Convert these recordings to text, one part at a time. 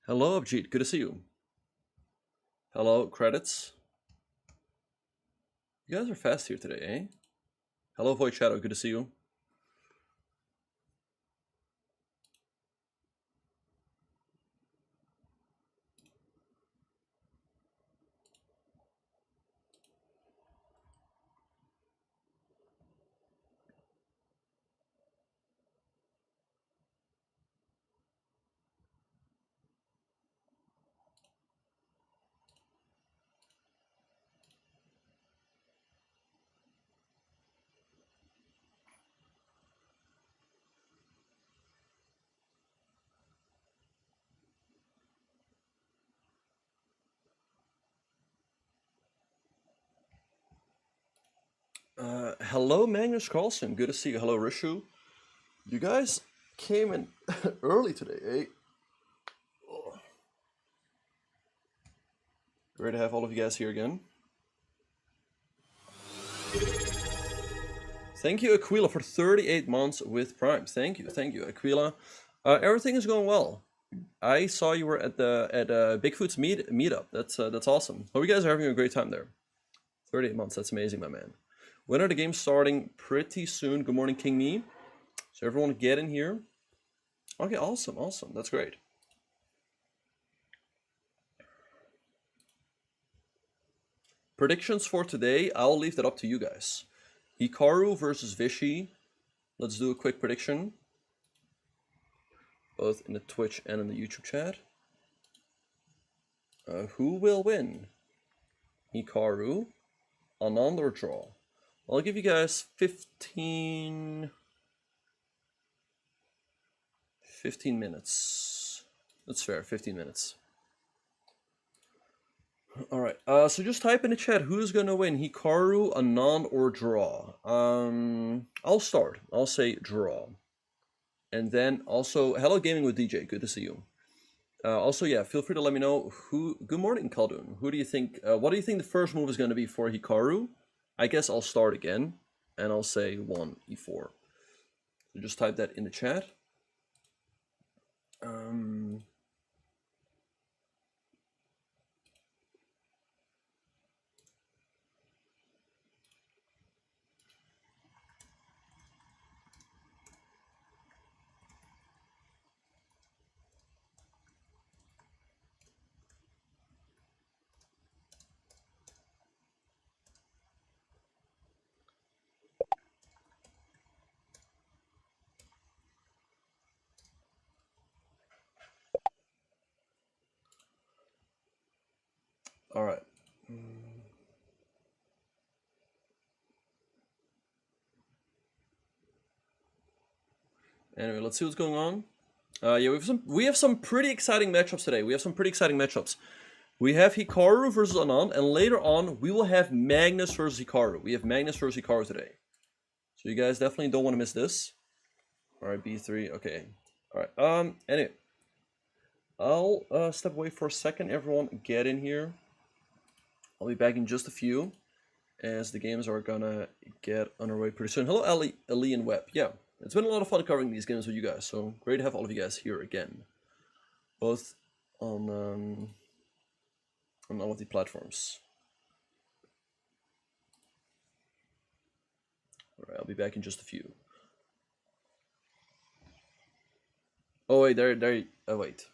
Hello, Abjit. Good to see you. Hello, credits. You guys are fast here today, eh? Hello, Void Shadow. Good to see you. Hello, Magnus Carlsen. Good to see you. Hello, Rishu. You guys came in early today, eh? Oh. Great to have all of you guys here again. Thank you, Aquila, for 38 months with Prime. Thank you, Aquila. Everything is going well. I saw you were at Bigfoot's meetup. That's awesome. Hope you guys are having a great time there. 38 months. That's amazing, my man. When are the games starting? Pretty soon. Good morning, King Me. So everyone get in here. Okay, awesome. That's great. Predictions for today, I'll leave that up to you guys. Hikaru versus Vishy. Let's do a quick prediction. Both in the Twitch and in the YouTube chat. Who will win? Hikaru, Anand, or draw? I'll give you guys 15 minutes. That's fair, 15 minutes. Alright, so just type in the chat who's gonna win, Hikaru, Anand, or draw. I'll start. I'll say draw. And then also, hello Gaming with DJ, good to see you. Also, yeah, feel free to let me know who. Good morning, Khaldun. Who do you think? What do you think the first move is going to be for Hikaru? I guess I'll start again, and I'll say 1 e4. So just type that in the chat. All right. Anyway, let's see what's going on. Yeah, we have some pretty exciting matchups today. We have Hikaru versus Anand, and later on we will have Magnus versus Hikaru. We have Magnus versus Hikaru today. So you guys definitely don't want to miss this. All right, B3. Okay. All right. Anyway, I'll step away for a second. Everyone, get in here. I'll be back in just a few, as the games are gonna get underway pretty soon. Hello, Ali and Webb. Yeah, it's been a lot of fun covering these games with you guys. So great to have all of you guys here again, both on all of the platforms. All right, I'll be back in just a few. Oh wait, there. Oh wait.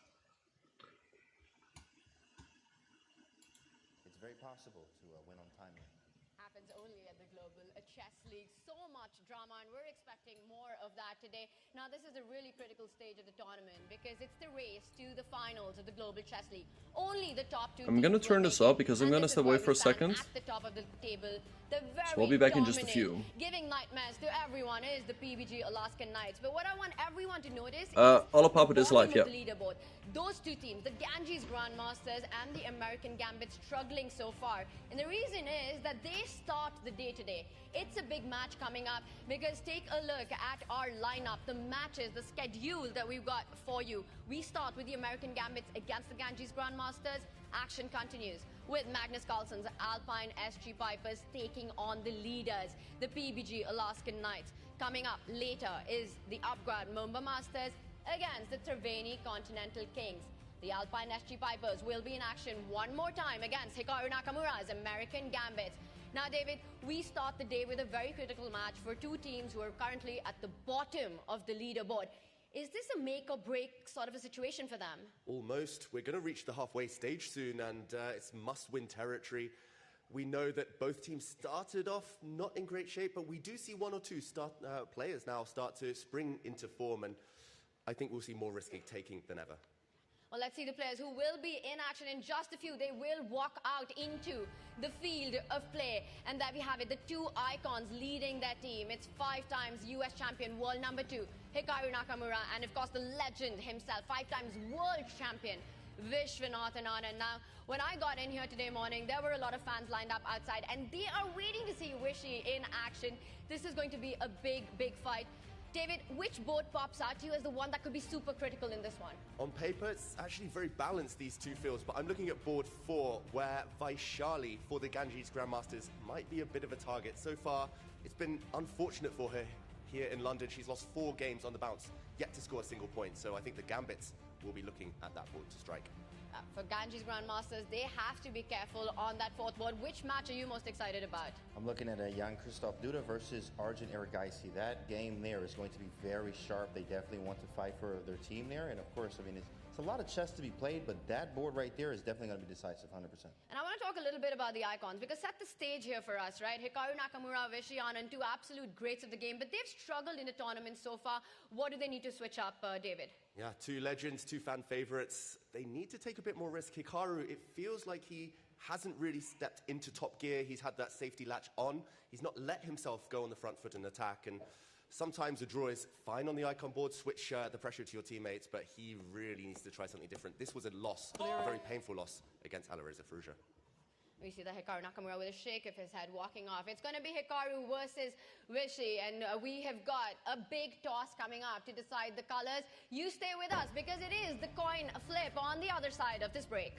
It's very possible to win on timing. Happens only at the Global Chess League. So much drama, and we're expecting more of that today. Now, this is a really critical stage of the tournament because it's the race to the finals of the Global Chess League. Only the top two. I'm gonna turn this up because I'm gonna step away for a second. At the top of the table, the very so I'll be back in just a few. Giving nightmares to everyone is the PBG Alaskan Knights. But what I want everyone to notice is I'll pop it is live, yeah. Leaderboard. Those two teams, the Ganges Grandmasters and the American Gambit, struggling so far. And the reason is that they start the day today. It's a big match coming up because take a look at our lineup, the matches, the schedule that we've got for you. We start with the American Gambits against the Ganges Grandmasters. Action continues with Magnus Carlsen's Alpine SG Pipers taking on the leaders, the PBG Alaskan Knights. Coming up later is the Upgrad Mumbai Masters against the Triveni Continental Kings. The Alpine SG Pipers will be in action one more time against Hikaru Nakamura's American Gambit. Now, David, we start the day with a very critical match for two teams who are currently at the bottom of the leaderboard. Is this a make or break sort of a situation for them? Almost. We're going to reach the halfway stage soon, and it's must-win territory. We know that both teams started off not in great shape, but we do see one or two players now start to spring into form, and I think we'll see more risk-taking than ever. Well, let's see the players who will be in action in just a few. They will walk out into the field of play. And there we have it, the two icons leading their team. It's 5 times US champion, world number 2, Hikaru Nakamura, and of course the legend himself, 5 times world champion, Viswanathan Anand. Now, when I got in here today morning, there were a lot of fans lined up outside, and they are waiting to see Wei Yi in action. This is going to be a big, big fight. David, which board pops out to you as the one that could be super critical in this one? On paper, it's actually very balanced, these two fields, but I'm looking at board 4, where Vaishali for the Ganges Grandmasters might be a bit of a target. So far, it's been unfortunate for her here in London. She's lost 4 games on the bounce, yet to score a single point. So I think the Gambits will be looking at that board to strike. For Ganges Grandmasters, they have to be careful on that 4th board. Which match are you most excited about? I'm looking at a young Christoph Duda versus Arjun Erigaisi. That game there is going to be very sharp. They definitely want to fight for their team there. And of course, I mean, it's a lot of chess to be played, but that board right there is definitely going to be decisive, 100%. And I want to talk a little bit about the icons, because set the stage here for us, right? Hikaru Nakamura, Wei Yi Anand, 2 absolute greats of the game, but they've struggled in the tournament so far. What do they need to switch up, David? Yeah, 2 legends, 2 fan favorites. They need to take a bit more risk. Hikaru, it feels like he hasn't really stepped into top gear. He's had that safety latch on. He's not let himself go on the front foot and attack. And sometimes a draw is fine on the icon board, switch the pressure to your teammates, but he really needs to try something different. This was a loss, a very painful loss against Alireza Firouzja. We see the Hikaru Nakamura with a shake of his head walking off. It's going to be Hikaru versus Wei Yi, and we have got a big toss coming up to decide the colors. You stay with us, because it is the coin flip on the other side of this break.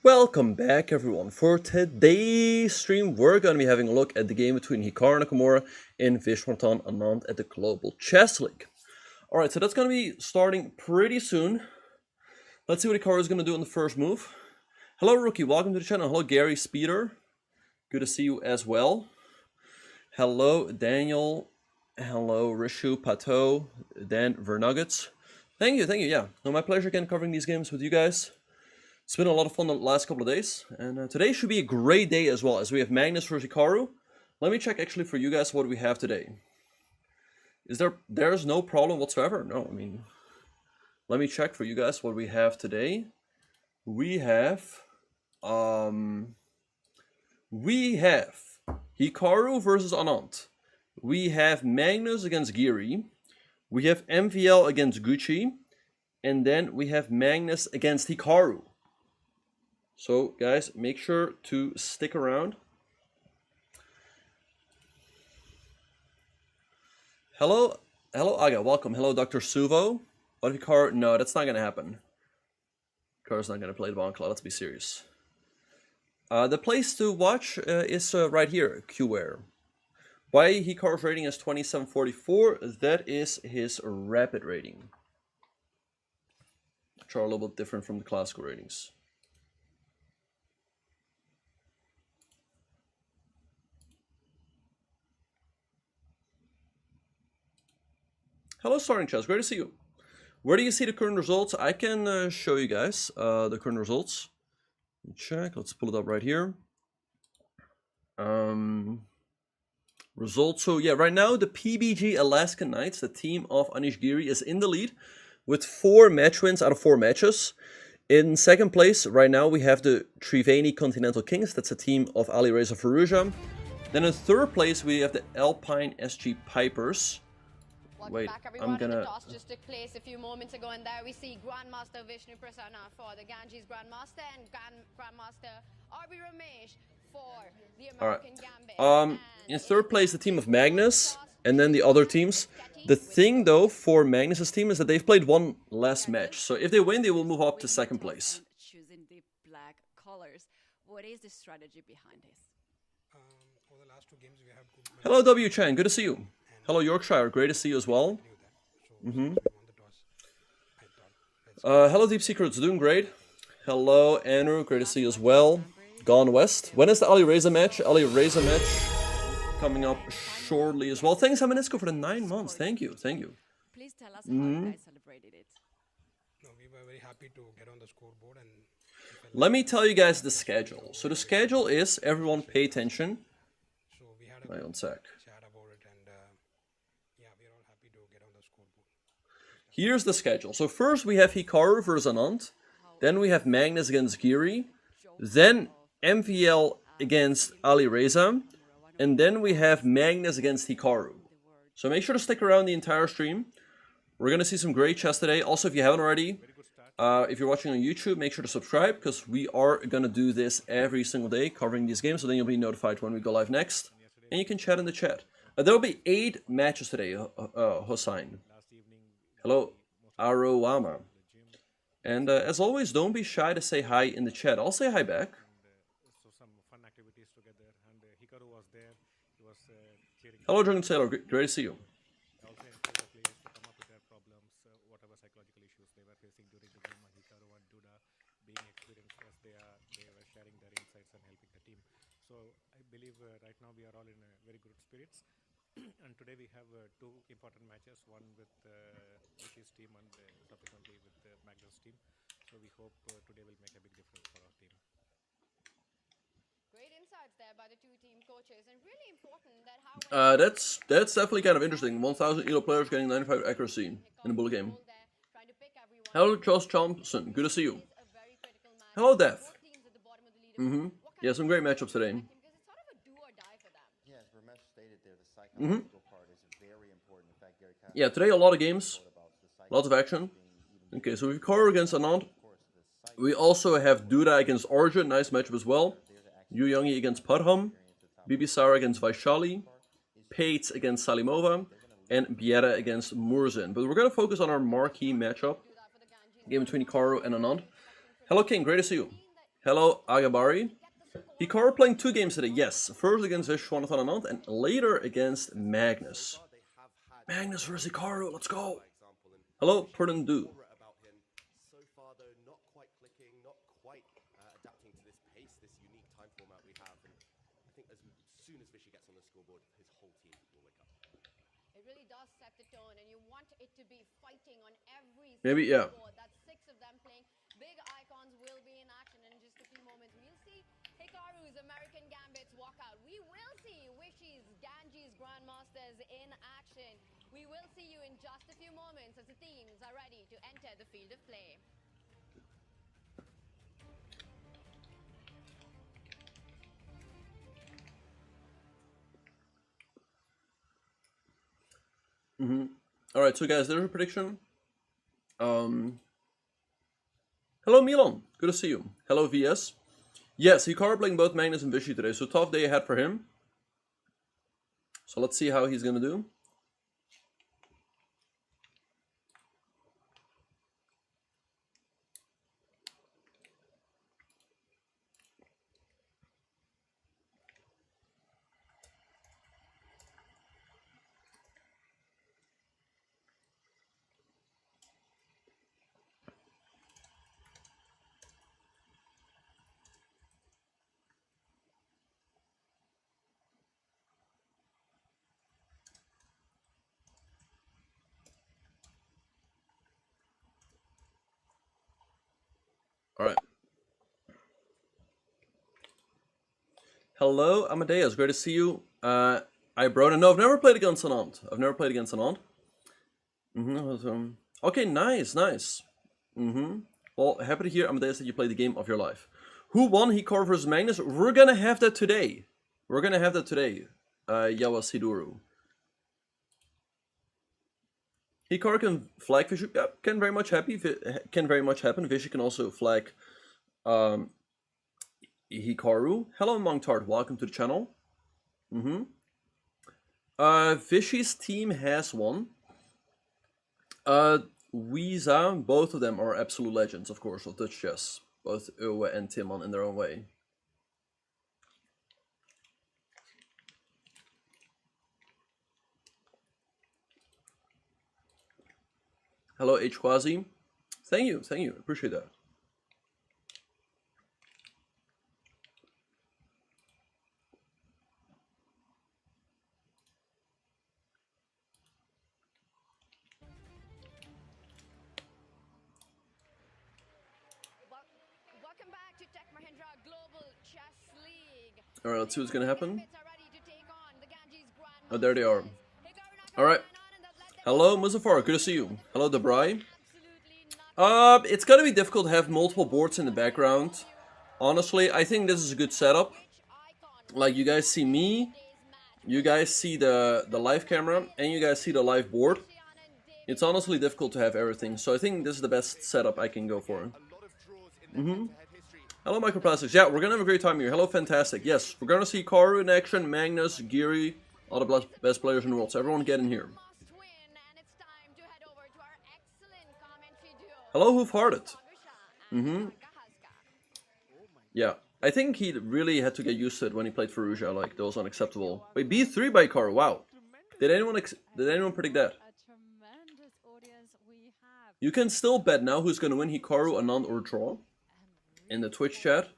Welcome back, everyone. For today's stream, we're going to be having a look at the game between Hikaru Nakamura and Viswanathan Anand at the Global Chess League. Alright, so that's going to be starting pretty soon. Let's see what Hikaru is going to do in the first move. Hello, Rookie. Welcome to the channel. Hello, Gary Speeder. Good to see you as well. Hello, Daniel. Hello, Rishu Pato. Dan Vernuggets. Thank you. Yeah, no, my pleasure again covering these games with you guys. It's been a lot of fun the last couple of days, and today should be a great day as well, as we have Magnus versus Hikaru. Let me check actually for you guys what we have today. There's no problem whatsoever? No, I mean, let me check for you guys what we have today. We have Hikaru versus Anand. We have Magnus against Giri. We have MVL against Gucci, and then we have Magnus against Hikaru. So, guys, make sure to stick around. Hello, Aga, welcome. Hello, Dr. Suvo. What if Hikaru? No, that's not going to happen. Hikaru's not going to play the Bonkla, let's be serious. The place to watch is right here, QWare. Why Hikaru's rating is 2744? That is his rapid rating, which are a little bit different from the classical ratings. Hello, Starting Chess. Great to see you. Where do you see the current results? I can show you guys the current results. Let me check. Let's pull it up right here. Results. So yeah, right now the PBG Alaskan Knights, the team of Anish Giri, is in the lead with 4 match wins out of 4 matches. In second place right now we have the Triveni Continental Kings. That's a team of Alireza Firouzja. Then in third place we have the Alpine SG Pipers. Wait, back, everyone. I'm gonna... The toss just took place a few moments ago, and there we see Grandmaster Vishnu Prasanna for the Ganges Grandmaster and Grandmaster RB Ramesh for the American Gambit. In third place, the team of Magnus, and then the other teams. The thing, though, for Magnus's team is that they've played 1 less match. So if they win, they will move up to second place. Choosing the black What is the strategy behind this? Over the last 2 games, we have good Hello, W. Chan. Good to see you. Hello, Yorkshire. Great to see you as well. so we won the toss. I thought, Hello, Deep Secrets. Doing great. Hello, Andrew. Great to see you as well. Gone West. When is the Alireza match? Alireza match coming up shortly as well. Thanks, Hamanisco, for the 9 months. Thank you. Thank you. Please tell us how you guys celebrated it. no, we were very happy to get on the scoreboard and Let me tell you guys the schedule. So the schedule is, everyone pay attention. so we had a Wait good one sec. chat about it and yeah, we are all happy to get on the scoreboard. Here's the schedule. So first we have Hikaru versus Anand. Then we have Magnus against Giri. Then MVL against Alireza. And then we have Magnus against Hikaru. So make sure to stick around the entire stream. We're going to see some great chess today. Also, if you haven't already, if you're watching on YouTube, make sure to subscribe, because we are going to do this every single day, covering these games. So then you'll be notified when we go live next. And you can chat in the chat. There will be 8 matches today, Hossein. Hello, Arowama. And as always, don't be shy to say hi in the chat. I'll say hi back. So some fun activities together, and Hikaru was there. He was cheering. Hello, Drunken Sailor. Great to see you. Also encouraged the players to come up with their problems, whatever psychological issues they were facing during the game. Hikaru and Duda, being experienced as they are, they were sharing their insights and helping the team. So I believe right now we are all in very good spirits. And today we have 2 important matches, one with Vishi's team and subsequently with Magnus' team. So we hope today will make a big difference for our team. Great insights there by the 2 team coaches, and really important that how That's definitely kind of interesting. 1,000 ELO players getting 95 accuracy in a bullet game. trying to pick everyone Hello, Charles Thompson. Good to see you. is a very critical match. Hello, Dev. Both teams at the bottom of the leaderboard. What kind Yeah, some great matchups today. because it's sort of a do or die for them. Yeah, as Ramesh stated there, the psychological part is very important. In fact, Gary Cassidy Yeah, today a lot of games, about the lots of action. Okay, so we've Hikaru against Anand. course, the psych We also have Duda against Arjun, nice matchup as well. Yu Youngi against Padham. Bibi Sara against Vaishali. Pates against Salimova. And Biera against Murzin. But we're going to focus on our marquee matchup. Game between Hikaru and Anand. Hello, King. Great to see you. Hello, Agabari. Hikaru playing 2 games today. Yes, first against Viswanathan Anand and later against Magnus. Magnus versus Hikaru. Let's go. Hello, Pernandu. About him. So far, though, not quite clicking, not quite adapting to this pace, this unique time format we have. And I think as soon as Vishy gets on the scoreboard, his whole team will wake up. It really does set the tone, and you want it to be fighting on every Maybe, single yeah. board. That's 6 of them playing. Big icons will be in action in just a few moments. We'll see Hikaru's American Gambits walk out. We will see Wishy's Ganges Grandmasters in action. We will see you in just a few moments as the teams are ready to enter the field of play. Alright, so guys, there's a prediction. Hello, Milan. Good to see you. Hello, VS. Yes, Hikaru playing both Magnus and Vishy today, so tough day ahead for him. So let's see how he's gonna do. Alright. Hello, Amadeus. Great to see you. I brought no, I've never played against Anand. I've never played against Anand. Okay, nice, nice. Well, happy to hear, Amadeus, that you played the game of your life. Who won Hikaru versus Magnus? We're gonna have that today. We're gonna have that today. Yawa Siduru. Hikaru can flag Vishy. Yeah, can very much happen. Vishy can also flag Hikaru. Hello, Mongtard. Welcome to the channel. Vishy's team has won. Wiza, both of them are absolute legends, of course, of Dutch chess. Both Uwe and Timon in their own way. Hello, H Quasi. Thank you, appreciate that. Welcome back to Tech Mahindra Global Chess League. All right, let's see what's gonna happen. Gambits are ready to take on the Ganges Oh, there they are. Grandmasters. All right. Hikaru Nakamura Hello, Muzaffar. Good to see you. Hello, Debray. absolutely nothing. It's gonna be difficult to have multiple boards in the background. Honestly, I think this is a good setup. Like, you guys see me, you guys see the live camera, and you guys see the live board. It's honestly difficult to have everything, so I think this is the best setup I can go for. Hello, Microplastics. Yeah, we're gonna have a great time here. Hello, Fantastic. Yes, we're gonna see Hikaru in action, Magnus, Giri, all the best players in the world. So everyone get in here. Must win, and it's time to head over to our excellent commentary duo. Hello, Hoofhearted. Praggnanandhaa and Yeah, I think he really had to get used to it when he played Firouzja. Like, that was unacceptable. Wait, B3 by Hikaru. Wow. Did anyone predict that? A tremendous audience we have. You can still bet now who's gonna win, Hikaru, Anand, or draw. In the Twitch chat.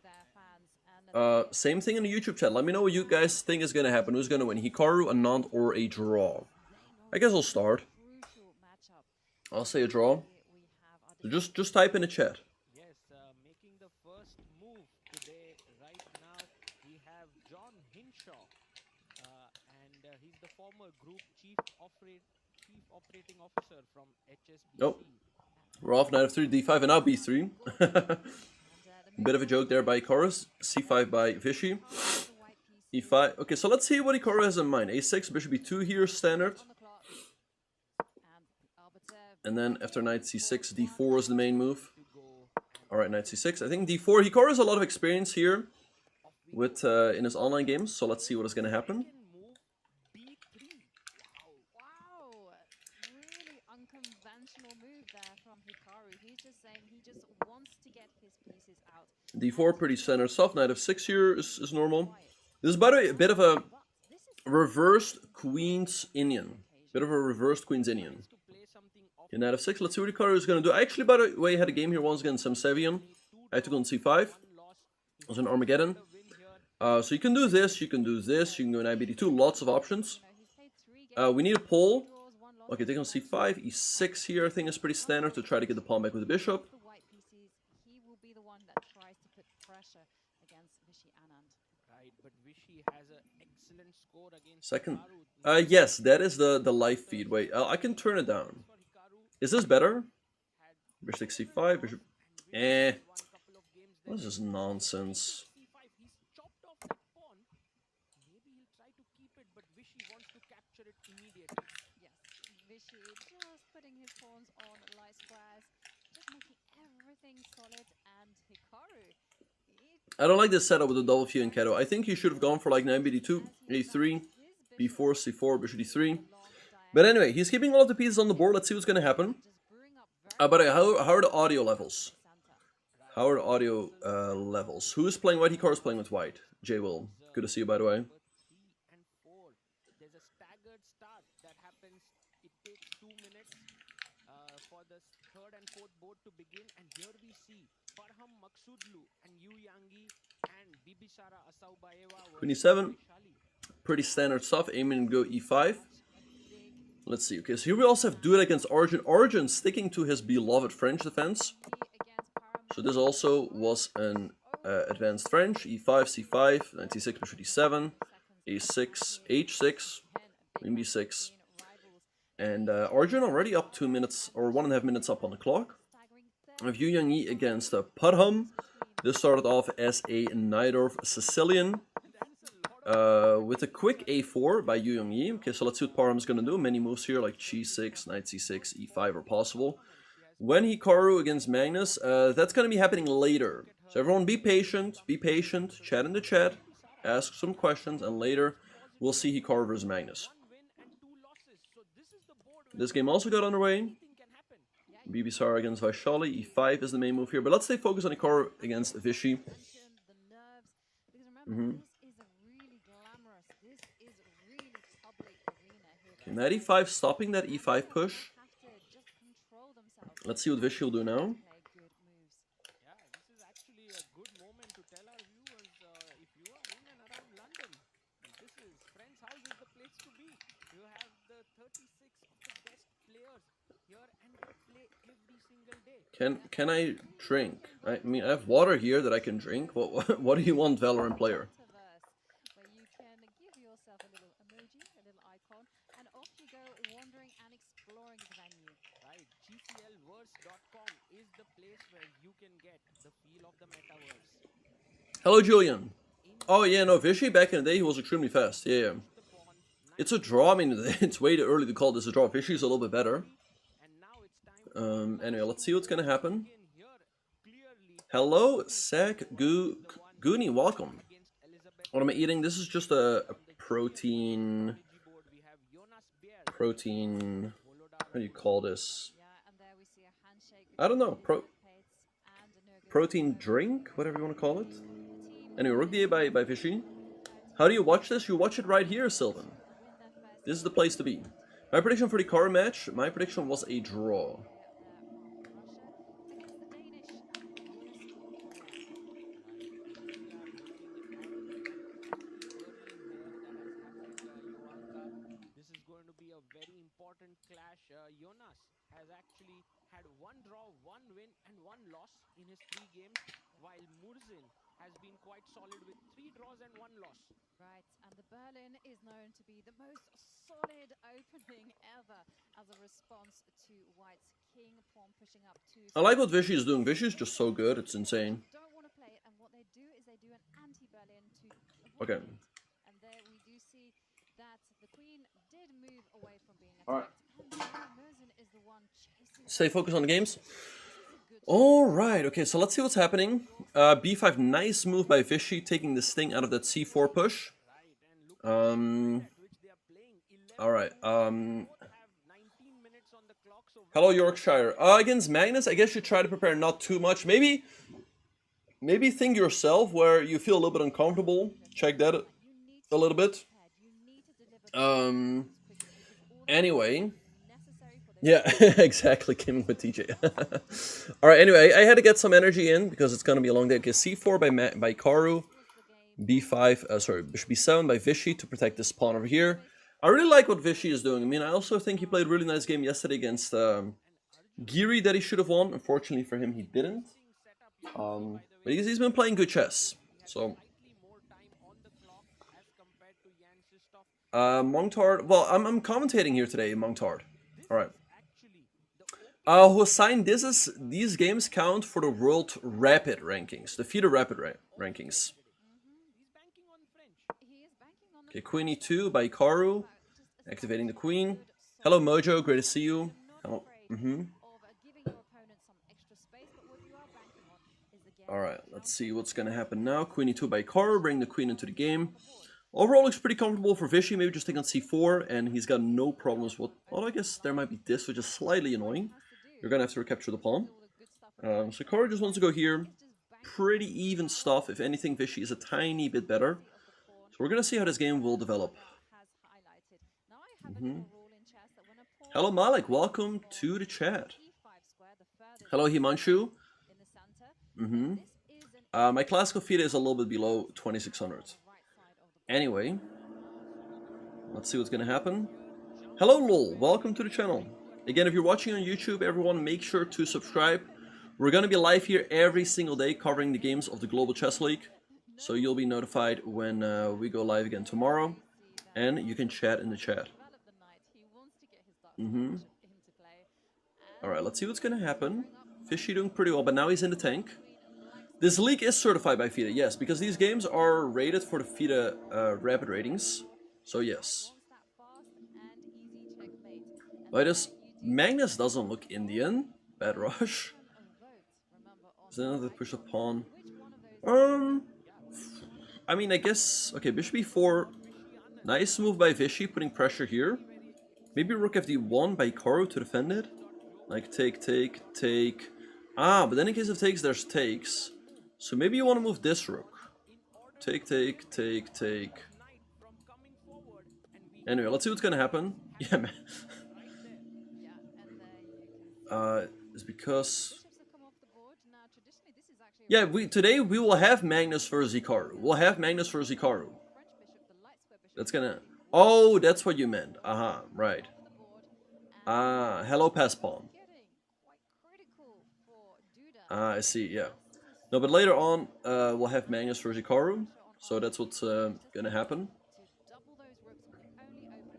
Same thing in the YouTube chat. Let me know what you guys think is gonna happen. Who's gonna win, Hikaru, Anand, or a draw? I guess I'll start. Crucial matchup. I'll say a draw. We have So just type in the chat. Yes, making the first move today, right now, we have John Hinshaw, and he's the former Group Chief Operating Officer from HSBC. Nope. We're off knight f3, d5, and now b3. Bit of a joke there by Hikaru. c5 by Vishy. e5. Okay, so let's see what Hikaru has in mind. a6, bishop b2 here, standard. on the clock. And Arbiter And then after knight c6, d4 is the main move. Alright, knight c6. I think d4. Hikaru has a lot of experience here with in his online games, so let's see what is going to happen. Move B3. Wow, really unconventional move there from Hikaru. He's just saying he just wants to get his pieces out. d4, pretty standard stuff. Knight f6 here is normal. This is, by the way, a bit of a This is reversed Queen's Indian. Bit of a reversed Queen's Indian. To play something off Okay, knight f6. Let's see what Hikaru is going to do. I actually, by the way, had a game here once against some Sevian. I took on c5. loss. It was an Armageddon. Win here. So you can do this, you can do this, you can go knight bd2. Lots of options. he's played 3 games. We need a pull. Draws, 1 loss. Okay, take on c5. e6 here, I think, is pretty standard to try to get the pawn back with the bishop. The white pieces, he will be the one that tries to put pressure against Vishy Anand. Right, but Vishy has an excellent score against Second. Hikaru. Yes, that is the live feed. Wait, I can turn it down. For Hikaru, Is this better? Bishop c5, bishop... won couple of games there. What is this nonsense? C5, he's chopped off that pawn. Maybe he'll try to keep it, but Vishy wants to capture it immediately. Yes, Vishy just putting his pawns on light squares, just making everything solid. And Hikaru, I don't like this setup with the double few and Kato. I think he should have gone for like knight bd2, a3, b4, c4, bishop d3. But anyway, he's keeping all of the pieces on the board. Let's see what's going to happen. just brewing up But how are the audio levels? How are the audio levels? Who is playing white? Hikaru is playing with white. J Will. Good to see you, by the way. Number 3 and 4. There's a staggered start that happens. It takes 2 minutes for the third and fourth board to begin. And here we see Farham Maksudlu and Yu Yangi and Bibisara Asaubaeva. 27. Pretty standard stuff. Aiming to go e5. Let's see. Okay, so here we also have duet against Arjun. Arjun sticking to his beloved French defense. So this also was an advanced French. e5, c5, knight c6, bishop d7, a6, h6, queen b6. And Arjun already up 2 minutes, or 1.5 minutes up on the clock. We have Yu Yang against Parham. This started off as a Najdorf Sicilian. With a quick a4 by Yu Yang. Okay, so let's see what Parham's going to do. Many moves here like g6, knight c6, e5 are possible. When Hikaru against Magnus, that's going to be happening later. So everyone be patient, chat in the chat, ask some questions, and later we'll see Hikaru versus Magnus. This game also got underway. Bibisara against Vaishali, e5 is the main move here. But let's stay focused on Hikaru against Vishy. Okay, knight e5 stopping that e5 push. Let's see what Vishy will do now. Play good moves. Yeah, this is actually a good moment to tell our viewers if you are in and around London, this is Friends House is the place to be. You have the 36 of the best players here and they play every single day. Can I drink? I mean, I have water here that I can drink. What do you want, Valorant player? Metaverse, where you can give yourself a little emoji, a little icon, and off you go wandering and exploring the venue. Right, GCLverse.com is the place where you can get the feel of the metaverse. Hello, Julian. Oh yeah, no, Vishy back in the day he was extremely fast. Yeah. It's a draw. I mean, it's way too early to call this a draw. Vishy's a little bit better. Anyway, let's see what's gonna happen. Hello, Sak Goonie, welcome. What am I eating? This is just a protein. How do you call this? I don't know. Protein drink, whatever you want to call it. Anyway, Rook DA by Vishy. How do you watch this? You watch it right here, Sylvan. This is the place to be. My prediction for the car match, my prediction was a draw. This is going to be a very important clash. Jonas has actually had 1 draw, 1 win and 1 loss in his 3 games, while Murzin has been quite solid with 3 draws and 1 loss. Right, and the Berlin is known to be the most solid opening ever as a response to White's king pawn pushing up to... I like what Vishy is doing. Vishy is just so good, it's insane. Don't want to play it, and what they do is they do an anti-Berlin to avoid Okay. it. And there we do see that the queen did move away from being Alright. attacked, and now Murzin is the one chasing... Stay focused on the games. Alright, okay, so let's see what's happening. B5, nice move by Vishy, taking this thing out of that C4 push. Alright, hello Yorkshire. Against Magnus, I guess you try to prepare not too much. Maybe think yourself where you feel a little bit uncomfortable. Check that a little bit. Anyway. Yeah, exactly, gaming with TJ. Alright, anyway, I had to get some energy in because it's gonna be a long day. Okay, C4 by Hikaru, B5, sorry, bishop B7 by Vishy to protect this pawn over here. I really like what Vishy is doing. I mean, I also think he played a really nice game yesterday against Giri that he should have won. Unfortunately for him, he didn't. But he's been playing good chess. So, Mongtard, well, I'm commentating here today, Mongtard. Alright. Hossein, these games count for the World Rapid rankings, the FIDE Rapid rankings. Okay, Queen E2 by Hikaru, activating the queen. Hello Mojo, great to see you. Hello. Alright, let's see what's gonna happen now. Queen E2 by Hikaru, bring the queen into the game. Overall looks pretty comfortable for Vishy, maybe just take on C4, and he's got no problems with... Well, I guess there might be this, which is slightly annoying. You're gonna have to recapture the pawn. So Hikaru just wants to go here. Pretty even stuff. If anything, Vishy is a tiny bit better. So we're gonna see how this game will develop. Hello Malik, welcome to the chat. Hello Himanshu. My classical FIDE is a little bit below 2600. Anyway, let's see what's gonna happen. Hello LOL, welcome to the channel. Again, if you're watching on YouTube, everyone make sure to subscribe. We're gonna be live here every single day covering the games of the Global Chess League. So you'll be notified when we go live again tomorrow. And you can chat in the chat. Alright, let's see what's gonna happen. Vishy doing pretty well, but now he's in the tank. This league is certified by FIDE, yes, because these games are rated for the FIDE rapid ratings. So yes. But Magnus doesn't look Indian. Bad rush. Is that another push a pawn? I mean, I guess... Okay, bishop e4. Nice move by Vishy, putting pressure here. Maybe rook fd1 by Hikaru to defend it. Like, take. Ah, but then in case of takes, there's takes. So maybe you want to move this rook. Take. Anyway, let's see what's gonna happen. Yeah, man. is because... Bishops have come off the board. Now, traditionally, this is actually Yeah, today we will have Magnus versus Hikaru. We'll have Magnus versus Hikaru. French bishop, the light square bishop. That's gonna... Oh, that's what you meant. Aha, right. Ah, hello, pass pawn. Getting quite critical for Duda. Ah, I see, yeah. No, but later on, we'll have Magnus versus Hikaru. So that's what's gonna happen. To double those rooks with only open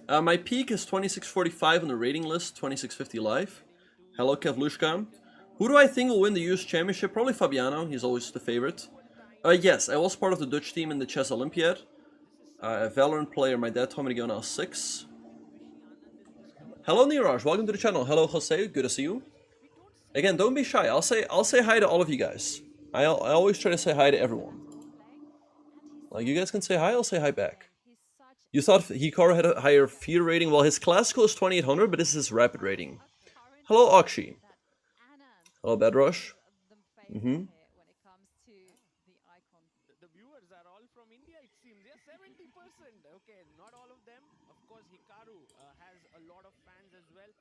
file. My peak is 2645 on the rating list, 2650 live. Hello, Kevlushka. Who do I think will win the US Championship? Probably Fabiano, he's always the favorite. Yes, I was part of the Dutch team in the Chess Olympiad. A Valorant player, my dad told me to go now 6. Hello Niraj, welcome to the channel. Hello Jose, good to see you. Again, don't be shy. I'll say hi to all of you guys. I always try to say hi to everyone. Like, you guys can say hi, I'll say hi back. You thought Hikaru had a higher fear rating? Well, his classical is 2800, but this is his rapid rating. Hello Akshi. Hello Bedrush. When it comes to the icon. The viewers are all from India, it seems. They're 70%. Okay, not all of them. Of course, Hikaru has a lot of fans as well.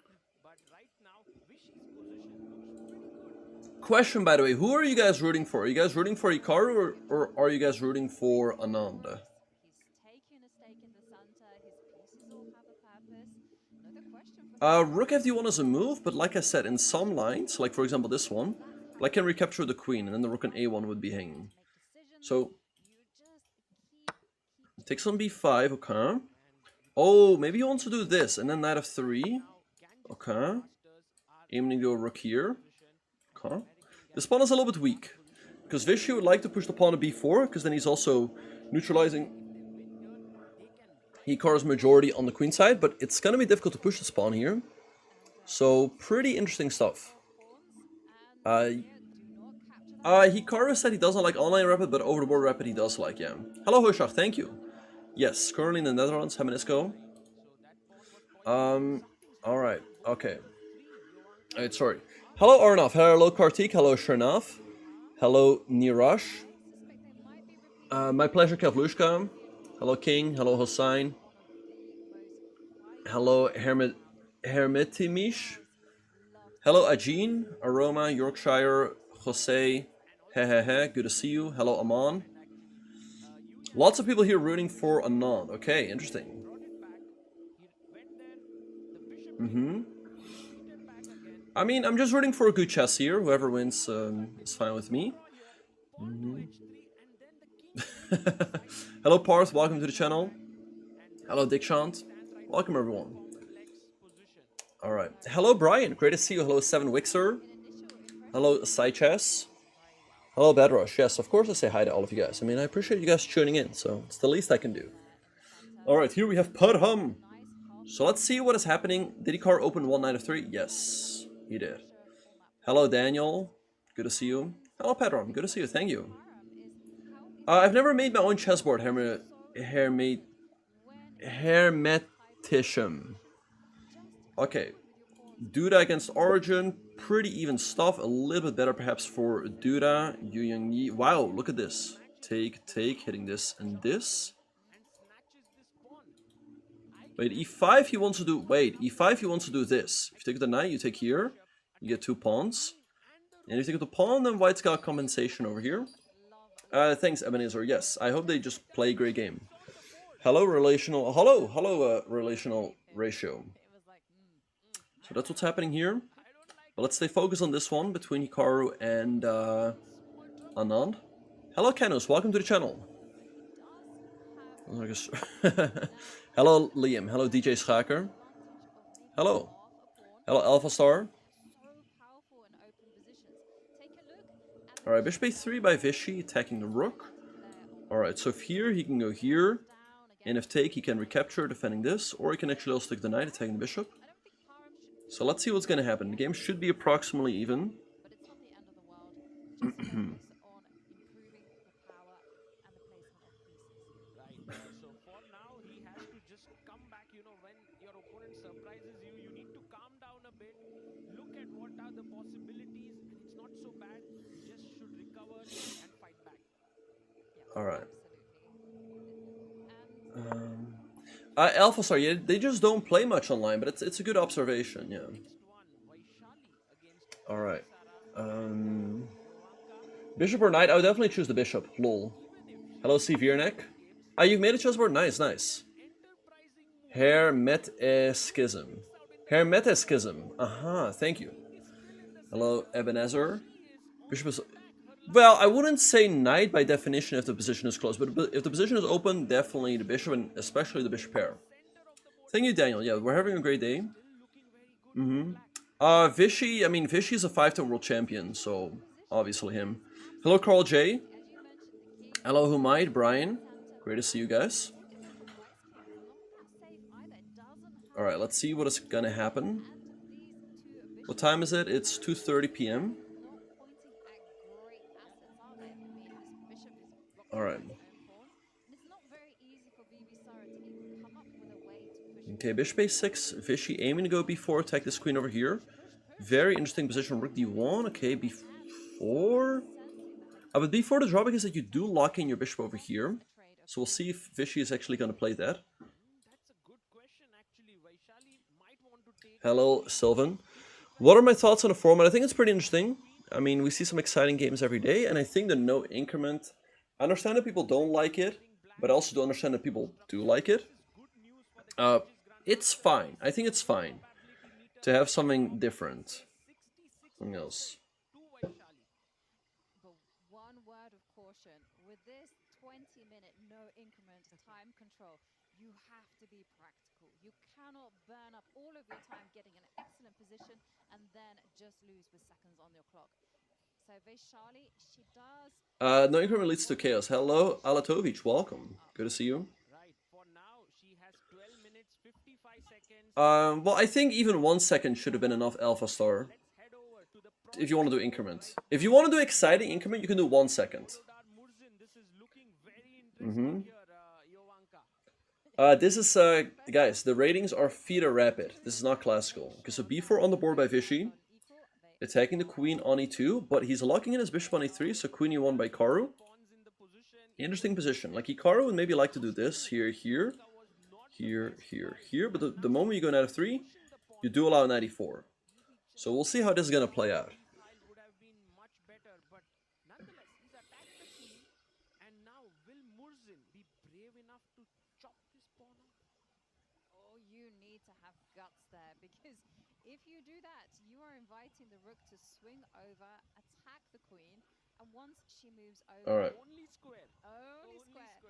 But right now, Vishy's position looks pretty good. Question, by the way, who are you guys rooting for? Are you guys rooting for Hikaru or are you guys rooting for Anand? He's taking a stake in the center. His pieces all have a purpose. Another question for Rook FD1 is a move, but like I said, in some lines, like for example this one, Black can recapture the queen, and then the rook on a1 would be hanging. So, takes on b5, okay. Oh, maybe he wants to do this, and then knight f3. Okay. Aiming to go rook here. Okay. This pawn is a little bit weak, because Vishy would like to push the pawn to b4, because then he's also neutralizing Hikaru's majority on the queen side, but it's going to be difficult to push this pawn here. So, pretty interesting stuff. Hikaru said he doesn't like online rapid, but over the board rapid he does like, yeah. Hello Hoshach, thank you. Yes, currently in the Netherlands, Heminisco. Alright, okay. Alright, sorry. Hello Arnav, hello Kartik, hello Sharnav. Hello Nirash. My pleasure Kavlushka. Hello King, hello Hossein. Hello Hermitimish. Hello Ajin, Aroma, Yorkshire, Jose, hehehe, good to see you. Hello Aman. Lots of people here rooting for Anand. Okay, interesting. I mean, I'm just rooting for a good chess here. Whoever wins is fine with me. Hello Parth, welcome to the channel. Hello Dikshant. Welcome everyone. Alright. Hello Brian, great to see you. Hello 7Wixer. Hello Chess. Hello Bedrush. Yes, of course I say hi to all of you guys. I mean, I appreciate you guys tuning in, so it's the least I can do. Alright, here we have Parham. So let's see what is happening. Did Hikaru open one knight of 3? Yes, he did. Hello Daniel. Good to see you. Hello Pedram. Good to see you. Thank you. I've never made my own chessboard. Hermeticium. Okay. Duda against Arjun. Pretty even stuff. A little bit better perhaps for Duda. Yu Yang Yi. Wow, look at this. Take, hitting this and this. Wait, e5 he wants to do... Wait, e5 he wants to do this. If you take the knight, you take here. You get 2 pawns. And if you take the pawn, then white's got compensation over here. Thanks, Ebenezer. Yes, I hope they just play a great game. Hello, relational... Hello, relational ratio. So that's what's happening here. But let's stay focused on this one between Hikaru and Anand. Hello, Canos. Welcome to the channel. Hello, Liam. Hello, DJ Schaker. Hello. Hello, Alpha Star. Alright, bishop a3 by Vishy, attacking the rook. Alright, so if here, he can go here. And if take, he can recapture, defending this. Or he can actually also take the knight, attacking the bishop. So let's see what's going to happen. The game should be approximately even. Alright. Alpha Star, yeah, they just don't play much online, but it's a good observation, yeah. Alright. Bishop or knight? I would definitely choose the bishop. Lol. Hello, Severnek. Ah, you've made a chessboard? Nice, nice. Hermetischism. Hermetischism. Aha, thank you. Hello, Ebenezer. Bishop is... Well, I wouldn't say knight by definition if the position is closed, but if the position is open, definitely the bishop, and especially the bishop pair. Thank you, Daniel. Yeah, we're having a great day. Vishy, I mean, Vishy is a 5-time world champion, so obviously him. Hello, Carl J. Hello, Who Might, Brian. Great to see you guys. Alright, let's see what is gonna happen. What time is it? It's 2:30 p.m. Alright. Okay, bishop a6, Vishy aiming to go b4, attack this queen over here. Very interesting position, rook d1, okay, b4. But b4, the drawback is that you do lock in your bishop over here. So we'll see if Vishy is actually going to play that. Hello, Sylvan. What are my thoughts on the format? I think it's pretty interesting. I mean, we see some exciting games every day, and I think the no increment... I understand that people don't like it, but I also do understand that people do like it. It's fine. I think it's fine to have something different. Something else. But one word of caution. With this 20-minute no increment time control, you have to be practical. You cannot burn up all of your time getting an excellent position and then just lose with seconds on your clock. So Vaishali, she does... No increment leads to chaos. Hello, Alatovic. Welcome. Good to see you. Well, I think even 1 second should have been enough Alpha Star. If you want to do increment. If you want to do exciting increment, you can do 1 second. This is, guys, the ratings are feeder rapid. This is not classical. Okay, so b4 on the board by Vishy. Attacking the queen on e2, but he's locking in his bishop on e3, so queen e1 by Hikaru. Interesting position. Like, Hikaru would maybe like to do this, here, here. Here, here, here, but the moment you go knight f3, you do allow knight e4. So we'll see how this is going to play out. Oh, you need to have guts there, because if you do that, you are inviting the rook to swing over, attack the queen, and once she moves over... Alright. Only square.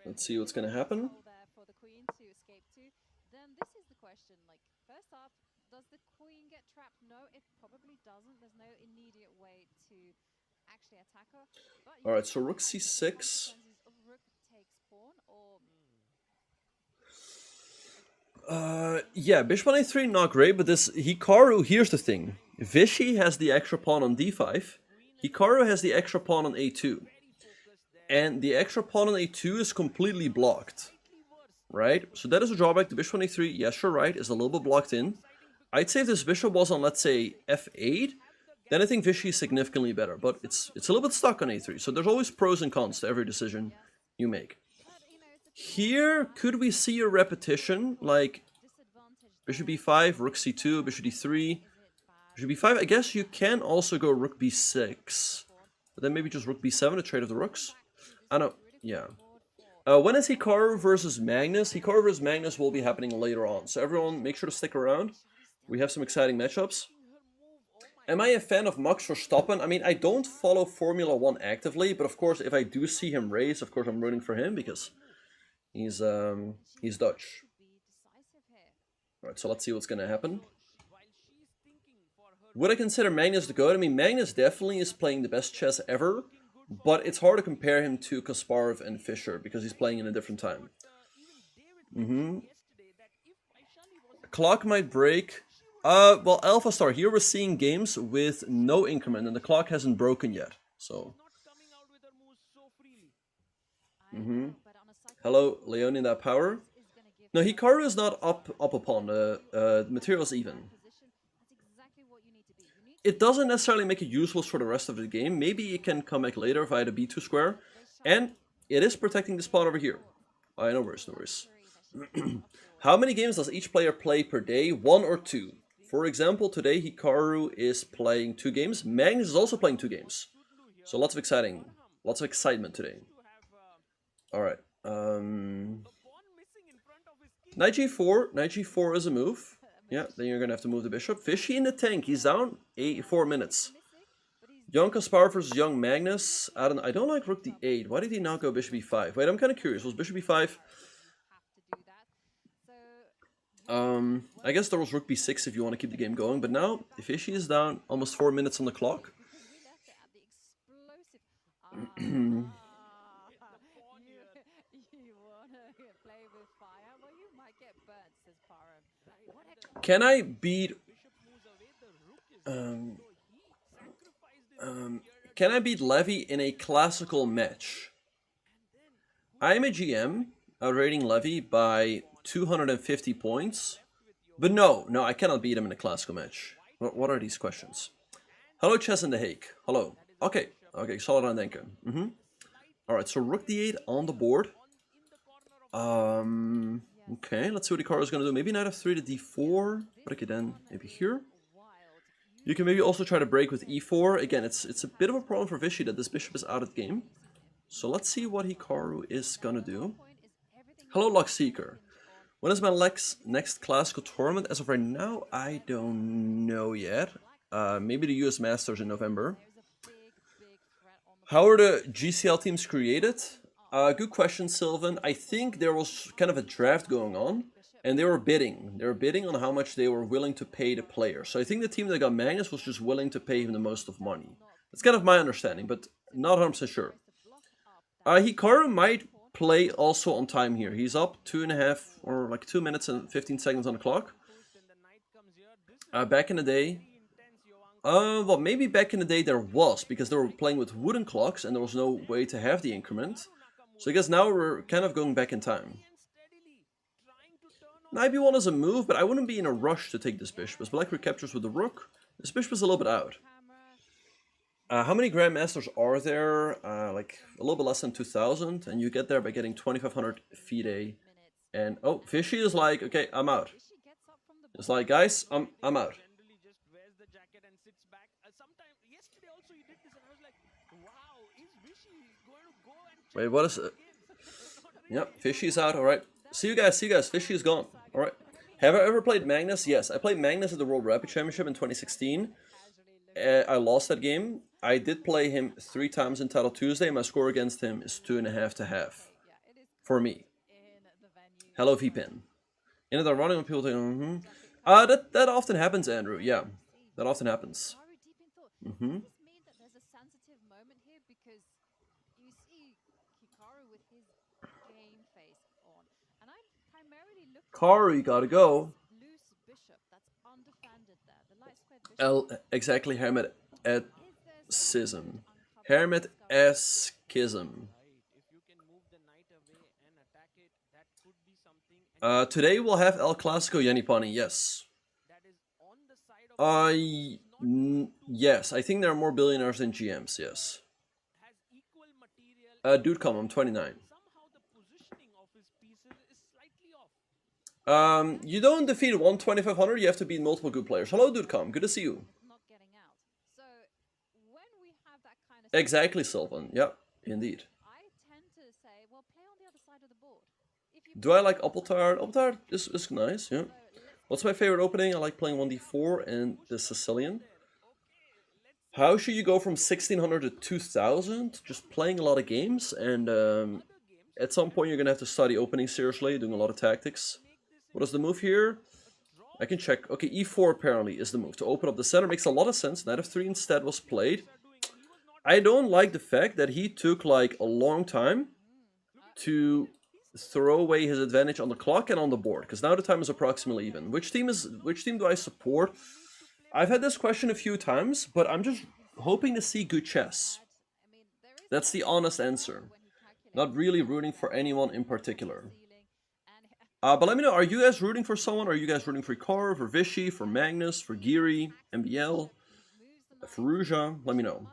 Let's see what's going to happen. For the queen to escape to. Then this is the question, like, first up, does the queen get trapped? No, it probably doesn't. There's no immediate way to actually attack her. Alright, so rook c6. Rook takes pawn, or... Yeah, bishop on a3, not great, but this Hikaru, here's the thing. Vishy has the extra pawn on d5. Hikaru has the extra pawn on a2. And the extra pawn on a2 is completely blocked. Right? So that is a drawback. The bishop on a3, yes, you're right, is a little bit blocked in. I'd say if this bishop was on, let's say, f8, then I think Vishy is significantly better. But it's a little bit stuck on a3. So there's always pros and cons to every decision you make. Here, could we see a repetition? Like, bishop b5, rook c2, bishop d3, bishop b5. I guess you can also go rook b6. But then maybe just rook b7 to trade of the rooks. I don't... Yeah. When is Hikaru versus Magnus? Hikaru versus Magnus will be happening later on. So everyone, make sure to stick around. We have some exciting matchups. Am I a fan of Max Verstappen? I mean, I don't follow Formula 1 actively, but of course, if I do see him race, of course I'm rooting for him because he's Dutch. Alright, so let's see what's gonna happen. Would I consider Magnus the GOAT? I mean, Magnus definitely is playing the best chess ever. But it's hard to compare him to Kasparov and Fischer because he's playing in a different time. Clock might break. Well, Alpha Star, here we're seeing games with no increment and the clock hasn't broken yet. So. Hello, Leonida Power. No, Hikaru is not up a pawn. The material is even. It doesn't necessarily make it useless for the rest of the game. Maybe it can come back later via the b2 square. And it is protecting this pawn over here. No worries, no worries. How many games does each player play per day? 1 or 2? For example, today Hikaru is playing 2 games. Magnus is also playing 2 games. So lots of excitement today. Alright. Knight g4 is a move. Yeah, then you're gonna have to move the bishop. Fishy in the tank, he's down 4 minutes. Young Kasparov versus young Magnus. I don't like rook d8. Why did he not go bishop e5? Wait, I'm kind of curious. Was bishop e5? I guess there was rook b6 if you want to keep the game going. But now, Fishy is down almost 4 minutes on the clock. Can I beat... can I beat Levy in a classical match? I'm a GM, outrating Levy by 250 points. But no, I cannot beat him in a classical match. What are these questions? Hello, Chess in The Hague. Hello. Okay, solid on Denke. Alright, so rook d8 on the board. Okay, let's see what Hikaru is going to do. Maybe knight f3 to d4. Break it then, maybe here. You can maybe also try to break with e4. Again, it's a bit of a problem for Vishy that this bishop is out of the game. So let's see what Hikaru is going to do. Hello, Luck Seeker. When is my next classical tournament? As of right now, I don't know yet. Maybe the US Masters in November. How are the GCL teams created? Good question, Sylvan. I think there was kind of a draft going on, and they were bidding. They were bidding on how much they were willing to pay the player. So I think the team that got Magnus was just willing to pay him the most of money. That's kind of my understanding, but not 100% sure. Hikaru might play also on time here. He's up 2.5 or like 2 minutes and 15 seconds on the clock. Back in the day, well, maybe back in the day there was, because they were playing with wooden clocks and there was no way to have the increment. So I guess now we're kind of going back in time. Knight b1 is a move, but I wouldn't be in a rush to take this bishop. As black recaptures with the rook, this bishop is a little bit out. How many grandmasters are there? Like a little bit less than 2,000, and you get there by getting 2,500 FIDE. And oh, Fishy is like, okay, I'm out. It's like, guys, I'm out. Wait, what is it? Yep, Fishy's out. All right. See you guys. Fishy is gone. All right. Have I ever played Magnus? Yes, I played Magnus at the World Rapid Championship in 2016. I lost that game. I did play him 3 times in Title Tuesday. My score against him is 2.5 to half. For me. Hello, VPN. In the running people think, that often happens, Andrew. Yeah, that often happens. Hikaru, you gotta go. Exactly, Hermit at Schism. Hermit-eschism. Today we'll have El Clasico Yanipani, yes. Yes, I think there are more billionaires than GMs, yes. Dude, come, I'm 29. You don't defeat 1,2500, you have to beat multiple good players. Hello, Dudecom, good to see you. Exactly, Sylvan. Yep, indeed. Do I like Appletard? Appletard is nice, yeah. What's my favorite opening? I like playing 1d4 and the Sicilian. How should you go from 1,600 to 2,000? Just playing a lot of games, and at some point you're gonna have to study opening seriously, doing a lot of tactics. What is the move here? I can check. Okay, e4 apparently is the move. To open up the center makes a lot of sense. Knight f3 instead was played. I don't like the fact that he took like a long time to throw away his advantage on the clock and on the board, because now the time is approximately even. Which team do I support? I've had this question a few times, but I'm just hoping to see good chess. That's the honest answer. Not really rooting for anyone in particular. But let me know, are you guys rooting for someone? Are you guys rooting for Hikaru, for Vishy, for Magnus, for Giri, MBL, Firouzja? Let me know.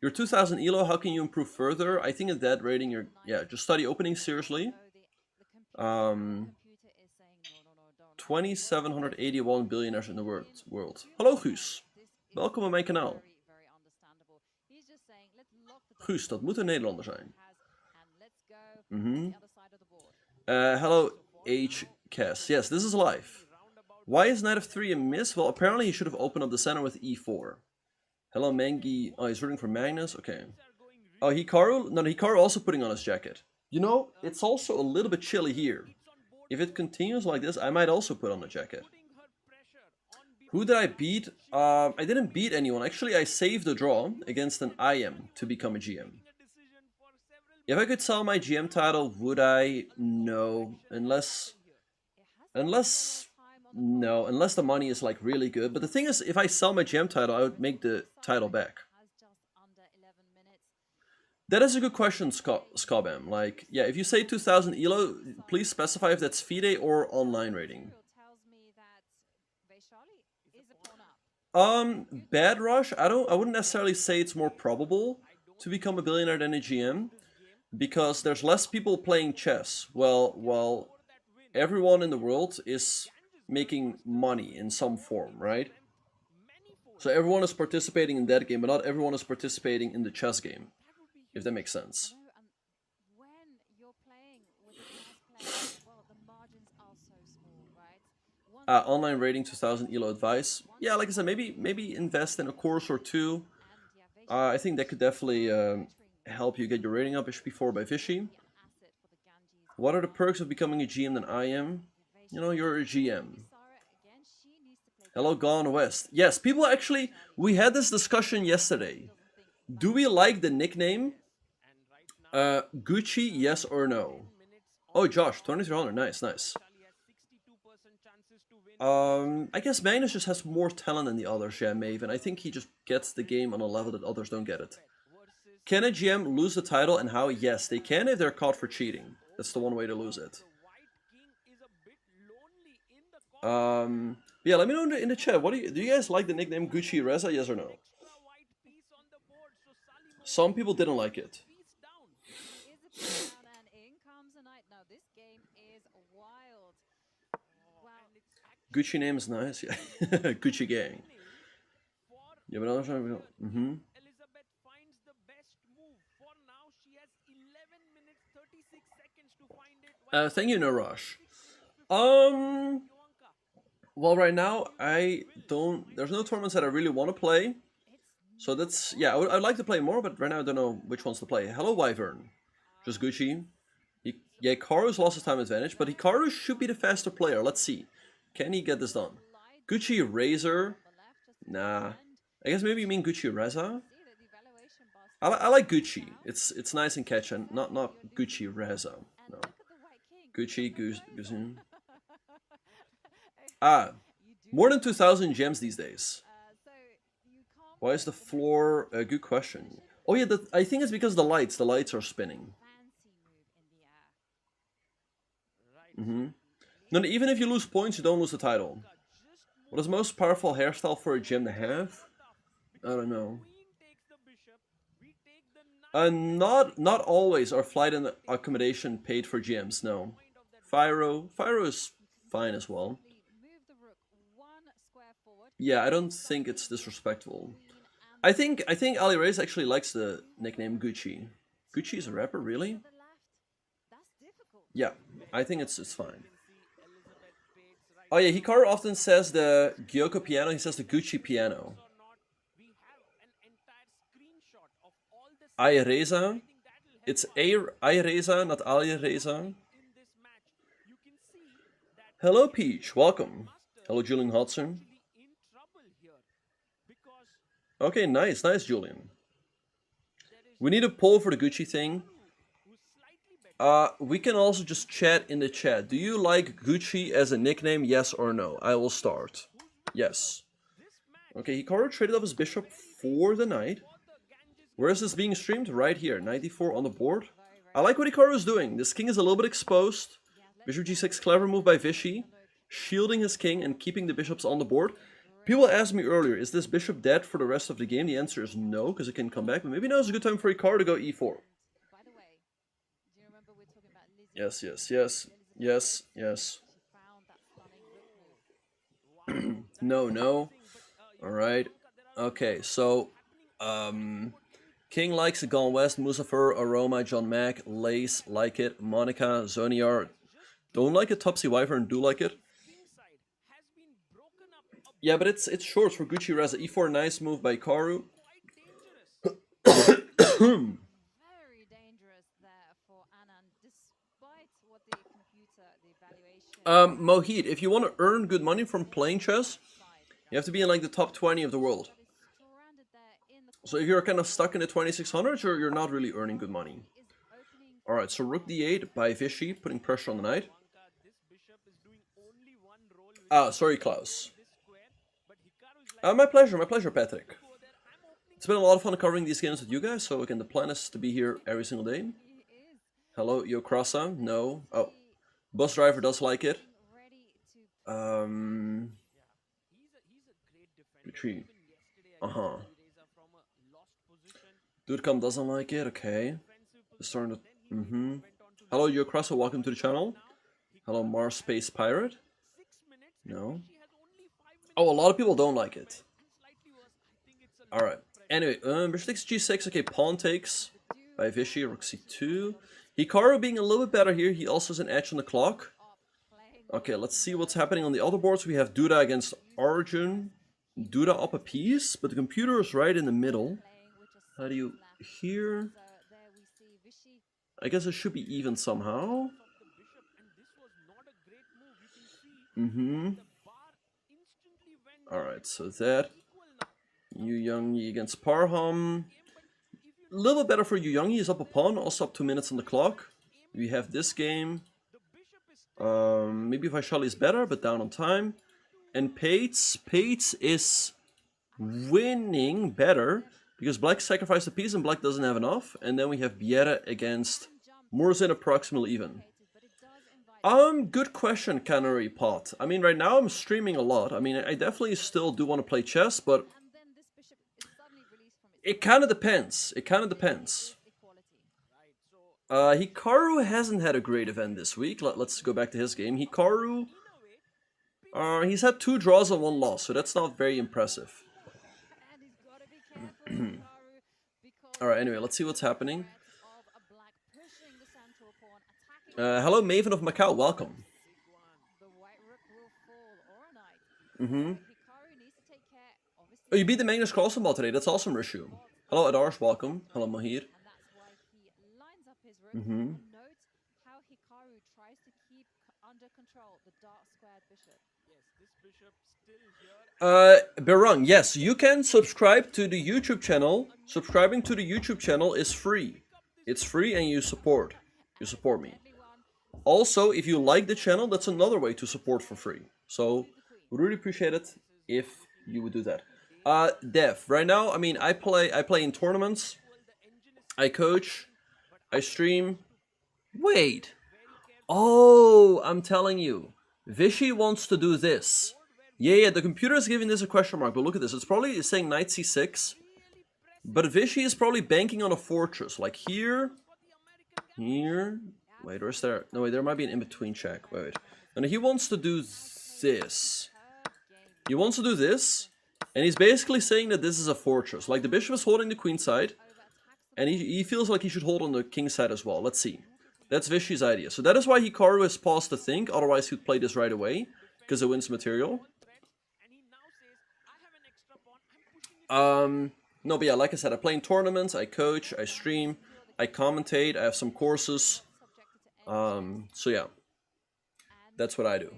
You're 2,000 ELO, how can you improve further? I think at that rating, just study opening seriously. 12 2781 billionaires in the world. Hallo Guus. Welkom op mijn kanaal. Guus, dat moet een Nederlander zijn. Hello H. Cass. Yes, this is live. Why is knight of 3 a miss? Well, apparently he should have opened up the center with e4. Hello Mangi. Oh, he's rooting for Magnus? Okay. Oh, Hikaru? No, Hikaru also putting on his jacket. You know, it's also a little bit chilly here. If it continues like this, I might also put on a jacket. Who did I beat? I didn't beat anyone. Actually, I saved a draw against an IM to become a GM. If I could sell my GM title, would I? No. Unless the money is like really good. But the thing is, if I sell my GM title, I would make the title back. That is a good question, Scobam. Like, yeah, if you say 2000 ELO, please specify if that's FIDE or online rating. Bad Rush, I wouldn't necessarily say it's more probable to become a billionaire than a GM, because there's less people playing chess. Well, everyone in the world is making money in some form, right? So everyone is participating in that game, but not everyone is participating in the chess game, if that makes sense. Online rating 2000 ELO advice. Yeah, like I said, maybe invest in a course or two. I think that could definitely help you get your rating up. HP4 by Vishy. What are the perks of becoming a GM than I am? You know, you're a GM. Hello, Gone West. Yes, people actually, we had this discussion yesterday. Do we like the nickname? Gucci, yes or no? Oh, Josh, 2300, nice. I guess Magnus just has more talent than the others, yeah, Maven. I think he just gets the game on a level that others don't get it. Can a GM lose the title and how? Yes, they can if they're caught for cheating. That's the one way to lose it. Yeah, let me know in the chat. What do you guys like the nickname Gucci Reza? Yes or no? Some people didn't like it. Gucci name is nice, yeah. Gucci gang. Yeah, but also, thank you, No Rush. Well, right now there's no tournaments that I really want to play. So that's, yeah, I'd like to play more, but right now I don't know which ones to play. Hello, Wyvern. Just Gucci. Yeah, Hikaru's lost his time advantage, but Hikaru should be the faster player. Let's see. Can he get this done? Gucci Razor? Nah. I guess maybe you mean Gucci Reza? I like Gucci. It's nice and catchy, not Gucci Reza. No. Gucci Guzin. More than 2000 gems these days. Why is the floor a good question? Oh yeah, I think it's because the lights are spinning. No, even if you lose points, you don't lose the title. What is the most powerful hairstyle for a gem to have? I don't know. Not always are flight and accommodation paid for GMs, no. Fyro is fine as well. Yeah, I don't think it's disrespectful. I think Alireza actually likes the nickname Gucci. Gucci is a rapper, really? Yeah, I think it's fine. Oh yeah, Hikaru often says the Gyoko piano, he says the Gucci piano. Alireza. It's Alireza, not Alireza. Hello Peach, welcome. Hello Julian Hodson. Okay, nice Julian. We need a poll for the Gucci thing. We can also just chat in the chat. Do you like Gucci as a nickname, yes or no? I will start. Yes. Okay, Hikaru traded up his bishop for the knight. Where is this being streamed? Right here, 94 on the board. I like what Hikaru is doing. This king is a little bit exposed. Bishop g6, clever move by Vishy. Shielding his king and keeping the bishops on the board. People asked me earlier, is this bishop dead for the rest of the game? The answer is no, because it can come back. But maybe now is a good time for Hikaru to go e4. Yes. No. Alright. Okay, so King likes it, Gone West, Musafer, Aroma, John Mack, Lace, like it, Monica, Zoniar, don't like it, Topsy Wyvern, do like it. Yeah, but it's short for Gucci Reza. E4, nice move by Hikaru. Very dangerous there for Anand, despite what the computer, the evaluation. Mohit, if you want to earn good money from playing chess, you have to be in like the top 20 of the world. So if you're kind of stuck in the 2600s, you're not really earning good money. Alright, so rook d8 by Vishy, putting pressure on the knight. Ah, sorry, Klaus. My pleasure, Patrick. It's been a lot of fun covering these games with you guys, so again, the plan is to be here every single day. Hello, Yo Krasa? No. Oh, Bus Driver does like it. Retreat. Dudecom doesn't like it, okay. Starting to... Hello, Yo Krasa, welcome to the channel. Hello, Mars Space Pirate. No. Oh, a lot of people don't like it. Alright. Anyway, bishop takes g6. Okay, pawn takes by Vishy, rook c2. Hikaru being a little bit better here. He also has an edge on the clock. Okay, let's see what's happening on the other boards. We have Duda against Arjun. Duda up a piece, but the computer is right in the middle. How do you... Here... I guess it should be even somehow. Alright, so that... Yu Youngie against Parham. A little bit better for Yu Youngie. He's up a pawn, also up 2 minutes on the clock. We have this game. Maybe Vaishali is better, but down on time. And Pates is winning better because Black sacrificed a piece and Black doesn't have enough. And then we have Biera against Murzin, approximately even. Good question, Canary Pot. I mean, right now I'm streaming a lot. I mean, I definitely still do want to play chess, but it kind of depends. Hikaru hasn't had a great event this week. Let's go back to his game. Hikaru, he's had 2 draws and 1 loss, so that's not very impressive. Alright, anyway, let's see what's happening. Hello, Maven of Macau, welcome. Oh, you beat the Magnus Carlsen ball today. That's awesome, Rishu. Hello, Adarsh. Welcome. Hello, Mahir. Berung, yes, you can subscribe to the YouTube channel. Subscribing to the YouTube channel is free. It's free and you support me. Also, if you like the channel, that's another way to support for free. So, would really appreciate it if you would do that. Dev, right now, I mean, I play in tournaments, I coach, I stream. Wait! Oh, I'm telling you, Vishy wants to do this. Yeah, the computer is giving this a question mark, but look at this, it's probably saying knight c6, but Vishy is probably banking on a fortress, like here, wait, where's there, no wait, there might be an in-between check, wait, and he wants to do this. He wants to do this. And he's basically saying that this is a fortress. Like, the bishop is holding the queen side. And he feels like he should hold on the king side as well. Let's see. That's Vishy's idea. So that is why Hikaru has paused to think. Otherwise, he'd play this right away. Because it wins material. No, but yeah, like I said, I play in tournaments. I coach. I stream. I commentate. I have some courses. So yeah. That's what I do.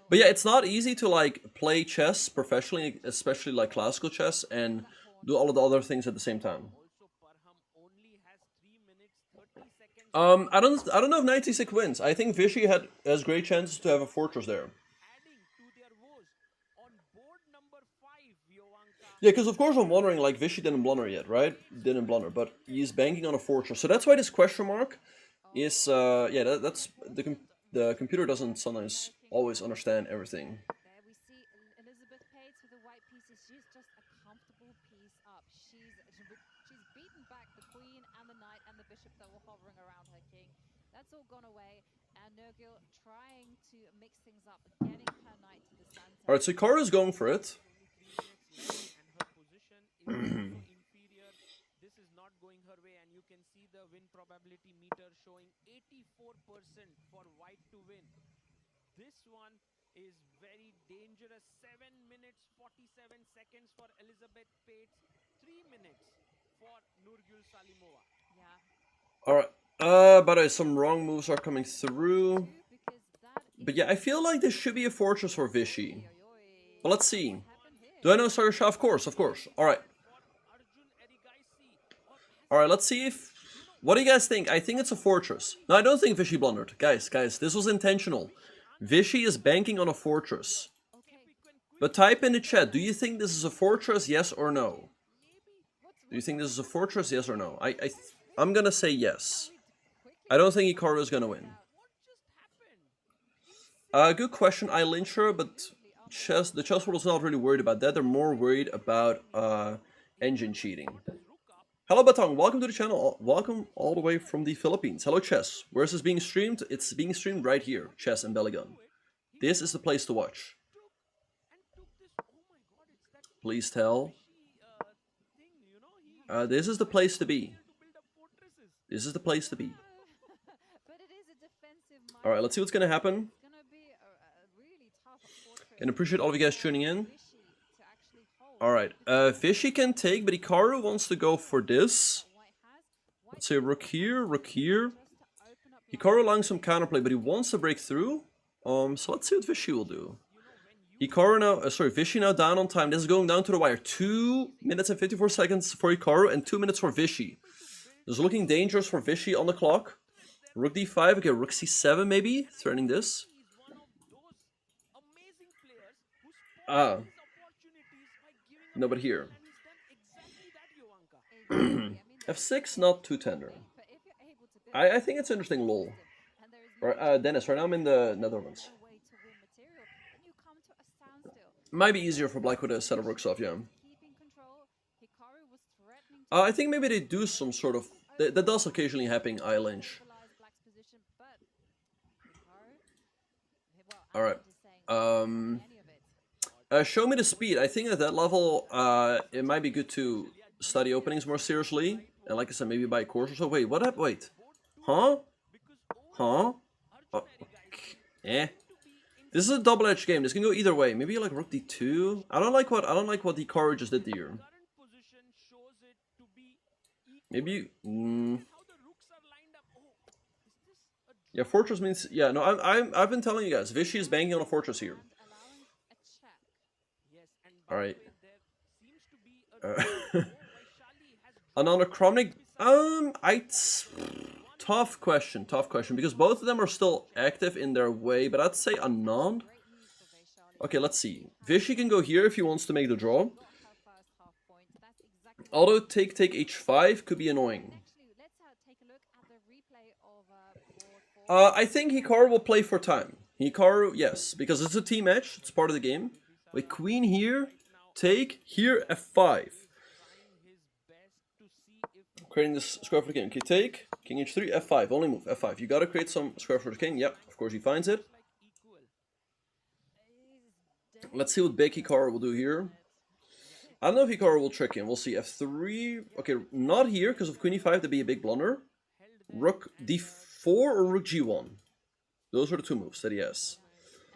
But yeah, it's not easy to like play chess professionally, especially like classical chess, and do all of the other things at the same time. I don't know if knight c6 wins. I think Vishy has great chances to have a fortress there. Yeah, because of course I'm wondering, like, Vishy didn't blunder yet, right? Didn't blunder, but he's banking on a fortress. So that's why this question mark is, yeah, that's the computer doesn't sometimes always understand everything. There we see Elizabeth Pates with the white pieces. She's just a comfortable piece up. She's beaten back the queen and the knight and the bishop that were hovering around her king. That's all gone away. And Nurgil trying to mix things up, getting her knight to the center. Alright, so Hikaru is going for it. And her position is also inferior. This is not going her way, and you can see the win probability meter showing 84% for white to win. This one is very dangerous. 7 minutes 47 seconds for Elizabeth Pates, 3 minutes for Nurgül Salimova. Yeah. Alright, by the way, some wrong moves are coming through. Because that But yeah, I feel like this should be a fortress for Vichy. is But let's see. happened here. Do I know Sagar Shah? Of course, of course. Alright. Arjun Erigaisi. Alright, let's see if... What do you guys think? I think it's a fortress. No, I don't think Vichy blundered. Guys, this was intentional. Vichy is banking on a fortress. But type in the chat, do you think this is a fortress, yes or no? Do you think this is a fortress, yes or no? I'm gonna say yes. I don't think Hikaru is gonna win. Good question, I lynch her, but the chess world is not really worried about that. They're more worried about engine cheating. Hello Batong, welcome to the channel. Welcome all the way from the Philippines. Hello Chess. Where is this being streamed? It's being streamed right here, Chess and Bellygun. This is the place to watch. Please tell. This is the place to be. This is the place to be. But it is a defensive Alright, let's see what's gonna happen. It's gonna be a really tough fortress. And appreciate all of you guys tuning in. Vichy to actually hold. Alright, Vichy can take, but Hikaru wants to go for this. White has Let's say rook here, rook here. just to open up your Hikaru allowing some counterplay, but he wants to break through. So let's see what Vichy will do. Hikaru now, Vichy now down on time. This is going down to the wire. 2 minutes and 54 seconds for Hikaru and 2 minutes for Vichy. This is looking dangerous for Vichy on the clock. Rook d5, okay, rook c7 maybe, threatening this. No, but here. f6, not too tender. but if you're able to build I think it's interesting, lol. and there is no Dennis, right now I'm in the Netherlands. way to win material, then you come to a standstill. Might be easier for Black with a set of rooks off, yeah. Keeping control, Hikaru was threatening to I think maybe they do some sort of... That does occasionally happen, I lynch. stabilize Black's position, but Hikaru, well, Alright. I'm just saying, any of it. Show me the speed. I think at that level, it might be good to study openings more seriously. And like I said, maybe buy a course or so. Wait, what happened? Wait. Huh? Huh? Oh, okay. This is a double-edged game. This can go either way. Maybe like rook d2. I don't like what Hikaru just did here. Maybe. Yeah, fortress means. Yeah, no. I've been telling you guys. Vichy is banking on a fortress here. Allowing a check. All right. Another Chronic. Tough question, because both of them are still active in their way, but I'd say Anand. Okay, let's see. Vichy can go here if he wants to make the draw. Got her first half point. That's exactly. Although take h5 could be annoying. Actually, let's take a look at the replay of board 4. I think Hikaru will play for time. Hikaru, yes, because it's a team match. It's part of the game. Wait, queen here, take here f5. Creating this square for the king. Okay, take, king h3, f5, only move, f5. You gotta create some square for the king. Yep, of course he finds it. Let's see what big Hikaru will do here. I don't know if Hikaru will trick him. We'll see. f3, okay, not here, because of queen e5, that'd be a big blunder. Rook d4 or rook g1. Those are the two moves that he has.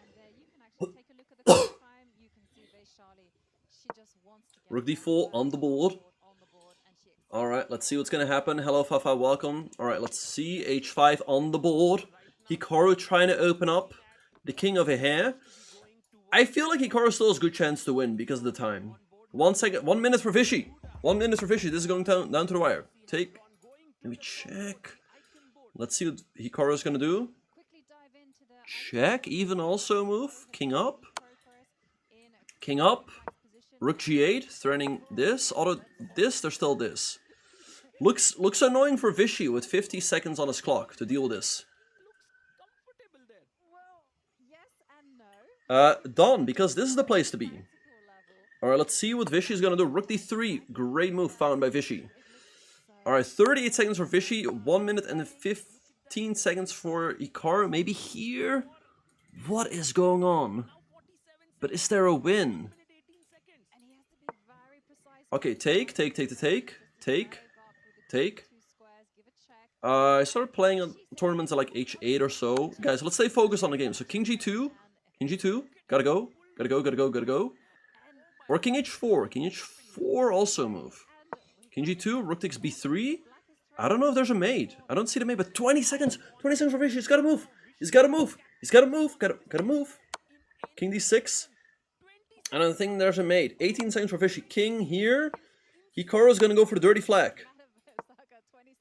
And you can actually take a look at the clock time. You can see Vaishali. She just wants to get Rook that d4 first on the board. and she accepts Alright, let's see what's gonna happen. Hello Fafa, welcome. Alright, let's see. h5 on the board. Hikaru trying to open up the king of a hair. I feel like Hikaru still has a good chance to win because of the time. 1 second, 1 minute for Vichy. 1 minute for Vichy. This is going down to the wire. Take. Let me check. Let's see what Hikaru is gonna do. quickly dive into the Check, even also move. King up. progress in King up. Black's position. Rook g8, threatening this. Although this, there's still this. Looks annoying for Vichy with 50 seconds on his clock to deal with this. Well, yes and no. Done, because this is the place to be. Level. Alright, let's see what Vichy is gonna do. Rook d3, great move found by Vichy. Alright, 38 seconds for Vichy, 1 minute and 15 seconds for Hikaru. Maybe here? What is going on? But is there a win? Okay, take. I started playing on tournaments at like H8 or so. Guys, let's stay focused on the game. So King G2. Gotta go. Or King H4. King H4 also move. King G2, Rook takes B3. I don't know if there's a mate. I don't see the mate, but 20 seconds. 20 seconds for Vishy. He's gotta move. Gotta move. King D6. I don't think there's a mate. 18 seconds for Vishy. King here. Hikaru's gonna go for the dirty flag.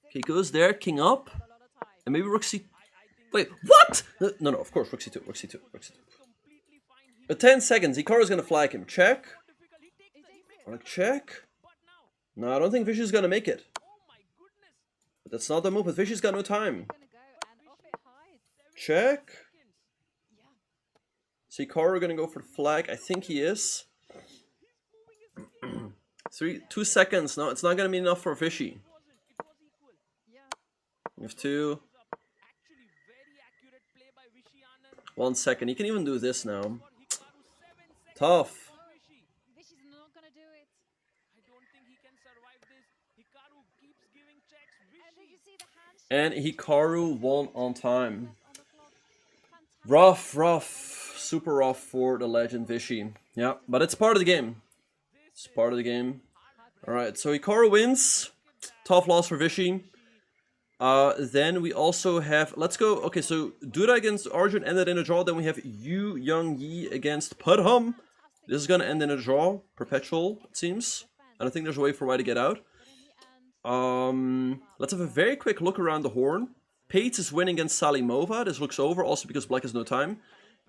He goes there, king up. And maybe Rook C... Wait, what? No, of course, Rook C2. But 10 seconds, Hikaru's gonna flag him. Check. Check. No, I don't think Vishy's gonna make it. But that's not the move, but Vishy's got no time. Check. Is Hikaru gonna go for the flag? I think he is. 2 seconds. No, it's not gonna be enough for Vishy. We have 2. 1 second. He can even do this now. Tough. And Hikaru won on time. Rough. Super rough for the legend Vishy. Yeah, but it's part of the game. Alright, so Hikaru wins. Tough loss for Vishy. Then we also have, let's go, okay, so Duda against Arjun ended in a draw. Then we have Yu Young-yi against Pudham. This is gonna end in a draw, perpetual, it seems. I don't think there's a way for Wei to get out. Let's have a very quick look around the horn. Pates is winning against Salimova. This looks over, also because Black has no time.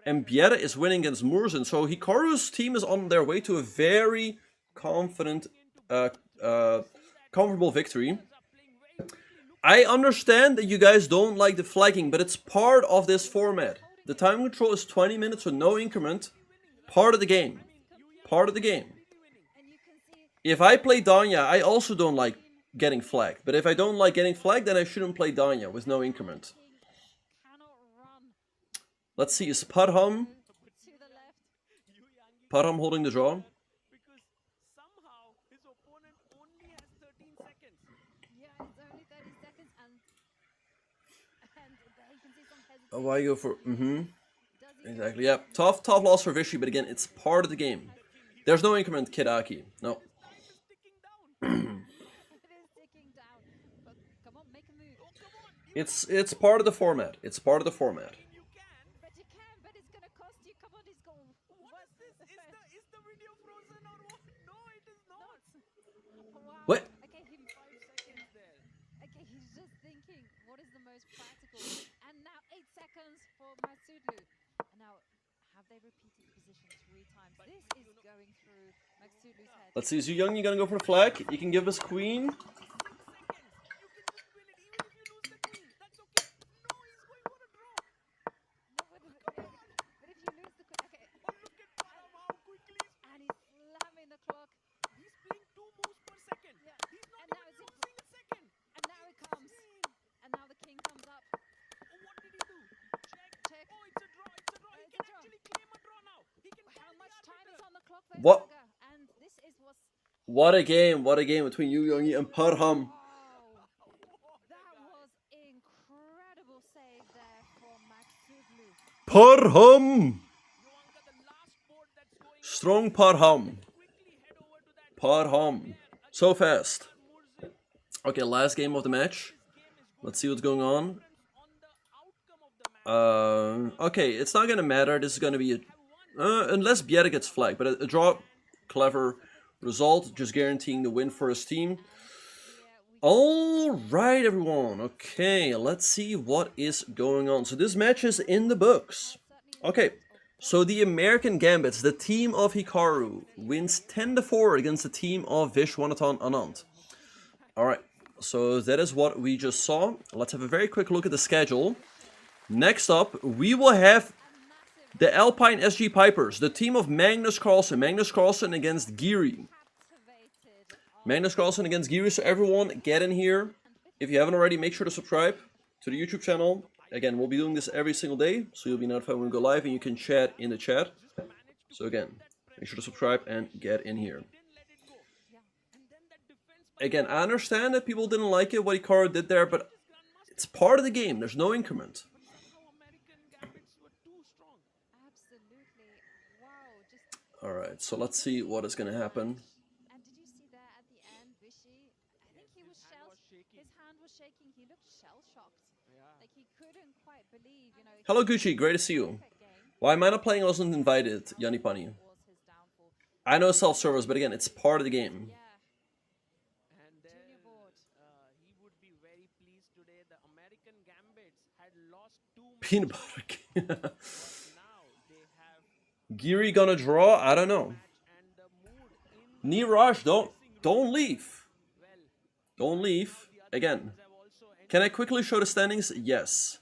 And Bjerre is winning against Murzen. So Hikaru's team is on their way to a very confident, comfortable victory. I understand that you guys don't like the flagging, but it's part of this format. The time control is 20 minutes with no increment. Part of the game. If I play Danya, I also don't like getting flagged. But if I don't like getting flagged, then I shouldn't play Danya with no increment. Let's see, is Pudham holding the draw? Oh, why go for... Exactly, yeah. Tough loss for Vishy, but again, it's part of the game. There's no increment, Kidaki. No. It's part of the format. It's part of the format. What? Okay, he's just thinking, what is the most practical? And now 8 seconds for Maxudlu. And now, have they repeated the position 3 times? This is going through Maxudlu's head. Let's see, is Yu Young, you gonna go for the flag? You can give us queen. What a game between Yu Young-yi and Pudham. That was incredible save there for Maxudlu. Pudham! Strong Pudham. So fast. Okay, last game of the match. Let's see what's going on. Okay, it's not gonna matter. This is gonna be a... unless Bjerre gets flagged, but a draw, clever result, just guaranteeing the win for his team. Alright, everyone. Okay, let's see what is going on. So this match is in the books. Okay, so the American Gambits, the team of Hikaru, wins 10-4 against the team of Viswanathan Anand. Alright, so that is what we just saw. Let's have a very quick look at the schedule. Next up, we will have the Alpine SG Pipers, the team of Magnus Carlsen. Magnus Carlsen against Giri. So everyone, get in here. If you haven't already, make sure to subscribe to the YouTube channel. Again, we'll be doing this every single day, so you'll be notified when we go live, and you can chat in the chat. So again, make sure to subscribe and get in here. Again, I understand that people didn't like it, what Hikaru did there, but it's part of the game. There's no increment. Alright, so let's see what is going to happen. And did you see there at the end, Vishy? I think he was his hand was shaking. He looked shell-shocked. Like he couldn't quite believe, you know. Hello Gucci, great to see you. Why am I not playing? I wasn't invited, Yanni Pani. I know self-service, but again, it's part of the game. And then he would be very pleased today. The American Gambits had lost 2 Peanut butter. but now they have Giri gonna draw? I don't know. and the mood in Niraj, don't leave. Don't leave. Again. Can I quickly show the standings? Yes.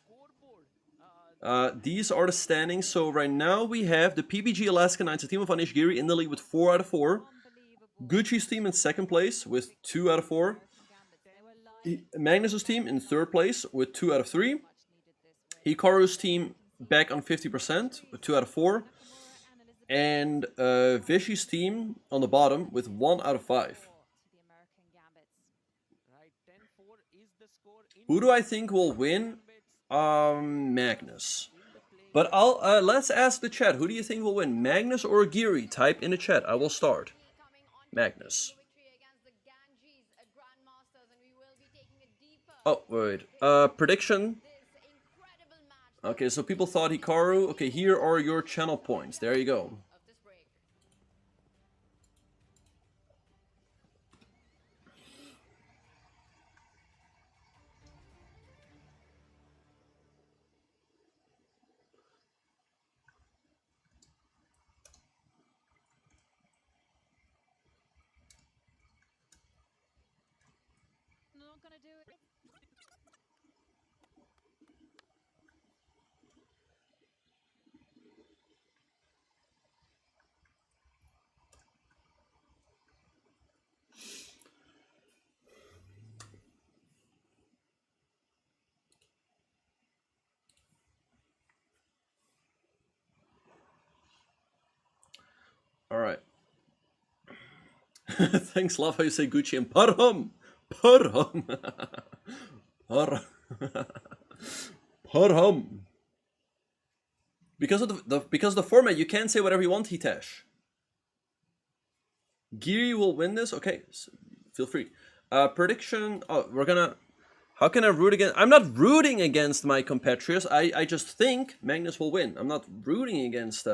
These are the standings. So right now we have the PPG Alaska Knights, a team of Anish Giri, in the league with 4 out of 4. Gucci's team in 2nd place with 2 out of 4. Magnus's team in 3rd place with 2 out of 3. Hikaru's team back on 50% with 2 out of 4. And Vishy's team on the bottom with 1 out of 5. Who do I think will win? Magnus. But let's ask the chat. Who do you think will win? Magnus or Giri? Type in the chat. I will start. Magnus. Oh, wait. Prediction. Okay, so people thought Hikaru. Okay, here are your channel points. There you go. Not gonna do it. Alright. Thanks, love how you say Gucci and Parham. Parham. Parham. Because of the format, you can say whatever you want, Hitesh. Giri will win this. Okay, so feel free. Prediction. Oh, we're gonna. How can I root against? I'm not rooting against my compatriots. I just think Magnus will win. I'm not rooting against.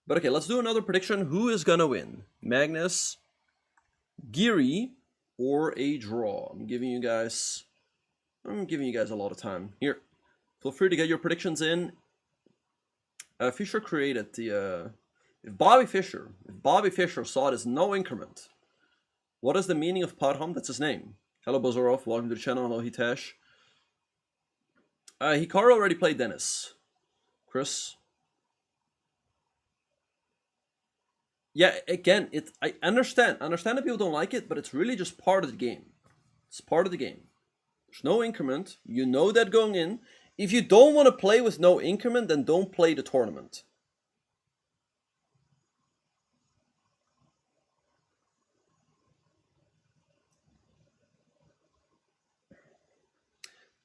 But okay, let's do another prediction. Who is gonna win? Magnus, Giri, or a draw? I'm giving you guys a lot of time. Here, feel free to get your predictions in. Fisher created the. If Bobby Fischer saw it as no increment, what is the meaning of Parham? That's his name. Hello Bozorov, welcome to the channel. Hello Hitesh. Hikaru already played Dennis. Chris. Yeah, again, I understand that people don't like it, but it's really just part of the game. It's part of the game. There's no increment. You know that going in. If you don't want to play with no increment, then don't play the tournament.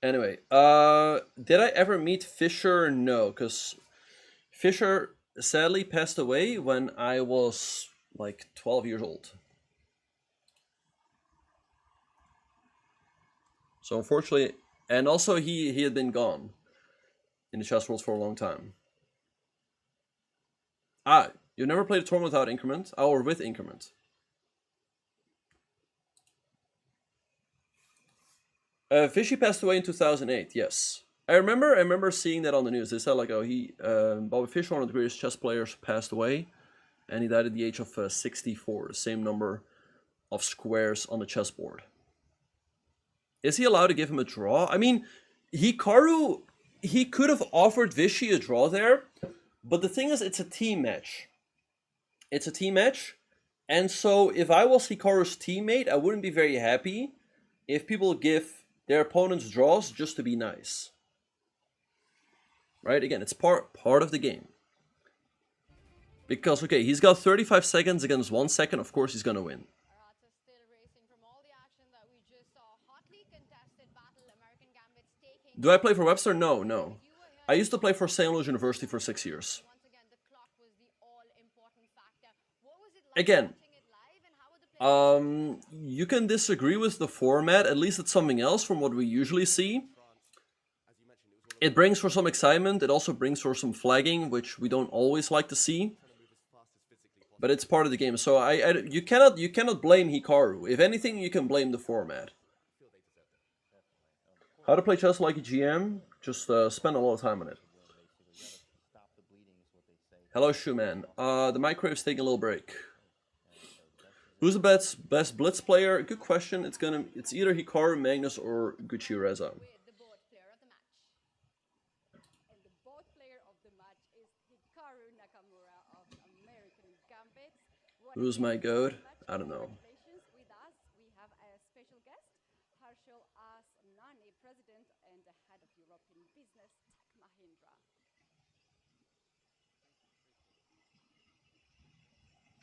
Anyway, did I ever meet Fisher? No, because Fisher sadly passed away when I was like 12 years old. So unfortunately, and also he had been gone in the chess world for a long time. Ah, you never played a tournament without increment? Or with increment? Fishy passed away in 2008, yes. I remember seeing that on the news. They said like, oh, Bobby Fischer, one of the greatest chess players, passed away, and he died at the age of 64, the same number of squares on the chessboard. Is he allowed to give him a draw? I mean, Hikaru, he could have offered Vishy a draw there, but the thing is, it's a team match. It's a team match, and so if I was Hikaru's teammate, I wouldn't be very happy if people give their opponents draws just to be nice. right? Again, it's part of the game. Because, okay, he's got 35 seconds against 1 second. Of course, he's gonna win. Do I play for Webster? No, no. I used to play for St. Louis University for 6 years. Again, you can disagree with the format. At least it's something else from what we usually see. It brings for some excitement. It also brings for some flagging, which we don't always like to see. But it's part of the game. So you cannot blame Hikaru. If anything, you can blame the format. How to play chess like a GM? Just spend a lot of time on it. Hello, Shoeman. The microwave's taking a little break. Who's the best blitz player? Good question. It's either Hikaru, Magnus, or Gujrathi. Who's my goat? I don't know.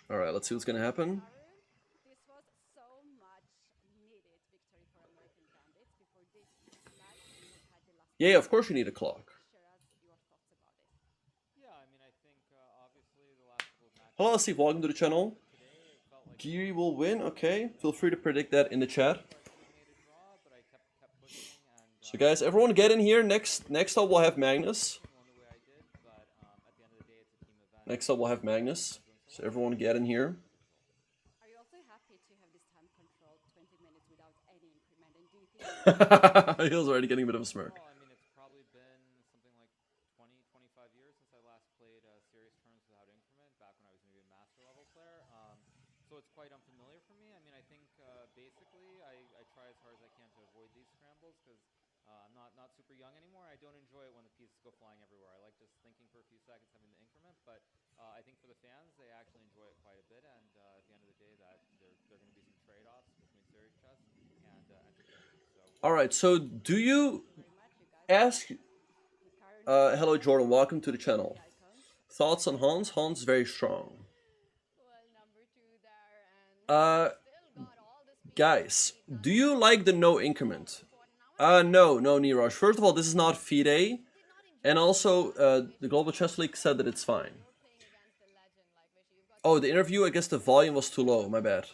All right, let's see what's gonna happen. Yeah, of course you need a clock. Hello, Steve. Welcome to the channel. Giri will win. Okay, feel free to predict that in the chat. So, guys, everyone get in here. Next up, we'll have Magnus. Next up, we'll have Magnus. So everyone get in here. Are you also happy to have this time controlled 20 minutes without any increment? And do you think He was already getting a bit of a smirk. I mean, it's probably been something like 20, 25 years since I last played serious tournaments without increment, back when I was maybe a master level player. So it's quite unfamiliar for me. I mean, I think basically I try as hard as I can to avoid these scrambles because I'm not super young anymore. I don't enjoy it when the pieces go flying everywhere. I like just thinking for a few seconds, having the increment, but I think for the fans, they actually enjoy it quite a bit, and at the end of the day, that there are going to be some trade-offs between serious chess and entertainment. So, all right, so do you ask... hello, Jordan. Welcome to the channel. Thoughts on Hans? Hans very strong. Guys, do you like the no increment? No, Niraj. First of all, this is not FIDE, and also the Global Chess League said that it's fine. Oh, the interview, I guess the volume was too low, my bad.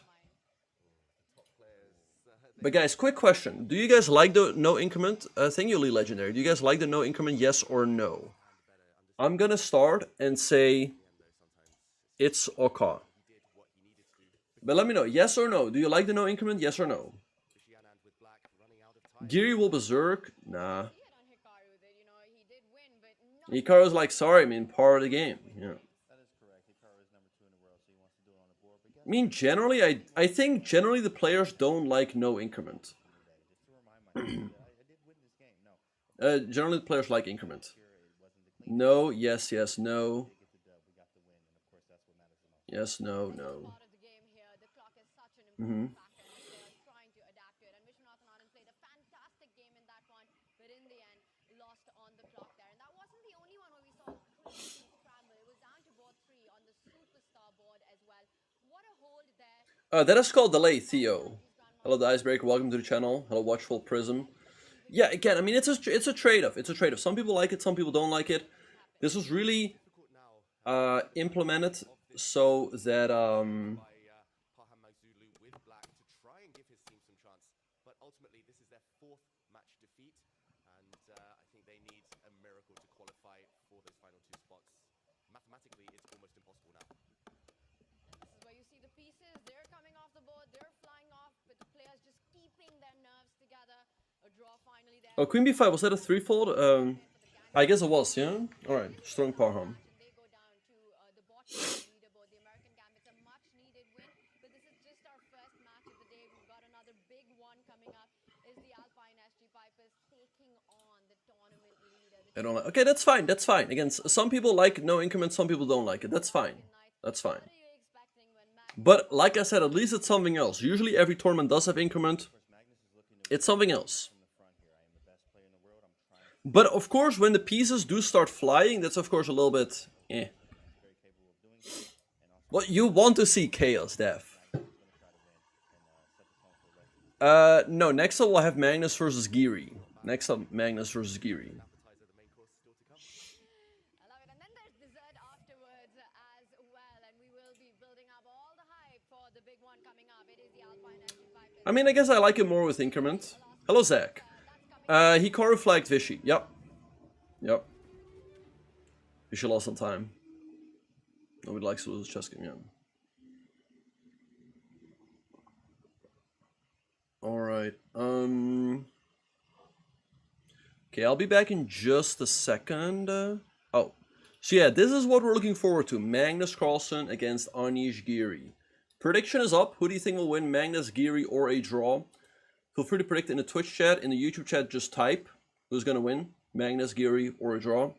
But guys, quick question. Do you guys like the no increment? Thank you, Lee Legendary. Do you guys like the no increment, yes or no? I'm gonna start and say it's okay. But let me know, yes or no? Do you like the no increment, yes or no? Giri will berserk? Nah. Hikaru's like, sorry, I mean, part of the game. Yeah. I mean, generally, I think generally the players don't like no increment. Generally the players like increment. No, yes, yes, no. Yes, no, no. Mm-hmm. That is called delay, Theo. Hello, the Icebreaker. Welcome to the channel. Hello, Watchful Prism. Yeah, again, I mean, it's a trade-off. It's a trade-off. Some people like it, some people don't like it. This was really implemented so that oh, Queen B5, was that a threefold? I guess it was, yeah? Alright, strong Parham. I don't like. Okay, that's fine, that's fine. Again, some people like no increment, some people don't like it. That's fine. That's fine. But, like I said, at least it's something else. Usually every tournament does have increment. It's something else. But of course, when the pieces do start flying, that's of course a little bit eh. Well, you want to see chaos, Dev. No, next up we'll have Magnus versus Giri. Next up, Magnus versus Giri. I mean, I guess I like it more with increment. Hello, Zach. Hikaru flagged Vishy. Yep. Yep. Vishy lost some time. Nobody likes to lose a chess game, yeah. Alright, okay, I'll be back in just a second. Oh, so yeah, this is what we're looking forward to. Magnus Carlsen against Anish Giri. Prediction is up. Who do you think will win, Magnus, Giri, or a draw? Feel free to predict in the Twitch chat. In the YouTube chat, just type who's going to win, Magnus, Giri, or a draw.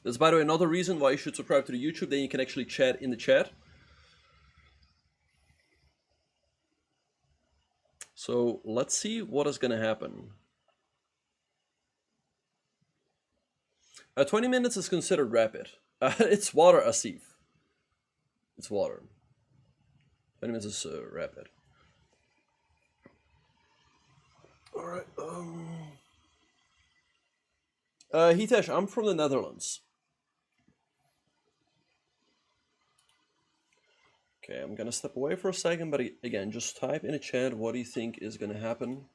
That's, by the way, another reason why you should subscribe to the YouTube. Then you can actually chat in the chat. So let's see what is going to happen. 20 minutes is considered rapid. It's water, Asif. It's water. 20 minutes is rapid. Alright, Hitesh, I'm from the Netherlands. Okay, I'm gonna step away for a second, but again, just type in the chat what do you think is gonna happen.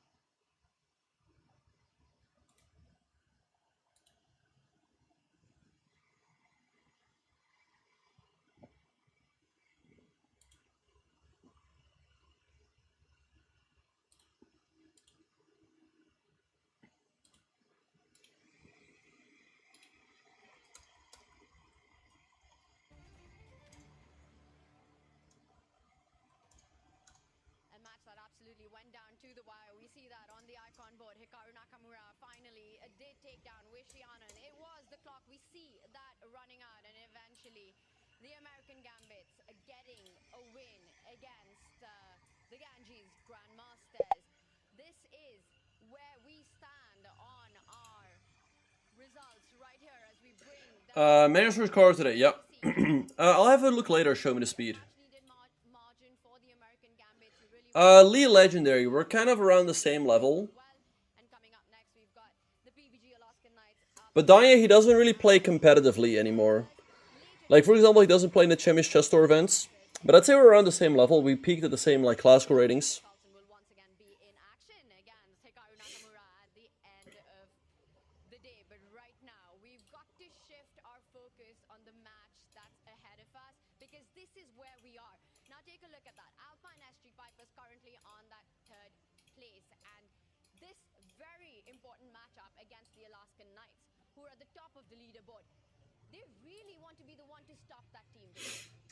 Went down to the wire. We see that on the icon board. Hikaru Nakamura finally did take down Viswanathan Anand. It was the clock. We see that running out, and eventually the American Gambits getting a win against the Ganges Grandmasters. This is where we stand on our results right here as we bring Magnus versus Carl today, yep. I'll have a look later, show me the speed. Lee Legendary, we're kind of around the same level. But Danya, he doesn't really play competitively anymore. Like, for example, he doesn't play in the Champions Chess Tour events. But I'd say we're around the same level. We peaked at the same, like, classical ratings.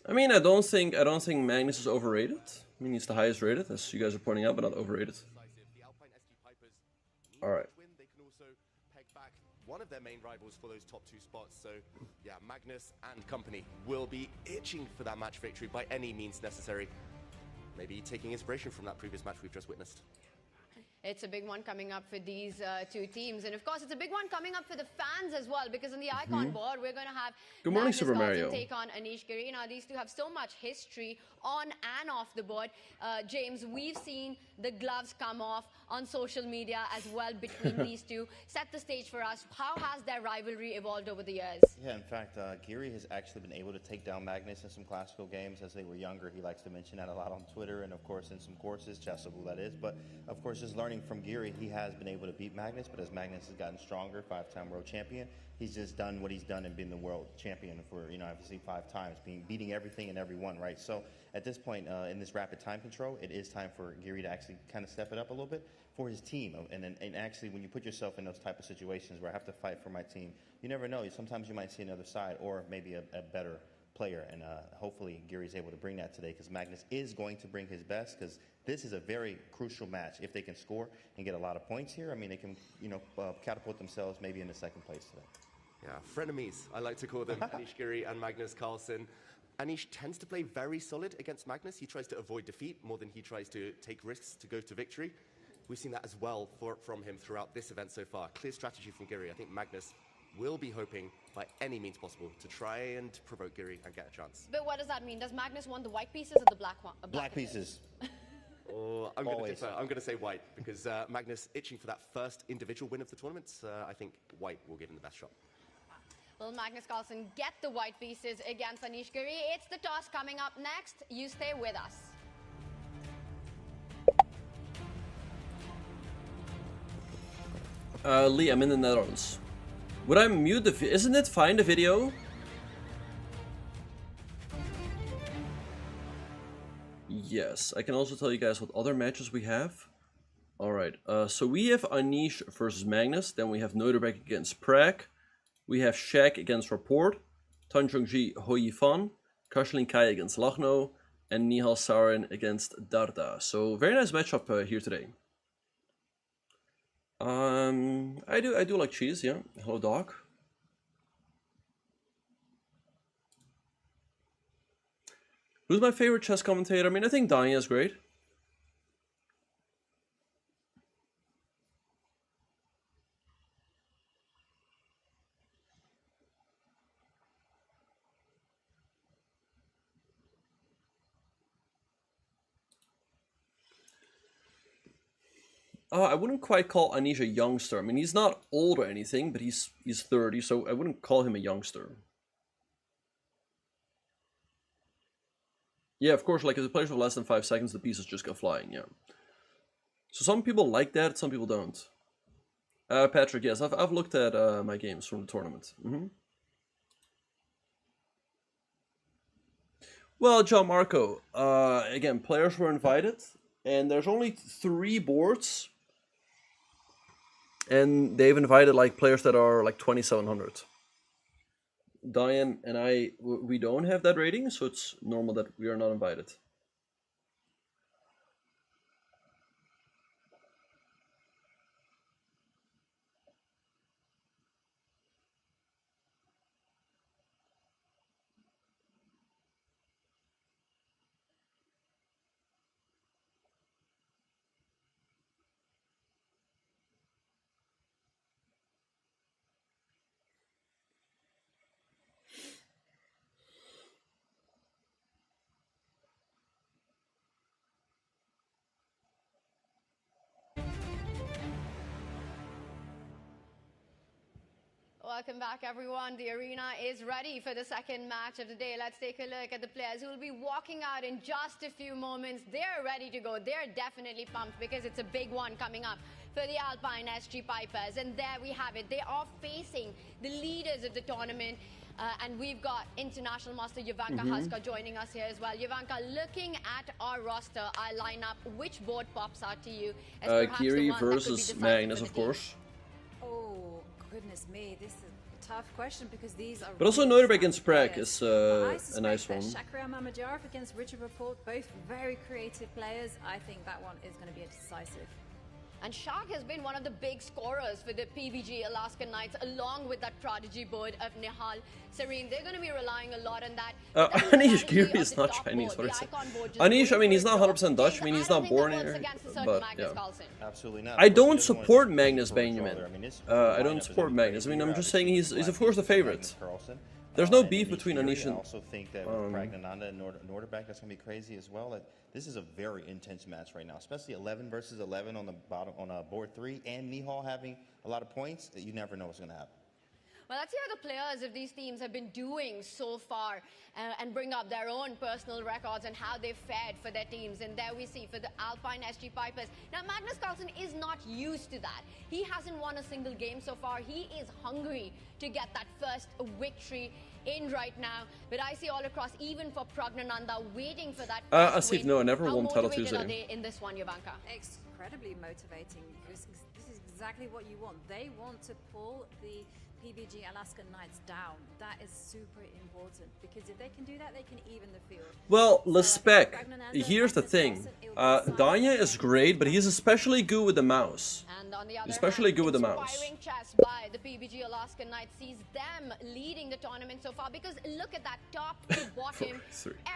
I mean, I don't think Magnus is overrated. I mean, he's the highest rated, as you guys are pointing out, but not overrated. All right. They can also peg back one of their main rivals for those top two spots. So, yeah, Magnus and company will be itching for that match victory by any means necessary. Maybe taking inspiration from that previous match we've just witnessed. It's a big one coming up for these two teams. And of course, it's a big one coming up for the fans as well, because on the icon board, we're going to have Good morning, Magnus Super Carlsen Mario. take on Anish Giri. Now, these two have so much history on and off the board. James, we've seen the gloves come off on social media as well between these two. Set the stage for us. How has their rivalry evolved over the years? Yeah, in fact, Giri has actually been able to take down Magnus in some classical games as they were younger. He likes to mention that a lot on Twitter and, of course, in some courses, Chessable that is. But, of course, just learning from Giri, he has been able to beat Magnus. But as Magnus has gotten stronger, 5-time world champion, he's just done what he's done and been the world champion for, obviously 5 times, beating everything and everyone, right? So at this point in this rapid time control, it is time for Giri to actually kind of step it up a little bit for his team. And actually, when you put yourself in those type of situations where I have to fight for my team, you never know. Sometimes you might see another side or maybe a better player. And hopefully Giri's able to bring that today, because Magnus is going to bring his best, because this is a very crucial match. If they can score and get a lot of points here, I mean, they can, catapult themselves maybe in the second place today. Yeah, frenemies, I like to call them, Anish Giri and Magnus Carlsen. Anish tends to play very solid against Magnus. He tries to avoid defeat more than he tries to take risks to go to victory. we've seen that as well from him throughout this event so far. Clear strategy from Giri. I think Magnus will be hoping by any means possible to try and provoke Giri and get a chance. But what does that mean? Does Magnus want the white pieces or the black one? Black pieces. Oh, I'm going to differ. I'm going to say white because Magnus itching for that first individual win of the tournament. I think white will give him the best shot. Will Magnus Carlsen get the white pieces against Anish Giri? It's the toss coming up next. You stay with us. Lee, I'm in the Netherlands. Would I mute the isn't it fine, the video? Yes, I can also tell you guys what other matches we have. Alright, so we have Anish versus Magnus, then we have Nodirbek against Prag, we have Shaq against Rapport, Tanjungji Hoyifan, Kashlin Kai against Lachno, and Nihal Sarin against Darda. So very nice matchup here today. I do like cheese, yeah. Hello, Doc. Who's my favorite chess commentator? I mean, I think Danya is great. I wouldn't quite call Anish a youngster. I mean, he's not old or anything, but he's 30, so I wouldn't call him a youngster. Yeah, of course, like if the plays for less than 5 seconds, the pieces just go flying, yeah. So some people like that, some people don't. Patrick, yes, I've looked at my games from the tournament. Well, John Marco, again, players were invited, and there's only 3 boards, and they've invited like players that are like 2,700. Diane and I, we don't have that rating, so it's normal that we are not invited. Welcome back, everyone. The arena is ready for the second match of the day. Let's take a look at the players who will be walking out in just a few moments. They're ready to go. They're definitely pumped because it's a big one coming up for the Alpine SG Pipers. And there we have it. They are facing the leaders of the tournament. And we've got International Master Jovanka Haska joining us here as well. Jovanka, looking at our roster, our lineup, which board pops out to you as perhaps Giri the one versus Magnus, of course. Oh, goodness me, this is a tough question because these are. But also really Nodirbek against Prag players. is I a nice one. Shakhriyar Mamadjarov against Richard Rapport, both very creative players. I think that one is going to be a decisive. And Shaq has been one of the big scorers for the PBG Alaska Knights, along with that prodigy board of Nihal Sarin. They're going to be relying a lot on that. Anish Giri is not Chinese. What is it? Anish, I mean, he's not 100% Dutch. I mean, he's not born here. But yeah. Absolutely not. I don't support Magnus, Benjamin. I don't support Magnus. I mean, I'm just saying he's of course the favorite. There's no beef between Anish and. I also think that with Praggnanandhaa and Nodirbek, that's going to be crazy as well. This is a very intense match right now, especially 11 versus 11 on the bottom on board 3, and Nihal having a lot of points. You never know what's going to happen. Well, let's see how the players of these teams have been doing so far and bring up their own personal records and how they've fared for their teams. And there we see for the Alpine SG Pipers. Now, Magnus Carlsen is not used to that. He hasn't won a single game so far. He is hungry to get that first victory in right now. But I see all across, even for Praggnanandhaa, waiting for that first Asif, win. no, I never How won Title motivated Tuesday. are they in this one, Jovanka? Incredibly motivating. This is exactly what you want. They want to pull the PBG Alaska Knights down. That is super important because if they can do that, they can even the field. Well, Lespec, here's the thing. Danya is great, but he's especially good with the mouse. And on the other Especially hand, good with the mouse. inspiring chess by the PBG Alaska Knights sees them leading the tournament so far because look at that top to bottom.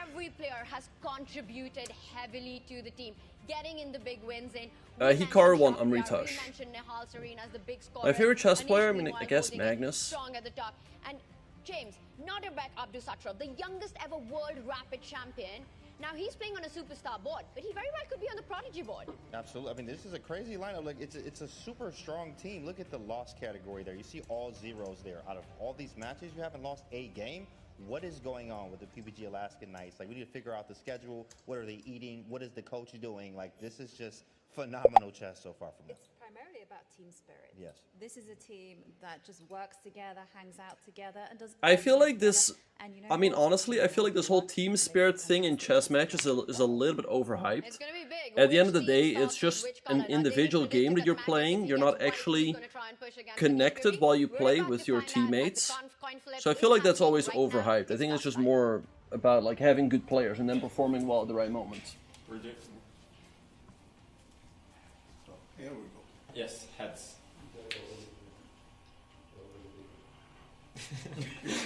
Every player has contributed heavily to the team. getting in the big wins in. Hikaru won Amritash. We mentioned Nihal Sarin as the big scorer. My favorite chess player, I mean, Anish, I guess holding it Magnus. strong at the top. And James, Nodirbek Abdusattorov, the youngest ever world rapid champion. Now he's playing on a superstar board, but he very well could be on the prodigy board. Absolutely. I mean, this is a crazy lineup. Like, it's a super strong team. Look at the loss category there. You see all zeros there. Out of all these matches, you haven't lost a game. What is going on with the PPG Alaskan Knights? Like, we need to figure out the schedule. What are they eating? What is the coach doing? Like, this is just phenomenal chess so far from them. It's primarily about team spirit. Yes. This is a team that just works together, hangs out together, and does. I feel like this. And, you know, I mean, honestly, I feel like this whole team spirit thing in chess matches is a little bit overhyped. It's gonna be big. At the end of the Which day, team it's starts just with which an colour? Now, individual David game that predicted you're Magnus, playing. if he You're gets not one, he's actually gonna try and push against connected Anish while Giri. you We're play about with to your find out, but the teammates. coin flip So I is feel like that's happening always right now. overhyped. I think it's just more about like having good players and then performing well at the right moments. Here we go. Yes, heads.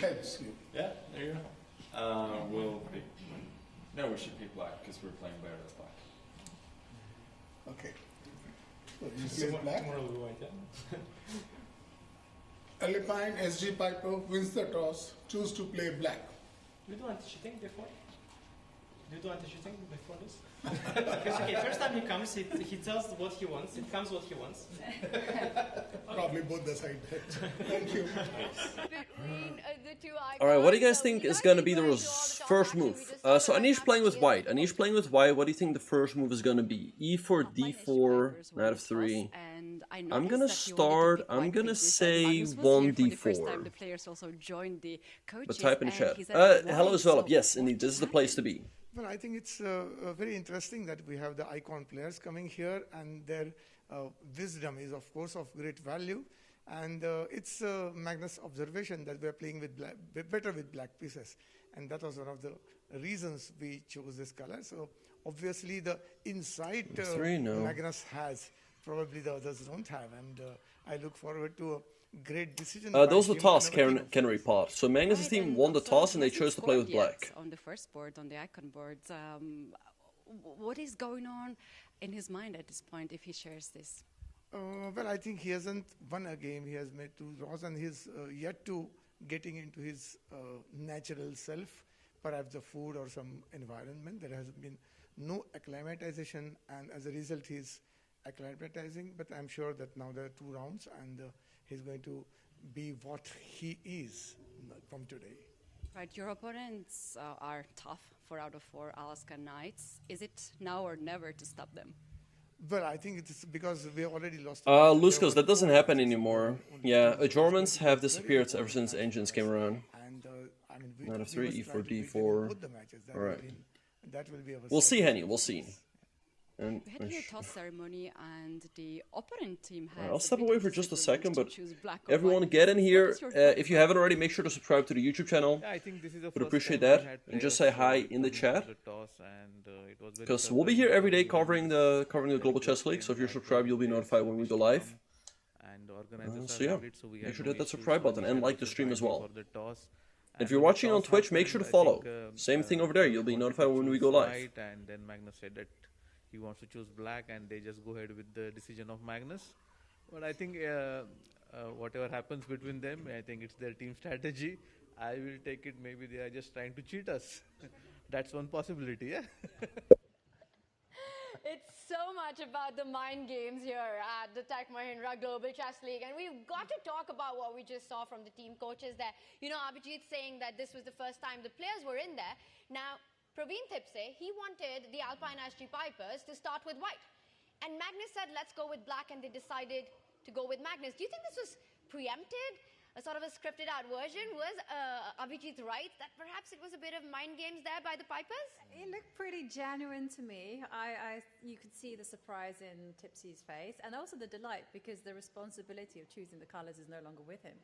Heads. Yeah, there you go. We'll pick. No, we should pick black because we're playing better with black. Okay. So you play black. Tomorrow we white, yeah. Alpine SG Piper wins the toss, choose to play black. You do anti-cheating before? Do you do anti-cheating before this? Because okay, first time he comes, he tells what he wants. It comes what he wants. Probably both the side bets. Thank you. All right, what do you guys think is going to be the first move? So Anish playing with white. Anish playing with white. What do you think the first move is going to be? E4, D4, knight of 3. I'm going to start. I'm going to say 1d4. But type in the chat. Hello as well. Yes, indeed, this is the place to be. Well, I think it's very interesting that we have the icon players coming here, and their wisdom is, of course, of great value. And it's Magnus' observation that we are playing with better with black pieces, and that was one of the reasons we chose this color. So obviously, the insight Magnus has, probably the others don't have, and I look forward to a great decision. Those were toss Canary Pot. So Magnus' team won the toss and they chose to play with black. On the first board, on the icon board, what is going on in his mind at this point if he shares this? Well, I think he hasn't won a game. He has made 2 draws and he's yet to getting into his natural self, perhaps the food or some environment. There has been no acclimatization, and as a result he's acclimatizing, but I'm sure that now there are 2 rounds and he's going to be what he is from today. Right, your opponents are tough, 4 out of 4 Alaskan Knights. Is it now or never to stop them? Well, I think it's because we already lost. Luskos, that doesn't happen anymore. Yeah, Germans have disappeared ever since engines came around. And I mean, knight of 3, E4, D4. All right. That will be we'll see, Henny. We'll see. And we had your toss ceremony, and the opponent team has. I'll step away for just a second, but everyone get in here. If you haven't already, make sure to subscribe to the YouTube channel. Yeah, I think this is the would appreciate that, and just say hi in the chat. Because we'll be here every day covering the Global Chess League. So if you're subscribed, you'll be notified when we go live. So yeah, make sure to hit that subscribe button and like the stream as well. And if you're watching on Twitch, make sure to follow. Same thing over there. You'll be notified when we go live. And then Magnus said that he wants to choose black, and they just go ahead with the decision of Magnus. But I think whatever happens between them, I think it's their team strategy. I will take it. Maybe they are just trying to cheat us. That's one possibility, yeah. It's so much about the mind games here at the Tech Mahindra Global Chess League, and we've got to talk about what we just saw from the team coaches there. You know, Abhijit saying that this was the first time the players were in there. Now, Praveen Thipse, he wanted the Alpine SG Pipers to start with white. And Magnus said, let's go with black, and they decided to go with Magnus. Do you think this was preempted? A sort of a scripted out version? Was Abhijit right that perhaps it was a bit of mind games there by the Pipers? It looked pretty genuine to me. You could see the surprise in Tipsy's face, and also the delight, because the responsibility of choosing the colors is no longer with him.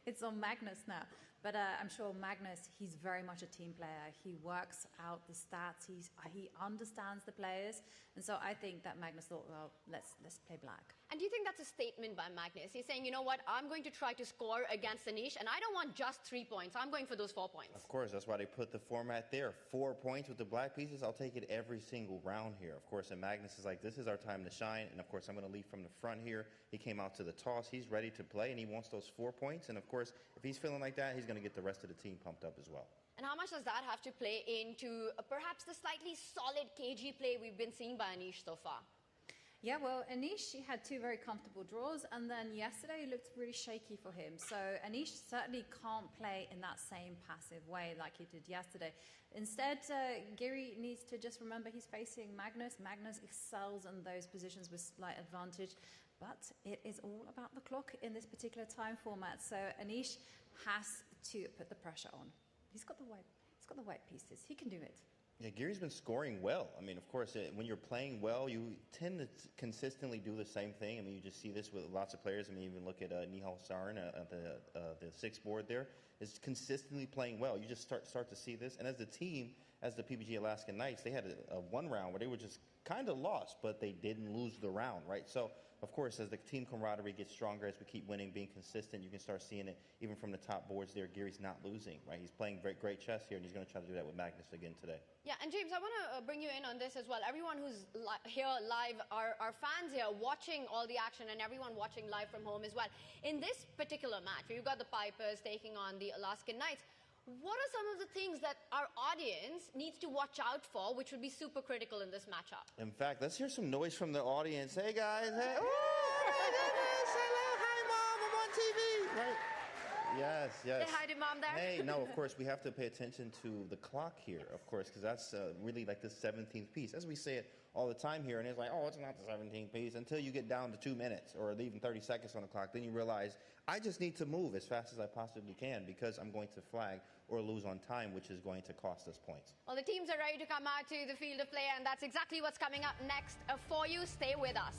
It's on Magnus now. But I'm sure Magnus, he's very much a team player. He works out the stats. He understands the players. And so I think that Magnus thought, well, let's play black. And do you think that's a statement by Magnus? He's saying, you know what, I'm going to try to score against Anish, and I don't want just 3 points. I'm going for those 4 points. Of course, that's why they put the format there. 4 points with the black pieces. I'll take it every single round here. Of course, and Magnus is like, this is our time to shine. And of course, I'm going to lead from the front here. He came out to the toss. He's ready to play, and he wants those 4 points. And of course, if he's feeling like that, he's going to get the rest of the team pumped up as well. And how much does that have to play into perhaps the slightly solid KG play we've been seeing by Anish so far? Yeah, well, Anish, he had 2 very comfortable draws, and then yesterday it looked really shaky for him. So Anish certainly can't play in that same passive way like he did yesterday. Instead, Giri needs to just remember he's facing Magnus. Magnus excels in those positions with slight advantage, but it is all about the clock in this particular time format. So Anish has to put the pressure on. He's got the white pieces. He can do it. Yeah, Giri's been scoring well. I mean, of course, when you're playing well, you tend to consistently do the same thing. I mean, you just see this with lots of players. I mean, even look at Nihal Sarin at the 6th board there, is consistently playing well. You just start to see this. And as the team, as the PPG Alaska Knights, they had a 1 round where they were just kind of lost, but they didn't lose the round, right? So, of course, as the team camaraderie gets stronger, as we keep winning, being consistent, you can start seeing it even from the top boards there. Giri's not losing, right? He's playing great chess here, and he's going to try to do that with Magnus again today. Yeah, and James, I want to bring you in on this as well. Everyone who's here live, our fans here watching all the action, and everyone watching live from home as well. In this particular match, where you've got the Pipers taking on the Alaskan Knights, what are some of the things that our audience needs to watch out for, which would be super critical in this matchup? In fact, let's hear some noise from the audience. Hey, guys. Hey. Oh, my goodness. Hello. Hi, Mom. I'm on TV. Right? Yes. Say hi to Mom there. Hey, no, of course, we have to pay attention to the clock here, of course, because that's really like the 17th piece. As we say it all the time here, and it's like, oh, it's not the 17th piece, until you get down to 2 minutes or even 30 seconds on the clock. Then you realize, I just need to move as fast as I possibly can because I'm going to flag or lose on time, which is going to cost us points. Well, the teams are ready to come out to the field of play, and that's exactly what's coming up next for you. Stay with us.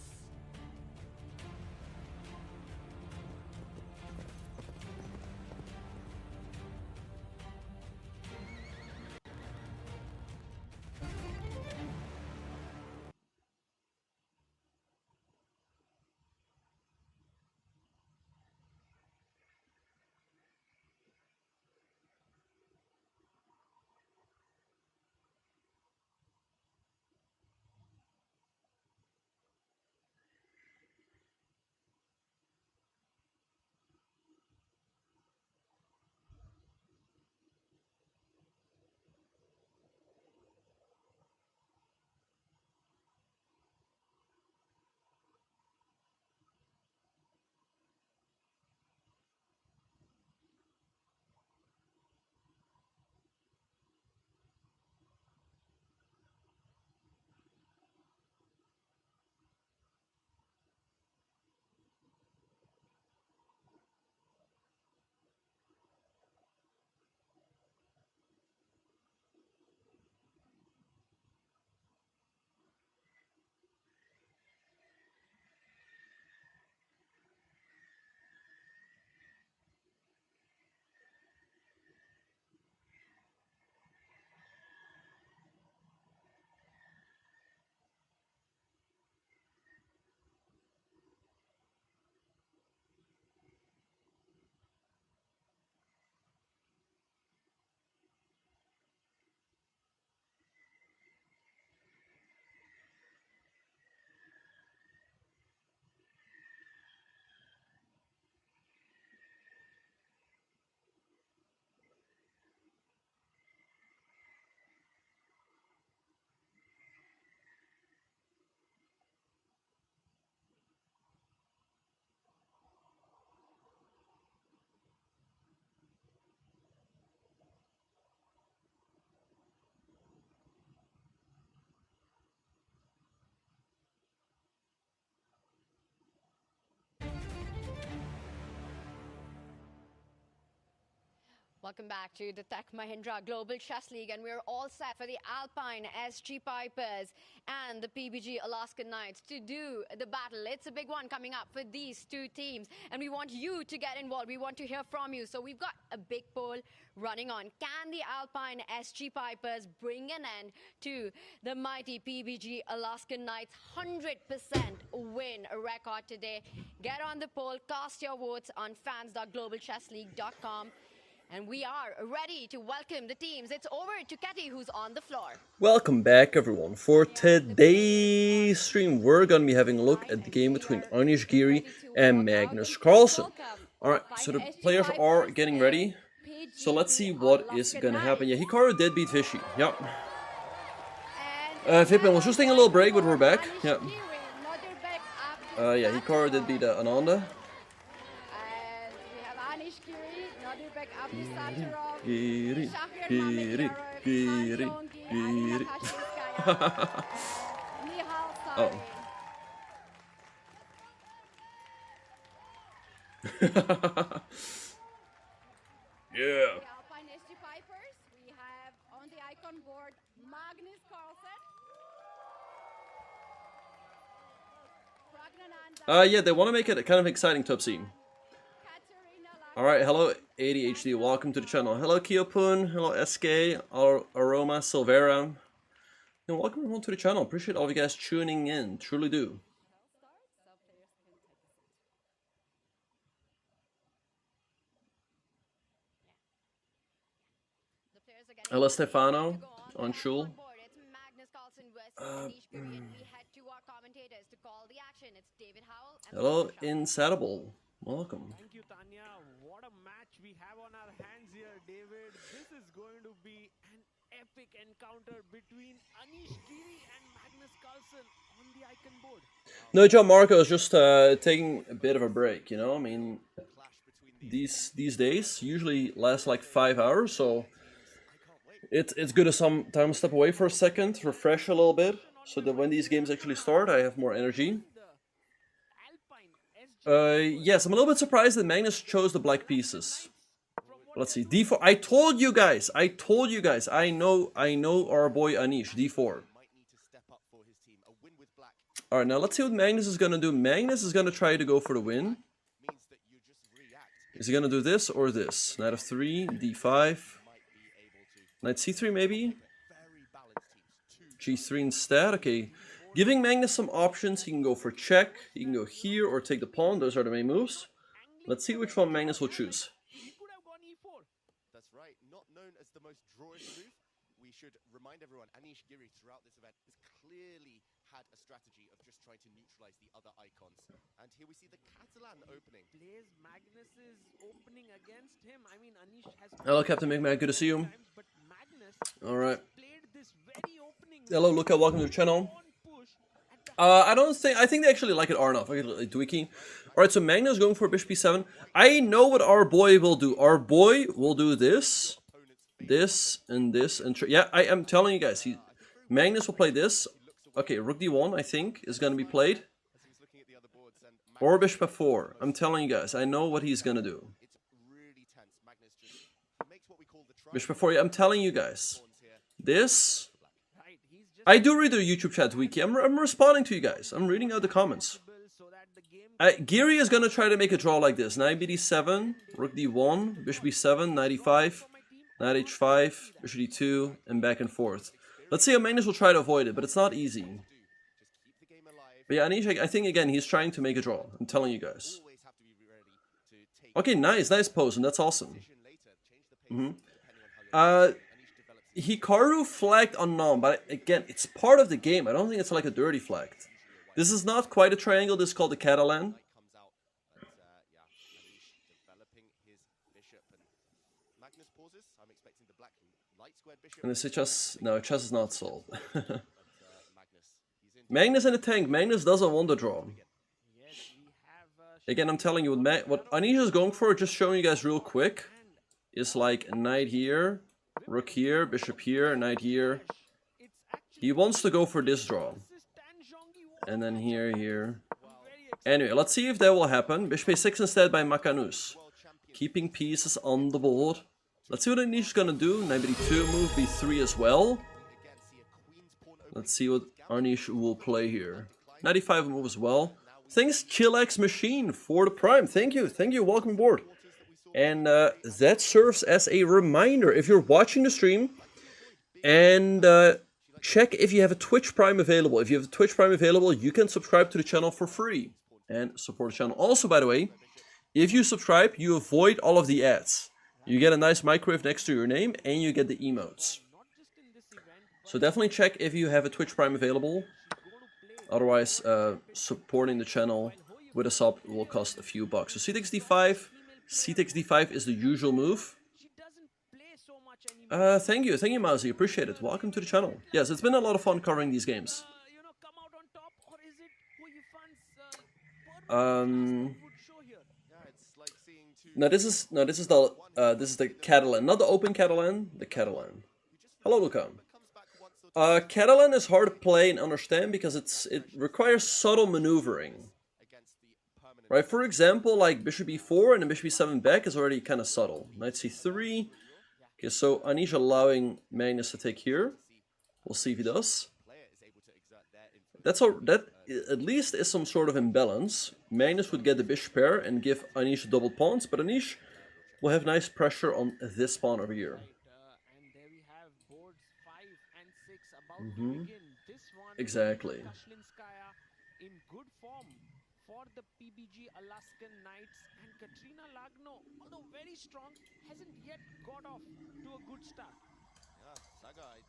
Welcome back to the Tech Mahindra Global Chess League, and we're all set for the Alpine SG Pipers and the PBG Alaskan Knights to do the battle. It's a big one coming up for these two teams, and we want you to get involved. We want to hear from you. So we've got a big poll running on. Can the Alpine SG Pipers bring an end to the mighty PBG Alaskan Knights 100% win record today? Get on the poll, cast your votes on fans.globalchessleague.com. And we are ready to welcome the teams. It's over to Ketty, who's on the floor. Welcome back, everyone. For today's stream, we're going to be having a look at the game between Anish Giri and Magnus Carlsen. Alright, so the players are getting ready. So let's see what is going to happen. Yeah, Hikaru did beat Vishy. Yeah. Vipin was just taking a little break, but we're back. Yeah. Yeah, Hikaru did beat Ananda. Anish Giri, Nodirbek Abdusattorov, Giri, Giri, Giri, Giri. Nihal Sarin. Yeah. The Alpine SG Pipers, we have on the icon board Magnus Carlsen. Praggnanandhaa. Yeah, they want to make it a kind of exciting top scene. Alright, hello ADHD, welcome to the channel. Hello Kiopun, hello SK, Aroma, Silvera. And welcome everyone to the channel. Appreciate all of you guys tuning in, truly do. Hello Stefano, on Shul. Hello Insatiable, welcome. Thank you, Tanya. What a match we have on our hands here, David. This is going to be an epic encounter between Anish Giri and Magnus Carlsen on the icon board. No, John Marco is just taking a bit of a break, you know? I mean, these days usually last like 5 hours, so it's good to sometimes step away for a second, refresh a little bit, so that when these games actually start, I have more energy. Yes, I'm a little bit surprised that Magnus chose the black pieces. Let's see, D4. I told you guys. I know our boy Anish, D4. Alright, now let's see what Magnus is gonna do. Magnus is gonna try to go for the win. Is he gonna do this or this? Knight of 3, D5. Knight C3 maybe? G3 instead, okay. Giving Magnus some options, he can go for check, he can go here or take the pawn, those are the main moves. Let's see which one Magnus will choose. That's right, not known as the most drawish move. We should remind everyone, Anish Giri throughout this event has clearly had a strategy of just trying to neutralize the other icons. And here we see the Catalan opening. Plays Magnus's opening against him. I mean, Anish has Hello Captain McMahon, good to see you. Alright. Hello Luca, welcome to the channel. I think they actually like it enough. Okay, tweaking. Alright, so Magnus going for bishop b7. I know what our boy will do. Our boy will do this, and yeah, I am telling you guys, Magnus will play this. Okay, rook d1, I think, is going to be played. Or bishop f4. I'm telling you guys, I know what he's going to do. Bishop f4, yeah, I'm telling you guys. This... I do read the YouTube chat wiki. I'm responding to you guys. I'm reading out the comments. Giri is gonna try to make a draw like this. Knight bd7, rook d1, bishop b7, knight e5, knight h5, bishop d2, and back and forth. Let's see how Magnus will try to avoid it, but it's not easy. But yeah, Anish, I think again he's trying to make a draw. I'm telling you guys. Okay, nice pose, and that's awesome. Hikaru flagged unknown, but again, it's part of the game. I don't think it's like a dirty flag. This is not quite a triangle, this is called the Catalan. And this is just, no, chess is not solved. Magnus in the tank, Magnus doesn't want the draw. Again, I'm telling you, what Anish is going for, just showing you guys real quick, is like a knight here, rook here, bishop here, knight here. He wants to go for this draw. And then here. Anyway, let's see if that will happen. Bishop a6 instead by Magnus. Keeping pieces on the board. Let's see what Anish is gonna do. Knight b2 move, b3 as well. Let's see what Anish will play here. Knight e5 move as well. Thanks Chillax Machine for the prime. Thank you, welcome aboard. And that serves as a reminder, if you're watching the stream, and check if you have a Twitch Prime available. If you have a Twitch Prime available, you can subscribe to the channel for free and support the channel. Also, by the way, if you subscribe, you avoid all of the ads. You get a nice microwave next to your name, and you get the emotes. So definitely check if you have a Twitch Prime available. Otherwise, supporting the channel with a sub will cost a few bucks. So c takes d5. c takes d5 is the usual move. Thank you, Mousy. Appreciate it. Welcome to the channel. Yes, it's been a lot of fun covering these games. No, this is the Catalan, not the open Catalan, the Catalan. Hello, Luca. Catalan is hard to play and understand because it requires subtle maneuvering. Right, for example, like bishop e4 and then bishop e7 back is already kind of subtle. Knight c3. Okay, so Anish allowing Magnus to take here. We'll see if he does. That at least is some sort of imbalance. Magnus would get the bishop pair and give Anish double pawns, but Anish will have nice pressure on this pawn over here. Exactly. In good form for the PBG Alaskan Knights, and Katrina Lagno, although very strong, hasn't yet got off to a good start. Yeah, Saga, it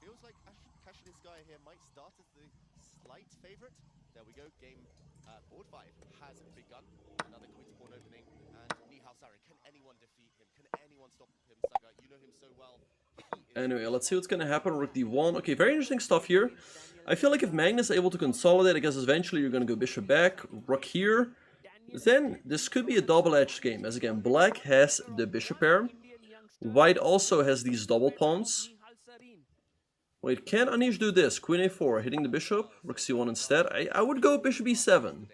feels like Kashinskaya here might start as the slight favorite. There we go, game board 5 has begun. Another queen's pawn opening, and Nihal Sarin. Can anyone defeat him? Can anyone stop him? Saga, you know him so well. Anyway, let's see what's gonna happen. Rook d1. Okay, very interesting stuff here. I feel like if Magnus is able to consolidate, I guess eventually you're gonna go bishop back, rook here. Then this could be a double-edged game, as again, black has the bishop pair. White also has these double pawns. Wait, can Anish do this? Queen a4, hitting the bishop, rook c1 instead. I would go bishop e7.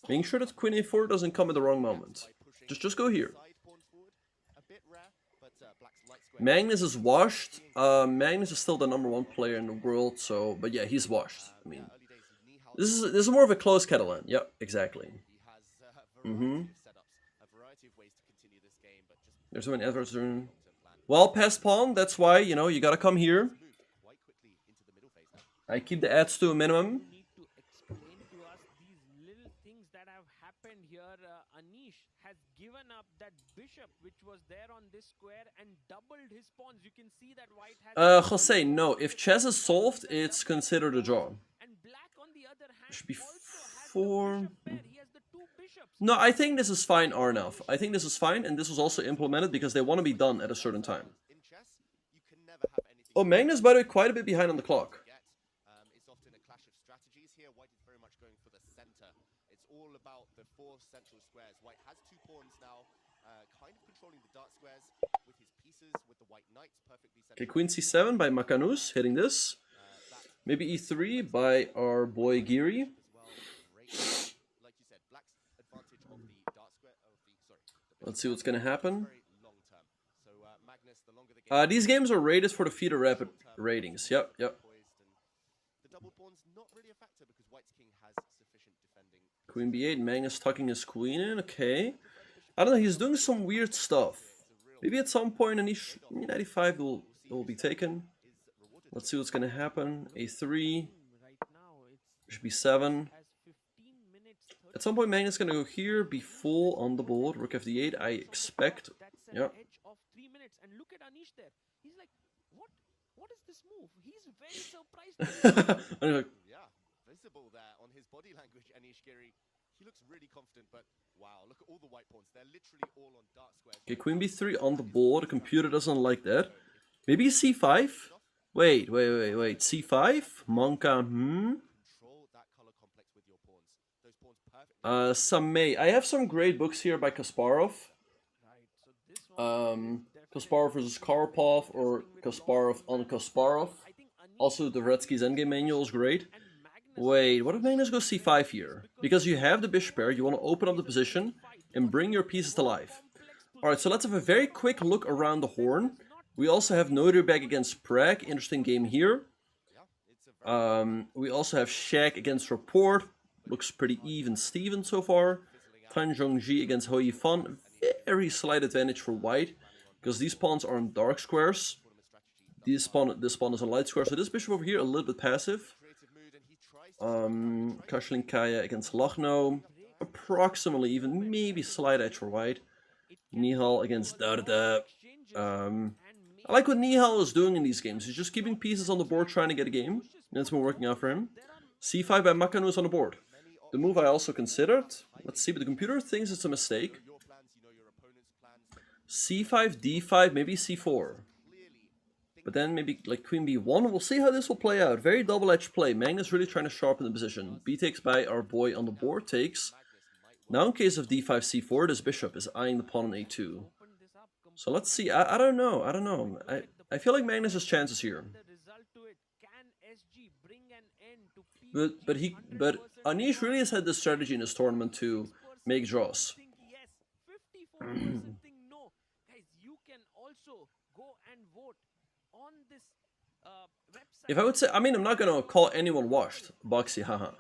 Making sure that queen a4 doesn't come at the wrong moment. Just go here. Magnus is washed. Magnus is still the #1 player in the world, so, but yeah, he's washed. I mean, this is more of a close Catalan. Yep, exactly. There's one adverse turn. Well, past pawn. That's why, you know, you gotta come here. I keep the ads to a minimum. Given up that bishop which was there on this square and doubled his pawns. You can see that white has Jose, no, if chess is solved, it's considered a draw. And black on the other hand should be 4. No, I think this is fine, Arnav. I think this is fine, and this was also implemented because they want to be done at a certain time. Oh, Magnus, by the way, quite a bit behind on the clock. It's often a clash of strategies here. White is very much going for the center. It's all about the 4 central squares. White has 2 pawns now, kind of controlling the dark squares with his pieces, with the white knights perfectly set. Okay, queen c7 by Magnus, hitting this. Maybe e3 by our boy Giri. Let's see what's going to happen. These games are rated for the feeder rapid ratings. Yep. Queen b8, Magnus tucking his queen in. Okay. I don't know, he's doing some weird stuff. Maybe at some point Anish 95 will be taken. Let's see what's going to happen. a3. Bishop b7. At some point Magnus is going to go here, be full on the board. Rook fd8, I expect. Yeah. And look at Anish there. He's like, what is this move? He's very surprised. Yeah, visible there on his body language, Anish Giri. He looks really confident, but wow, look at all the white pawns. They're literally all on dark squares. Okay, queen b3 on the board. The computer doesn't like that. Maybe c5? Wait. c5? Monka, Samay. I have some great books here by Kasparov. Kasparov versus Karpov or Kasparov on Kasparov. Also, the Dvoretsky's endgame manual is great. Wait, what if Magnus goes c5 here? Because you have the bishop pair, you want to open up the position and bring your pieces to life. Alright, so let's have a very quick look around the horn. We also have Nodirbek against Prag. Interesting game here. We also have Shaq against Rapport. Looks pretty even Steven so far. Tan Zhongji against Hou Yifan. Very slight advantage for white, because these pawns are in dark squares. This pawn is a light square, so this bishop over here a little bit passive. Kashlin Kaya against Lachno. Approximately even, maybe slight edge for white. Nihal against Darda. I like what Nihal is doing in these games. He's just keeping pieces on the board, trying to get a game. That's been working out for him. C5 by Magnus on the board. The move I also considered. Let's see, but the computer thinks it's a mistake. C5, D5, maybe C4. But then maybe like Queen B1. We'll see how this will play out. Very double-edged play. Magnus really trying to sharpen the position. B takes by our boy on the board takes. Now in case of D5, C4, this bishop is eyeing the pawn on A2. So let's see. I don't know. I don't know. I feel like Magnus has chances here. But Anish really has had this strategy in this tournament to make draws. If I would say, I mean, I'm not gonna call anyone washed. Boxy, haha.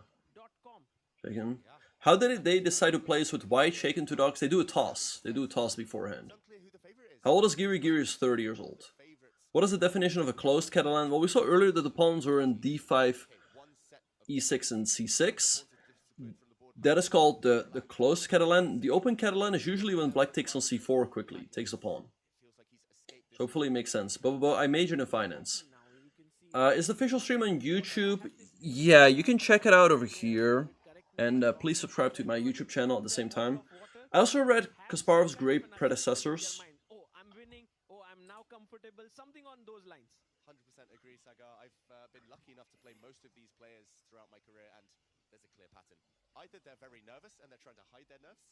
Shaken. How did they decide to play this with white, shaken two dogs? They do a toss. They do a toss beforehand. How old is Giri? Giri is 30 years old. What is the definition of a closed Catalan? Well, we saw earlier that the pawns were in D5, E6, and C6. That is called the closed Catalan. The open Catalan is usually when black takes on C4 quickly, takes the pawn. So hopefully it makes sense. But I majored in finance. Is the official stream on YouTube? Yeah, you can check it out over here. And please subscribe to my YouTube channel at the same time. I also read Kasparov's great predecessors. Something on those lines. 100% agree, Sagar. I've been lucky enough to play most of these players throughout my career, and there's a clear pattern. Either they're very nervous and they're trying to hide their nerves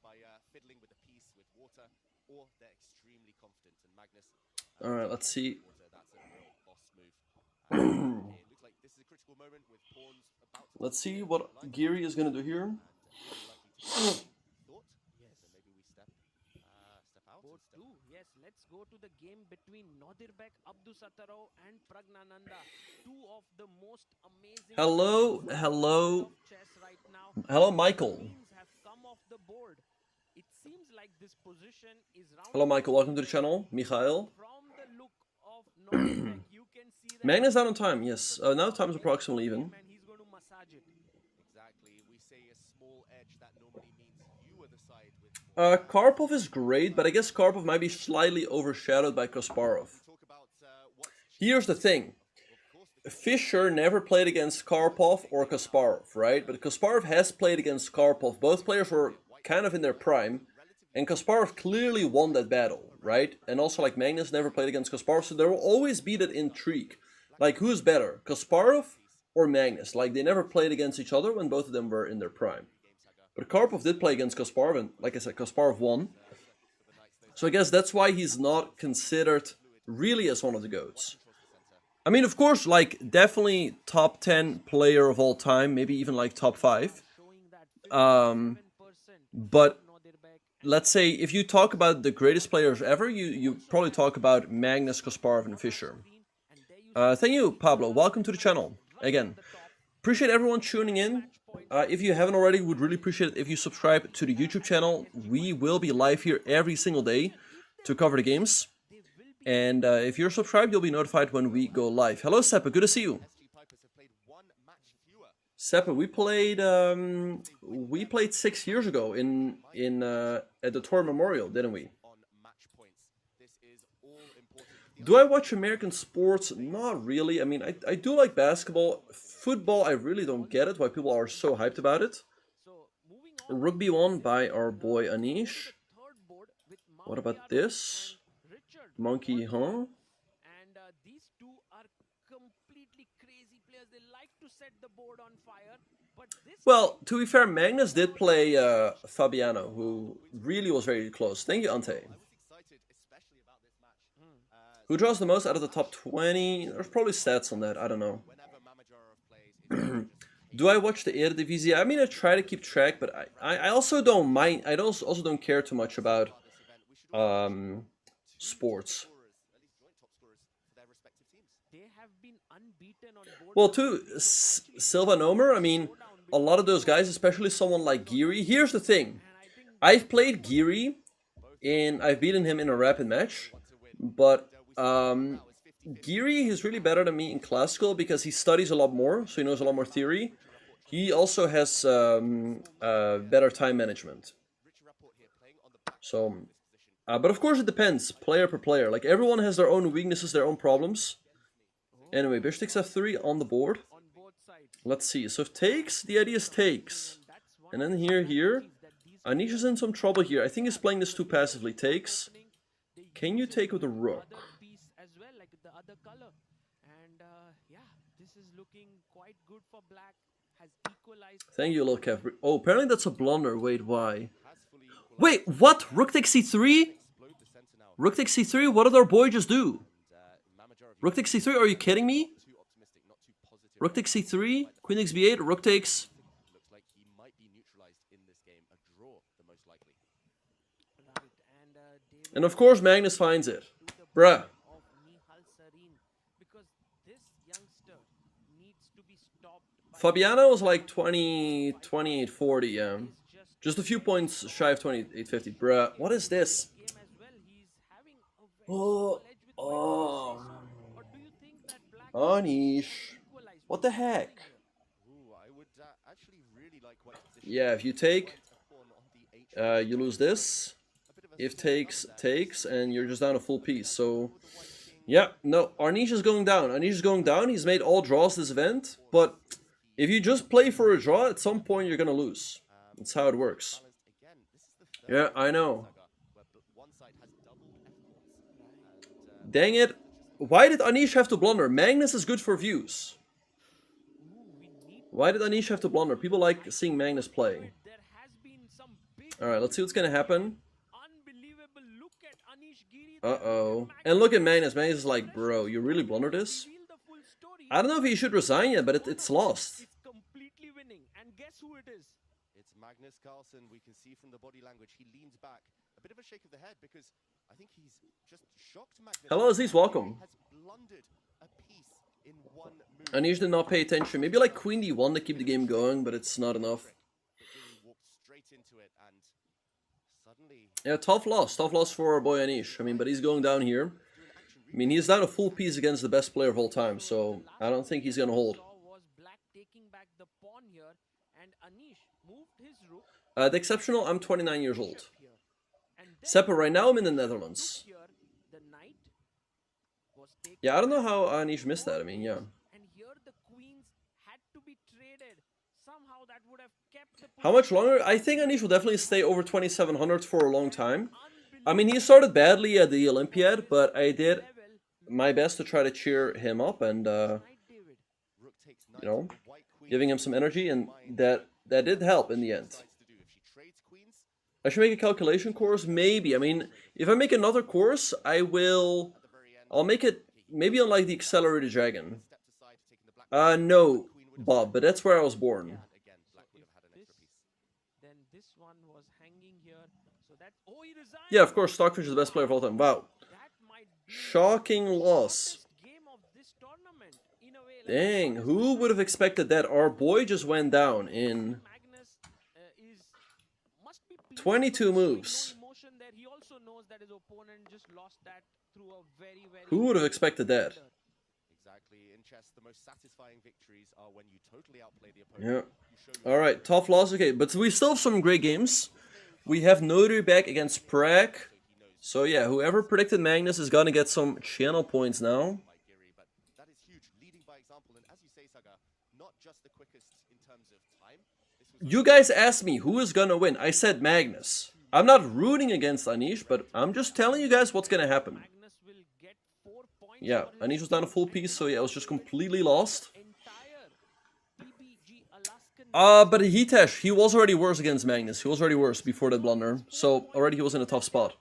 by fiddling with the piece with water, or they're extremely confident. And Magnus, alright, let's see. That's a real boss move. It looks like this is a critical moment with pawns about to... Let's see what Giri is going to do here. Yes, let's go to the game between Nodirbek Abdusattorov and Praggnanandhaa, two of the most amazing. Hello, Michael. It seems like this position is Hello, Michael. Welcome to the channel, Mikhail. From the look of Nodirbek, you can see that Magnus down on time. Yes, now time is approximately even. He's going to massage it. Exactly. We say a small edge that normally means you are the side with. Karpov is great, but I guess Karpov might be slightly overshadowed by Kasparov. Here's the thing. Fischer never played against Karpov or Kasparov, right? But Kasparov has played against Karpov. Both players were kind of in their prime. And Kasparov clearly won that battle, right? And also, like, Magnus never played against Kasparov, so there will always be that intrigue. Like, who's better, Kasparov or Magnus? Like, they never played against each other when both of them were in their prime. But Karpov did play against Kasparov, and like I said, Kasparov won. So I guess that's why he's not considered really as one of the GOATs. I mean, of course, like, definitely top 10 player of all time, maybe even like top 5. But let's say if you talk about the greatest players ever, you probably talk about Magnus, Kasparov, and Fischer. Thank you, Pablo. Welcome to the channel. Again, appreciate everyone tuning in. If you haven't already, would really appreciate it if you subscribe to the YouTube channel. We will be live here every single day to cover the games. And if you're subscribed, you'll be notified when we go live. Hello, Seppa. Good to see you. Seppa, we played 6 years ago at the Tour Memorial, didn't we? Do I watch American sports? Not really. I mean, I do like basketball. Football, I really don't get it, why people are so hyped about it. Rugby won by our boy Anish. What about this? Monkey, huh? And these two are completely crazy players. They like to set the board on fire. But this well, to be fair, Magnus did play Fabiano, who really was very close. Thank you, Ante. Who draws the most out of the top 20? There's probably stats on that, I don't know. Do I watch the Eredivisie? I mean, I try to keep track, but I also don't mind. I also don't care too much about sports. They have been unbeaten on both. Well, too, Silva and Omer, I mean, a lot of those guys, especially someone like Giri. Here's the thing. I've played Giri, and I've beaten him in a rapid match. But Giri is really better than me in classical because he studies a lot more, so he knows a lot more theory. He also has better time management. So, but of course it depends, player per player. Like, everyone has their own weaknesses, their own problems. Anyway, bishop takes f3 on the board. Let's see. So if takes, the idea is takes. And then here. Anish is in some trouble here. I think he's playing this too passively. Takes. Can you take with the rook? As well, like the other color. And yeah, this is looking quite good for black. Has equalized. Thank you, Lil Kev. Oh, apparently that's a blunder. Wait, why? Wait, what? Rook takes c3? Rook takes c3? What did our boy just do? Rook takes c3? Are you kidding me? Rook takes c3, queen takes b8, rook takes... And of course Magnus finds it. Bruh. Fabiano was like 2840, yeah. Just a few points shy of 2850. Bruh, what is this? Oh, Anish. What the heck? Yeah, if you take, you lose this. If takes, takes, and you're just down a full piece. So, yeah, no, Anish is going down. Anish is going down. He's made all draws this event, but if you just play for a draw, at some point you're gonna lose. That's how it works. Yeah, I know. Dang it. Why did Anish have to blunder? Magnus is good for views. Why did Anish have to blunder? People like seeing Magnus play. Alright, let's see what's gonna happen. Uh-oh. And look at Magnus. Magnus is like, bro, you really blundered this? I don't know if he should resign yet, but it's lost. It's completely winning. And guess who it is? It's Magnus Carlsen. We can see from the body language. He leans back. A bit of a shake of the head because I think he's just shocked Magnus. Hello, Aziz, welcome. Has blundered a piece in one move. Anish did not pay attention. Maybe like queen d1 to keep the game going, but it's not enough. Yeah, tough loss for our boy Anish. I mean, but he's going down here. I mean, he's down a full piece against the best player of all time, so I don't think he's gonna hold. The exceptional, I'm 29 years old. Seppa, right now I'm in the Netherlands. Yeah, I don't know how Anish missed that. I mean, yeah. How much longer? I think Anish will definitely stay over 2700 for a long time. I mean, he started badly at the Olympiad, but I did my best to try to cheer him up and, you know, giving him some energy, and that did help in the end. I should make a calculation course? Maybe. I mean, if I make another course, I'll make it maybe on like the Accelerated Dragon. No, Bob, but that's where I was born. Yeah, of course, Stockfish is the best player of all time. Wow. Shocking loss. Dang, who would have expected that? Our boy just went down in 22 moves. Who would have expected that? Yeah. Alright, tough loss. Okay, but we still have some great games. We have Nodirbek against Pragg. So yeah, whoever predicted Magnus is gonna get some channel points now. You guys asked me who is gonna win. I said Magnus. I'm not rooting against Anish, but I'm just telling you guys what's gonna happen. Yeah, Anish was down a full piece, so yeah, it was just completely lost. But Hitesh, he was already worse against Magnus. He was already worse before that blunder. So already he was in a tough spot.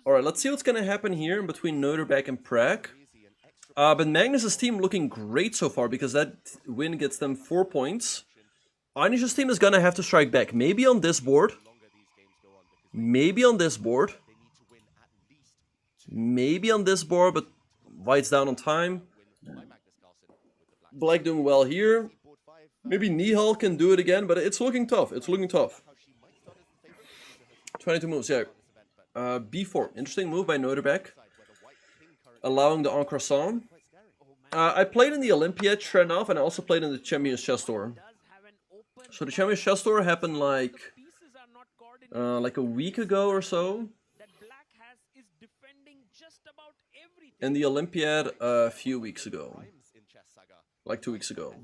Alright, let's see what's gonna happen here in between Nodirbek and Pragg. But Magnus' team looking great so far because that win gets them 4 points. Anish's team is gonna have to strike back. Maybe on this board. Maybe on this board. Maybe on this board, but white's down on time. Black doing well here. Maybe Nihal can do it again, but it's looking tough. It's looking tough. 22 moves, yeah. B4. Interesting move by Nodirbek. Allowing the en croissant. I played in the Olympiad, sure enough, and I also played in the Champions Chess Tour. So the Champions Chess Tour happened like a week ago or so. And the Olympiad a few weeks ago. Like 2 weeks ago.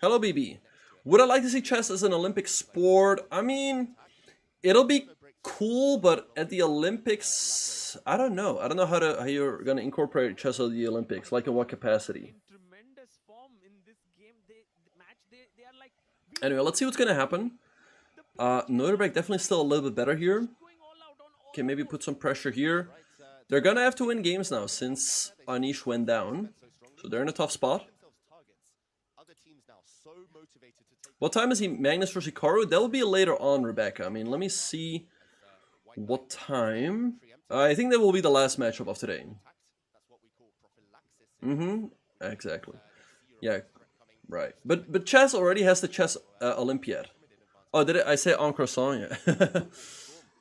Hello, BB. Would I like to see chess as an Olympic sport? I mean, it'll be cool, but at the Olympics, I don't know. I don't know how you're gonna incorporate chess at the Olympics. Like in what capacity? Anyway, let's see what's gonna happen. Nodirbek definitely still a little bit better here. Can maybe put some pressure here. They're gonna have to win games now since Anish went down. So they're in a tough spot. What time is he? Magnus versus Hikaru? That will be later on, Rebecca. I mean, let me see what time. I think that will be the last matchup of today. Exactly. Yeah, right. But chess already has the chess Olympiad. Oh, did I say en croissant? Yeah.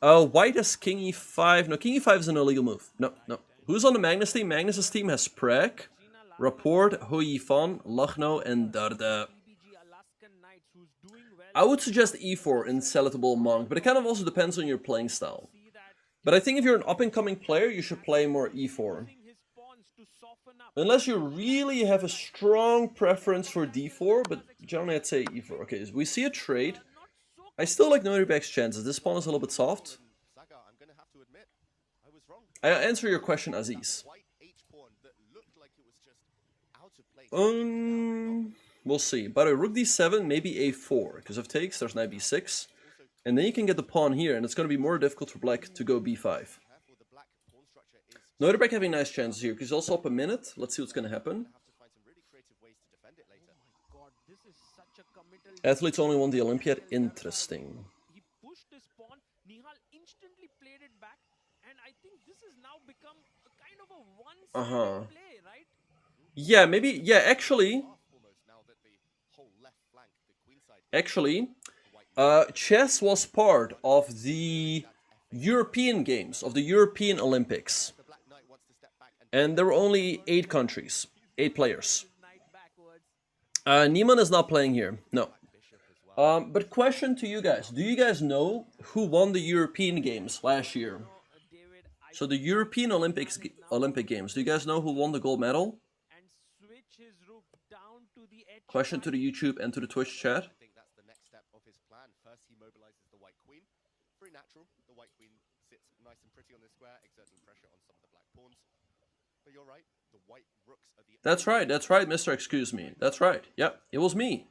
White has king e5. No, king e5 is an illegal move. No. Who's on the Magnus team? Magnus's team has Prag, Rapport, Hoi Fan, Lucknow, and Darda. I would suggest e4 in Selatable Monk, but it kind of also depends on your playing style. But I think if you're an up-and-coming player, you should play more e4. Unless you really have a strong preference for d4, but generally I'd say e4. Okay, so we see a trade. I still like Nodirbek's chances. This pawn is a little bit soft. I answer your question, Aziz. We'll see. By the way, rook d7, maybe a4. Because if takes, there's knight b6. And then you can get the pawn here, and it's going to be more difficult for black to go b5. Nodirbek having nice chances here, because he's also up a minute. Let's see what's going to happen. Athletes only won the Olympiad. Interesting. He pushed his pawn. Nihal instantly played it back, and I think this has now become a kind of a one-sided play, right? Yeah, maybe. Yeah, actually, chess was part of the European Games, of the European Olympics. And there were only 8 countries, 8 players. Niemann is not playing here, no. But question to you guys, do you guys know who won the European Games last year? So the European Olympic Games, do you guys know who won the gold medal? Question to the YouTube and to the Twitch chat. That's right, Mr. Excuse Me. That's right. Yep, it was me.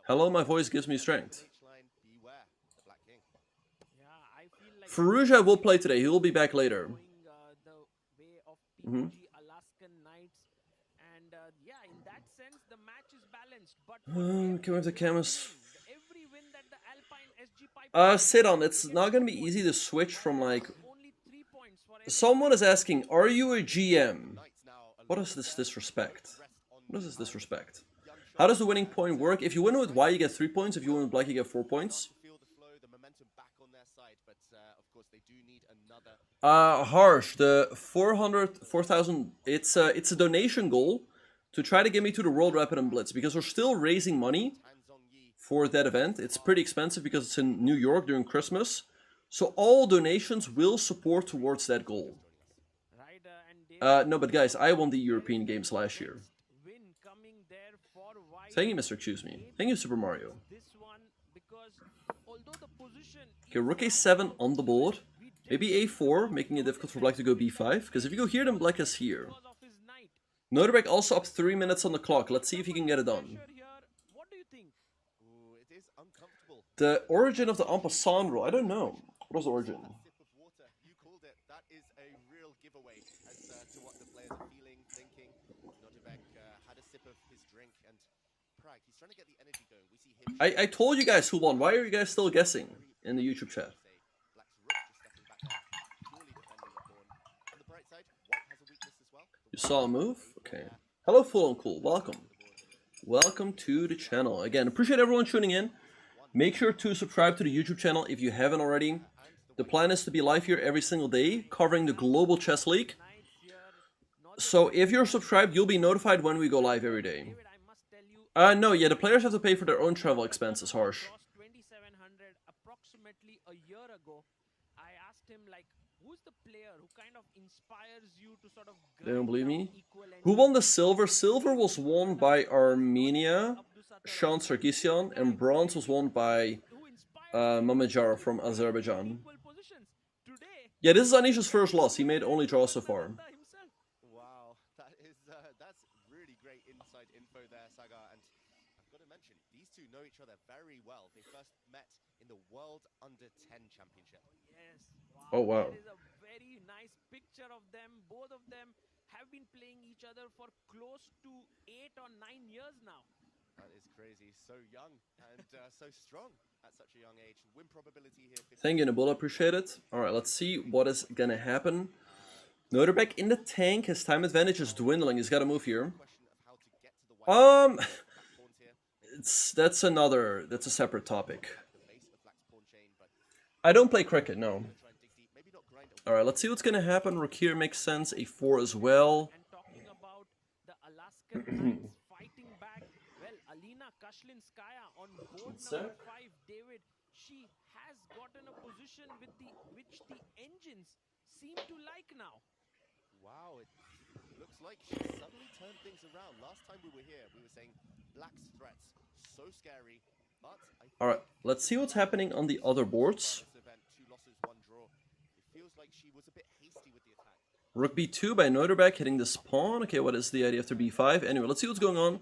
Hello, my voice gives me strength. Firouzja will play today. He will be back later. Can we have the cameras? Sit on. It's not going to be easy to switch from like... Someone is asking, are you a GM? What is this disrespect? What is this disrespect? How does the winning point work? If you win with white, you get 3 points. If you win with black, you get 4 points. Harsh, the 4,000, it's a donation goal to try to get me to the World Rapid and Blitz, because we're still raising money for that event. It's pretty expensive because it's in New York during Christmas. So all donations will support towards that goal. No, but guys, I won the European Games last year. Thank you, Mr. Excuse Me. Thank you, Super Mario. Okay, rook a7 on the board. Maybe a4, making it difficult for black to go b5. Because if you go here, then black is here. Nodirbek also up 3 minutes on the clock. Let's see if he can get it done. The origin of the en passant rule, I don't know. What was the origin? You called it. That is a real giveaway as to what the players are feeling, thinking. Nodirbek had a sip of his drink, and Prag, he's trying to get the energy going. We see him I told you guys who won. Why are you guys still guessing in the YouTube chat? You saw a move? Okay. Hello, Full and Cool. Welcome. Welcome to the channel. Again, appreciate everyone tuning in. Make sure to subscribe to the YouTube channel if you haven't already. The plan is to be live here every single day, covering the Global Chess League. So if you're subscribed, you'll be notified when we go live every day. No, yeah, the players have to pay for their own travel expenses, Harsh. 2,700 approximately a year ago. I asked him, like, who's the player who kind of inspires you to sort of... They don't believe me? Who won the silver? Silver was won by Armenia, Shan Sarkisian, and bronze was won by Mahindra from Azerbaijan. Yeah, this is Anish's first loss. He made only draws so far. Wow, that's really great inside info there, Saga. And I've got to mention, these two know each other very well. They first met in the World Under-10 Championship. Yes. Oh, wow. That is a very nice picture of them. Both of them have been playing each other for close to 8 or 9 years now. That is crazy. So young and so strong at such a young age. Win probability here. Thank you, Nabula. Appreciate it. Alright, let's see what is gonna happen. Nodirbek in the tank. His time advantage is dwindling. He's got to move here. That's a separate topic. I don't play cricket, no. Alright, let's see what's gonna happen. Rook here makes sense. A4 as well. Talking about the Alaskan Knights fighting back. Well, Alina Kashlinskaya on board number 5, David, she has gotten a position with which the engines seem to like now. Wow, it looks like she suddenly turned things around. Last time we were here, we were saying Black's threats so scary, but Alright, let's see what's happening on the other boards. 2 losses, 1 draw. It feels like she was a bit hasty with the attack. Rook b2 by Nodirbek hitting this pawn. Okay, what is the idea after b5? Anyway, let's see what's going on.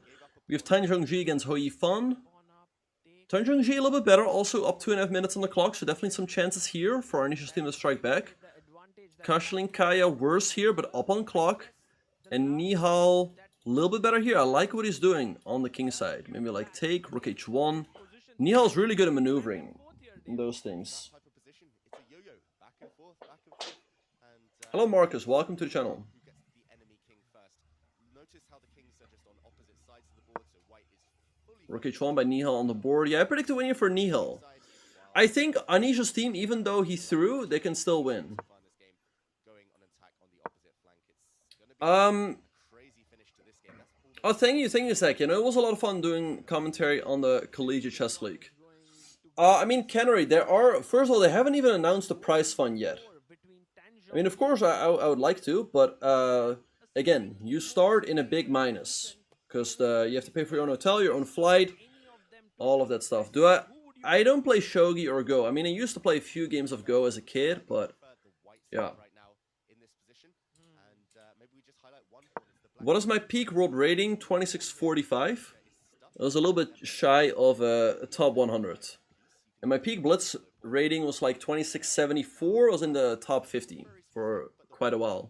We have Tan Zhongji against Hou Yifan. Tan Zhongji a little bit better, also up 2.5 minutes on the clock, so definitely some chances here for our Anish's team to strike back. Kashlinkaya worse here, but up on clock. And Nihal a little bit better here. I like what he's doing on the king side. Maybe like take, rook h1. Nihal's really good at maneuvering in those things. Hello Marcus, welcome to the channel. Rook h1 by Nihal on the board. Yeah, I predict a win here for Nihal. I think Anish's team, even though he threw, they can still win. Oh, thank you, Zach. You know, it was a lot of fun doing commentary on the Collegiate Chess League. I mean, Canary, first of all, they haven't even announced the prize fund yet. I mean, of course, I would like to, but again, you start in a big minus. Because you have to pay for your own hotel, your own flight, all of that stuff. I don't play Shogi or Go. I mean, I used to play a few games of Go as a kid, but yeah. What is my peak world rating? 2645. It was a little bit shy of a top 100. And my peak blitz rating was like 2674. I was in the top 50 for quite a while.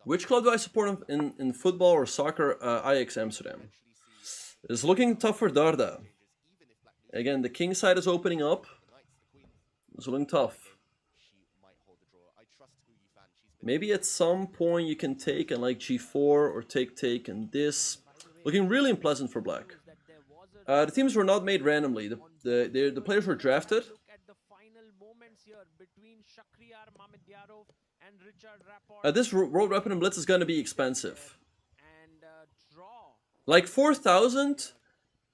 Which club do I support in football or soccer? Ajax Amsterdam. It's looking tough for Darda. Again, the king side is opening up. It's looking tough. Maybe at some point you can take and like g4 or take and this. Looking really unpleasant for black. The teams were not made randomly. The players were drafted. This World Rapid and Blitz is going to be expensive. Like 4,000?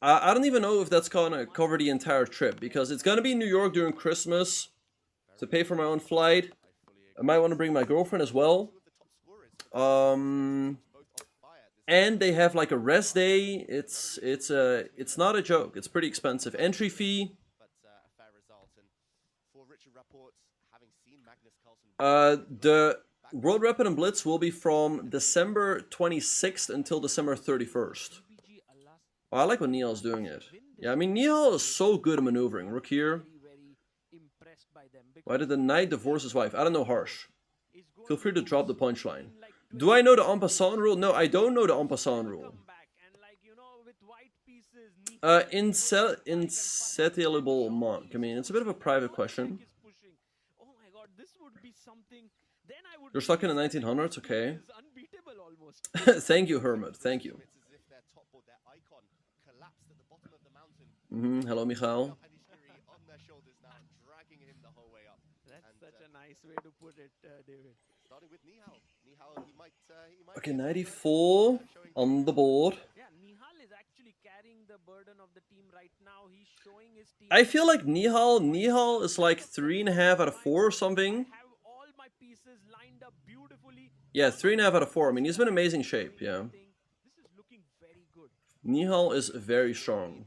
I don't even know if that's going to cover the entire trip. Because it's going to be in New York during Christmas. To pay for my own flight. I might want to bring my girlfriend as well. And they have like a rest day. It's not a joke. It's pretty expensive. Entry fee. The World Rapid and Blitz will be from December 26th until December 31st. Oh, I like when Nihal's doing it. Yeah, I mean, Nihal is so good at maneuvering. Rook here. Why did the knight divorce his wife? I don't know, Harsh. Feel free to drop the punchline. Do I know the en passant rule? No, I don't know the en passant rule. Insatiable monk. I mean, it's a bit of a private question. You're stuck in the 1900s, okay. Thank you, Hermit. Thank you. Hello, Michal. That's such a nice way to put it, David. Starting with Nihal. Nihal, he might Okay, 94 on the board. Yeah, Nihal is actually carrying the burden of the team right now. He's showing his team. I feel like Nihal is like 3.5 out of 4 or something. All my pieces lined up beautifully. Yeah, 3.5 out of 4. I mean, he's been in amazing shape, yeah. This is looking very good. Nihal is very strong.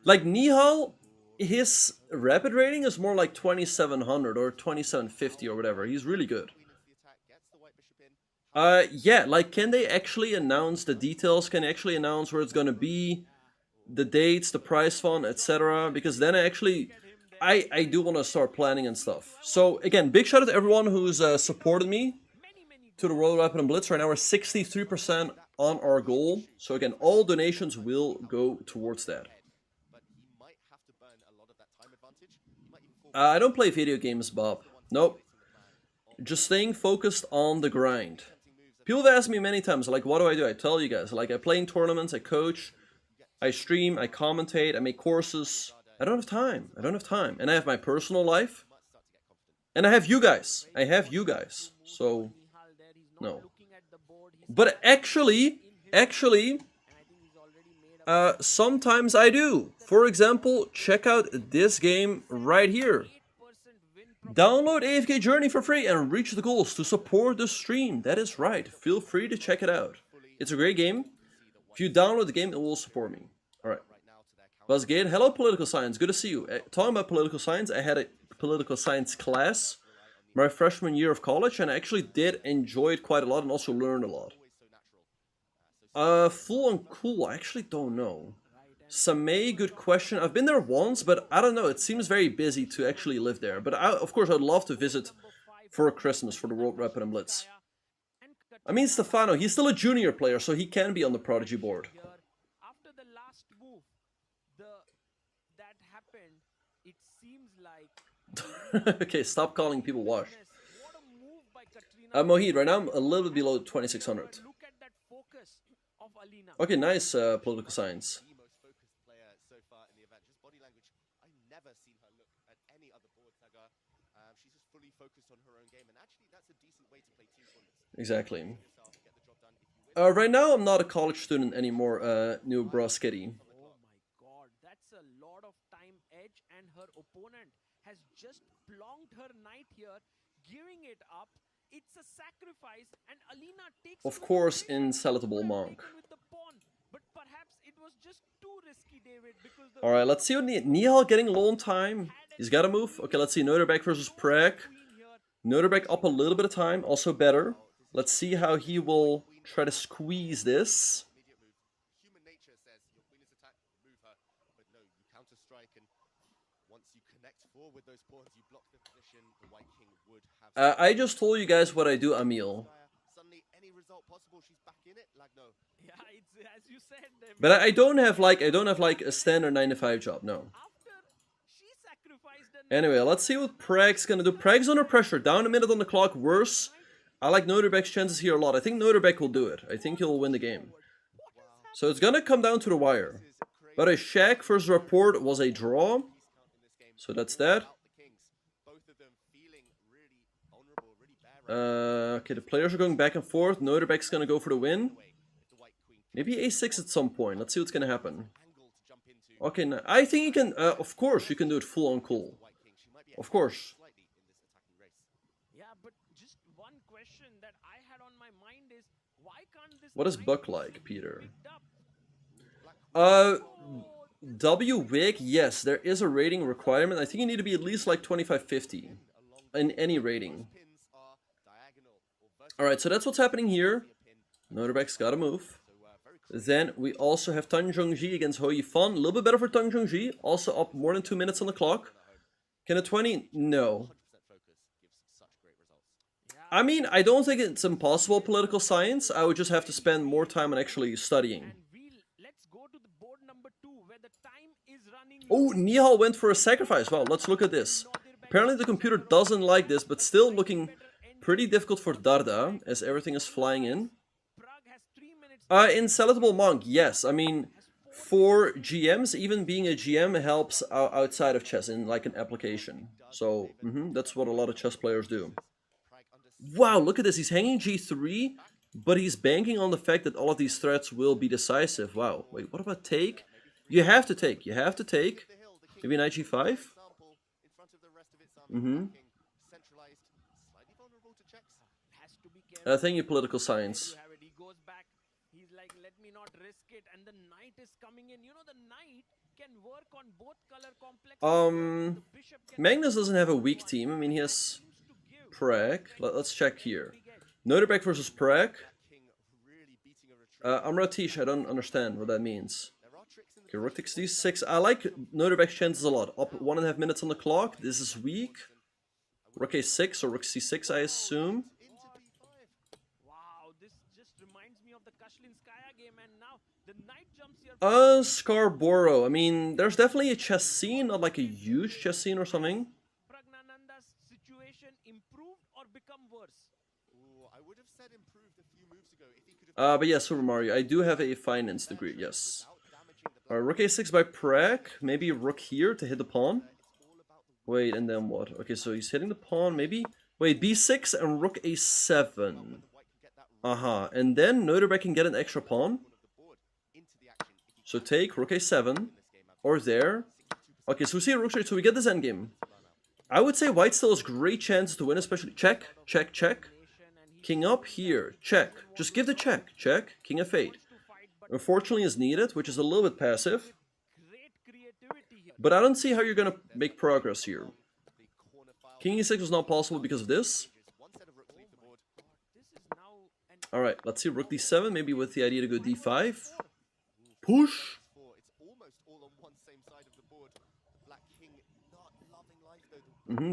Like, Nihal, his rapid rating is more like 2700 or 2750 or whatever. He's really good. Yeah, like, can they actually announce the details? Can they actually announce where it's gonna be? The dates, the prize fund, etc. Because then I do want to start planning and stuff. So, again, big shout out to everyone who's supported me to the World Rapid and Blitz. Right now we're 63% on our goal. So, again, all donations will go towards that. I don't play video games, Bob. Nope. Just staying focused on the grind. People have asked me many times, like, what do? I tell you guys, like, I play in tournaments, I coach, I stream, I commentate, I make courses. I don't have time. I don't have time. And I have my personal life. And I have you guys. So, no. But actually, sometimes I do. For example, check out this game right here. Download AFK Journey for free and reach the goals to support the stream. That is right. Feel free to check it out. It's a great game. If you download the game, it will support me. Alright. Buzzgate, hello Political Science. Good to see you. Talking about political science, I had a political science class my freshman year of college, and I actually did enjoy it quite a lot and also learned a lot. Full and cool, I actually don't know. Samay, good question. I've been there once, but I don't know. It seems very busy to actually live there. But of course, I'd love to visit for Christmas for the World Rapid and Blitz. I mean, Stefano, he's still a junior player, so he can be on the Prodigy board. After the last move, that happened, it seems like... Okay, stop calling people washed. Mohit, right now I'm a little bit below 2600. Okay, nice political science. Exactly. Right now, I'm not a college student anymore, New Broskitty. Oh my god, that's a lot of time edge, and her opponent has just plonked her knight here, gearing it up. It's a sacrifice, and Alina takes... Of course, Insalutable Monk. But perhaps it was just too risky, David, because... Alright, let's see what Nihal getting low on time. He's got to move. Okay, let's see. Nodirbek versus Prag. Nodirbek up a little bit of time, also better. Let's see how he will try to squeeze this. Human nature says your queen is attacked, move her. But no, you counter strike, and once you connect forward with those pawns, you block the position. The White King would have. I just told you guys what I do, Emil. Suddenly, any result possible, she's back in it. Lagno. Yeah, it's as you said. But I don't have like a standard 9-to-5 job. No. Anyway, let's see what Prag's gonna do. Prag's under pressure, down a minute on the clock. Worse. I like Nodirbek's chances here a lot. I think Nodirbek will do it. I think he'll win the game. So it's gonna come down to the wire. But a Shaq versus Rapport was a draw. So that's that. Okay, the players are going back and forth. Nodirbek's gonna go for the win. Maybe a6 at some point. Let's see what's gonna happen. Okay, now, I think you can... of course, you can do it full on cool. Of course. What is Buck like, Peter? W-Wig, yes, there is a rating requirement. I think you need to be at least like 2550 in any rating. Alright, so that's what's happening here. Nodirbek's gotta move. Then we also have Tang Zhongji against Hou Yifan. A little bit better for Tang Zhongji. Also up more than 2 minutes on the clock. Can a 20? No. I mean, I don't think it's impossible political science. I would just have to spend more time on actually studying. Oh, Nihal went for a sacrifice. Wow, let's look at this. Apparently the computer doesn't like this, but still looking pretty difficult for Darda, as everything is flying in. Inselatable Monk, yes. I mean, for GMs, even being a GM helps outside of chess in like an application. So, that's what a lot of chess players do. Wow, look at this. He's hanging G3, but he's banking on the fact that all of these threats will be decisive. Wow. Wait, what about take? You have to take. You have to take. Maybe knight G5? Thank you, political science. Magnus doesn't have a weak team. I mean, he has Prag. Let's check here. Nodirbek versus Prag. Amratish, I don't understand what that means. Okay, rook takes d6. I like Nodirbek's chances a lot. Up 1.5 minutes on the clock. This is weak. Rook a6 or rook c6, I assume. Scarborough. I mean, there's definitely a chess scene, not like a huge chess scene or something. Praggnanandhaa's situation improved or become worse? Ooh, I would have said improved a few moves ago. If he could have But yeah, Super Mario, I do have a finance degree, yes. Alright, rook a6 by Prag. Maybe rook here to hit the pawn. Wait, and then what? Okay, so he's hitting the pawn, maybe? Wait, b6 and rook a7. And then Nodirbek can get an extra pawn. So take rook a7, or there. Okay, so we see a rook straight, so we get this endgame. I would say white still has great chances to win, especially check, check, check. King up here, check. Just give the check, check, king f8. Unfortunately is needed, which is a little bit passive. But I don't see how you're gonna make progress here. King e6 was not possible because of this. Alright, let's see, rook d7, maybe with the idea to go d5. Push.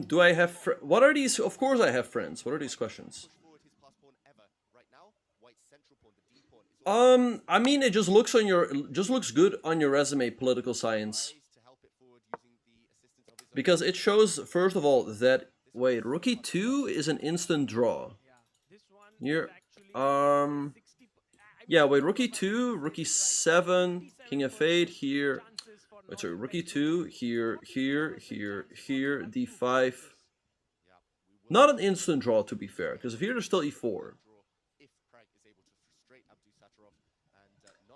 Do I have what are these? Of course I have friends. What are these questions? I mean, it just looks good on your resume, political science. Because it shows, first of all, that wait, rook e2 is an instant draw. Here, yeah, wait, rook e2, rook e7, king f8 here. Wait, sorry, rook e2 here, here, d5. Not an instant draw, to be fair, because if here there's still e4.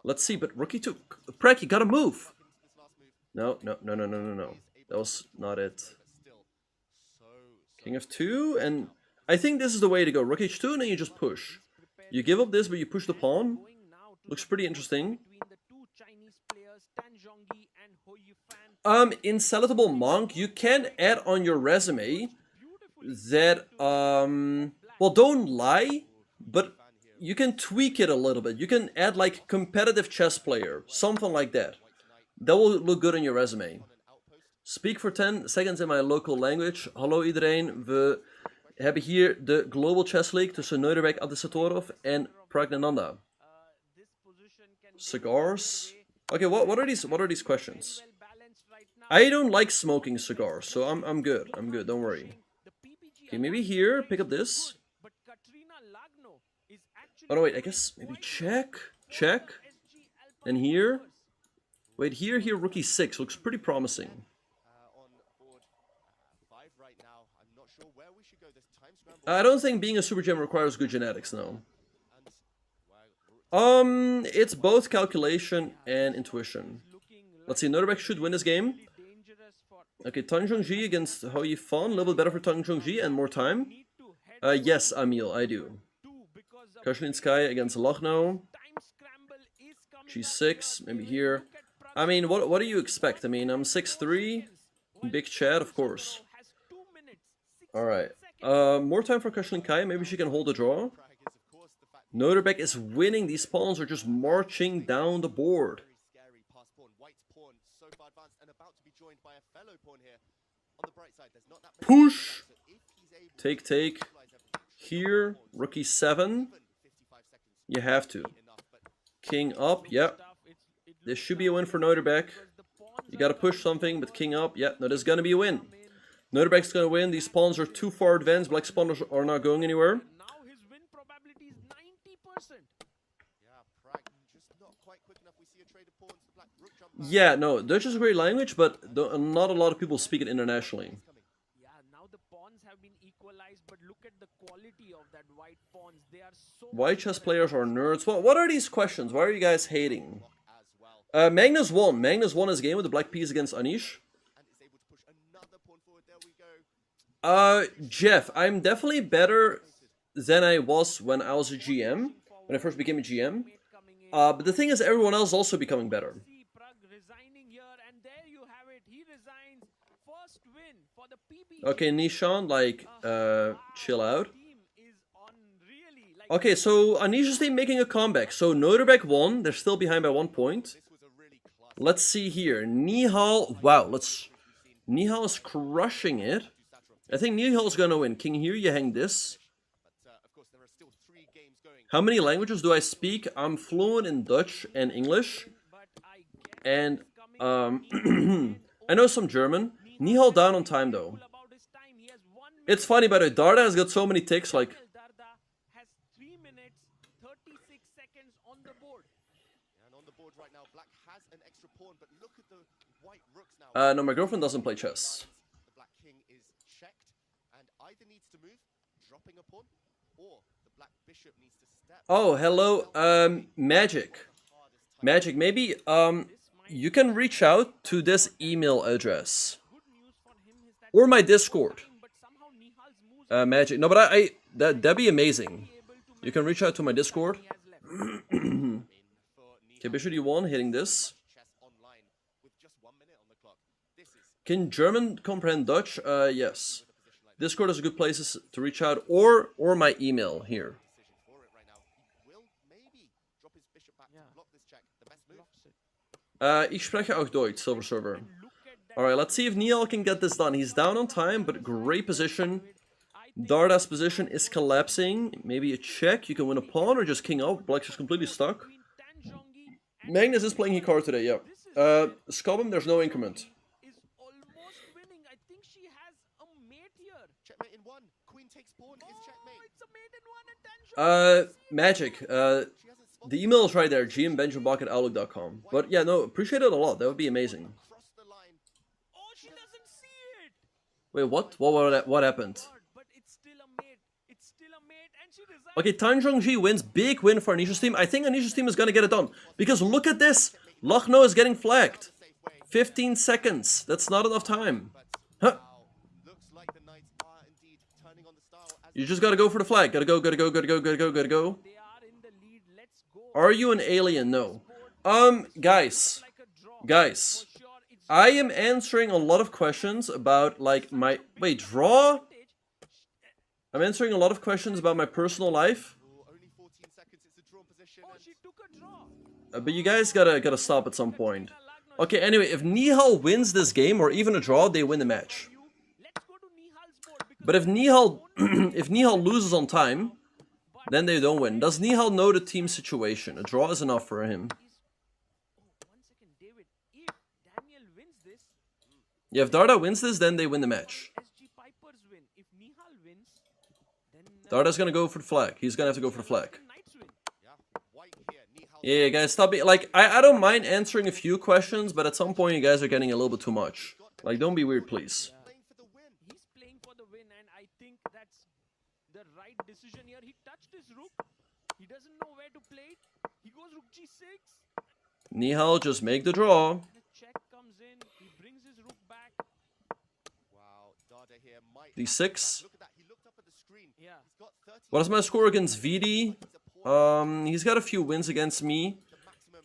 Let's see, but rook e2, Prag, you gotta move. No. That was not it. King f2, and I think this is the way to go. Rook h2, and then you just push. You give up this, but you push the pawn. Looks pretty interesting. Inselatable Monk, you can add on your resume that, well, don't lie, but you can tweak it a little bit. You can add like competitive chess player, something like that. That will look good on your resume. Speak for 10 seconds in my local language. Hallo iedereen, we hebben hier de Global Chess League tussen Nodirbek Abdusattorov en Praggnanandhaa. Cigars? Okay, what are these questions? I don't like smoking cigars, so I'm good. Don't worry. Okay, maybe here, pick up this. Oh no, wait, I guess maybe check. And here. Wait, here, rook e6 looks pretty promising. I don't think being a super gem requires good genetics, no. It's both calculation and intuition. Let's see, Nodirbek should win this game. Okay, Tang Zhongji against Hou Yifan, a little bit better for Tang Zhongji and more time. Yes, Emil, I do. Kashlinskaya against Lochno. G6, maybe here. I mean, what do you expect? I mean, I'm 6'3", big chat, of course. Alright, more time for Kashlinskaya, maybe she can hold the draw. Nodirbek is winning, these pawns are just marching down the board. Push! Take. Here, rook e7. You have to. King up, yeah. This should be a win for Nodirbek. You gotta push something, but king up. Yeah, no, this is gonna be a win. Nodirbek's gonna win. These pawns are too far advanced. Black pawns are not going anywhere. Now his win probability is 90%. Yeah, no, Dutch is a great language, but not a lot of people speak it internationally. Yeah, now the pawns have been equalized, but look at the quality of that white pawns. They are so... White chess players are nerds. What are these questions? Why are you guys hating? Magnus won. Magnus won his game with the black piece against Anish. Jeff, I'm definitely better than I was when I was a GM, when I first became a GM. But the thing is, everyone else is also becoming better. Okay, Nishan, like, chill out. Okay, so Anish's team making a comeback. So Nodirbek won. They're still behind by 1 point. Let's see here. Nihal, wow, Nihal is crushing it. I think Nihal's gonna win. King here, you hang this. How many languages do I speak? I'm fluent in Dutch and English. And, I know some German. Nihal down on time, though. It's funny, by the way, Darda has got so many ticks, like... has 3 minutes, 36 seconds on the board. And on the board right now, black has an extra pawn, but look at the white rooks now. No, my girlfriend doesn't play chess. The black king is checked, and either needs to move, dropping a pawn, or the black bishop needs to step. Oh, hello, Magic. Magic, maybe, you can reach out to this email address. Or my Discord. Magic. No, but that'd be amazing. You can reach out to my Discord. Okay, bishop d1, hitting this. Can German comprehend Dutch? Yes. Discord is a good place to reach out, or my email here. Ich spreche auch Deutsch, Silver Server. Alright, let's see if Nihal can get this done. He's down on time, but great position. Darda's position is collapsing. Maybe a check. You can win a pawn or just king up. Black's just completely stuck. Magnus is playing Hikaru today, yeah. Scobham, there's no increment. Magic. The email is right there, gmbenjaminbok@outlook.com. But yeah, no, appreciate it a lot. That would be amazing. Wait, what? What happened? Okay, Tanjongji wins. Big win for Anish's team. I think Anish's team is gonna get it done. Because look at this! Lucknow is getting flagged. 15 seconds. That's not enough time. Huh. You just gotta go for the flag. Gotta go. Are you an alien? No. Guys. I am answering a lot of questions about, like, my... Wait, draw? I'm answering a lot of questions about my personal life. But you guys gotta stop at some point. Okay, anyway, if Nihal wins this game, or even a draw, they win the match. But if Nihal loses on time, then they don't win. Does Nihal know the team situation? A draw is enough for him. Yeah, if Darda wins this, then they win the match. Darda's gonna go for the flag. He's gonna have to go for the flag. Yeah, guys, stop being... Like, I don't mind answering a few questions, but at some point you guys are getting a little bit too much. Like, don't be weird, please. He's playing for the win, and I think that's the right decision here. He touched his rook. He doesn't know where to play it. He goes rook g6. Nihal, just make the draw. Check comes in. He brings his rook back. Wow, Darda here might d6. look at that. He looked up at the screen. Yeah. He's got 30. What is my score against Vidit? He's got a few wins against me. The maximum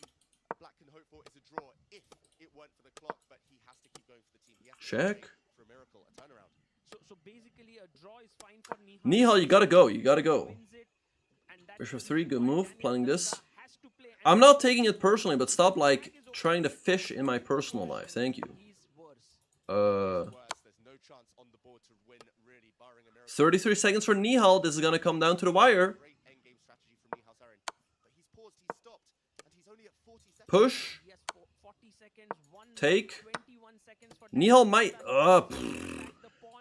black can hope for is a draw if it weren't for the clock, but he has to keep going for the team. He has to Check. for a miracle, a turnaround. So basically a draw is fine for Nihal. Nihal, you gotta go. Bishop 3, good move. Planning this. I'm not taking it personally, but stop, like, trying to fish in my personal life. Thank you. 33 seconds for Nihal. This is gonna come down to the wire. Great endgame strategy from Nihal Sarin. But he's paused, he's stopped, and he's only at 40 seconds. Push. He has Take. Nihal might...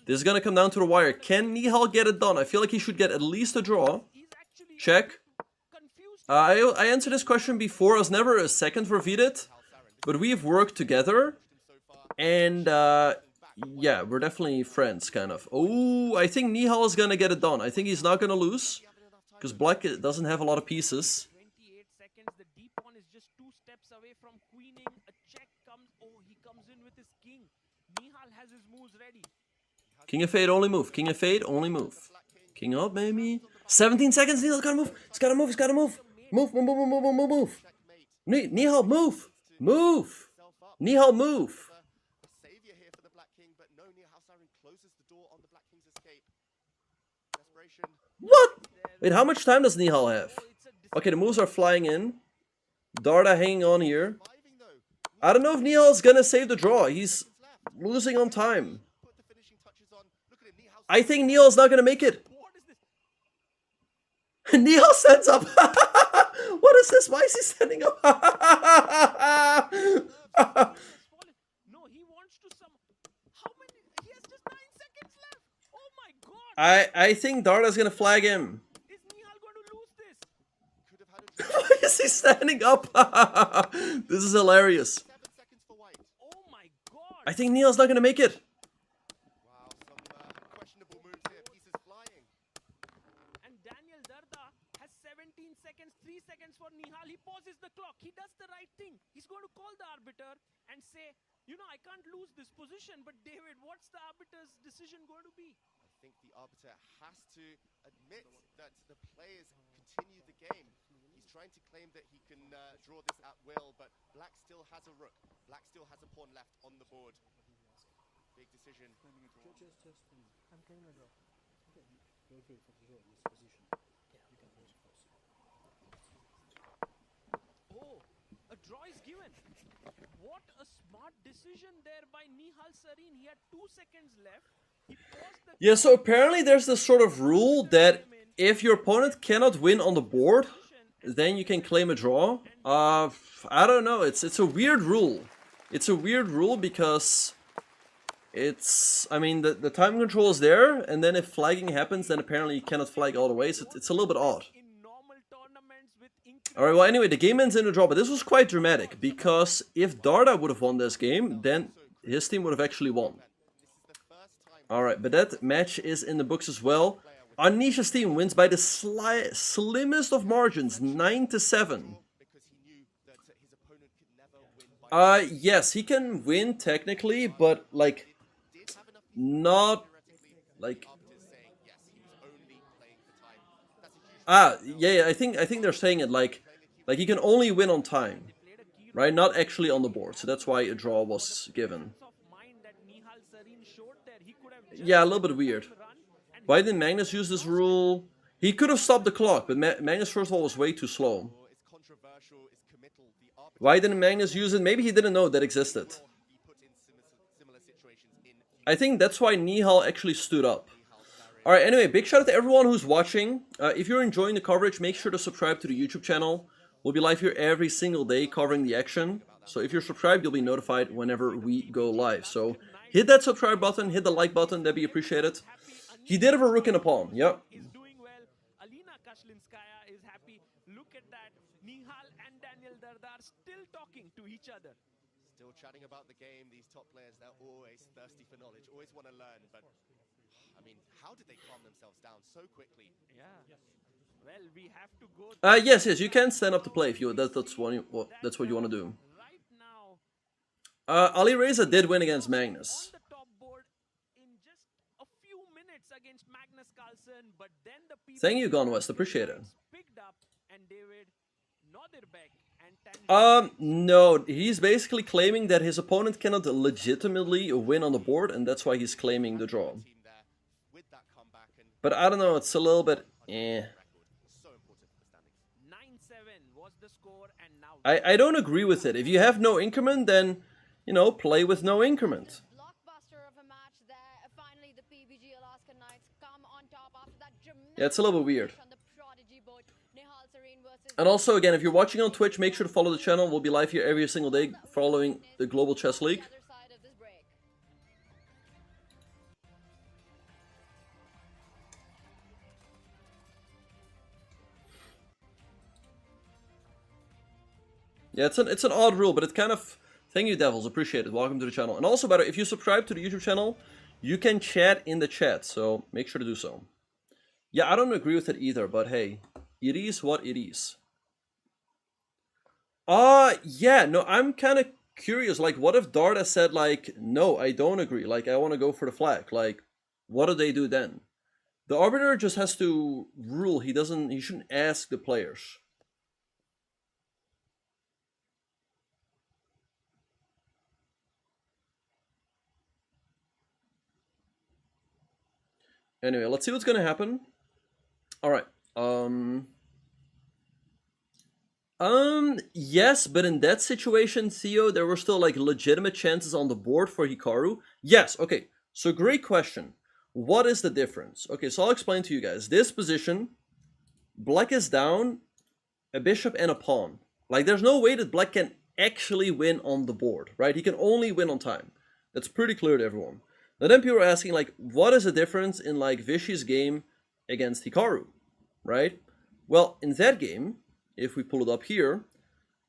This is gonna come down to the wire. Can Nihal get it done? I feel like he should get at least a draw. Check. I answered this question before. I was never a second for Vidit, but we've worked together. And yeah, we're definitely friends, kind of. Oh, I think Nihal is gonna get it done. I think he's not gonna lose, because Black doesn't have a lot of pieces. 28 seconds. The deep pawn is just 2 steps away from queening. A check comes. Oh, he comes in with his king. Nihal has his moves ready. King of Fade, only move. King of Fade, only move. King up, maybe. 17 seconds. Nihal's gotta move. He's gotta move. He's gotta move. Move, move, move, move, move, move, move. Nihal, move. Move. Nihal, move. What? Wait, how much time does Nihal have? Okay, the moves are flying in. Darda hanging on here. I don't know if Nihal's gonna save the draw. He's losing on time. I think Nihal's not gonna make it. Nihal stands up. What is this? Why is he standing up? No, he wants to some. How many? He has just 9 seconds left. Oh my god. I think Darda's gonna flag him. Is Nihal going to lose this? Why is he standing up? This is hilarious. Oh my god. I think Nihal's not gonna make it. And Daniel Darda has 17 seconds, 3 seconds for Nihal. He pauses the clock. He does the right thing. He's going to call the arbiter and say, you know, I can't lose this position, but David, what's the arbiter's decision going to be? I think the arbiter has to admit that the players continue the game. He's trying to claim that he can draw this at will, but Black still has a rook. Black still has a pawn left on the board. Big decision. I'm claiming a draw. Okay. Don't wait for the draw in this position. You can hold it first. Oh, a draw is given. What a smart decision there by Nihal Sarin. He had 2 seconds left. He paused the Yeah, so apparently there's this sort of rule that if your opponent cannot win on the board, then you can claim a draw. I don't know. It's a weird rule. It's a weird rule because it's, I mean, the time control is there, and then if flagging happens, then apparently you cannot flag all the way. So it's a little bit odd. Alright, well anyway, the game ends in a draw, but this was quite dramatic, because if Darda would have won this game, then his team would have actually won. Alright, but that match is in the books as well. Anish's team wins by the slimmest of margins, 9-7. Yes, he can win technically, but like, not like. Yeah, I think they're saying it like he can only win on time, right? Not actually on the board. So that's why a draw was given. Yeah, a little bit weird. Why didn't Magnus use this rule? He could have stopped the clock, but Magnus first of all was way too slow. Why didn't Magnus use it? Maybe he didn't know that existed. I think that's why Nihal actually stood up. Alright, anyway, big shout out to everyone who's watching. If you're enjoying the coverage, make sure to subscribe to the YouTube channel. We'll be live here every single day covering the action. So if you're subscribed, you'll be notified whenever we go live. So hit that subscribe button, hit the like button, that'd be appreciated. He did have a rook and a pawn, yep. Is happy. Look at that. Nihal and Daniel Darda are still talking to each other. Still chatting about the game. These top players, they're always thirsty for knowledge, always want to learn. But, I mean, how did they calm themselves down so quickly? Yeah. Well, we have to go. Yes, you can stand up to play if you. That's what you want to do. Right now. Alireza did win against Magnus. On the top board in just a few minutes against Magnus Carlsen, but then the people. Thank you, Gone West. Appreciate it. Picked up and David Nodirbek and no, he's basically claiming that his opponent cannot legitimately win on the board, and that's why he's claiming the draw. But I don't know, it's a little bit eh. 9-7 was the score, and now I don't agree with it. If you have no increment, then, you know, play with no increment. Blockbuster of a match there. Finally, the PBG Alaska Knights come on top after that dramatic Yeah, it's a little bit weird. on the prodigy board. Nihal Sarin versus And also, again, if you're watching on Twitch, make sure to follow the channel. We'll be live here every single day following the Global Chess League. Yeah, it's an odd rule, but it's kind of... Thank you, Devils. Appreciate it. Welcome to the channel. And also, by the way, if you subscribe to the YouTube channel, you can chat in the chat, so make sure to do so. Yeah, I don't agree with it either, but hey, it is what it is. Yeah, no, I'm kind of curious. Like, what if Darda said, like, no, I don't agree. Like, I want to go for the flag. Like, what do they do then? The arbiter just has to rule. He shouldn't ask the players. Anyway, let's see what's going to happen. All right. Yes, but in that situation, Theo, there were still like legitimate chances on the board for Hikaru. Yes, okay. So great question. What is the difference? Okay, so I'll explain to you guys. This position, black is down a bishop and a pawn. Like, there's no way that black can actually win on the board, right? He can only win on time. That's pretty clear to everyone. Now then people are asking, like, what is the difference in, like, Vishy's game against Hikaru, right? Well, in that game, if we pull it up here,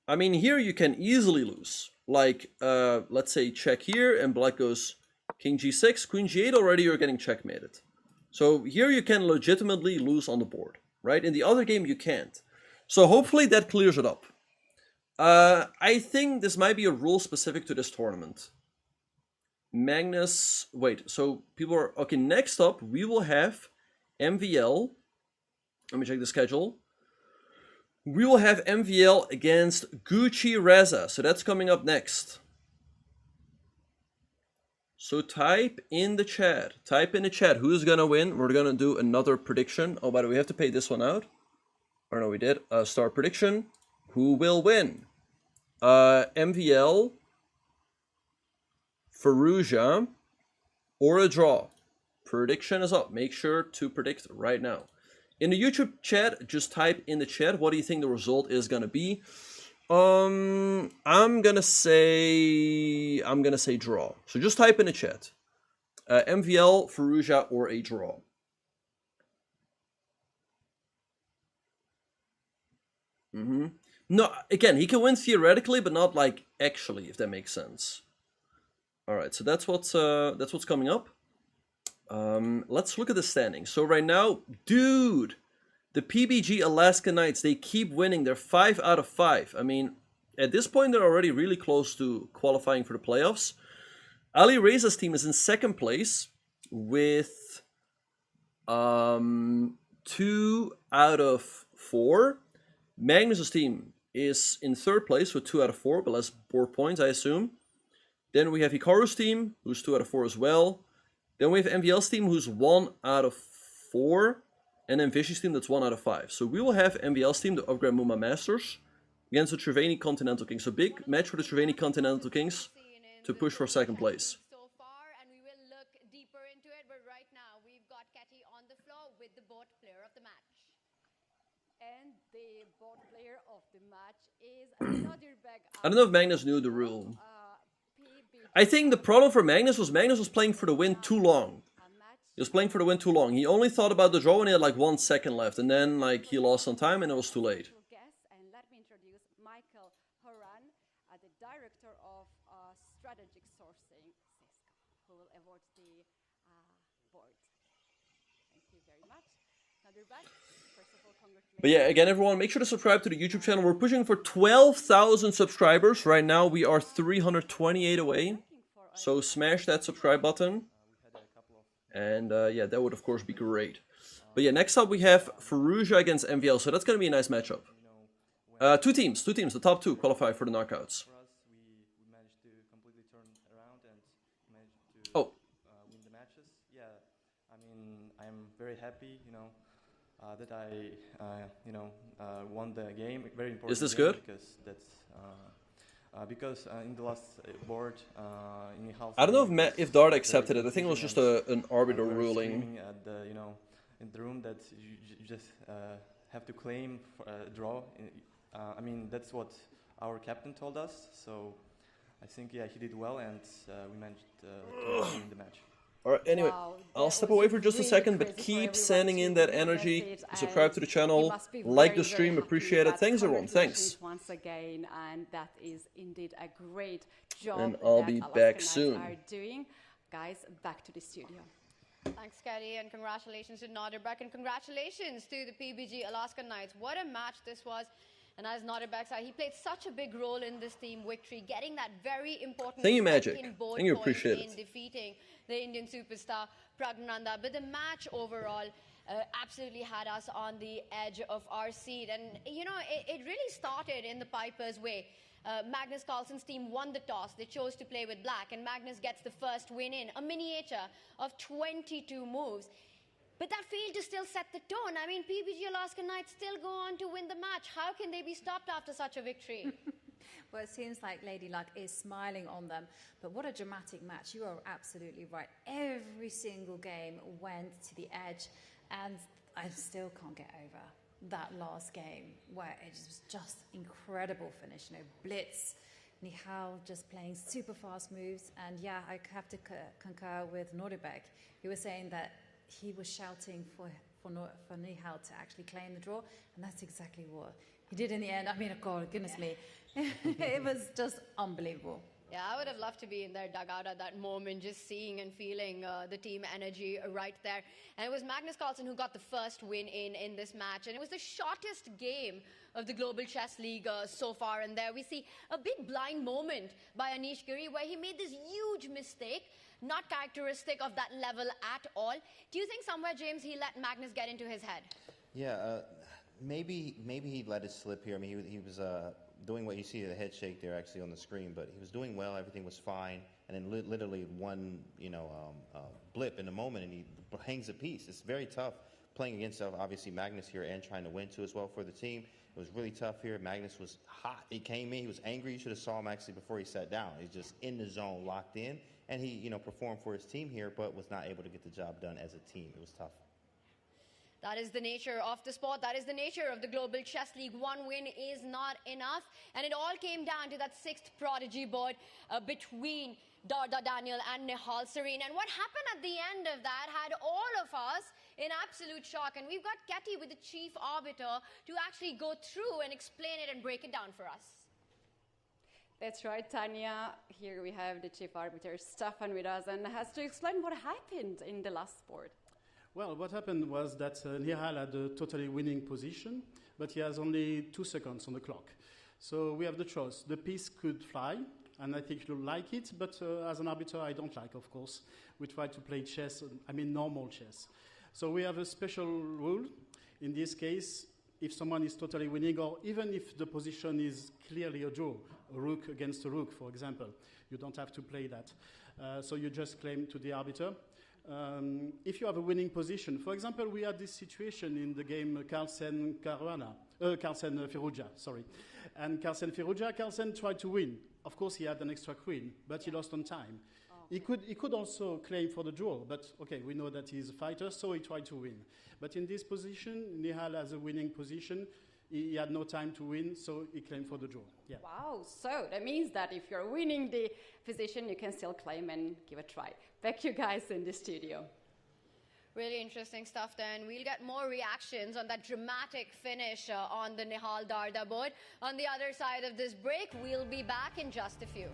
I mean, here you can easily lose. Like, let's say check here, and black goes king g6, queen g8, already you're getting checkmated. So here you can legitimately lose on the board, right? In the other game, you can't. So hopefully that clears it up. I think this might be a rule specific to this tournament. Magnus, wait, so people are, okay, next up, we will have MVL. Let me check the schedule. We will have MVL against Gucci Reza, so that's coming up next. So type in the chat, who's gonna win. We're gonna do another prediction. Oh, by the way, we have to pay this one out. Or no, we did. Star prediction, who will win? MVL, Firouzja, or a draw. Prediction is up. Make sure to predict right now. In the YouTube chat, just type in the chat, what do you think the result is gonna be? I'm gonna say draw. So just type in the chat. MVL, Firouzja, or a draw. No, again, he can win theoretically, but not like actually, if that makes sense. All right, so that's what's coming up. Let's look at the standings. So right now, dude, the PBG Alaska Knights, they keep winning. They're 5 out of 5. I mean, at this point, they're already really close to qualifying for the playoffs. Alireza's team is in second place with 2 out of 4. Magnus's team is in third place with 2 out of 4, but less board points, I assume. Then we have Hikaru's team, who's 2 out of 4 as well. Then we have MVL's team, who's 1 out of 4. And then Vishy's team, that's 1 out of 5. So we will have MVL's team, the Upgrade Muma Masters, against the Triveni Continental Kings. So big match for the Triveni Continental Kings to push for second place. So far, and we will look deeper into it. But right now, we've got Katie on the floor with the board player of the match. And the board player of the match is Nodirbek. I don't know if Magnus knew the rule. I think the problem for Magnus was playing for the win too long. He was playing for the win too long. He only thought about the draw when he had like 1 second left, and then like he lost some time and it was too late. And let me introduce Michael Horan, the director of strategic sourcing, who will award the board. Thank you very much. Nodirbek, first of all, congratulations. But yeah, again, everyone, make sure to subscribe to the YouTube channel. We're pushing for 12,000 subscribers. Right now, we are 328 away. So smash that subscribe button. And yeah, that would, of course, be great. But yeah, next up, we have Firouzja against MVL. So that's going to be a nice matchup. Two teams. The top 2 qualify for the knockouts. Oh. Win the matches. Yeah, I mean, I'm very happy, that I, won the game. Very important. Is this good? Because that's because in the last board, in Nihal Sarin, I don't know if Darda accepted it. I think it was just an arbiter ruling. At the, in the room that you just have to claim for a draw. I mean, that's what our captain told us. So I think, yeah, he did well, and we managed to win the match. All right, anyway, Wow, I'll that step was away for just a really second, but crazy for keep everyone sending in to that witness energy. it, Subscribe to the and channel, you must be like very, the very stream, happy appreciate it. that Thanks, everyone. congratulations Thanks. once again, and that is indeed a great job And I'll that be Alaska back Knights soon. are doing. Guys, back to the studio. Thanks, Kelly, and congratulations to Nodirbek, and congratulations to the PBG Alaska Knights. What a match this was. And as Nodirbek said, he played such a big role in this team victory, getting that very important Thank you, Magic. second board Thank you, point appreciate in it. defeating the Indian superstar Praggnanandhaa. But the match overall absolutely had us on the edge of our seat. And, you know, it really started in the Piper's way. Magnus Carlsen's team won the toss. They chose to play with black, and Magnus gets the first win in, a miniature of 22 moves. But that failed to still set the tone. I mean, PBG Alaska Knights still go on to win the match. How can they be stopped after such a victory? Well, it seems like Lady Luck is smiling on them. But what a dramatic match. You are absolutely right. Every single game went to the edge. And I still can't get over that last game where it was just incredible finish. You know, blitz, Nihal just playing super fast moves. And yeah, I have to concur with Nodirbek. He was saying that he was shouting for Nihal to actually claim the draw, and that's exactly what he did in the end. I mean, God, goodness me. It was just unbelievable. Yeah, I would have loved to be in their dugout at that moment, just seeing and feeling the team energy right there. And it was Magnus Carlsen who got the first win in this match. And it was the shortest game of the Global Chess League so far. And there we see a big blind moment by Anish Giri where he made this huge mistake, not characteristic of that level at all. Do you think somewhere, James, he let Magnus get into his head? Yeah, maybe he let it slip here. I mean, he was doing what you see, the head shake there actually on the screen, but he was doing well. Everything was fine, and then literally one blip in the moment, and he hangs a piece. It's very tough playing against obviously Magnus here and trying to win too as well for the team. It was really tough here. Magnus was hot. He came in. He was angry. You should have saw him actually before he sat down. He's just in the zone, locked in, and he performed for his team here, but was not able to get the job done as a team. It was tough. That is the nature of the sport. That is the nature of the Global Chess League. One win is not enough. And it all came down to that sixth prodigy board between Daniel and Nihal Sarin. And what happened at the end of that had all of us in absolute shock. And we've got Ketty with the chief arbiter to actually go through and explain it and break it down for us. That's right, Tanya. Here we have the chief arbiter, Stefan, with us, and has to explain what happened in the last board. Well, what happened was that Nihal had a totally winning position, but he has only 2 seconds on the clock. So we have the choice. The piece could fly, and I think you'll like it, but as an arbiter, I don't like, of course. We try to play chess, I mean normal chess. So we have a special rule. In this case, if someone is totally winning, or even if the position is clearly a draw, a rook against a rook, for example, you don't have to play that. So you just claim to the arbiter. If you have a winning position, for example, we had this situation in the game Carlsen Firouzja, sorry. And Carlsen Firouzja, Carlsen tried to win. Of course, he had an extra queen, but he lost on time. He could also claim for the draw, but okay, we know that he's a fighter, so he tried to win. But in this position, Nihal has a winning position. He had no time to win, so he claimed for the draw. Yeah. Wow, so that means that if you're winning the position, you can still claim and give a try. Back to you guys in the studio. Really interesting stuff then. We'll get more reactions on that dramatic finish on the Nihal Darda board. On the other side of this break, we'll be back in just a few.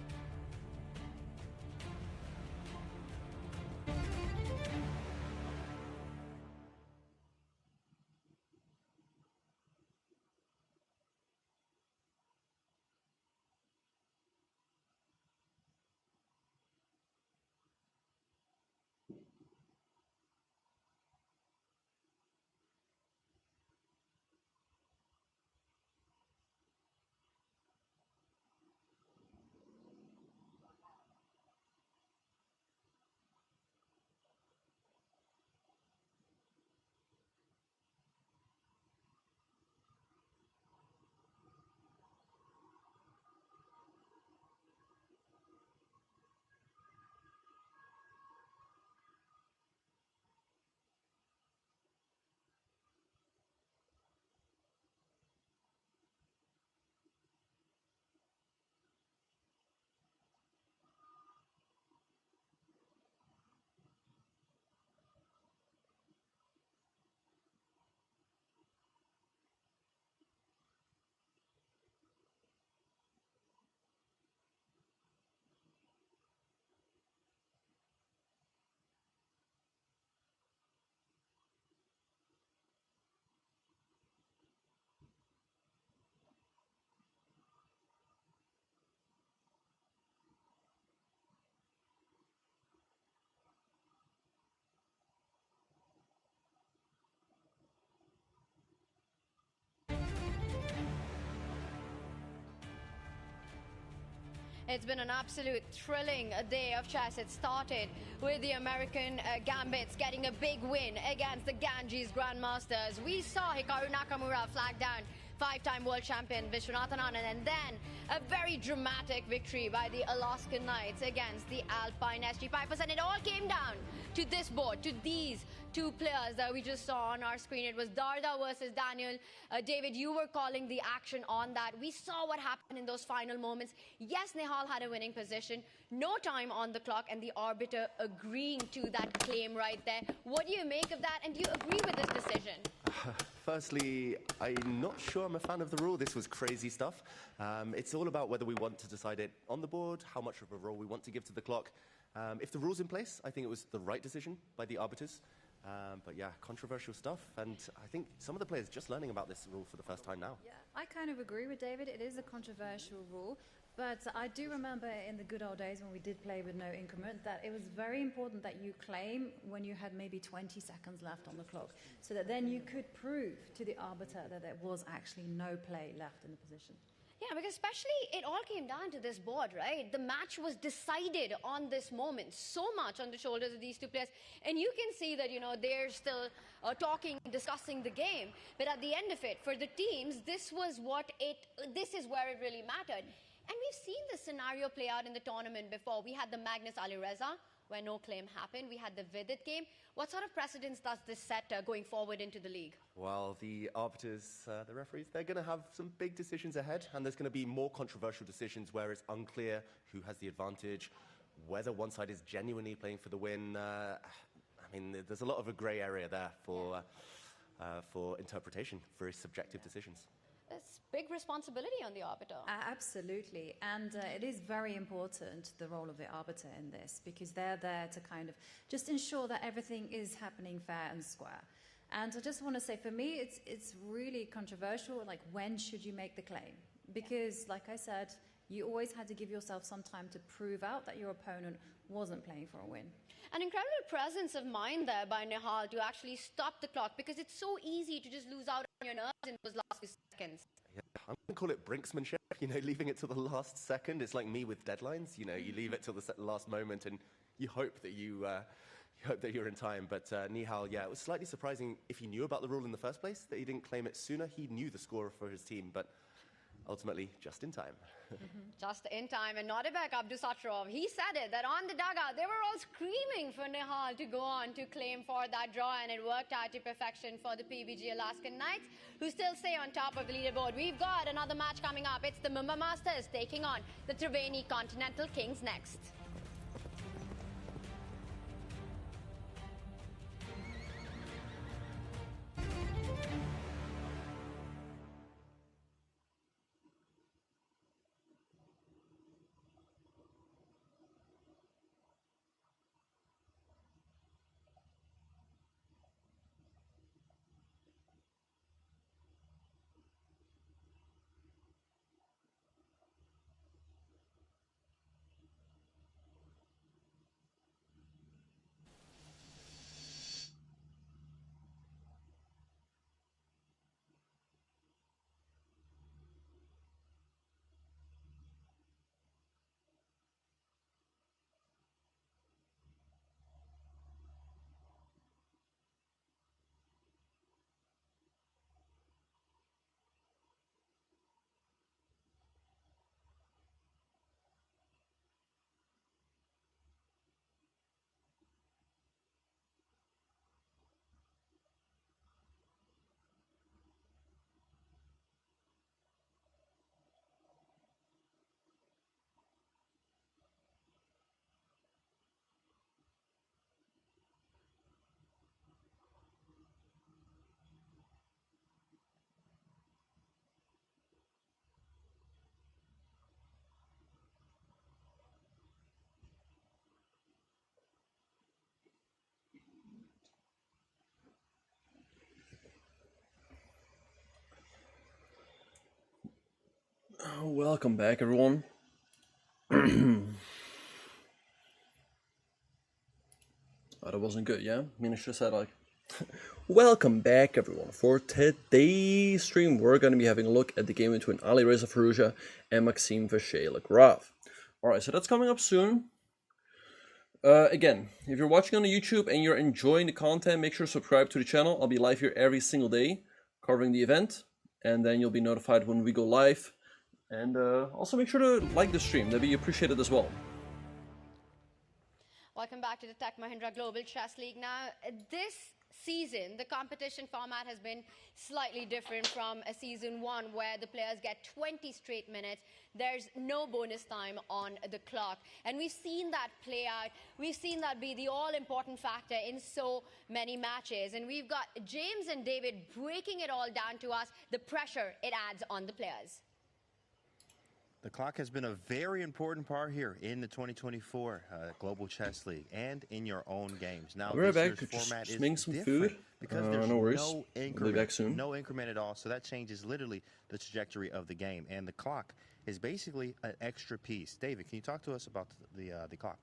It's been an absolute thrilling day of chess. It started with the American Gambits getting a big win against the Ganges Grandmasters. We saw Hikaru Nakamura flag down five-time world champion Viswanathan Anand, and then a very dramatic victory by the Alaskan Knights against the Alpine SG Pipers. And it all came down to this board, to these two players that we just saw on our screen. It was Darda versus Daniel. David, you were calling the action on that. We saw what happened in those final moments. Yes, Nihal had a winning position, no time on the clock, and the arbiter agreeing to that claim right there. What do you make of that, and do you agree with this decision? Firstly, I'm not sure I'm a fan of the rule. This was crazy stuff. It's all about whether we want to decide it on the board, how much of a role we want to give to the clock. If the rule's in place, I think it was the right decision by the arbiters. But yeah, controversial stuff. And I think some of the players just learning about this rule for the first time now. Yeah, I kind of agree with David. It is a controversial rule. But I do remember in the good old days when we did play with no increment that it was very important that you claim when you had maybe 20 seconds left on the clock, so that then you could prove to the arbiter that there was actually no play left in the position. Yeah, because especially it all came down to this board, right? The match was decided on this moment, so much on the shoulders of these two players. And you can see that, you know, they're still talking, discussing the game. But at the end of it, for the teams, this is where it really mattered. And we've seen this scenario play out in the tournament before. We had the Magnus Alireza, where no claim happened. We had the Vidit game. What sort of precedence does this set going forward into the league? Well, the arbiters, the referees, they're going to have some big decisions ahead, and there's going to be more controversial decisions where it's unclear who has the advantage, whether one side is genuinely playing for the win. I mean, there's a lot of a grey area there for interpretation, very subjective decisions. It's big responsibility on the arbiter. Absolutely. And it is very important, the role of the arbiter in this, because they're there to kind of just ensure that everything is happening fair and square. And I just want to say, for me, it's really controversial, like, when should you make the claim? Because, like I said, you always had to give yourself some time to prove out that your opponent wasn't playing for a win. An incredible presence of mind there by Nihal to actually stop the clock, because it's so easy to just lose out on your nerves in those last few seconds. Yeah, I'm going to call it brinksmanship, you know, leaving it to the last second. It's like me with deadlines, you know, you leave it till the last moment and you hope that you're in time. But Nihal, yeah, it was slightly surprising if he knew about the rule in the first place, that he didn't claim it sooner. He knew the score for his team, but ultimately just in time. Just in time. And Nodirbek Abdusattorov, he said it, that on the dugout, they were all screaming for Nihal to go on to claim for that draw, and it worked out to perfection for the PBG Alaskan Knights, who still stay on top of the leaderboard. We've got another match coming up. It's the Mumbai Masters taking on the Triveni Continental Kings next. Welcome back, everyone. Oh, that wasn't good, yeah? I mean, I should have said, like, welcome back, everyone. For today's stream, we're going to be having a look at the game between Alireza Firouzja and Maxime Vachier-Lagrave. Alright, so that's coming up soon. Again, if you're watching on the YouTube and you're enjoying the content, make sure to subscribe to the channel. I'll be live here every single day covering the event, and then you'll be notified when we go live. And also make sure to like the stream, that'd be appreciated as well. Welcome back to the Tech Mahindra Global Chess League. Now, this season, the competition format has been slightly different from a season 1 where the players get 20 straight minutes. There's no bonus time on the clock. And we've seen that play out. We've seen that be the all-important factor in so many matches. And we've got James and David breaking it all down to us, the pressure it adds on the players. The clock has been a very important part here in the 2024 Global Chess League and in your own games. Now, I'll be right this back. year's format Just is make some different food. because there's no worries. no I'll be back soon. no increment at all. So that changes literally the trajectory of the game. And the clock is basically an extra piece. David, can you talk to us about the clock?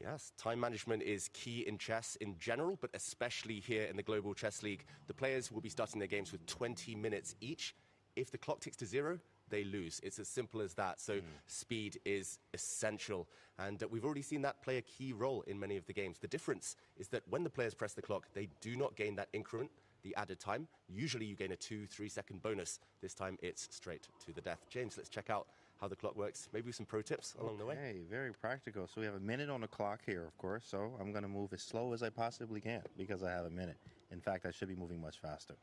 Yes, time management is key in chess in general, but especially here in the Global Chess League. The players will be starting their games with 20 minutes each. If the clock ticks to 0, they lose. It's as simple as that. So speed is essential. And we've already seen that play a key role in many of the games. The difference is that when the players press the clock, they do not gain that increment, the added time. Usually you gain a 2-3 second bonus. This time it's straight to the death. James, let's check out how the clock works. Maybe some pro tips along the way. Okay, very practical. So we have a minute on the clock here, of course. So I'm going to move as slow as I possibly can because I have a minute. In fact, I should be moving much faster.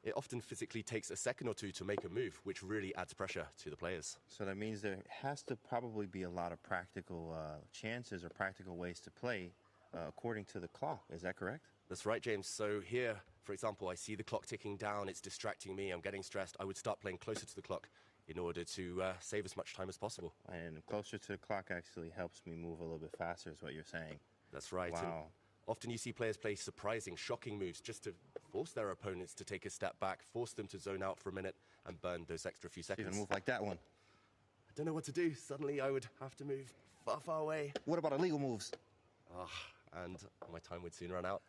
It often physically takes a second or two to make a move, which really adds pressure to the players. So that means there has to probably be a lot of practical chances or practical ways to play according to the clock. Is that correct? That's right, James. So here, for example, I see the clock ticking down. It's distracting me. I'm getting stressed. I would start playing closer to the clock in order to save as much time as possible. And closer to the clock actually helps me move a little bit faster is what you're saying. That's right. Wow. And often you see players play surprising, shocking moves just to force their opponents to take a step back, force them to zone out for a minute and burn those extra few seconds. Even a move like that one. I don't know what to do. Suddenly I would have to move far, far away. What about illegal moves? And my time would soon run out.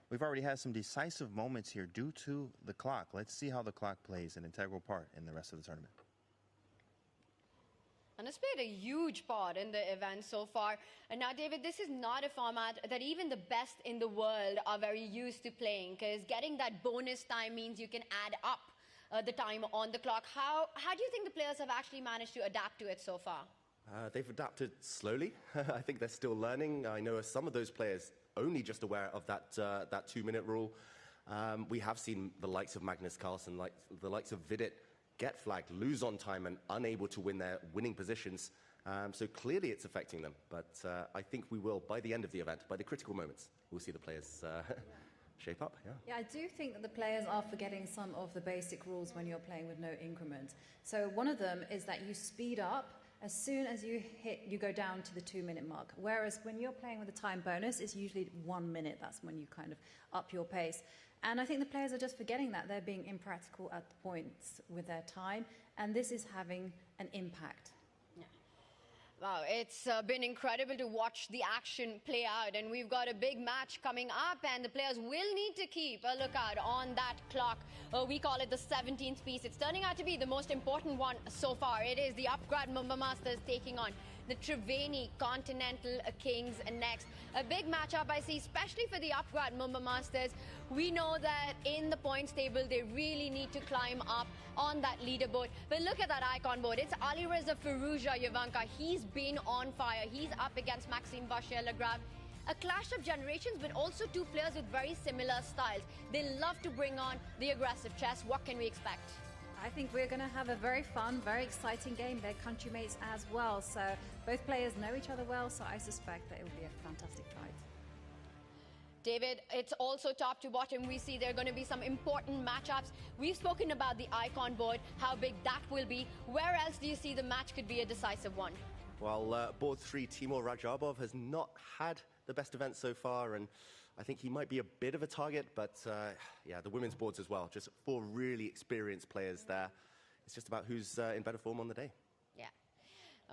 We've already had some decisive moments here due to the clock. Let's see how the clock plays an integral part in the rest of the tournament. And it's played a huge part in the event so far. And now, David, this is not a format that even the best in the world are very used to playing, because getting that bonus time means you can add up the time on the clock. How do you think the players have actually managed to adapt to it so far? They've adapted slowly. I think they're still learning. I know some of those players only just aware of that 2-minute rule. We have seen the likes of Magnus Carlsen, like the likes of Vidit, get flagged, lose on time, and unable to win their winning positions. So clearly it's affecting them. But I think we will, by the end of the event, by the critical moments, we'll see the players shape up. Yeah, I do think that the players are forgetting some of the basic rules when you're playing with no increment. So one of them is that you speed up as soon as you go down to the 2-minute mark. Whereas when you're playing with a time bonus, it's usually 1 minute. That's when you kind of up your pace. And I think the players are just forgetting that. They're being impractical at the points with their time, and this is having an impact. Wow, it's been incredible to watch the action play out, and we've got a big match coming up, and the players will need to keep a lookout on that clock. We call it the 17th piece. It's turning out to be the most important one so far. It is the Upgrad Mumbai Masters taking on the Triveni Continental Kings next. A big matchup I see, especially for the Upgrad Mumbai Masters. We know that in the points table, they really need to climb up on that leaderboard. But look at that icon board. It's Alireza Firouzja, Yavanka. He's been on fire. He's up against Maxime Vachier-Lagrave. A clash of generations, but also two players with very similar styles. They love to bring on the aggressive chess. What can we expect? I think we're going to have a very fun, very exciting game. They're country mates as well, so both players know each other well, so I suspect that it will be a fantastic fight. David, it's also top to bottom. We see there are going to be some important matchups. We've spoken about the icon board, how big that will be. Where else do you see the match could be a decisive one? Well, board 3, Timur Rajabov has not had the best event so far, and I think he might be a bit of a target, but yeah, the women's boards as well. Just 4 really experienced players there. It's just about who's in better form on the day. Yeah.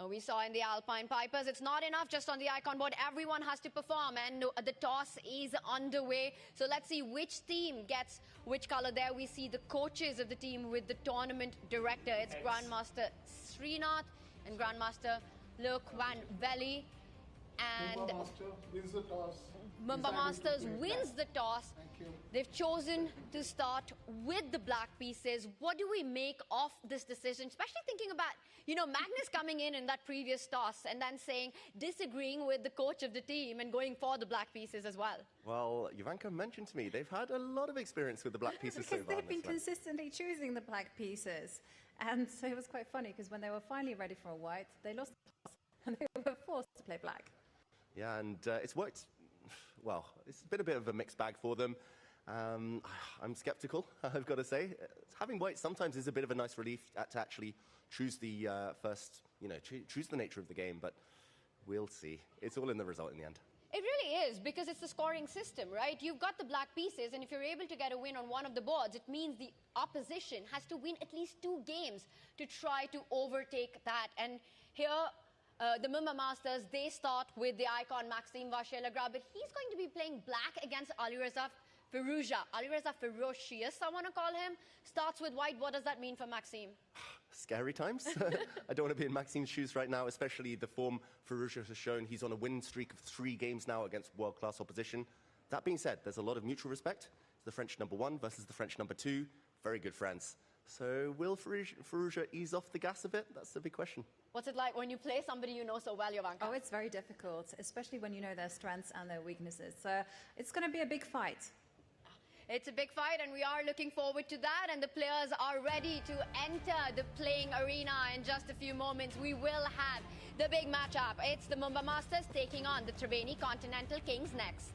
We saw in the Alpine Pipers, it's not enough just on the icon board. Everyone has to perform, and the toss is underway. So let's see which team gets which color. There we see the coaches of the team with the tournament director. It's Grandmaster Srinath and Grandmaster Look, Van Veli and Mumba Masters wins the toss. They've chosen to start with the black pieces. What do we make of this decision? Especially thinking about, Magnus coming in that previous toss and then disagreeing with the coach of the team and going for the black pieces as well. Well, Jovanka mentioned to me they've had a lot of experience with the black pieces so far. Because they've been consistently choosing the black pieces. And so it was quite funny because when they were finally ready for a white, they lost the toss and they were forced to play black. Yeah, and it's worked. Well, it's been a bit of a mixed bag for them. I'm skeptical, I've got to say. Having white sometimes is a bit of a nice relief to actually choose the first, choose the nature of the game, but we'll see. It's all in the result in the end. It really is, because it's the scoring system, right? You've got the black pieces, and if you're able to get a win on one of the boards, it means the opposition has to win at least 2 games to try to overtake that. And here, the Mumba Masters, they start with the icon Maxime Vachier-Lagrave, but he's going to be playing black against Alireza Firouzja. Alireza Ferocious, I want to call him. Starts with white. What does that mean for Maxime? Scary times. I don't want to be in Maxime's shoes right now, especially the form Firouzja has shown. He's on a winning streak of 3 games now against world-class opposition. That being said, there's a lot of mutual respect. It's the French #1 versus the French #2. Very good friends. So will Firouzja ease off the gas a bit? That's the big question. What's it like when you play somebody you know so well, Jovanka? Oh, it's very difficult, especially when you know their strengths and their weaknesses. So it's going to be a big fight. It's a big fight, and we are looking forward to that, and the players are ready to enter the playing arena in just a few moments. We will have the big matchup. It's the Mumba Masters taking on the Triveni Continental Kings next.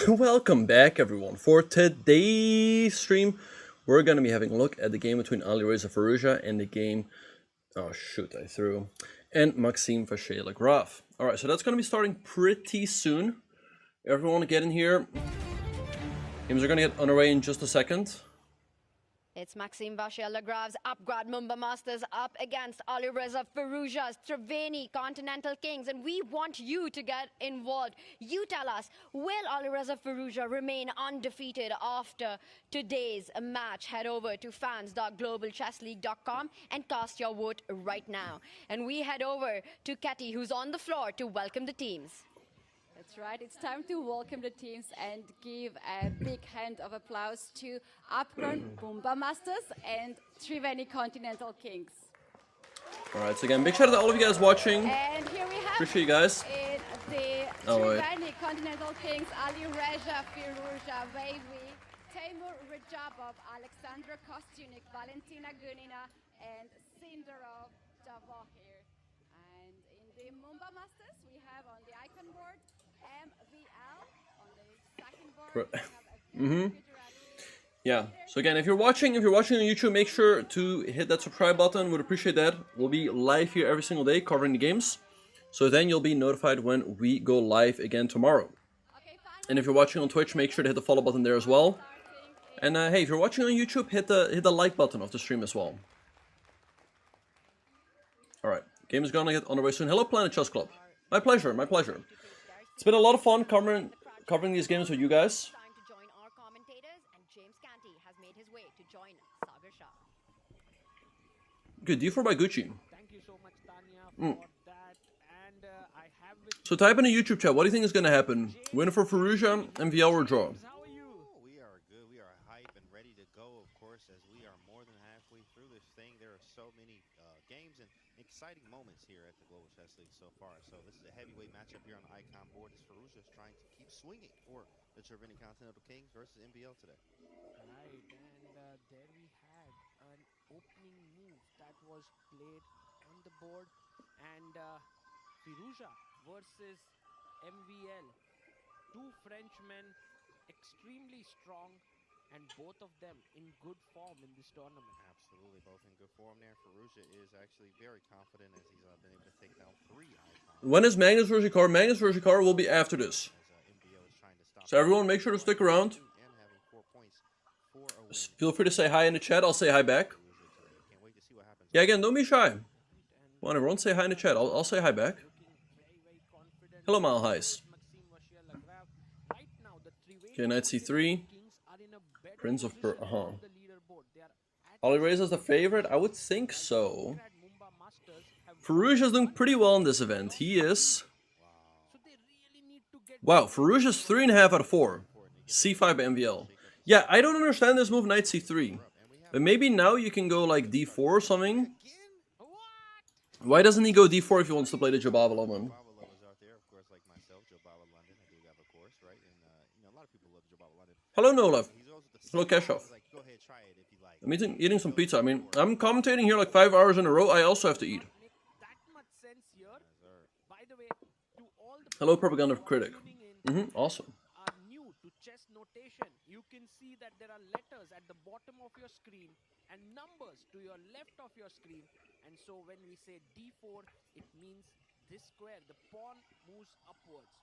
Welcome back, everyone. For today's stream, we're going to be having a look at the game between Alireza Firouzja and the game... Oh, shoot, I threw... And Maxime Vachier-Lagrave. Alright, so that's going to be starting pretty soon. Everyone get in here. Games are going to get underway in just a second. It's Maxime Vachier-Lagrave's upgrad Mumba Masters up against Alireza Firouzja's Triveni Continental Kings, and we want you to get involved. You tell us, will Alireza Firouzja remain undefeated after today's match? Head over to fans.globalchessleague.com and cast your vote right now. And we head over to Katie, who's on the floor, to welcome the teams. That's right, it's time to welcome the teams and give a big hand of applause to upgrown Mumba Masters and Triveni Continental Kings. Alright, so again, big shout out to all of you guys watching. And here we have appreciate you guys. In the Triveni Continental Kings, Alireza Firouzja, Wei Yi, Teimur Rajabov, Alexandra Kostyunik, Valentina Gunina, and Sindarov Javohir. And in the Mumba Masters, we have on the icon board Yeah. So again, if you're watching on YouTube, make sure to hit that subscribe button. Would appreciate that. We'll be live here every single day covering the games. So then you'll be notified when we go live again tomorrow. And if you're watching on Twitch, make sure to hit the follow button there as well. And hey, if you're watching on YouTube, hit the like button of the stream as well. All right, game is gonna get on the way soon. Hello, Planet Chess Club. My pleasure, my pleasure. It's been a lot of fun covering these games with you guys. Good, D4 by Gucci. Thank you so much, Tanya, for that. And I have So type in the YouTube chat, what do you think is going to happen? Winner for Firouzja, MVL or draw? We are good. We are hype and ready to go, of course, as we are more than halfway through this thing. There are so many games and exciting moments here at the Global Chess League so far. So this is a heavyweight matchup here on the Icon board as Firouzja is trying to keep swinging for the Chervini Continental Kings versus MVL today. Right, and there we had an opening move that was played on the board, and Firouzja versus MVL, two Frenchmen, extremely strong, and both of them in good form in this tournament. Absolutely, both in good form there. Firouzja is actually very confident as he's been able to take down 3 icons. When is Magnus versus Hikaru? Magnus versus Hikaru will be after this. So everyone, make sure to stick around. Feel free to say hi in the chat. I'll say hi back. Yeah, again, don't be shy. Come on, everyone, say hi in the chat. I'll say hi back. Hello, Mile Highs. Okay, knight c3. Prince of Per... Alireza is the favorite? I would think so. Firouzja is doing pretty well in this event. He is... Wow, Firouzja is 3.5 out of 4. c5 by MVL. Yeah, I don't understand this move, knight c3. But maybe now you can go like d4 or something. Why doesn't he go d4 if he wants to play the Jababa London? Hello, Nolaf. Hello, Keshov. I'm eating some pizza. I mean, I'm commentating here like 5 hours in a row. I also have to eat. Hello, Propaganda Critic. Awesome. New to chess notation, you can see that there are letters at the bottom of your screen and numbers to your left of your screen. And so when we say d4, it means this square, the pawn moves upwards.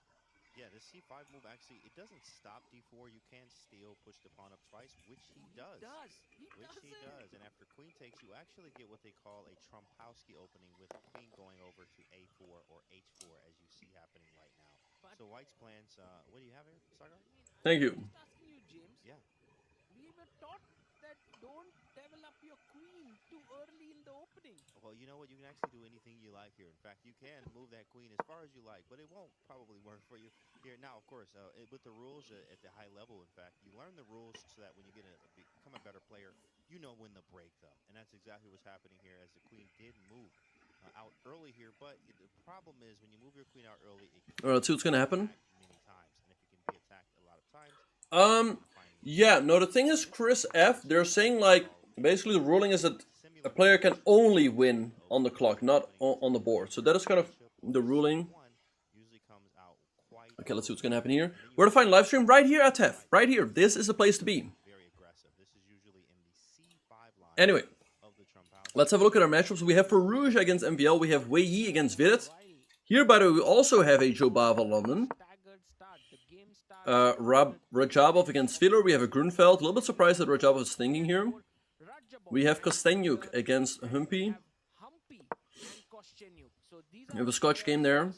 Yeah, the c5 move actually, it doesn't stop d4. You can still push the pawn up twice, which he does. He does. And after queen takes, you actually get what they call a Trompowsky opening with queen going over to a4 or h4, as you see happening right now. So White's plans, what do you have here, Sagar? Thank you. Asking you, James. Yeah. We were taught that don't develop your queen too early in the opening. Well, you know what? You can actually do anything you like here. In fact, you can move that queen as far as you like, but it won't probably work for you here. Now, of course, with the rules at the high level, in fact, you learn the rules so that when you become a better player, you know when to break them. And that's exactly what's happening here as the queen did move out early here. But the problem is when you move your queen out early, it can Let's see what's gonna happen. many times. And if you can be attacked a lot of times, yeah, no, the thing is, Chris F, they're saying, like, basically the ruling is that a player can only win on the clock, not on the board. So that is kind of the ruling. Okay, let's see what's gonna happen here. Where to find live stream? Right here at TEF. Right here. This is the place to be. Anyway, let's have a look at our matchups. We have Firouzja against MVL. We have Wei Yi against Vidit. Here, by the way, we also have a Jobava London. Rajabov against Filler. We have a Grunfeld. A little bit surprised that Rajabov is thinking here. We have Kostenyuk against Humpy. We have a Scotch game there.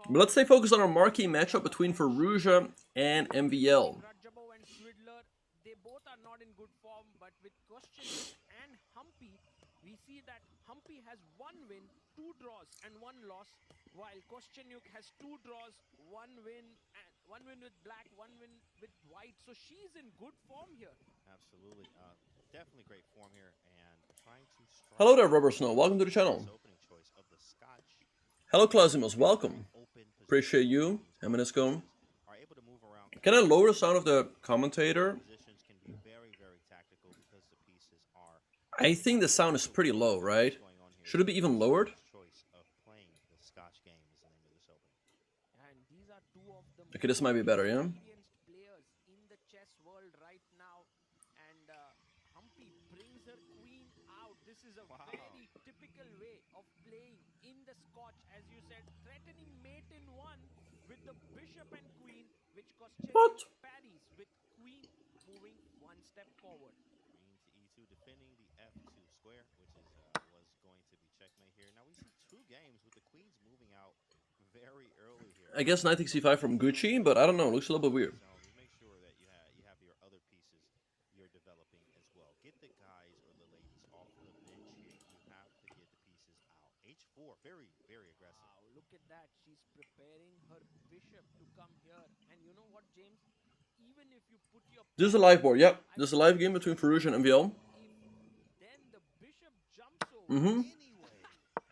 But let's stay focused on our marquee matchup between Firouzja and MVL. They both are not in good form, but with Kostenyuk and Humpy, we see that Humpy has 1 win, 2 draws, and 1 loss, while Kostenyuk has 2 draws, 1 win, and 1 win with black, 1 win with white. So she's in good form here. absolutely, definitely great form here, and trying to strike. Hello there, Rubber Snow. Welcome to the channel. Hello, Clausimos. Welcome. Appreciate you. Hemanisco. Can I lower the sound of the commentator? I think the sound is pretty low, right? Should it be even lowered? And these are 2 of the Okay, this might be better, yeah? players in the chess world right now, and Humpy brings her queen out. This is a very typical way of playing in the Scotch, as you said, threatening mate in one with the bishop and queen, which costs parries with queen moving one step forward. Queen to e2, defending the f2 square, which is was going to be checkmate here. Now we see 2 games with the queens moving out very early here. I guess knight takes c5 from Gucci, but I don't know, looks a little bit weird. So just make sure that you have your other pieces you're developing as well. Get the guys or the ladies off the bench here. You have to get the pieces out. h4, very, very aggressive. Wow, look at that. She's preparing her bishop to come here. And you know what, James? Even if you put your... This is a live board, yep. This is a live game between Firouzja and MVL. Then the bishop jumps over. Mm-hmm.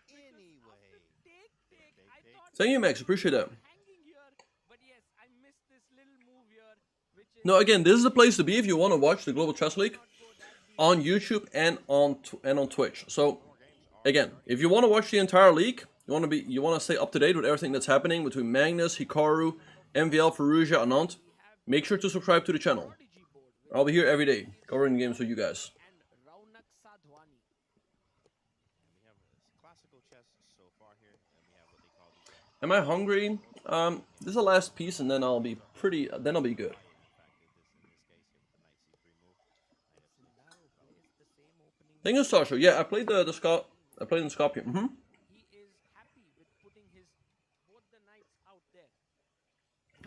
Anyway. Thank you, Max. Appreciate that. No, again, this is the place to be if you want to watch the Global Chess League on YouTube and on Twitch. So, again, if you want to watch the entire league, you want to stay up to date with everything that's happening between Magnus, Hikaru, MVL, Firouzja, Anand, make sure to subscribe to the channel. I'll be here every day covering games with you guys. Am I hungry? This is the last piece, and then I'll be good. Thank you, Sasha. Yeah, I played in Skopje. Mm-hmm.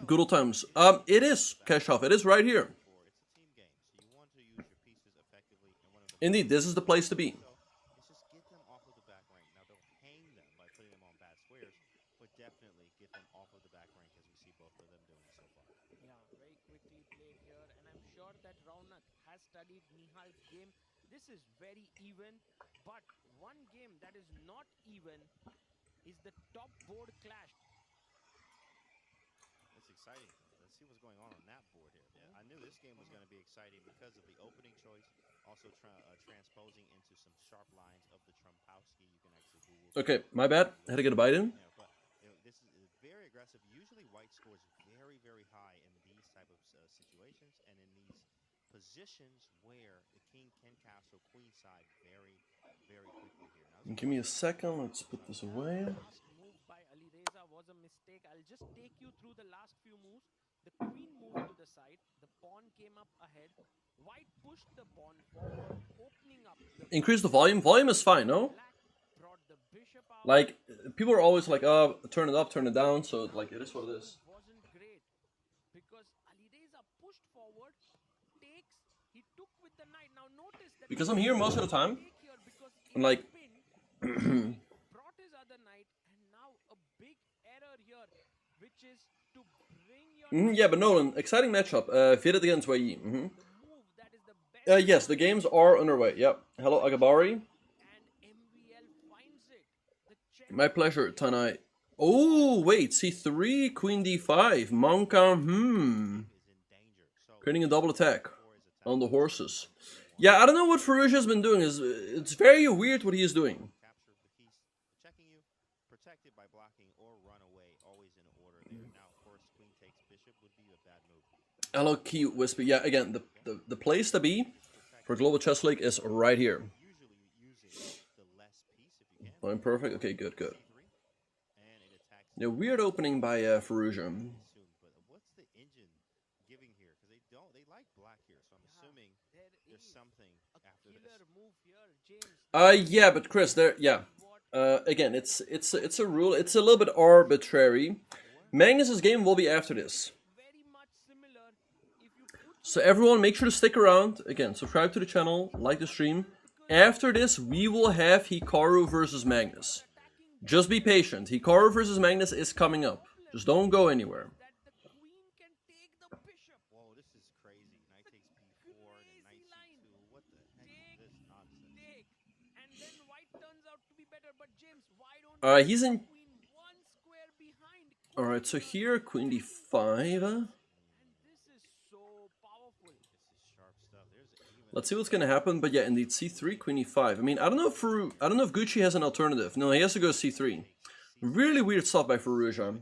Good old times. It is cash off. It is right here. Indeed, this is the place to be. Definitely get them off of the back rank, as we see both of them doing so far. Yeah, very quickly played here, and I'm sure that Raunak has studied Nihal's game. This is very even, but one game that is not even is the top board clash. It's exciting. Let's see what's going on that board here. Yeah, I knew this game was going to be exciting because of the opening choice, also transposing into some sharp lines of the Trumpowski. You can actually Google. Okay, my bad. I had to get a bite in. This is very aggressive. Usually white scores very, very high in these type of situations and in these positions where the king can castle queenside very, very quickly here. Now, Give me a second. Let's put this away. Last move by Alireza was a mistake. I'll just take you through the last few moves. The queen moved to the side. The pawn came up ahead. White pushed the pawn forward, opening up. Increase the volume. Volume is fine, no? Like, people are always like, oh, turn it up, turn it down, so like it is what it is. Wasn't great because Alireza pushed forward, he took with the knight. Now notice that Because I'm here most of the time, I'm like, brought his other knight, and now a big error here, which is to bring your yeah, but Nolan, exciting matchup. Vidit against Wei Yi. Yes, the games are underway. Yep. Hello, Agabari. My pleasure, Tanai. Oh, wait, c3, queen d5, Manka, creating a double attack on the horses. Yeah, I don't know what Firouzja has been doing. It's very weird what he is doing. Checking you, protected by blocking or run away, always in order there. Now, of course, queen takes bishop would be a bad move. Hello, cute Whisper. Yeah, again, the place to be for Global Chess League is right here. Oh, I'm perfect. Okay, good, good. Yeah, weird opening by Firouzja. What's the engine giving here? Because they like black here, so I'm assuming there's something after this. Yeah, but Chris, again, it's a rule. It's a little bit arbitrary. Magnus's game will be after this. So everyone, make sure to stick around. Again, subscribe to the channel, like the stream. After this, we will have Hikaru versus Magnus. Just be patient. Hikaru versus Magnus is coming up. Just don't go anywhere. Whoa, this is crazy. Knight takes b4 and knight c2. What the heck is this nonsense? And then white turns out to be better, but James, why don't He's in. Alright, so here, queen d5. Let's see what's gonna happen, but yeah, indeed, c3, queen e5. I mean, I don't know if Gucci has an alternative. No, he has to go c3. Really weird stuff by Firouzja.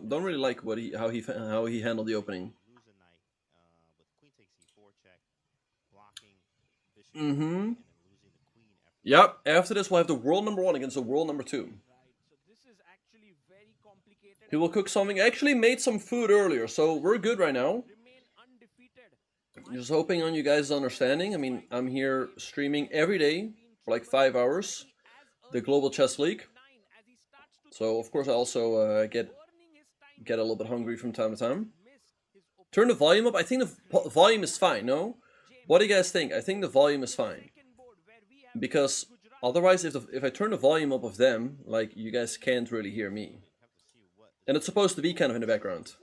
Don't really like how he handled the opening. Mm-hmm. Yep. After this, we'll have the world #1 against the world #2. He will cook something. I actually made some food earlier, so we're good right now. Just hoping on you guys' understanding. I mean, I'm here streaming every day for like 5 hours. The Global Chess League. So of course I also get a little bit hungry from time to time. Turn the volume up. I think the volume is fine. No, what do you guys think? I think the volume is fine because otherwise, if I turn the volume up of them, like you guys can't really hear me, and it's supposed to be kind of in the background.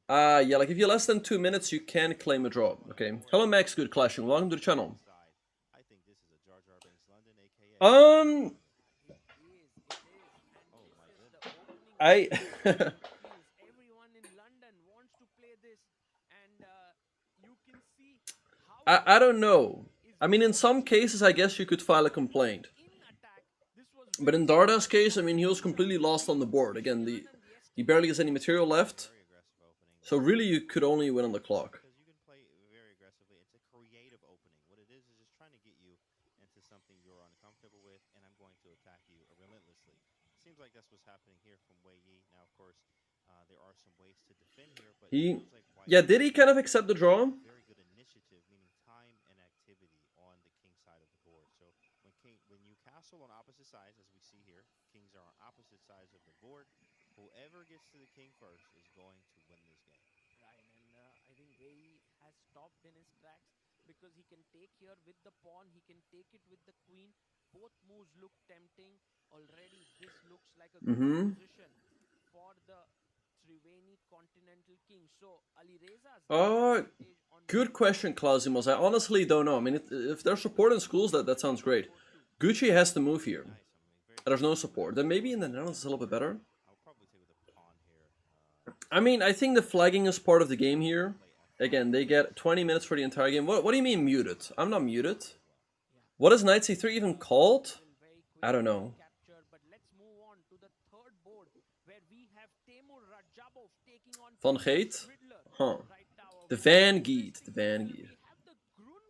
Yeah, like if you're less than 2 minutes, you can claim a draw. Okay. Hello, Max. Good clashing. Welcome to the channel. I don't know. I mean, in some cases, I guess you could file a complaint. But in Darda's case, I mean, he was completely lost on the board. Again, he barely has any material left. So really, you could only win on the clock. Seems like that's what's happening here from Wei Yi. Now, of course, there are some ways to defend here, but yeah, did he kind of accept the draw? Very good initiative, meaning time and activity on the king side of the board. So when you castle on opposite sides, as we see here, kings are on opposite sides of the board. Whoever gets to the king first is going to win this game. Right, and I think Wei Yi has stopped in his tracks because he can take here with the pawn, he can take it with the queen. Both moves look tempting. Already, this looks like a good position for the Triveni Continental King. So, Alireza's good question, Klausimos. I honestly don't know. I mean, if there's support in schools, that sounds great. Gucci has to move here. There's no support. Then maybe in the Netherlands it's a little bit better. I mean, I think the flagging is part of the game here. Again, they get 20 minutes for the entire game. What do you mean muted? I'm not muted. What is Knight C3 even called? I don't know. Van Geet? Huh. The Vanguard. The Vanguard.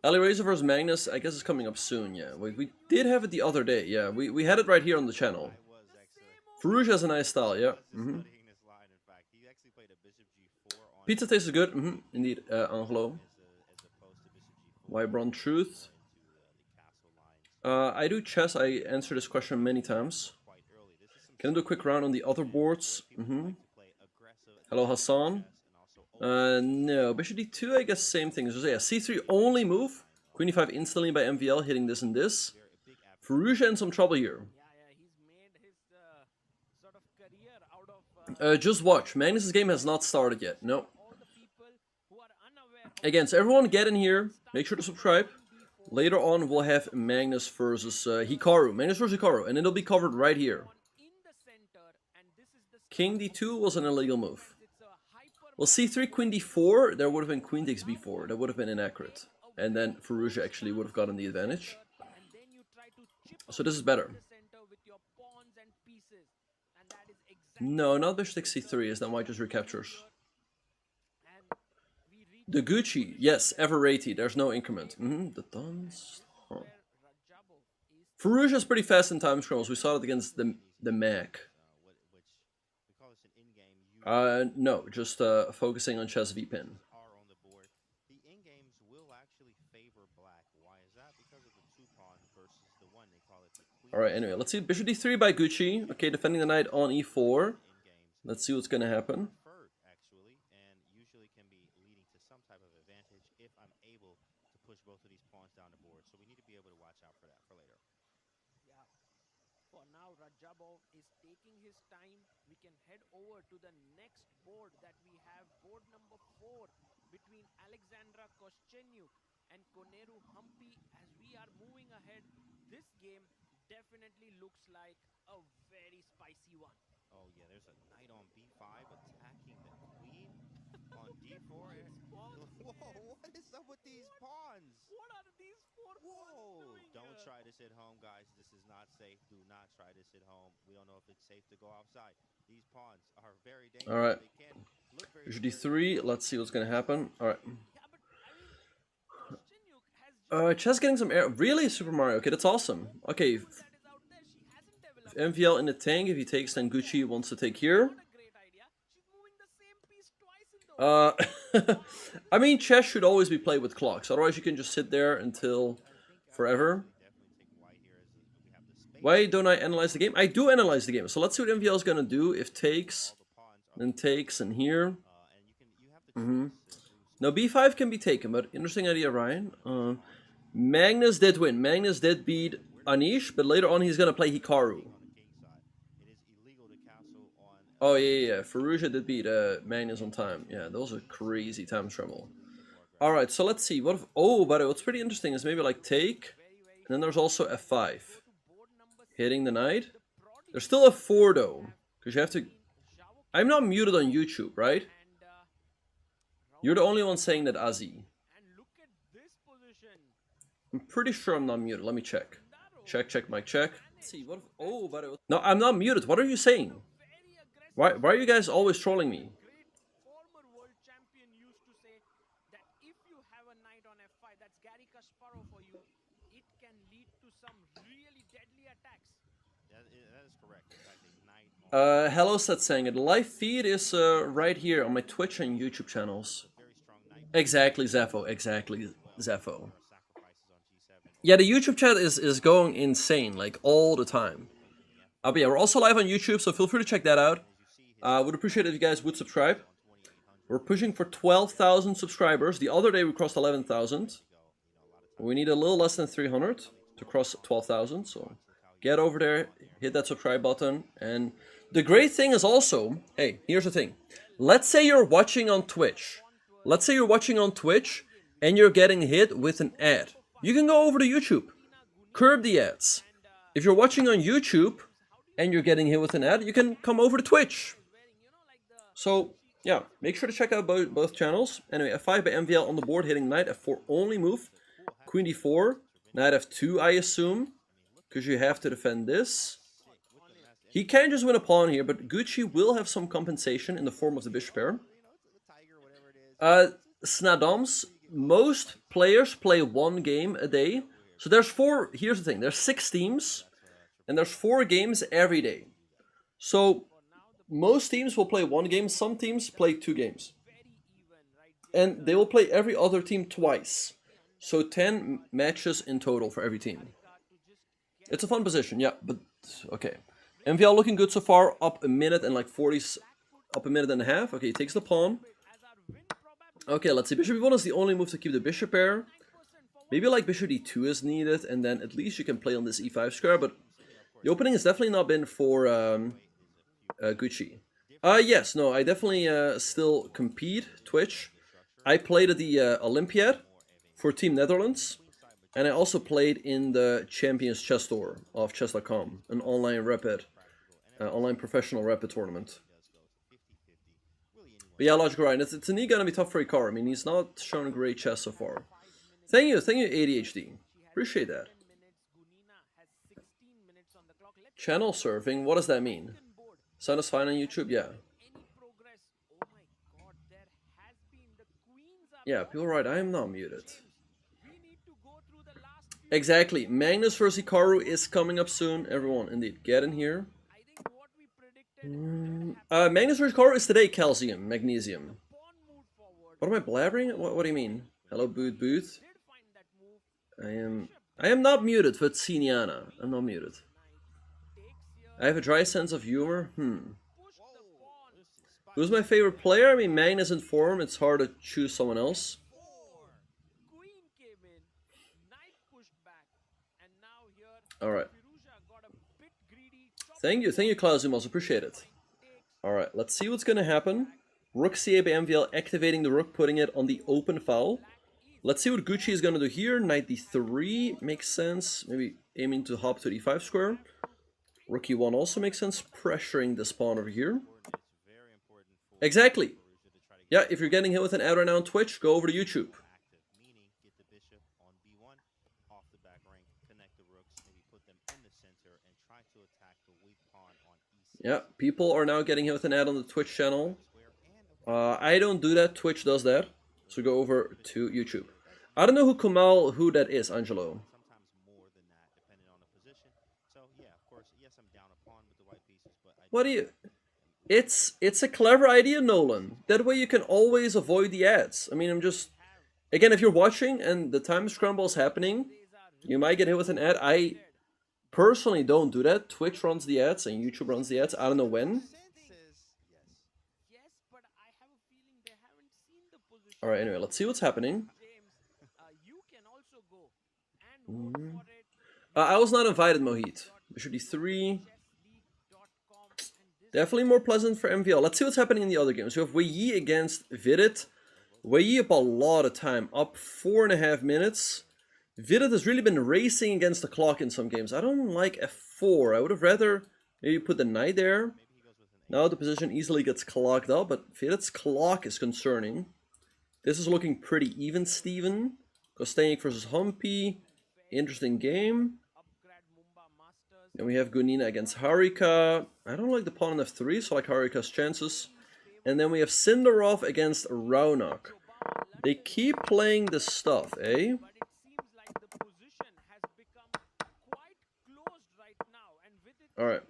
Alireza versus Magnus, I guess it's coming up soon, yeah. We did have it the other day, yeah. We had it right here on the channel. Firouzja has a nice style, yeah. Pizza tastes good, indeed, Angelo. Wybron Truth. I do chess, I answer this question many times. Can I do a quick round on the other boards? Hello, Hassan. No, bishop d2, I guess same thing. So yeah, c3 only move. Queen e5 instantly by MVL, hitting this and this. Firouzja in some trouble here. Just watch. Magnus's game has not started yet. No. Again, so everyone get in here. Make sure to subscribe. Later on, we'll have Magnus versus Hikaru. Magnus versus Hikaru. And it'll be covered right here. King d2 was an illegal move. Well, c3, queen d4, there would have been queen takes b4. That would have been inaccurate. And then Firouzja actually would have gotten the advantage. So this is better. No, not bishop takes c3, as that white just recaptures. The Gucci, yes, Everati, there's no increment. The Duns. Huh. Firouzja is pretty fast in time scrolls. We saw it against the Mac. No, just focusing on chess VPin. Alright, anyway, let's see. Bishop d3 by Gucci. Okay, defending the knight on e4. Let's see what's gonna happen. Both of these pawns down the board, so we need to be able to watch out for that for later. Yeah, for now Rajabov is taking his time. We can head over to the next board that we have, board number 4, between Alexandra Koschenyuk and Koneru Humpy. As we are moving ahead, this game definitely looks like a very spicy one. Oh yeah, there's a knight on b5 attacking the queen on d4. Whoa, what is up with these pawns? What are these 4 pawns doing? Don't try this at home, guys. This is not safe. Do not try this at home. We don't know if it's safe to go outside. These pawns are very dangerous. All right. They can look very Bishop d3. Let's see what's gonna happen. All right. Chess getting some air. Really, Super Mario? Okay, that's awesome. Okay. If MVL in the tank, if he takes, then Gucci wants to take here. I mean, chess should always be played with clocks. Otherwise, you can just sit there until forever. Why don't I analyze the game? I do analyze the game. So let's see what MVL is gonna do. If takes, then takes, and here. Now b5 can be taken, but interesting idea, Ryan. Magnus did win. Magnus did beat Anish, but later on he's gonna play Hikaru. Oh yeah. Firouzja did beat Magnus on time. Yeah, those are crazy time scramble. All right, so let's see. What if? Oh, but what's pretty interesting is maybe like take, and then there's also f5, hitting the knight. There's still f4 though, because you have to. I'm not muted on YouTube, right? You're the only one saying that, Azi. I'm pretty sure I'm not muted. Let me check. Check, mic check. Let's see. What if? Oh, but no, I'm not muted. What are you saying? Why are you guys always trolling me? Former world champion used to say that if you have a knight on f5, that's Garry Kasparov for you, it can lead to some really deadly attacks. That is correct. In fact, a knight Hello, Satsang. The live feed is right here on my Twitch and YouTube channels. Exactly, Zepho. Exactly, Zepho. Yeah, the YouTube chat is going insane, like, all the time. But yeah, we're also live on YouTube, so feel free to check that out. Would appreciate it if you guys would subscribe. We're pushing for 12,000 subscribers. The other day we crossed 11,000. We need a little less than 300 to cross 12,000, so get over there, hit that subscribe button. And the great thing is also, hey, here's the thing. Let's say you're watching on Twitch. Let's say you're watching on Twitch and you're getting hit with an ad. You can go over to YouTube. Curb the ads. If you're watching on YouTube and you're getting hit with an ad, you can come over to Twitch. So, yeah, make sure to check out both channels. Anyway, f5 by MVL on the board, hitting knight, f4 only move. Queen d4, knight f2, I assume, because you have to defend this. He can just win a pawn here, but Gucci will have some compensation in the form of the bishop pair. Snadoms, most players play one game a day. So there's here's the thing, there's 6 teams, and there's 4 games every day. So most teams will play 1 game, some teams play 2 games. And they will play every other team twice. So 10 matches in total for every team. It's a fun position, yeah, but okay. MVL looking good so far, up a minute and like 40s, up a minute and a half. Okay, he takes the pawn. Okay, let's see, bishop e1 is the only move to keep the bishop pair. Maybe like bishop d2 is needed, and then at least you can play on this e5 square, but the opening has definitely not been for Gucci. Yes, no, I definitely still compete, Twitch. I played at the Olympiad for Team Netherlands, and I also played in the Champions Chess Tour of Chess.com, an online online professional rapid tournament. But yeah, Logical Ryan, it's indeed gonna be tough for Hikaru. I mean, he's not shown great chess so far. Thank you, ADHD. Appreciate that. Channel surfing, what does that mean? Sound is fine on YouTube? Yeah. Yeah, people are right, I am not muted. Exactly, Magnus vs Hikaru is coming up soon. Everyone, indeed, get in here. Magnus vs Hikaru is today, calcium, magnesium. What am I blabbering? What do you mean? Hello, Booth. I am not muted, Vatsiniana. I'm not muted. I have a dry sense of humor. Who's my favorite player? I mean, Magnus in form. It's hard to choose someone else. Alright. Thank you, Klausumos. Appreciate it. Alright, let's see what's gonna happen. Rook CA by MVL, activating the rook, putting it on the open file. Let's see what Gucci is gonna do here. Knight d3 makes sense. Maybe aiming to hop to the e5 square. Rook e1 also makes sense. Pressuring this pawn over here. Exactly. Yeah, if you're getting hit with an ad right now on Twitch, go over to YouTube. Yeah, people are now getting hit with an ad on the Twitch channel. I don't do that. Twitch does that. So go over to YouTube. I don't know who that is, Angelo. What do you... It's a clever idea, Nolan. That way you can always avoid the ads. I mean, I'm just... Again, if you're watching and the time scramble is happening, you might get hit with an ad. I personally don't do that. Twitch runs the ads and YouTube runs the ads. I don't know when. Alright, anyway, let's see what's happening. I was not invited, Mohit. Bishop d3. Definitely more pleasant for MVL. Let's see what's happening in the other games. We have Wei Yi against Vidit. Wei Yi up a lot of time, up 4.5 minutes. Vidit has really been racing against the clock in some games. I don't like f4. I would have rather maybe put the knight there. Now the position easily gets clocked up, but Vidit's clock is concerning. This is looking pretty even, Steven. Kostanik versus Humpy. Interesting game. Then we have Gunina against Harika. I don't like the pawn on f3, so I like Harika's chances. And then we have Sindarov against Raunak. They keep playing this stuff, eh? Alright.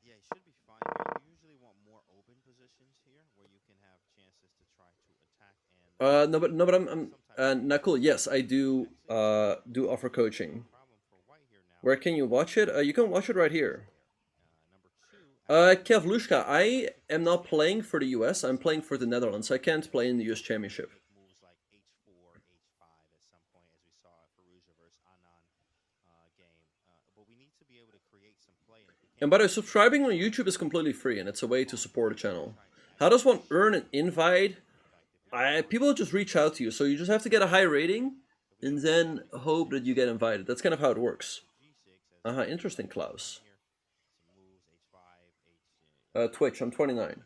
Yeah, it should be fine. You usually want more open positions here where you can have chances to try to attack and No, but I'm Nakul, yes, I do offer coaching. Where can you watch it? You can watch it right here. Kevlushka, I am not playing for the US, I'm playing for the Netherlands. I can't play in the US Championship. moves like h4, h5 at some point, as we saw at Firouzja versus Anand game. But we need to be able to create some play. And by the way, subscribing on YouTube is completely free, and it's a way to support the channel. How does one earn an invite? People just reach out to you, so you just have to get a high rating, and then hope that you get invited. That's kind of how it works. Interesting, Klaus. Twitch, I'm 29.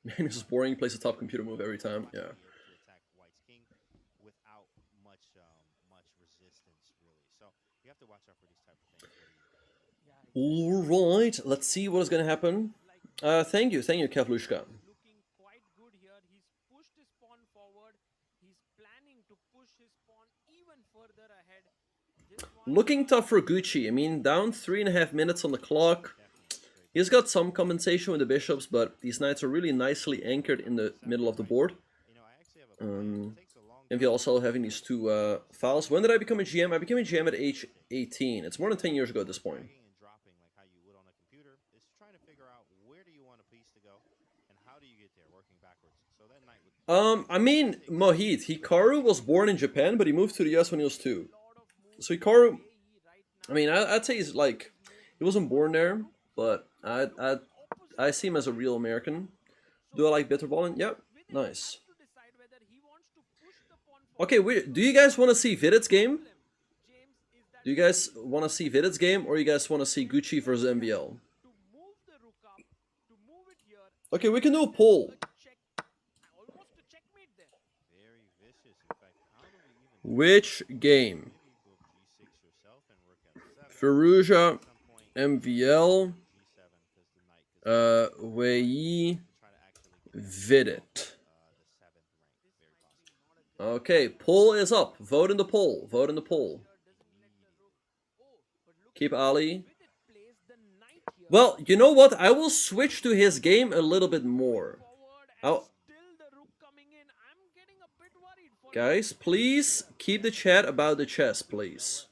Man, this is boring. He plays a top computer move every time. Yeah. Alright, let's see what is going to happen. Thank you, Kevlushka. Looking tough for Gucci. I mean, down 3.5 minutes on the clock. He's got some compensation with the bishops, but these knights are really nicely anchored in the middle of the board. And we also having these two files. When did I become a GM? I became a GM at age 18. It's more than 10 years ago at this point. I mean, Mohit, Hikaru was born in Japan, but he moved to the US when he was 2. So Hikaru, I mean, I'd say he's like, he wasn't born there, but I see him as a real American. Do I like bitterballing? Yep, nice. Okay, do you guys want to see Vidit's game? Do you guys want to see Vidit's game, or you guys want to see Gucci versus MVL? Okay, we can do a poll. Which game? Firouzja, MVL, Wei Yi, Vidit. Okay, poll is up. Vote in the poll. Vote in the poll. Keep Ali. Well, you know what? I will switch to his game a little bit more. Guys, please keep the chat about the chess, please.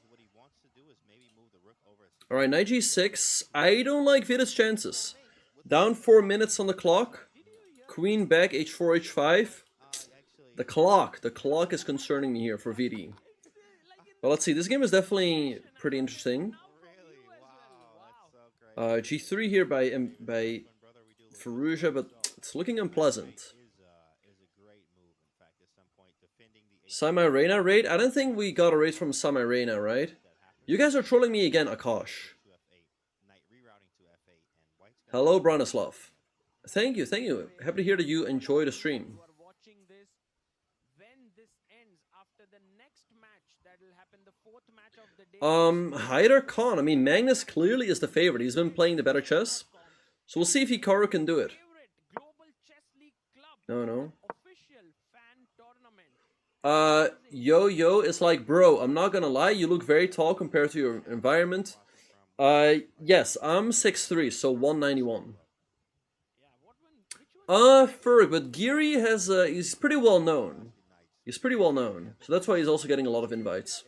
Alright, knight g6. I don't like Vidit's chances. Down 4 minutes on the clock. Queen back, h4, h5. The clock is concerning me here for VD. Well, let's see. This game is definitely pretty interesting. G3 here by Firouzja, but it's looking unpleasant. Sami Reina raid? I don't think we got a raid from Sami Reina, right? You guys are trolling me again, Akash. Hello, Branislav. Thank you, thank you. Happy to hear that you enjoy the stream. Watching this, when this ends after the next match that Hyder Khan. I mean, Magnus clearly is the favorite. He's been playing the better chess. So we'll see if Hikaru can do it. No. Yo is like, bro, I'm not gonna lie, you look very tall compared to your environment. Yes, I'm 6'3", so 191. Ferg, but Giri has, he's pretty well known. He's pretty well known, so that's why he's also getting a lot of invites.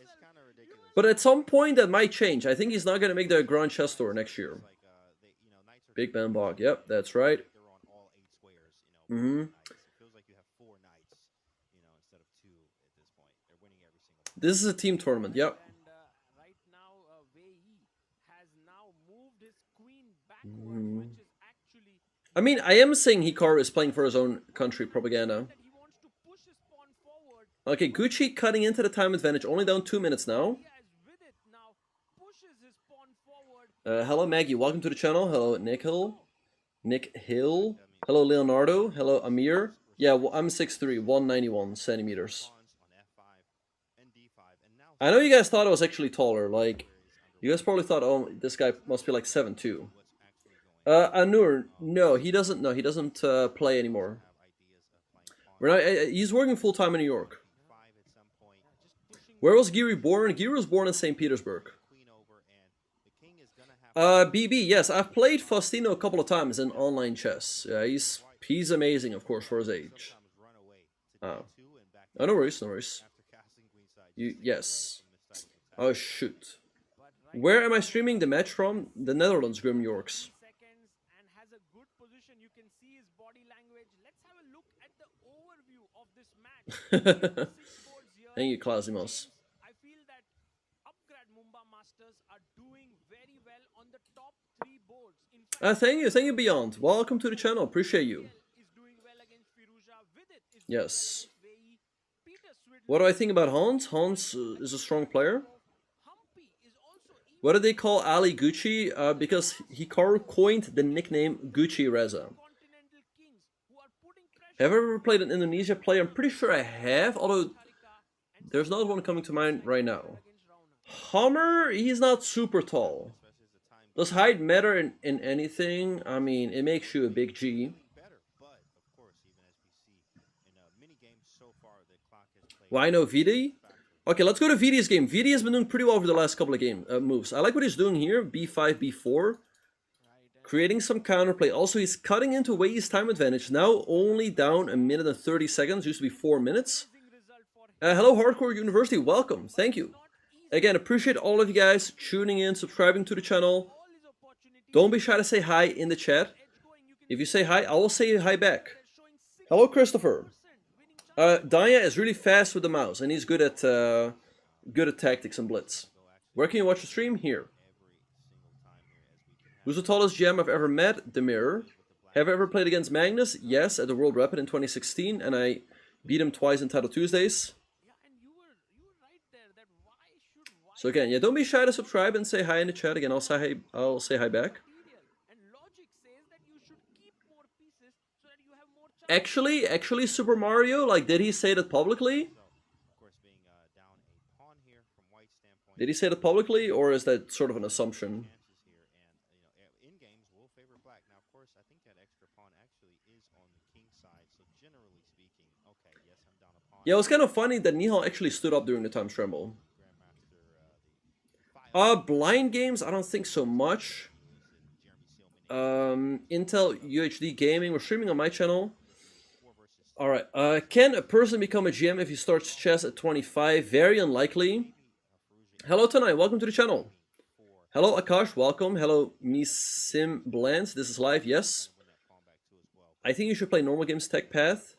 But at some point that might change. I think he's not gonna make the Grand Chess Tour next year. Big Ben Bok, yep, that's right. This is a team tournament, yep. I mean, I am saying Hikaru is playing for his own country propaganda. Okay, Gucci cutting into the time advantage, only down 2 minutes now. Hello Maggie, welcome to the channel. Hello Nick Hill. Hello Leonardo. Hello Amir. Yeah, well, I'm 6'3", 191 centimeters. I know you guys thought I was actually taller. Like, you guys probably thought, oh, this guy must be like 7'2". Anur, no, he doesn't. No, he doesn't play anymore. He's working full time in New York. Where was Giri born? Giri was born in St. Petersburg. BB, yes, I've played Faustino a couple of times in online chess. Yeah, he's amazing, of course, for his age. Oh, no worries, no worries. Yes. Oh, shoot. Where am I streaming the match from? The Netherlands, Grim Yorks. Thank you, Klasimos. Thank you, Beyond. Welcome to the channel. Appreciate you. Yes. What do I think about Hans? Hans is a strong player. What do they call Ali Gucci? Because Hikaru coined the nickname Gucci Reza. Have I ever played an Indonesia player? I'm pretty sure I have, although there's not one coming to mind right now. Hammer, he's not super tall. Does height matter in anything? I mean, it makes you a big G. Why no Vidi? Okay, let's go to Vidi's game. Vidi has been doing pretty well over the last couple of game moves. I like what he's doing here. B5, B4. Creating some counterplay. Also, he's cutting into Wei Yi's time advantage. Now only down 1 minute and 30 seconds. Used to be 4 minutes. Hello, Hardcore University. Welcome. Thank you. Again, appreciate all of you guys tuning in, subscribing to the channel. Don't be shy to say hi in the chat. If you say hi, I will say hi back. Hello, Christopher. Daya is really fast with the mouse, and he's good at tactics and blitz. Where can you watch the stream? Here. Who's the tallest GM I've ever met? The Mirror. Have I ever played against Magnus? Yes, at the World Rapid in 2016, and I beat him twice in Title Tuesdays. So again, yeah, don't be shy to subscribe and say hi in the chat. Again, I'll say hi back. Actually, Super Mario, like, did he say that publicly? Did he say that publicly, or is that sort of an assumption? Yeah, it was kind of funny that Nihal actually stood up during the time scramble. Blind games, I don't think so much. Intel UHD Gaming, we're streaming on my channel. Alright, can a person become a GM if he starts chess at 25? Very unlikely. Hello tonight, welcome to the channel. Hello Akash, welcome. Hello Misim Blance, this is live, yes. I think you should play normal games tech path.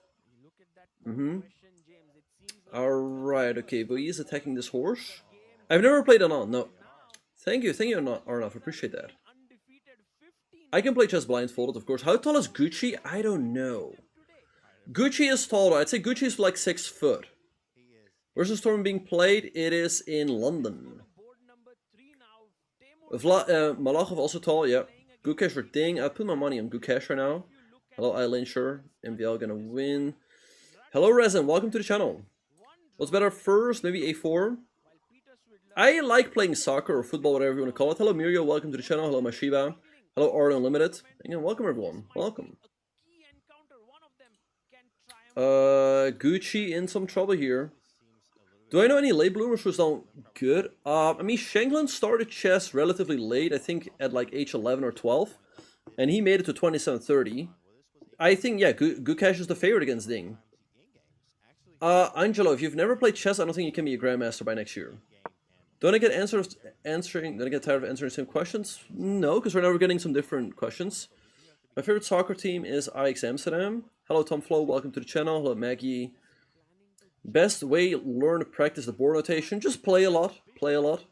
Alright, okay, but he's attacking this horse. I've never played Anand, no. Thank you, Arnav, appreciate that. I can play chess blindfolded, of course. How tall is Gucci? I don't know. Gucci is taller. I'd say Gucci is like 6 foot. Where's the tournament being played? It is in London. Malachov also tall, yeah. Gukesh for Ding. I'll put my money on Gukesh right now. Hello, Eileen, sure. MVL gonna win. Hello, Resin. Welcome to the channel. What's better first? Maybe A4? I like playing soccer or football, whatever you want to call it. Hello Muriel, welcome to the channel. Hello Mashiba. Hello Art Unlimited. Again, welcome everyone. Welcome. Gucci in some trouble here. Do I know any late bloomers who's done good? I mean, Shankland started chess relatively late, I think at like age 11 or 12. And he made it to 27-30. I think, yeah, Gukesh is the favorite against Ding. Angelo, if you've never played chess, I don't think you can be a grandmaster by next year. Don't I get tired of answering the same questions? No, because right now we're getting some different questions. My favorite soccer team is Ajax Amsterdam. Hello Tom Flo, welcome to the channel. Hello Maggie. Best way learn to practice the board notation, just play a lot. Play a lot.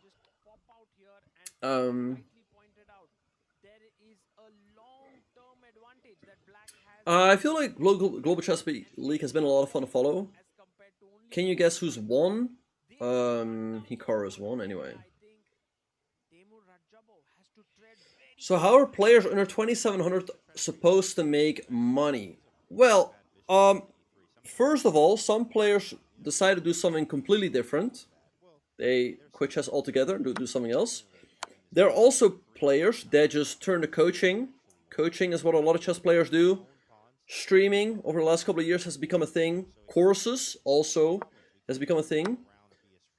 I feel like Global Chess League has been a lot of fun to follow. Can you guess who's won? Hikaru's won anyway. So how are players under 2700 supposed to make money? Well, first of all, some players decide to do something completely different. They quit chess altogether and do something else. There are also players that just turn to coaching. Coaching is what a lot of chess players do. Streaming over the last couple of years has become a thing. Courses also has become a thing.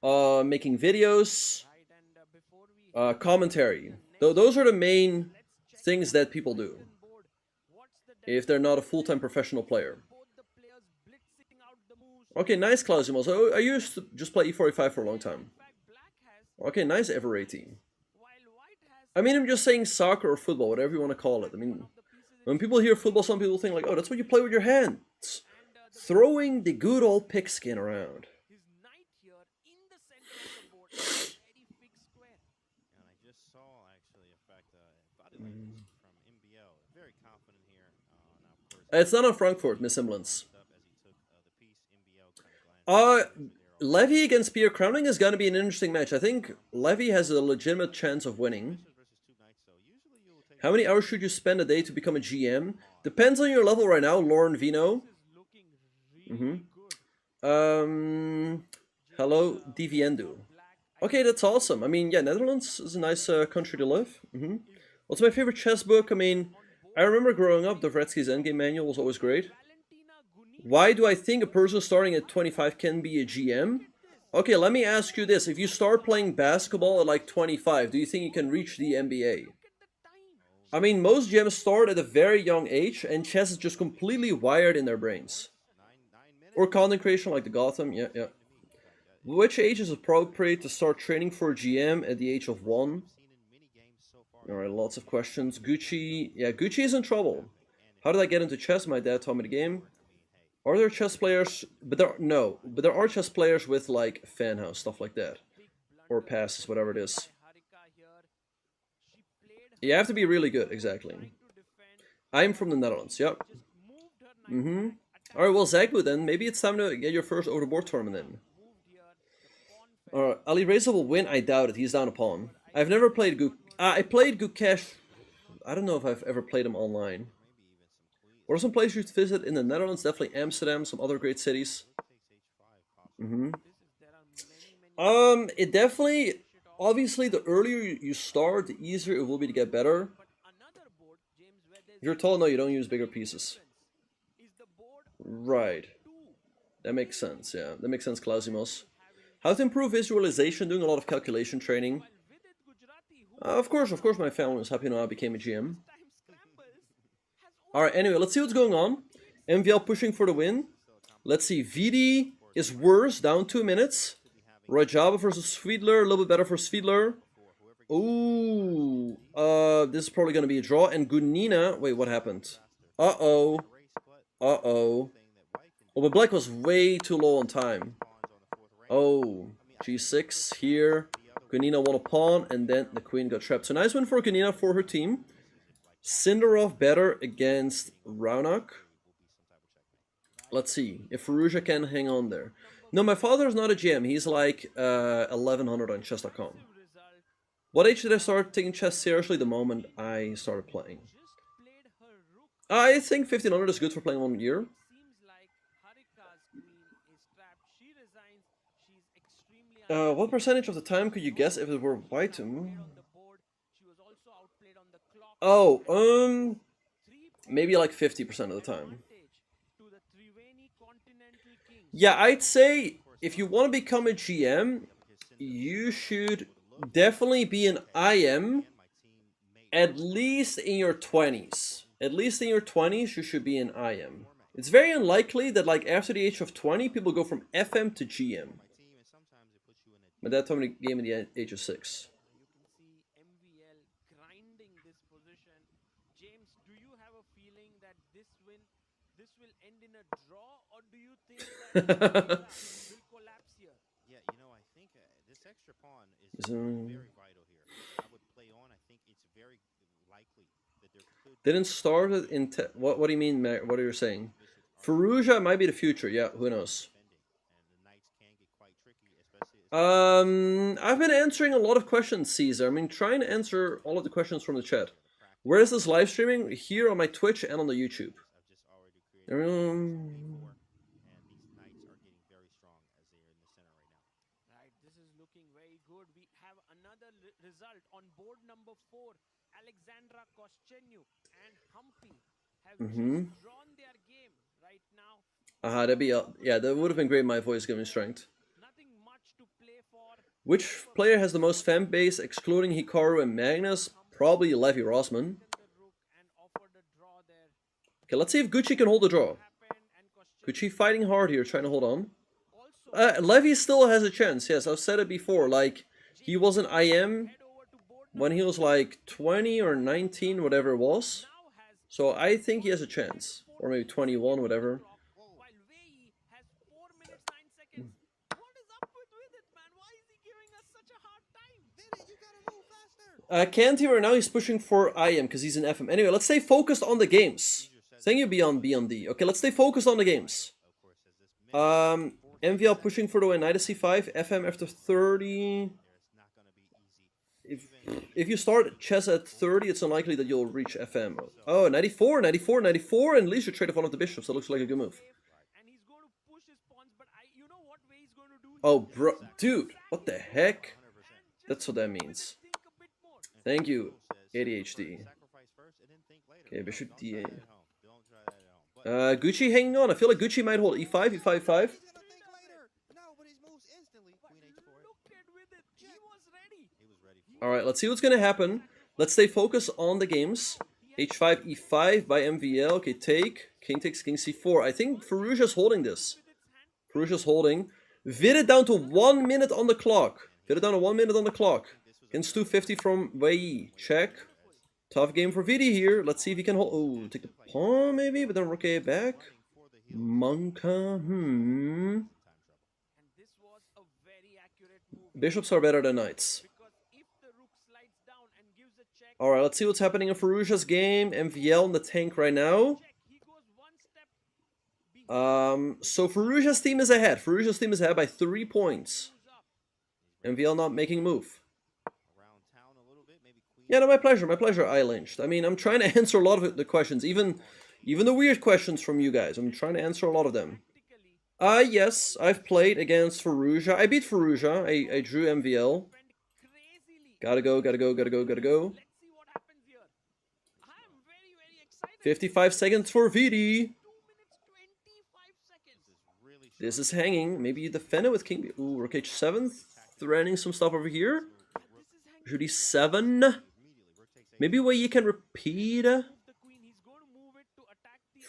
Making videos. Commentary. Those are the main things that people do. If they're not a full-time professional player. Okay, nice Klausimos. Oh, I used to just play e45 for a long time. Okay, nice Everati. I mean, I'm just saying soccer or football, whatever you want to call it. I mean, when people hear football, some people think like, oh, that's what you play with your hands. Throwing the good old pigskin around. It's not on Frankfurt, Miss Semblance. Levy against Pierre Crowning is going to be an interesting match. I think Levy has a legitimate chance of winning. How many hours should you spend a day to become a GM? Depends on your level right now, Lauren Vino. Hello, Diviendo. Okay, that's awesome. I mean, yeah, Netherlands is a nice country to live. What's my favorite chess book? I mean, I remember growing up, Dovretzky's Endgame Manual was always great. Why do I think a person starting at 25 can be a GM? Okay, let me ask you this. If you start playing basketball at like 25, do you think you can reach the NBA? I mean, most GMs start at a very young age, and chess is just completely wired in their brains. Or content creation like the Gotham, yeah. Which age is appropriate to start training for a GM at the age of 1? Alright, lots of questions. Gucci, yeah, Gucci is in trouble. How did I get into chess? My dad taught me the game. Are there chess players? But there are chess players with like fan house, stuff like that. Or passes, whatever it is. You have to be really good, exactly. I'm from the Netherlands, yep. Alright, well, Zagbu then, maybe it's time to get your first over-the-board tournament in. Alright, Alireza will win, I doubt it, he's down a pawn. I've never played I played Gukesh. I don't know if I've ever played him online. What are some places you'd visit in the Netherlands? Definitely Amsterdam, some other great cities. It definitely, obviously, the earlier you start, the easier it will be to get better. If you're tall, no, you don't use bigger pieces. Right. That makes sense, yeah. That makes sense, Klausimos. How to improve visualization, doing a lot of calculation training. Of course, my family was happy when I became a GM. Alright, anyway, let's see what's going on. MVL pushing for the win. Let's see, VD is worse, down 2 minutes. Rajaba versus Swiedler, a little bit better for Swiedler. Ooh, this is probably going to be a draw. And Gunina, wait, what happened? Uh-oh. Oh, but Black was way too low on time. Oh, G6 here. Gunina won a pawn, and then the queen got trapped. So nice win for Gunina for her team. Sindarov better against Raunak. Let's see if Firouzja can hang on there. No, my father is not a GM. He's like 1100 on chess.com. What age did I start taking chess seriously? The moment I started playing. I think 1500 is good for playing 1 year. What percentage of the time could you guess if it were white? Oh, maybe like 50% of the time. Yeah, I'd say if you want to become a GM, you should definitely be an IM at least in your 20s. At least in your 20s, you should be an IM. It's very unlikely that like after the age of 20, people go from FM to GM. My dad told me the game at the age of 6. Yeah, you know, I think this extra pawn is very vital here. I would play on. I think it's very likely that there could. Didn't start it in. What do you mean? What are you saying? Firouzja might be the future. Yeah, who knows? I've been answering a lot of questions, Caesar. I mean, trying to answer all of the questions from the chat. Where is this live streaming? Here on my Twitch and on the YouTube. Result on board number 4, Alexandra Koschenyu and Humpy have just drawn their game right now. That'd be yeah, that would have been great. My voice giving strength. Nothing much to play for. Which player has the most fan base, excluding Hikaru and Magnus? Probably Levi Rossman. Okay, let's see if Gucci can hold the draw. Gucci fighting hard here, trying to hold on. Levi still has a chance. Yes, I've said it before. Like, he was an IM when he was like 20 or 19, whatever it was. So I think he has a chance. Or maybe 21, whatever. Kanti right now he's pushing for IM because he's in FM. Anyway, let's stay focused on the games. Thank you, Beyond D. Okay, let's stay focused on the games. MVL pushing for the win. Knight C5, FM after 30. If you start chess at 30, it's unlikely that you'll reach FM. Oh, 94, 94, 94, and leisure trade of one of the bishops. That looks like a good move. Oh, bro, dude, what the heck? That's what that means. Thank you, ADHD. Okay, bishop D8. Gucci hanging on. I feel like Gucci might hold E5, E5, 5. Alright, let's see what's gonna happen. Let's stay focused on the games. H5, E5 by MVL. Okay, take. King takes King C4. I think Firouzja's holding this. Firouzja's holding. Vidit down to 1 minute on the clock. Vidit down to 1 minute on the clock. Against 250 from Wei Yi. Check. Tough game for Vidit here. Let's see if he can hold. Oh, take the pawn maybe, but then rook A back. Monka. Bishops are better than knights. Alright, let's see what's happening in Firouzja's game. MVL in the tank right now. So Firouzja's team is ahead. Firouzja's team is ahead by 3 points. MVL not making a move. Yeah, no, my pleasure, I lynched. I mean, I'm trying to answer a lot of the questions, even the weird questions from you guys. I'm trying to answer a lot of them. Yes, I've played against Firouzja. I beat Firouzja. I drew MVL. Gotta go. 55 seconds for VD. This is hanging. Maybe you defend it with King. Ooh, rook H7. Threatening some stuff over here. Should he 7? Maybe Wei Yi can repeat.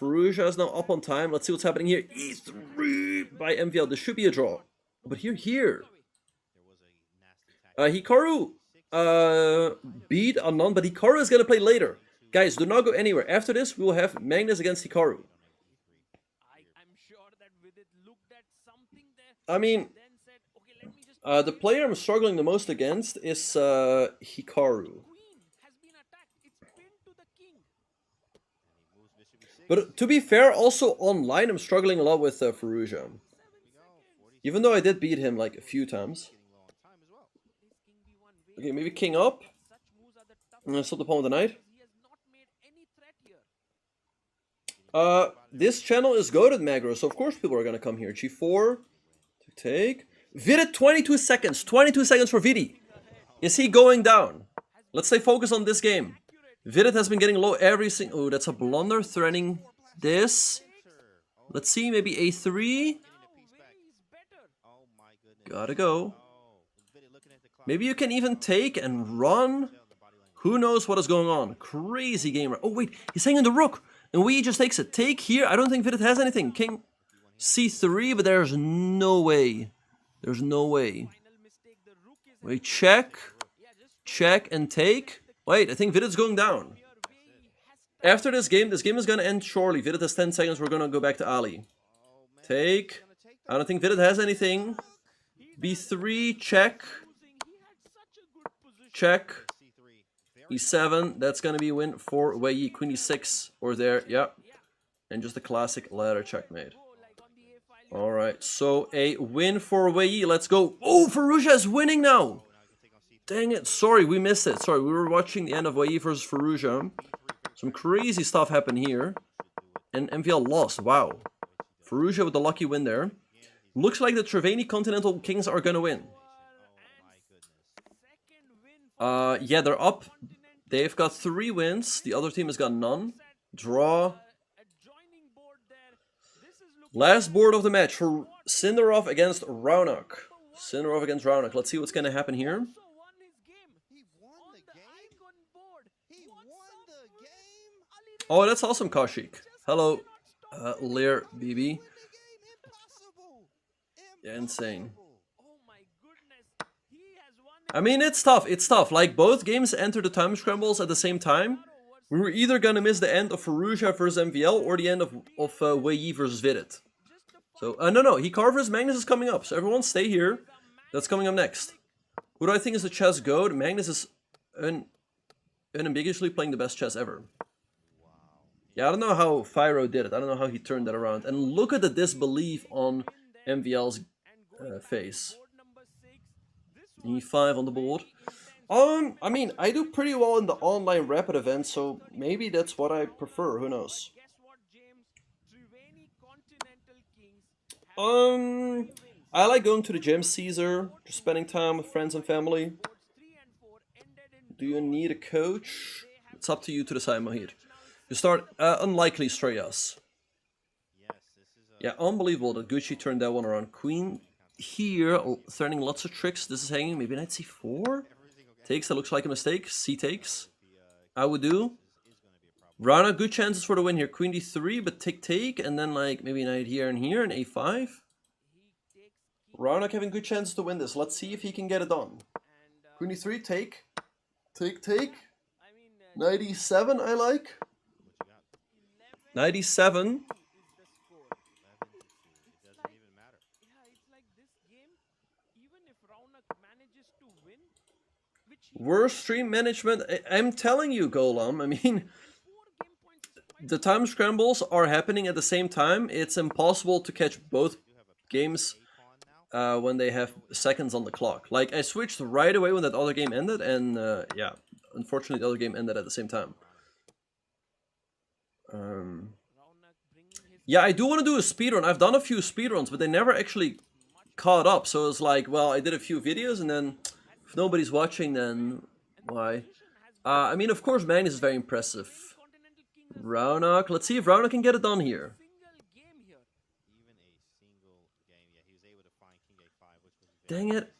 Firouzja is now up on time. Let's see what's happening here. E3 by MVL. This should be a draw. But here. Hikaru beat Anand, but Hikaru is going to play later. Guys, do not go anywhere. After this, we will have Magnus against Hikaru. I mean, the player I'm struggling the most against is Hikaru. But to be fair, also online, I'm struggling a lot with Firouzja. Even though I did beat him like a few times. Okay, maybe king up. I'm gonna stop the pawn with the knight. This channel is goated, Magro, so of course people are gonna come here. G4 to take. Vidit, 22 seconds. 22 seconds for Vidit. Is he going down? Let's stay focused on this game. Vidit has been getting low every single... Oh, that's a blunder threatening this. Let's see, maybe A3. Gotta go. Maybe you can even take and run. Who knows what is going on? Crazy game. Oh, wait, he's hanging the rook. And Wei Yi just takes it. Take here. I don't think Vidit has anything. King C3, but there's no way. There's no way. Wait, check. Check and take. Wait, I think Vidit's going down. After this game is going to end shortly. Vidit has 10 seconds. We're going to go back to Ali. Take. I don't think Vidit has anything. B3, check. Check. E7, that's going to be a win for Wei Yi. Queen E6, or there, yeah. And just a classic ladder checkmate. Alright, so a win for Wei Yi. Let's go. Oh, Firouzja is winning now. Dang it. Sorry, we missed it. Sorry, we were watching the end of Wei Yi versus Firouzja. Some crazy stuff happened here. And MVL lost. Wow. Firouzja with the lucky win there. Looks like the Triveni Continental Kings are going to win. Yeah, they're up. They've got 3 wins. The other team has got none. Draw. Last board of the match for Sindarov against Raunak. Sindarov against Raunak. Let's see what's going to happen here. Oh, that's awesome, Kaushik. Hello, Lear BB. Yeah, insane. I mean, it's tough. It's tough. Like, both games enter the time scrambles at the same time. We were either going to miss the end of Firouzja versus MVL or the end of Wei Yi versus Vidit. So, no. Hikaru versus Magnus is coming up. So, everyone stay here. That's coming up next. Who do I think is the chess goat? Magnus is unambiguously playing the best chess ever. Yeah, I don't know how Fyro did it. I don't know how he turned that around. And look at the disbelief on MVL's face. E5 on the board. I mean, I do pretty well in the online rapid event, so maybe that's what I prefer. Who knows? I like going to the gym, Caesar. Just spending time with friends and family. Do you need a coach? It's up to you to decide, Mahir. You start unlikely Strayas. Yeah, unbelievable that Gucci turned that one around. Queen here, threatening lots of tricks. This is hanging. Maybe knight c4? Takes, that looks like a mistake. C takes. I would do. Rana, good chances for the win here. Queen d3, but take, and then like maybe knight here and here, and a5. Rana having good chances to win this. Let's see if he can get it done. Queen d3, take. Knight e7, I like. Knight e7. Worst stream management. I'm telling you, Golam. I mean, the time scrambles are happening at the same time. It's impossible to catch both games when they have seconds on the clock. Like, I switched right away when that other game ended, and yeah, unfortunately the other game ended at the same time. Yeah, I do want to do a speedrun. I've done a few speedruns, but they never actually caught up. So it's like, well, I did a few videos, and then if nobody's watching, then why? I mean, of course, Magnus is very impressive. Raunak, let's see if Raunak can get it done here. Dang it.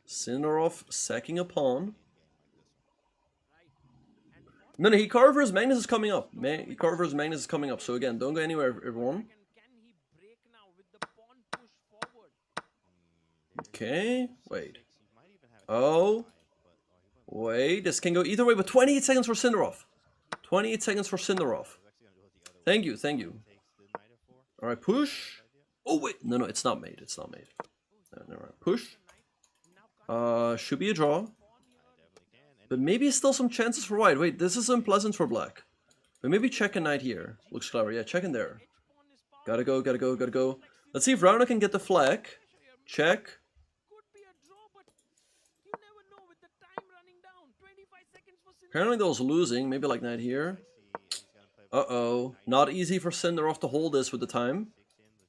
Sindarov sacking a pawn. No, Hikaru versus Magnus is coming up. Hikaru versus Magnus is coming up. So again, don't go anywhere, everyone. Okay, wait. Oh. Wait, this can go either way, but 28 seconds for Sindarov. 28 seconds for Sindarov. Thank you. Alright, push. Oh, wait. No, it's not made. It's not made. Never mind. Push. Should be a draw. But maybe still some chances for white. Wait, this is unpleasant for black. But maybe check a knight here. Looks clever. Yeah, check in there. Gotta go. Let's see if Raunak can get the flag. Check. Apparently those losing. Maybe like knight here. Uh-oh. Not easy for Sindarov to hold this with the time.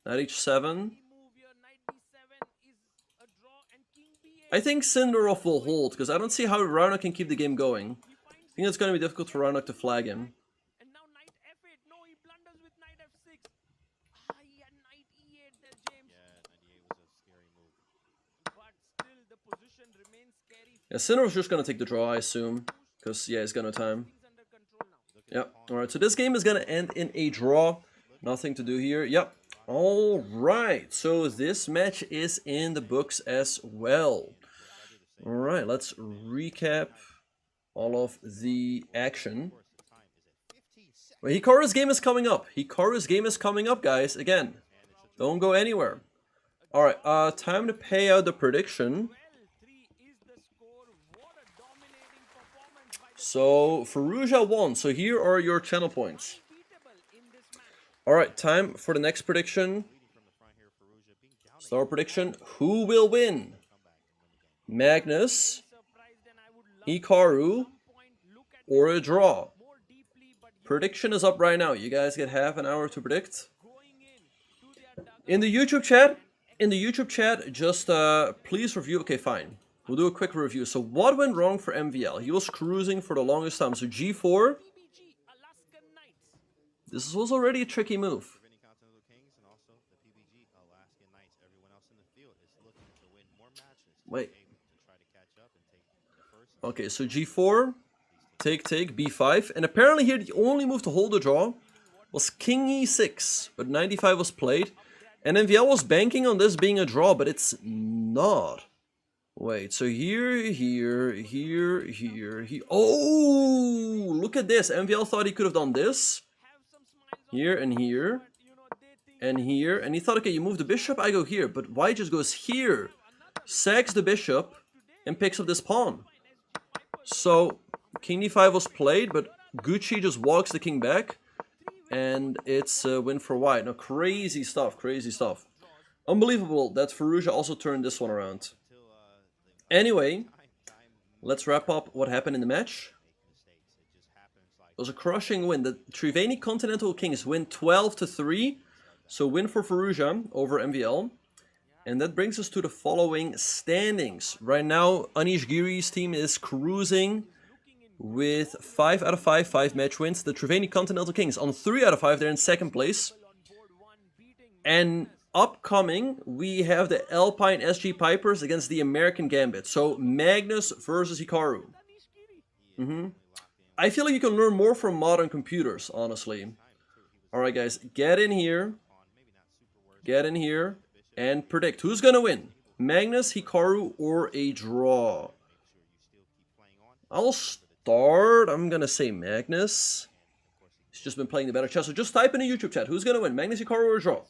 Knight h7. I think Sindarov will hold, because I don't see how Raunak can keep the game going. I think it's going to be difficult for Raunak to flag him. Yeah, Sindarov's just going to take the draw, I assume. Because, yeah, he's got no time. Yep. Alright, so this game is going to end in a draw. Nothing to do here. Yep. Alright, so this match is in the books as well. Alright, let's recap all of the action. Well, Hikaru's game is coming up. Hikaru's game is coming up, guys. Again, don't go anywhere. Alright, time to pay out the prediction. So, Firouzja won. So here are your channel points. Alright, time for the next prediction. Star prediction. Who will win? Magnus, Hikaru, or a draw? Prediction is up right now. You guys get half an hour to predict. In the YouTube chat, just please review. Okay, fine. We'll do a quick review. So what went wrong for MVL? He was cruising for the longest time. So G4. This was already a tricky move. Wait. Okay, so G4. Take, B5. And apparently here the only move to hold the draw was King E6. But 95 was played. And MVL was banking on this being a draw, but it's not. Wait, so here. Oh, look at this. MVL thought he could have done this. Here and here. And here. And he thought, okay, you move the bishop, I go here. But why just goes here? Sacks the bishop and picks up this pawn. So, King D5 was played, but Gucci just walks the king back. And it's a win for white. Now, crazy stuff, crazy stuff. Unbelievable that Firouzja also turned this one around. Anyway, let's wrap up what happened in the match. It was a crushing win. The Triveni Continental Kings win 12-3. So win for Firouzja over MVL. And that brings us to the following standings. Right now, Anish Giri's team is cruising with 5 out of 5 match wins. The Triveni Continental Kings on 3 out of 5. They're in second place. And upcoming, we have the Alpine SG Pipers against the American Gambit. So, Magnus versus Hikaru. I feel like you can learn more from modern computers, honestly. Alright, guys, get in here. Get in here and predict who's gonna win. Magnus, Hikaru, or a draw. I'll start. I'm gonna say Magnus. He's just been playing the better chess. So just type in the YouTube chat. Who's gonna win? Magnus, Hikaru, or a draw?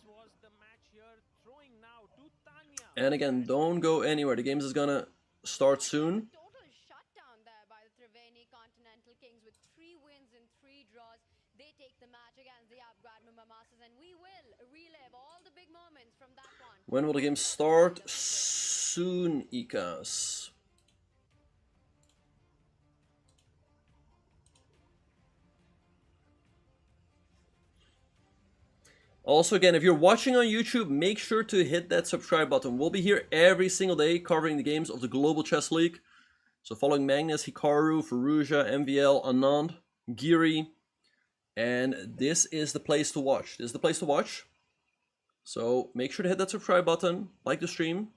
And again, don't go anywhere. The games is gonna start soon. Total shutdown there by the Triveni Continental Kings with 3 wins and 3 draws. They take the match against the Upgrad Mumbai Masters, and we will relive all the big moments from that one. When will the game start? Soon, Ikas. Also, again, if you're watching on YouTube, make sure to hit that subscribe button. We'll be here every single day covering the games of the Global Chess League. So following Magnus, Hikaru, Firouzja, MVL, Anand, Giri. And this is the place to watch. This is the place to watch. So make sure to hit that subscribe button. Like the stream.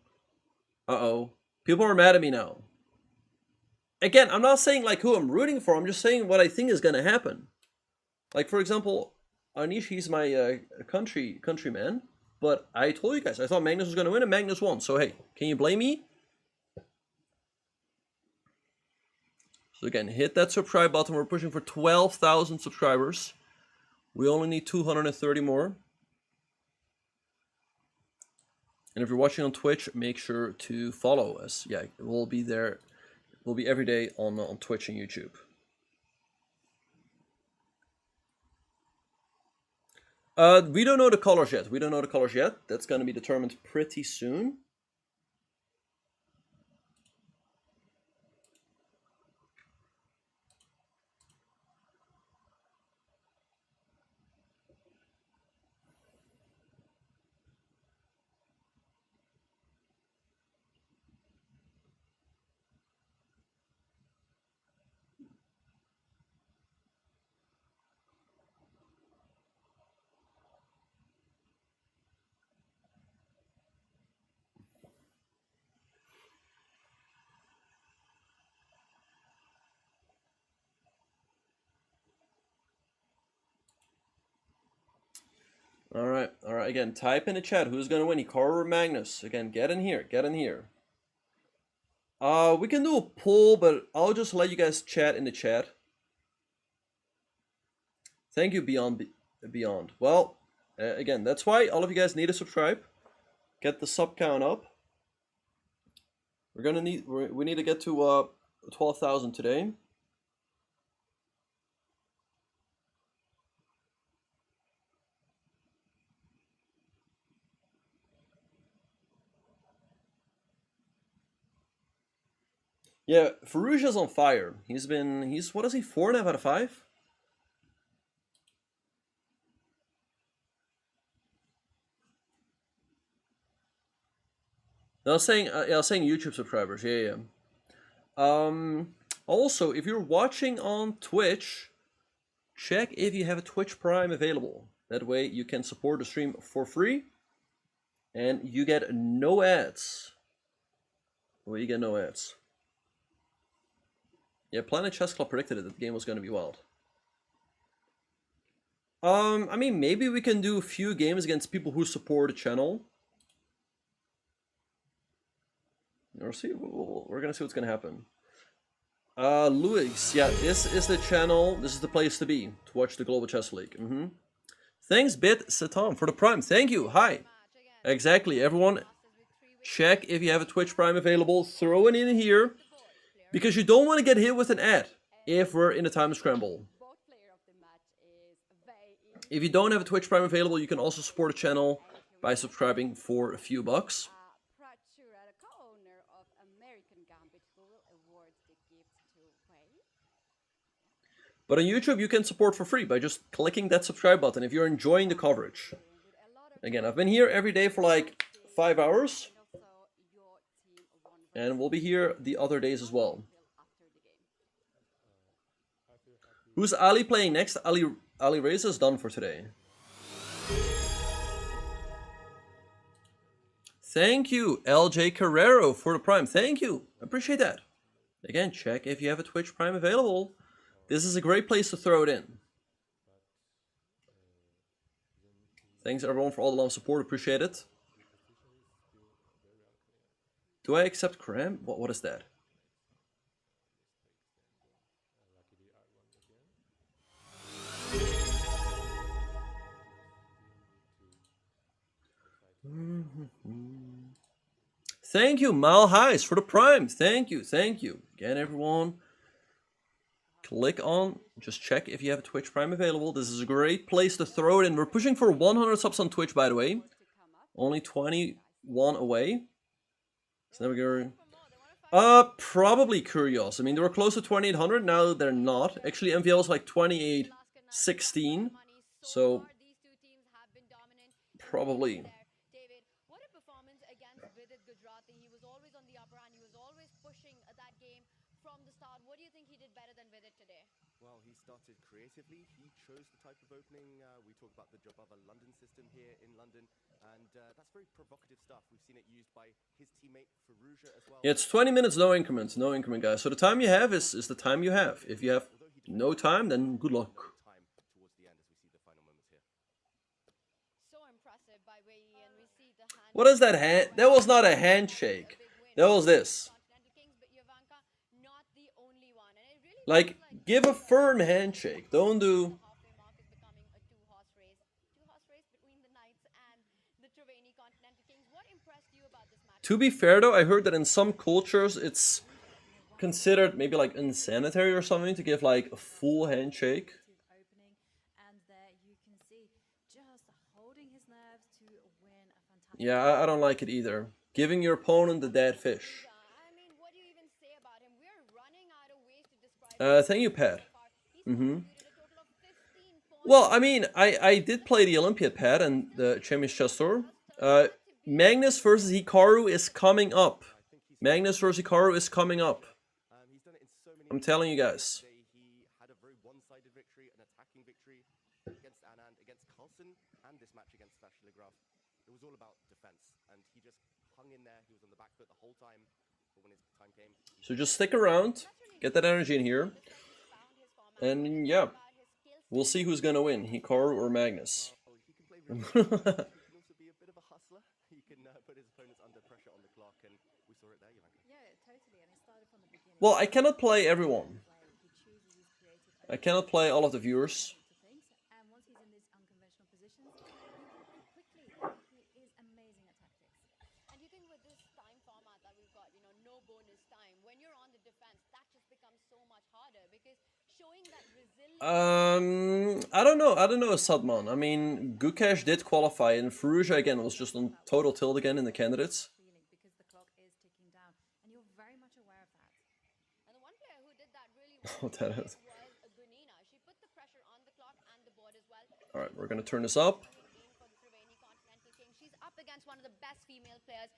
Uh-oh. People are mad at me now. Again, I'm not saying like who I'm rooting for. I'm just saying what I think is going to happen. Like, for example, Anish, he's my countryman, but I told you guys, I thought Magnus was going to win, and Magnus won. So, hey, can you blame me? So, again, hit that subscribe button. We're pushing for 12,000 subscribers. We only need 230 more. And if you're watching on Twitch, make sure to follow us. Yeah, we'll be there. We'll be every day on Twitch and YouTube. We don't know the colors yet. That's going to be determined pretty soon. All right. Again, type in the chat who's gonna win, Hikaru or Magnus. Again, get in here. We can do a poll, but I'll just let you guys chat in the chat. Thank you, Beyond. Well, again, that's why all of you guys need to subscribe. Get the sub count up. We need to get to 12,000 today. Yeah, Firouzja's on fire. He's what is he, 4.5 out of 5? I was saying YouTube subscribers. Yeah. Also, if you're watching on Twitch, check if you have a Twitch Prime available. That way you can support the stream for free, and you get no ads. Yeah, Planet Chess Club predicted it, that the game was going to be wild. I mean, maybe we can do a few games against people who support the channel. We're gonna see what's gonna happen. Luis, yeah, this is the channel. This is the place to be to watch the Global Chess League. Thanks, Bit Satam, for the Prime. Thank you. Hi. Exactly, everyone. Check if you have a Twitch Prime available. Throw it in here, because you don't want to get hit with an ad if we're in a time scramble. If you don't have a Twitch Prime available, you can also support the channel by subscribing for a few bucks. But on YouTube, you can support for free by just clicking that subscribe button if you're enjoying the coverage. Again, I've been here every day for like 5 hours. And we'll be here the other days as well. Who's Ali playing next? Alireza is done for today. Thank you, LJ Carrero, for the Prime. Thank you. I appreciate that. Again, check if you have a Twitch Prime available. This is a great place to throw it in. Thanks everyone for all the love and support. Appreciate it. Do I accept Cram? What is that? Thank you, Mal Highs, for the Prime. Thank you. Again, everyone. Click on, just check if you have a Twitch Prime available. This is a great place to throw it in. We're pushing for 100 subs on Twitch, by the way. Only 21 away. So there we go. Probably Curios. I mean, they were close to 2,800. Now they're not. Actually, MVL was like 2816. So, probably. What a performance against Vidit Gujrathi. He was always on the upper hand. He was always pushing that game from the start. What do you think he did better than Vidit today? Well, he started creatively. He chose the type of opening. We talk about the Jabava London system here in London, and that's very provocative stuff. We've seen it used by his teammate Firouzja as well. Yeah, it's 20 minutes, no increment, guys. So the time you have is the time you have. If you have no time, then good luck. So impressive by Wei Yi, and we see the hand. What is that hand? That was not a handshake. That was this. Like, give a firm handshake. Don't do... To be fair though, I heard that in some cultures it's considered maybe like unsanitary or something to give like a full handshake. Yeah, I don't like it either. Giving your opponent the dead fish. Thank you, Pat. Well, I mean, I did play the Olympiad, Pat, and the Champions Chess Tour. Magnus versus Hikaru is coming up. Magnus versus Hikaru is coming up. I'm telling you guys. He had a very one-sided victory, an attacking victory against Anand, against Carlsen, and this match against Vachier-Lagrave. It was all about defense, and he just hung in there. He was on the back foot the whole time. But when his time came, So just stick around, get that energy in here, and yeah, we'll see who's gonna win, Hikaru or Magnus. He can also be a bit of a hustler. He can put his opponents under pressure on the clock, and we saw it there, Jovanka. Yeah, totally. And it started from the beginning. Well, I cannot play everyone. I cannot play all of the viewers. And once he's in these unconventional positions, quickly, he is amazing at tactics. And you think with this time format that we've got, you know, no bonus time, when you're on the defense, that just becomes so much harder because showing that resilience. I don't know, Sadman. I mean, Gukesh did qualify, and Firouzja again was just on total tilt again in the candidates. Because the clock is ticking down, and you're very much aware of that. And the one player who did that really Oh, that is. was Gunina. She put the pressure on the clock and the board as well. All right, we're gonna turn this up. She's up against one of the best female players,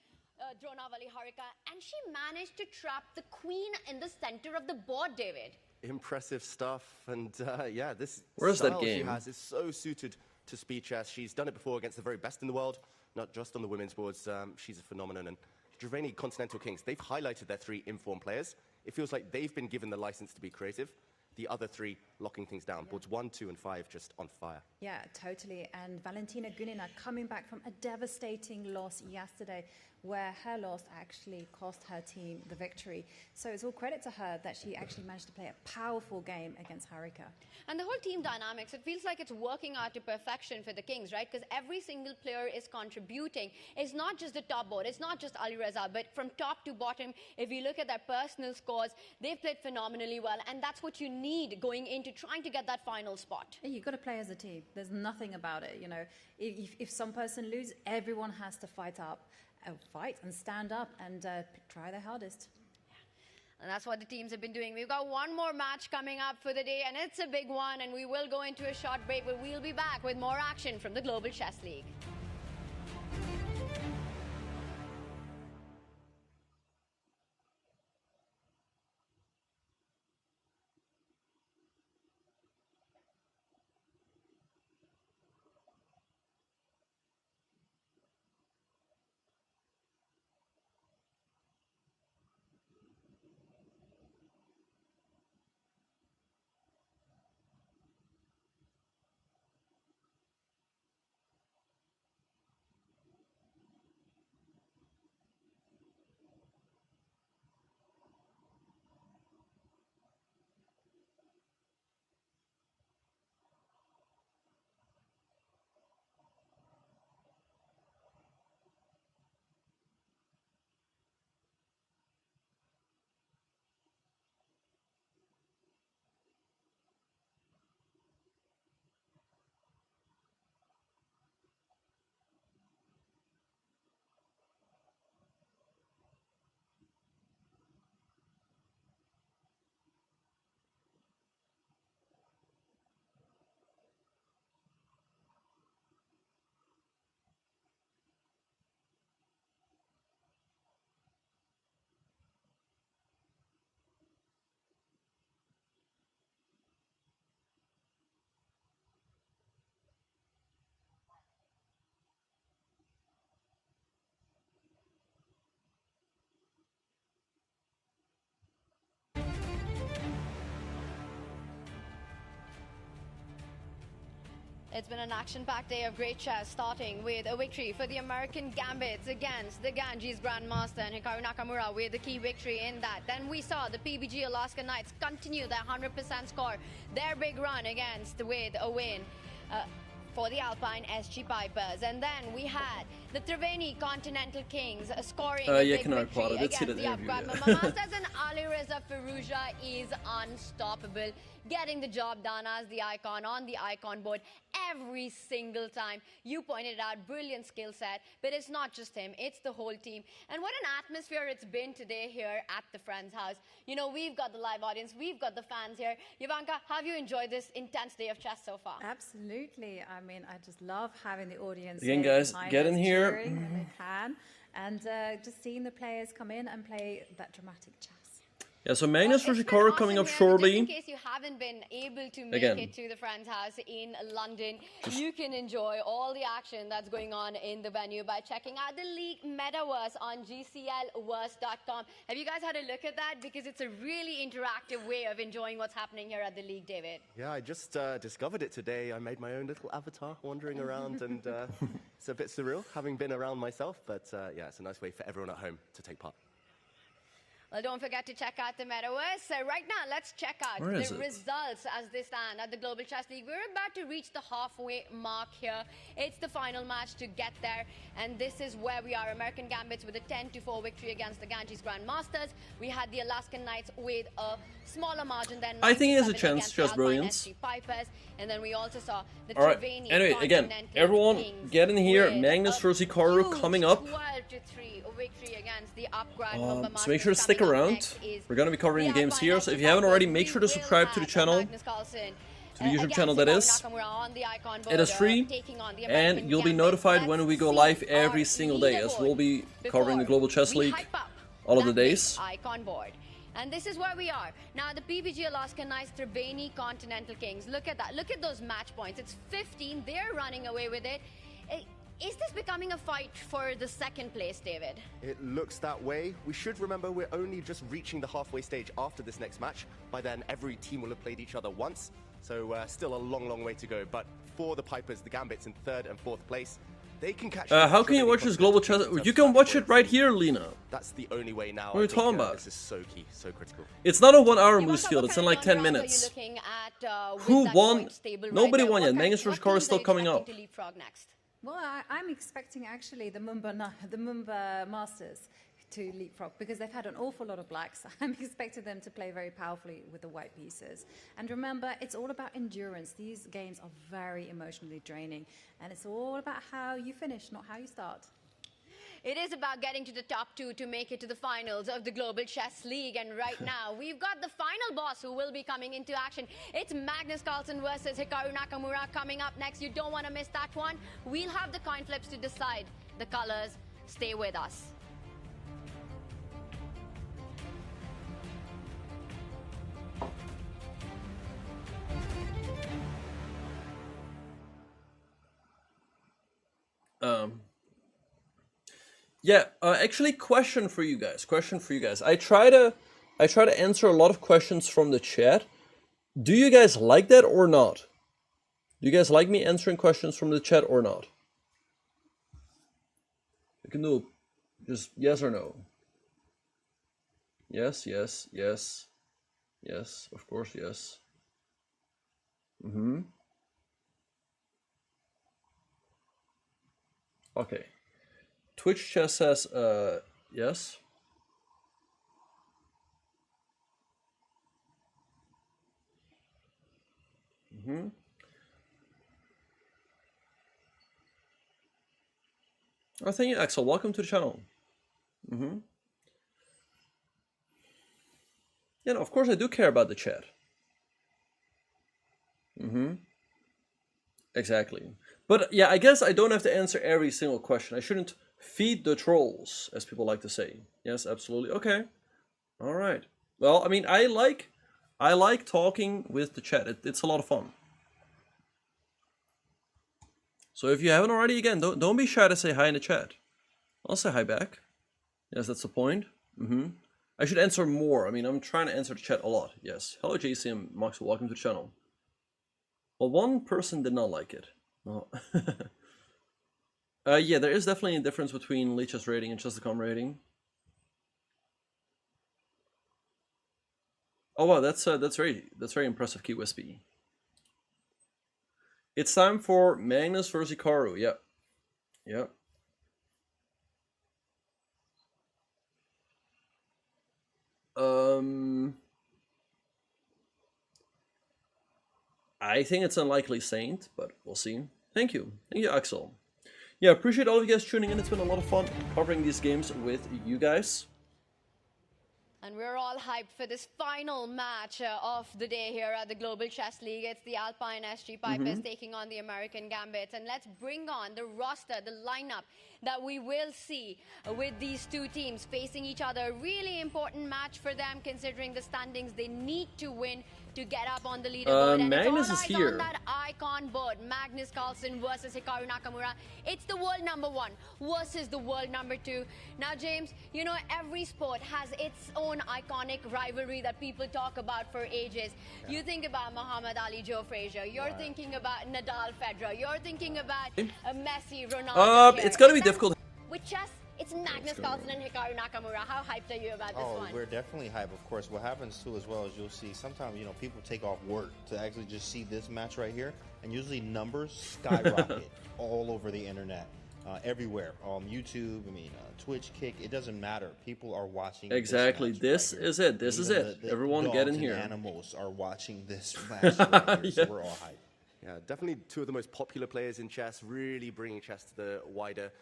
Dronavali Harika, and she managed to trap the queen in the center of the board, David. Impressive stuff, and yeah, this Where's that style she game? has is so suited to speed chess. She's done it before against the very best in the world, not just on the women's boards. She's a phenomenon, and Triveni Continental Kings, they've highlighted their 3 informed players. It feels like they've been given the license to be creative. The other 3 locking things down. Boards 1, 2, and 5 just on fire. Yeah, totally. And Valentina Gunina coming back from a devastating loss yesterday, where her loss actually cost her team the victory. So it's all credit to her that she actually managed to play a powerful game against Harika. And the whole team dynamics, it feels like it's working out to perfection for the Kings, right? Because every single player is contributing. It's not just the top board, it's not just Alireza, but from top to bottom, if you look at their personal scores, they've played phenomenally well, and that's what you need going into trying to get that final spot. You've got to play as a team. There's nothing about it, you know. If some person loses, everyone has to fight and stand up and try their hardest. And that's what the teams have been doing. We've got one more match coming up for the day, and it's a big one, and we will go into a short break, but we'll be back with more action from the Global Chess League. It's been an action-packed day of great chess, starting with a victory for the American Gambits against the Ganges Grandmaster and Hikaru Nakamura with the key victory in that. Then we saw the PBG Alaska Knights continue their 100% score, their big run with a win for the Alpine SG Pipers. And then we had the Triveni Continental Kings scoring a big victory against the Grandmaster Masters, and Alireza Firouzja is unstoppable, getting the job done as the icon on the icon board every single time. You pointed out, brilliant skill set, but it's not just him, it's the whole team. And what an atmosphere it's been today here at the Friends House. You know, we've got the live audience, we've got the fans here. Jovanka, have you enjoyed this intense day of chess so far? Absolutely. I mean, I just love having the audience again, guys, get in here when they can, and just seeing the players come in and play that dramatic chess. Yeah, so Magnus versus Hikaru coming up Just in shortly. case you haven't been able to make Again. it to the friend's house in London, you can enjoy all the action that's going on in the venue by checking out the league metaverse on gclverse.com. Have you guys had a look at that? Because it's a really interactive way of enjoying what's happening here at the league, David. Yeah, I just discovered it today. I made my own little avatar wandering around, and it's a bit surreal having been around myself, but yeah, it's a nice way for everyone at home to take part. Well, don't forget to check out the metaverse. Right now, let's check out the results as they stand at the Global Chess League. We're about to reach the halfway mark here. It's the final match to get there, and this is where we are. American Gambits with a 10-4 victory against the Ganges Grandmasters. We had the Alaskan Knights with a smaller margin than I think he has a 97 chance, against just the Alpine brilliance. SG Pipers, and then we also saw the Alright, Triveni anyway, again, Continental everyone Kings get in here. with Magnus a versus Hikaru huge coming up. 12-3 victory against the upgrade So make sure to stick around. We're going to be covering the games here, so if you haven't already, make sure to subscribe to the channel, to the YouTube channel that is. It is free, and you'll be notified when we go live every single day, as we'll be covering the Global Chess League all of the days. Icon board. And this is where we are. Now, the PBG Alaska Knights, Triveni Continental Kings. Look at that. Look at those match points. It's 15. They're running away with it. Is this becoming a fight for the second place, David? It looks that way. We should remember we're only just reaching the halfway stage after this next match. By then, every team will have played each other once. So still a long, long way to go. But for the Pipers, the Gambits in 3rd and 4th place, they can catch... How can you watch this Global Chess? You can watch it right here, Lena. That's the only way now. What are you talking about? This is so key, so critical. It's not a 1 hour Moose Field, it's in like 10 minutes. Who won? Nobody won yet. Magnus versus Hikaru is still coming up. Well, I'm expecting actually the Mumba Masters to leapfrog because they've had an awful lot of blacks. I'm expecting them to play very powerfully with the white pieces. And remember, it's all about endurance. These games are very emotionally draining, and it's all about how you finish, not how you start. It is about getting to the top 2 to make it to the finals of the Global Chess League. And right now, we've got the final boss who will be coming into action. It's Magnus Carlsen versus Hikaru Nakamura coming up next. You don't want to miss that one. We'll have the coin flips to decide the colors. Stay with us. Yeah, actually, question for you guys. I try to answer a lot of questions from the chat. Do you guys like that or not? Do you guys like me answering questions from the chat or not? You can do just yes or no. Yes, yes, yes, yes. Of course, yes. Okay. Twitch chat says, yes. Oh, thank you, Axel. Welcome to the channel. Yeah, no, of course I do care about the chat. Exactly. But yeah, I guess I don't have to answer every single question. I shouldn't feed the trolls, as people like to say. Yes, absolutely. Okay. All right. Well, I mean, I like talking with the chat. It's a lot of fun. So if you haven't already, again, don't be shy to say hi in the chat. I'll say hi back. Yes, that's the point. I should answer more. I mean, I'm trying to answer the chat a lot. Yes. Hello, JCM Maxwell. Welcome to the channel. Well, one person did not like it. Oh. Yeah, there is definitely a difference between Leech's rating and Chess.com rating. Oh wow, that's very impressive, Key Wispy. It's time for Magnus versus Hikaru. Yep. Yep. I think it's unlikely Saint, but we'll see. Thank you, Axel. Yeah, appreciate all of you guys tuning in. It's been a lot of fun covering these games with you guys. And we're all hyped for this final match of the day here at the Global Chess League. It's the Alpine SG Pipers taking on the American Gambits. And let's bring on the roster, the lineup that we will see with these two teams facing each other. Really important match for them considering the standings. They need to win to get up on the leaderboard. And Magnus it's all is eyes here. on that icon board. Magnus Carlsen versus Hikaru Nakamura. It's the world #1 versus the world #2. Now, James, you know, every sport has its own iconic rivalry that people talk about for ages. Yeah. You think about Muhammad Ali, Joe Frazier. You're thinking about Nadal, Federer. You're thinking about Messi, Ronaldo. It's gonna be difficult. With chess, it's Magnus Carlsen and Hikaru Nakamura. How hyped are you about this one? We're definitely hyped. Of course, what happens too, as well as you'll see, sometimes people take off work to actually just see this match right here, and usually numbers skyrocket all over the internet, everywhere. YouTube, Twitch, Kick. It doesn't matter. People are watching. Exactly. This is it. This is it. Everyone get in here. Animals are watching this match right here, so we're all hyped. Yeah, definitely two of the most popular players in chess, really bringing chess to the wider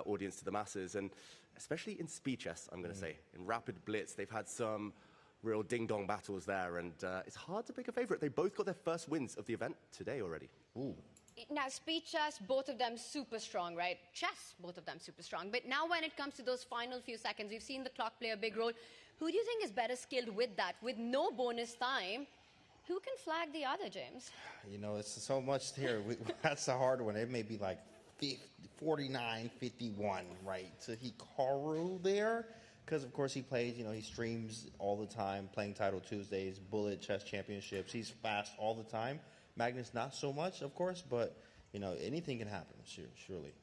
audience, to the masses, and especially in speed chess, I'm going to say. In rapid blitz, they've had some real ding-dong battles there, and it's hard to pick a favorite. They both got their first wins of the event today already. Ooh. Now, speed chess, both of them super strong, right? Chess, both of them super strong. But now when it comes to those final few seconds, we've seen the clock play a big role. Who do you think is better skilled with that? With no bonus time, who can flag the other, James? It's so much here. That's a hard one. It may be like 49-51, right, to Hikaru there. Because, of course, he plays, he streams all the time, playing Title Tuesdays, Bullet Chess Championships. He's fast all the time. Magnus, not so much, of course, but, anything can happen, surely.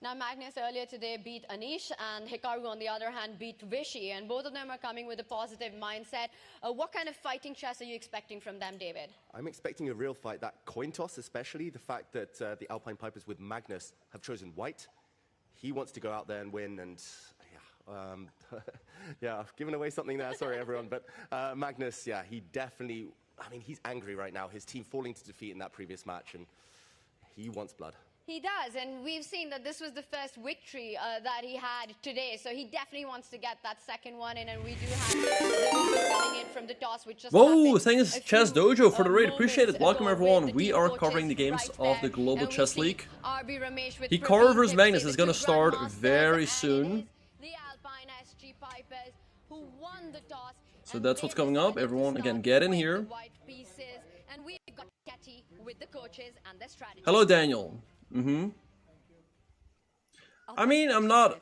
Now, Magnus earlier today beat Anish, and Hikaru, on the other hand, beat Vishy, and both of them are coming with a positive mindset. What kind of fighting chess are you expecting from them, David? I'm expecting a real fight. That coin toss, especially the fact that the Alpine Pipers with Magnus have chosen white. He wants to go out there and win, and yeah, I've given away something there. Sorry, everyone. But Magnus, yeah, he definitely, he's angry right now. His team falling to defeat in that previous match, and he wants blood. He does, and we've seen that this was the first victory that he had today, so he definitely wants to get that second one in, and we do have the coming in from the toss, which just Whoa, thanks Chess Dojo for the raid. Appreciate it. Welcome everyone. We are covering the games of the Global Chess League. Hikaru vs Magnus is going to start very soon. The Alpine SG Pipers who won the toss. So that's what's coming up. Everyone, again, get in here. And we got Ketty with the coaches and their strategy. Hello, Daniel. I'm not.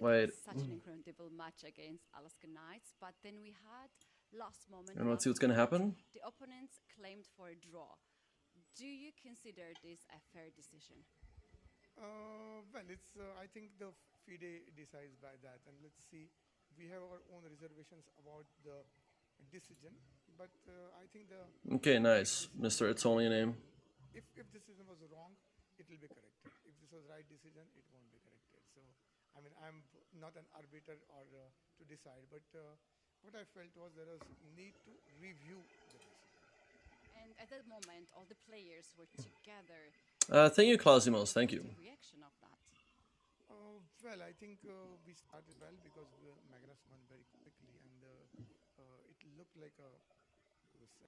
Wait. Such an incredible match against Alaska Knights, but then we had last moment. And let's see what's going to happen. The opponents claimed for a draw. Do you consider this a fair decision? Well, it's. I think the FIDE decides by that, and let's see. We have our own reservations about the decision, but I think the. Okay, nice, Mister. It's only a name. If decision was wrong, it will be corrected. If this was right decision, it won't be corrected. So, I'm not an arbiter or to decide, but what I felt was there was need to review the decision. And at that moment, all the players were together. Thank you, Clausimos. Thank you. The reaction of that. Well, I think we started well because Magnus won very quickly, and it looked like a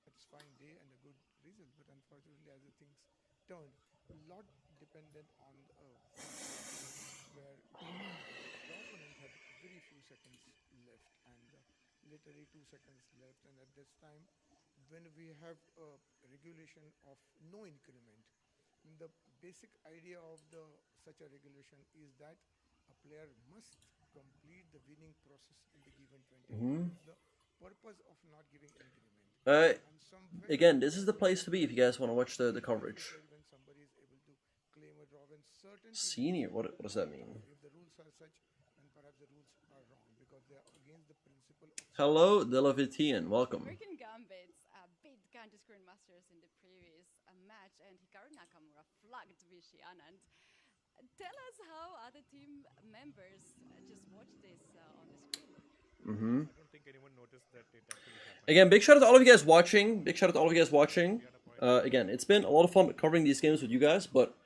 satisfying day and a good result. But unfortunately, as the things turned, a lot dependent on where the opponent had very few seconds left, and literally 2 seconds left. And at this time, when we have a regulation of no increment, the basic idea of such a regulation is that a player must complete the winning process in the given 20 minutes. The purpose of not giving increment. Again, this is the place to be if you guys want to watch the coverage. When somebody is able to claim a draw, when certain Senior, what does that mean? If the rules are such, then perhaps the rules are wrong because they are against the principle of. Hello, Delavitian. Welcome. American Gambits beat Ganges Grandmasters in the previous match, and Hikaru Nakamura flagged Viswanathan Anand. Tell us how other team members just watched this on the screen. I don't think anyone noticed that it actually happened. Again, big shout out to all of you guys watching. Big shout out to all of you guys watching. Again, it's been a lot of fun covering these games with you guys, but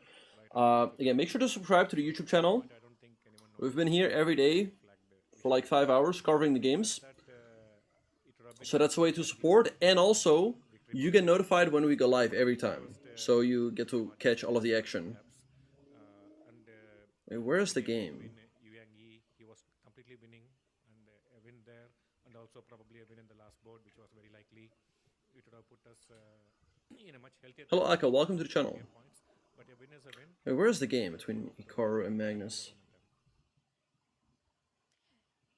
again, make sure to subscribe to the YouTube channel. We've been here every day for like 5 hours covering the games. So that's a way to support, and also you get notified when we go live every time, so you get to catch all of the action. Wait, where's the game? Yi, he was completely winning, and a win there, and also probably a win in the last board, which was very likely. It would have put us in a much healthier. Hello Aka, welcome to the channel. But a win is a win. Wait, where's the game between Hikaru and Magnus?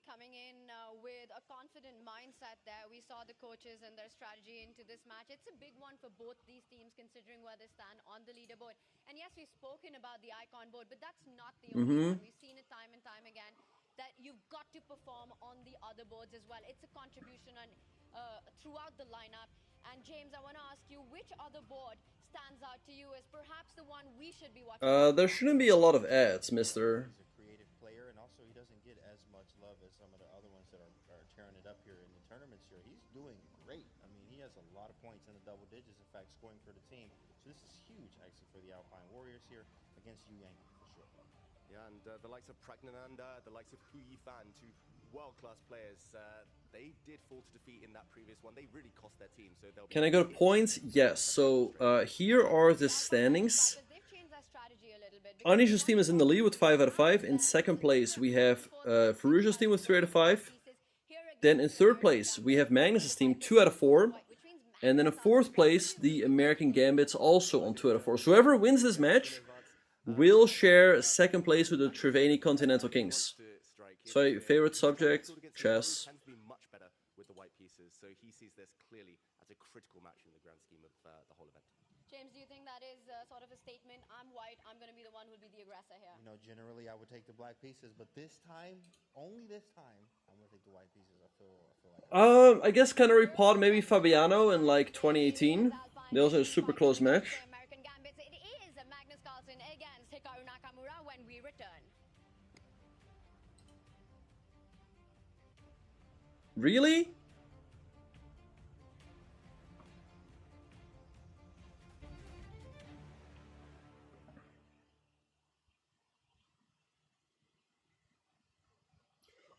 Coming in with a confident mindset there. We saw the coaches and their strategy into this match. It's a big one for both these teams considering where they stand on the leaderboard. And yes, we've spoken about the icon board, but that's not the only one. We've seen it time and time again that you've got to perform on the other boards as well. It's a contribution on, throughout the lineup. And James, I want to ask you, which other board stands out to you as perhaps the one we should be watching? There shouldn't be a lot of ads, mister. He's a creative player, and also he doesn't get as much love as some of the other ones that are tearing it up here in the tournaments here. He's doing great. I mean, he has a lot of points in the double digits, in fact, scoring for the team. So this is huge, actually, for the Alpine Warriors here against Yu Yang, for sure. Yeah, and the likes of Praggnanandhaa, the likes of Hu Yifan, two world-class players, they did fall to defeat in that previous one. They really cost their team, so they'll be... Can I go to points? Yes. So here are the standings. Anish's team is in the lead with 5 out of 5. In second place, we have Firouzja's team with 3 out of 5. Then in third place, we have Magnus's team, 2 out of 4. And then in fourth place, the American Gambits also on 2 out of 4. So whoever wins this match will share second place with the Triveni Continental Kings. So favorite subject, chess. Tends to be much better with the white pieces, so he sees this clearly as a critical match in the grand scheme of the whole event. James, do you think that is sort of a statement? I'm white, I'm going to be the one who'll be the aggressor here. You know, generally I would take the black pieces, but this time, only this time, I'm going to take the white pieces. I feel like... I guess Canary Pod, maybe Fabiano in like 2018. They also had a super close match. American Gambits, it is Magnus Carlsen against Hikaru Nakamura when we return. Really?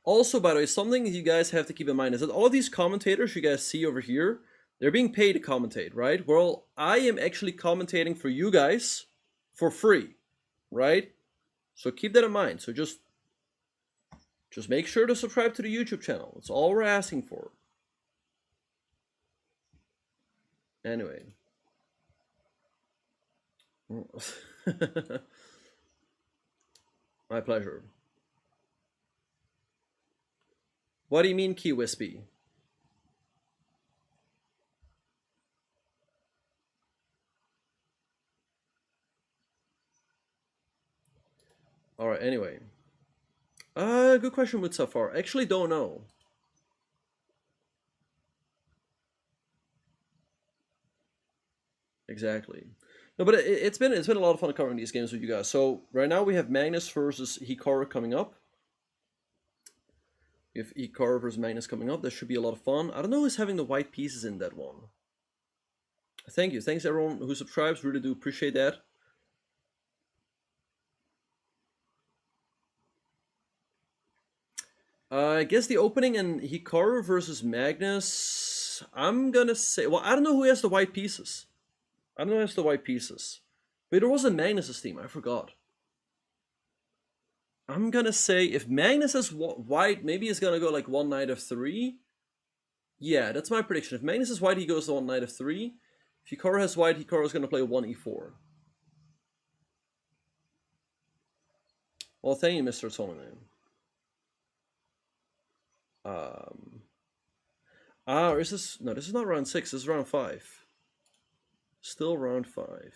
Also, by the way, something you guys have to keep in mind is that all of these commentators you guys see over here, they're being paid to commentate, right? Well, I am actually commentating for you guys for free, right? So keep that in mind. So just make sure to subscribe to the YouTube channel. That's all we're asking for. Anyway. My pleasure. What do you mean, Key Wispy? Alright, anyway. Good question with Safar. Actually don't know. Exactly. No, but it's been a lot of fun covering these games with you guys. So right now we have Magnus versus Hikaru coming up. If Hikaru versus Magnus coming up, that should be a lot of fun. I don't know who's having the white pieces in that one. Thank you. Thanks everyone who subscribes. Really do appreciate that. I guess the opening in Hikaru versus Magnus, I'm gonna say, well, I don't know who has the white pieces. I don't know who has the white pieces. But it wasn't Magnus's team, I forgot. I'm gonna say if Magnus has white, maybe he's gonna go like 1 knight of 3. Yeah, that's my prediction. If Magnus is white, he goes to 1 knight of 3. If Hikaru has white, Hikaru is gonna play 1 e4. Well, thank you, Mr. Solomon. Is this... No, this is not round 6. This is round 5. Still round 5.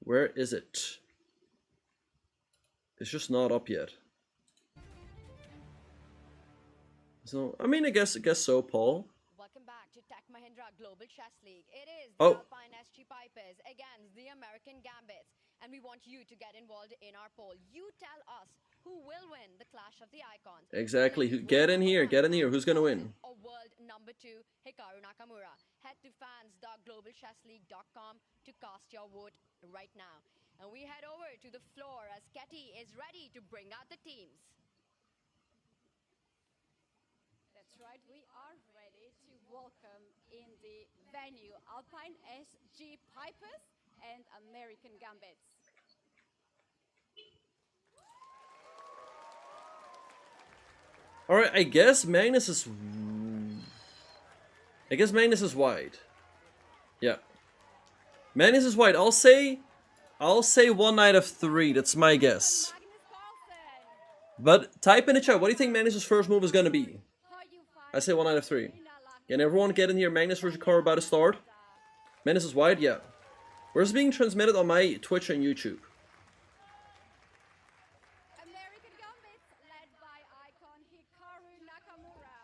Where is it? It's just not up yet. So, I mean, I guess so, Paul. Welcome back to Tech Mahindra Global Chess League. It is the Alpine SG Pipers against the American Gambits. And we want you to get involved in our poll. You tell us who will win the Clash of the Icons. Exactly. Get in here. Get in here. Who's going to win? Or world number 2, Hikaru Nakamura. Head to fans.globalchessleague.com to cast your vote right now. And we head over to the floor as Ketty is ready to bring out the teams. That's right, we are ready to welcome in the venue Alpine SG Pipers and American Gambits. All right, I guess Magnus is wide. Yeah. Magnus is wide. I'll say 1 out of 3. That's my guess. But type in the chat, what do you think Magnus' first move is going to be? I say 1 out of 3. Can everyone get in here? Magnus versus Hikaru about to start. Magnus is wide? Yeah. Where's it being transmitted on my Twitch and YouTube? American Gambits led by icon Hikaru Nakamura.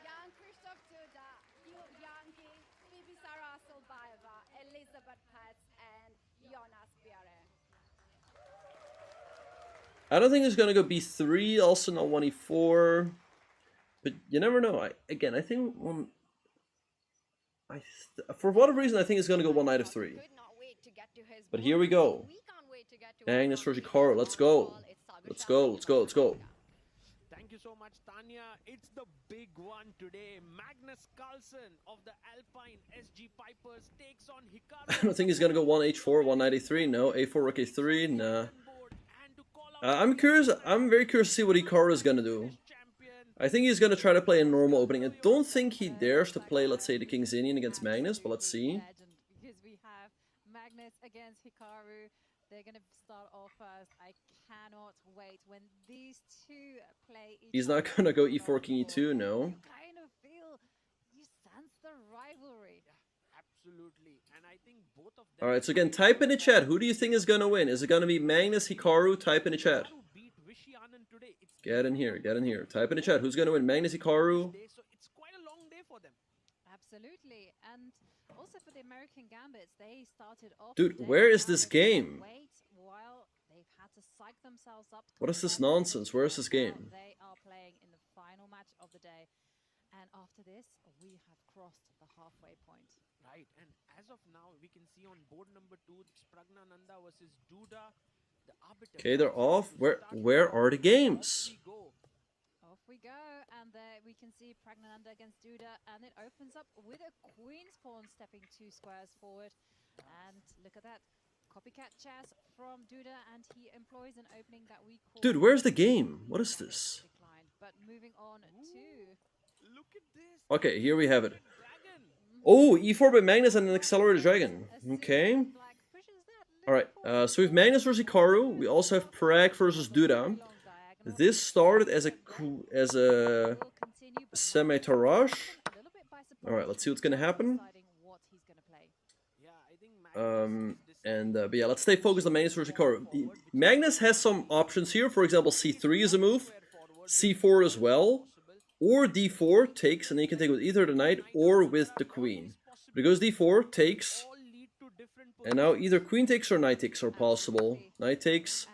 Young Christoph Duda, Yu Yangi, Bibi Sarah Solbaeva, Elizabeth Pats, and Jonas Bjerre. I don't think it's going to go B3, also not 1E4. But you never know. I think for whatever reason, I think it's going to go 1 out of 3. But here we go. Magnus versus Hikaru. Let's go. Let's go. Let's go. Let's go. Thank you so much, Tanya. It's the big one today. Magnus Carlsen of the Alpine SG Pipers takes on Hikaru. I don't think he's going to go 1H4, 193. No. A4, Rook A3. Nah. I'm curious. I'm very curious to see what Hikaru is going to do. I think he's going to try to play a normal opening. I don't think he dares to play, let's say, the King's Indian against Magnus, but let's see. Because we have Magnus against Hikaru. They're going to start off first. I cannot wait when these two play each He's not going to go E4, King E2, no. You kind of feel, you sense the rivalry. Absolutely. And I think both of them. Alright, so again, type in the chat. Who do you think is going to win? Is it going to be Magnus, Hikaru? Type in the chat. Get in here, get in here. Type in the chat. Who's going to win? Magnus, Hikaru? So it's quite a long day for them. Absolutely. And also for the American Gambits, they started off. Dude, where is this game? While they've had to psych themselves up. What is this nonsense? Where is this game? They are playing in the final match of the day. And after this, we have crossed the halfway point. Right. And as of now, we can see on board number 2, it's Praggnanandhaa versus Duda. Okay, they're off. Where are the games? Off we go, and there we can see Praggnanandhaa against Duda, and it opens up with a queen's pawn stepping 2 squares forward. And look at that, copycat chess from Duda, and he employs an opening that we call. Dude, where's the game? What is this? But moving on to. Look at this. Okay, here we have it. Oh, E4 by Magnus and an accelerated dragon. Okay. Alright, so we have Magnus versus Hikaru. We also have Prag versus Duda. This started as a semi-taraj. Alright, let's see what's gonna happen. But yeah, let's stay focused on Magnus versus Hikaru. Magnus has some options here. For example, C3 is a move, C4 as well, or D4 takes, and then you can take with either the knight or with the queen. But it goes D4, takes. And now either queen takes or knight takes are possible. Knight takes.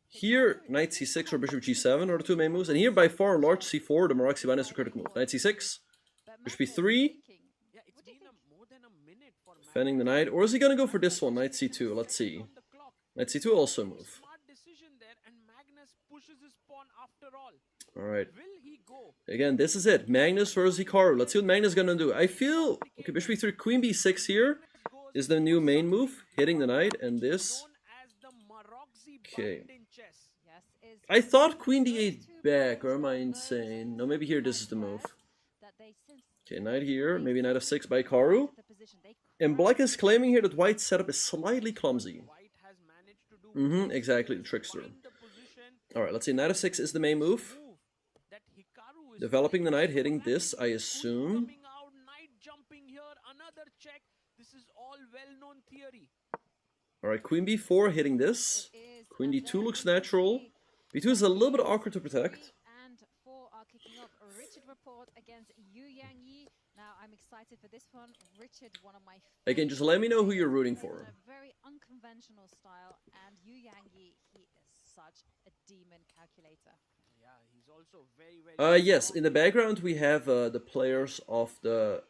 Here, knight c6 or bishop g7 are the two main moves. And here, by far and large, c4, the Maraxi is the critical move. Knight c6, bishop b3. Defending the knight. Or is he going to go for this one, knight c2? Let's see. Knight c2 also a move. Alright. Again, this is it. Magnus versus Hikaru. Let's see what Magnus is going to do. I feel... Okay, bishop b3, queen b6 here is the new main move, hitting the knight, and this. Okay. I thought queen d8 back, or am I insane? No, maybe here this is the move. Okay, knight here, maybe knight f6 by Hikaru. And black is claiming here that white's setup is slightly clumsy. Exactly, the trickster. Alright, let's see, knight f6 is the main move. Developing the knight, hitting this, I assume. Alright, queen b4 hitting this. Queen d2 looks natural. b2 is a little bit awkward to protect. And 4 are kicking off. Richard Rapport against Yu Yangi. Now I'm excited for this one. Richard, one of my favorites. Again, just let me know who you're rooting for. A very unconventional style, and Yu Yangi, he is such a demon calculator. Yeah, he's also very yes, in the background we have the players of the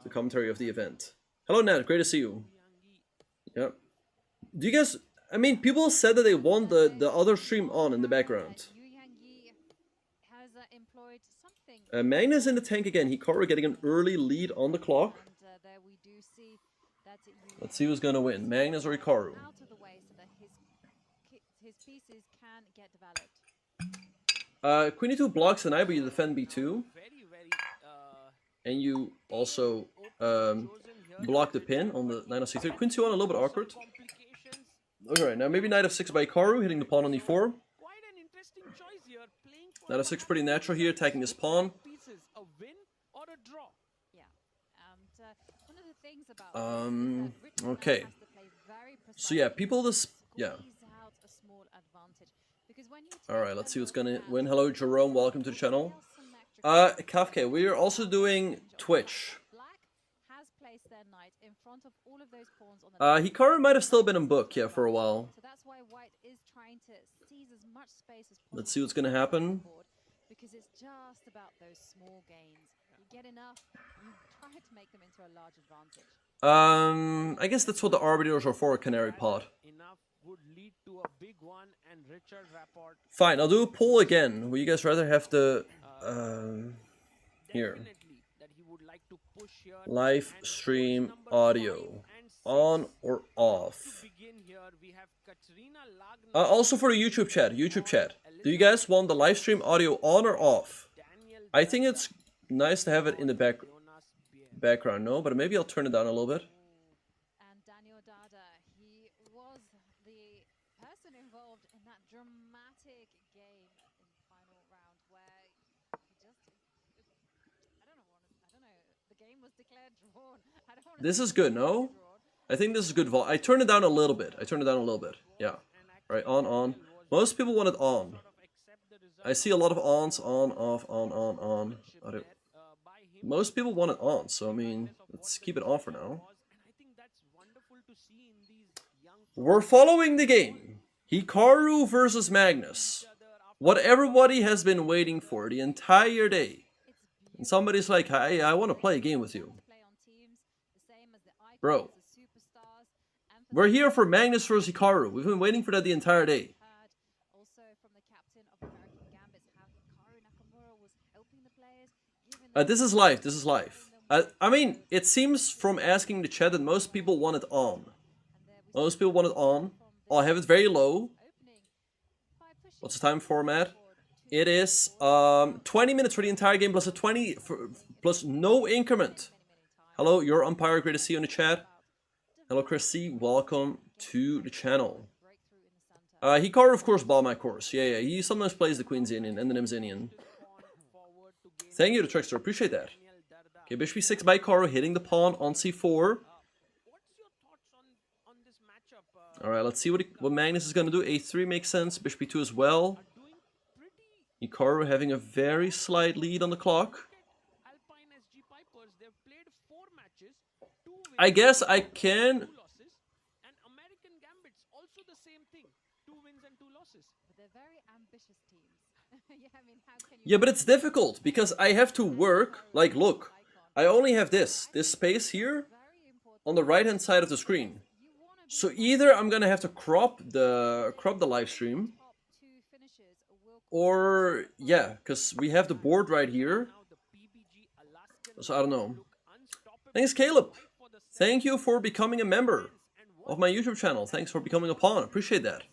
commentary of the event. Hello Nat, great to see you. Yep. Do you guys, I mean, people said that they want the other stream on in the background. Yu Yangi has employed something Magnus in the tank again. Hikaru getting an early lead on the clock. There we do see that Let's see who's going to win, Magnus or Hikaru. out of the way so that his pieces can get developed. Queen e2 blocks an eye, but you defend b2. And you also block the pin on the knight of c3. Queen c1 a little bit awkward. Alright, now maybe knight of 6 by Hikaru, hitting the pawn on e4. Knight of 6 pretty natural here, attacking this pawn. Okay. So yeah, people this... Yeah. Alright, let's see what's gonna win. Hello, Jerome. Welcome to the channel. Kafka, we are also doing Twitch. Hikaru might have still been in book, yeah, for a while. Let's see what's gonna happen. Because it's just about those small gains. You get enough, you try to make them into a large advantage. I guess that's what the arbiters are for, a canary pot. Fine, I'll do a poll again. Would you guys rather have the here live stream audio on or off? Also for the YouTube chat, do you guys want the live stream audio on or off? I think it's nice to have it in the background, no? But maybe I'll turn it down a little bit. And Daniel Dada, he was the person involved in that dramatic game in the final round where he just, I don't know, the game was declared drawn. This is good, no? I think this is good vol. I turned it down a little bit. Yeah. Right, on. Most people want it on. I see a lot of ons, on, off, on. Most people want it on, so I mean, let's keep it on for now. We're following the game. Hikaru versus Magnus. What everybody has been waiting for the entire day. And somebody's like, hey, I want to play a game with you. Bro. We're here for Magnus versus Hikaru. We've been waiting for that the entire day. This is live. I mean, it seems from asking the chat that most people want it on. I'll have it very low. What's the time format? It is 20 minutes for the entire game plus a 20 plus no increment. Hello, your umpire. Great to see you in the chat. Hello, Chrissy. Welcome to the channel. Hikaru, of course, ball my course. Yeah. He sometimes plays the Queen's Indian and the Nim's Indian. Thank you, the Trickster. Appreciate that. Okay, bishop b6 by Hikaru, hitting the pawn on c4. Alright, let's see what Magnus is going to do. a3 makes sense. Bishop b2 as well. Hikaru having a very slight lead on the clock. I guess I can... Yeah, but it's difficult because I have to work. Like, look, I only have this space here on the right hand side of the screen. So either I'm gonna have to crop the live stream, or yeah, because we have the board right here. So I don't know. Thanks, Caleb. Thank you for becoming a member of my YouTube channel. Thanks for becoming a pawn. Appreciate that.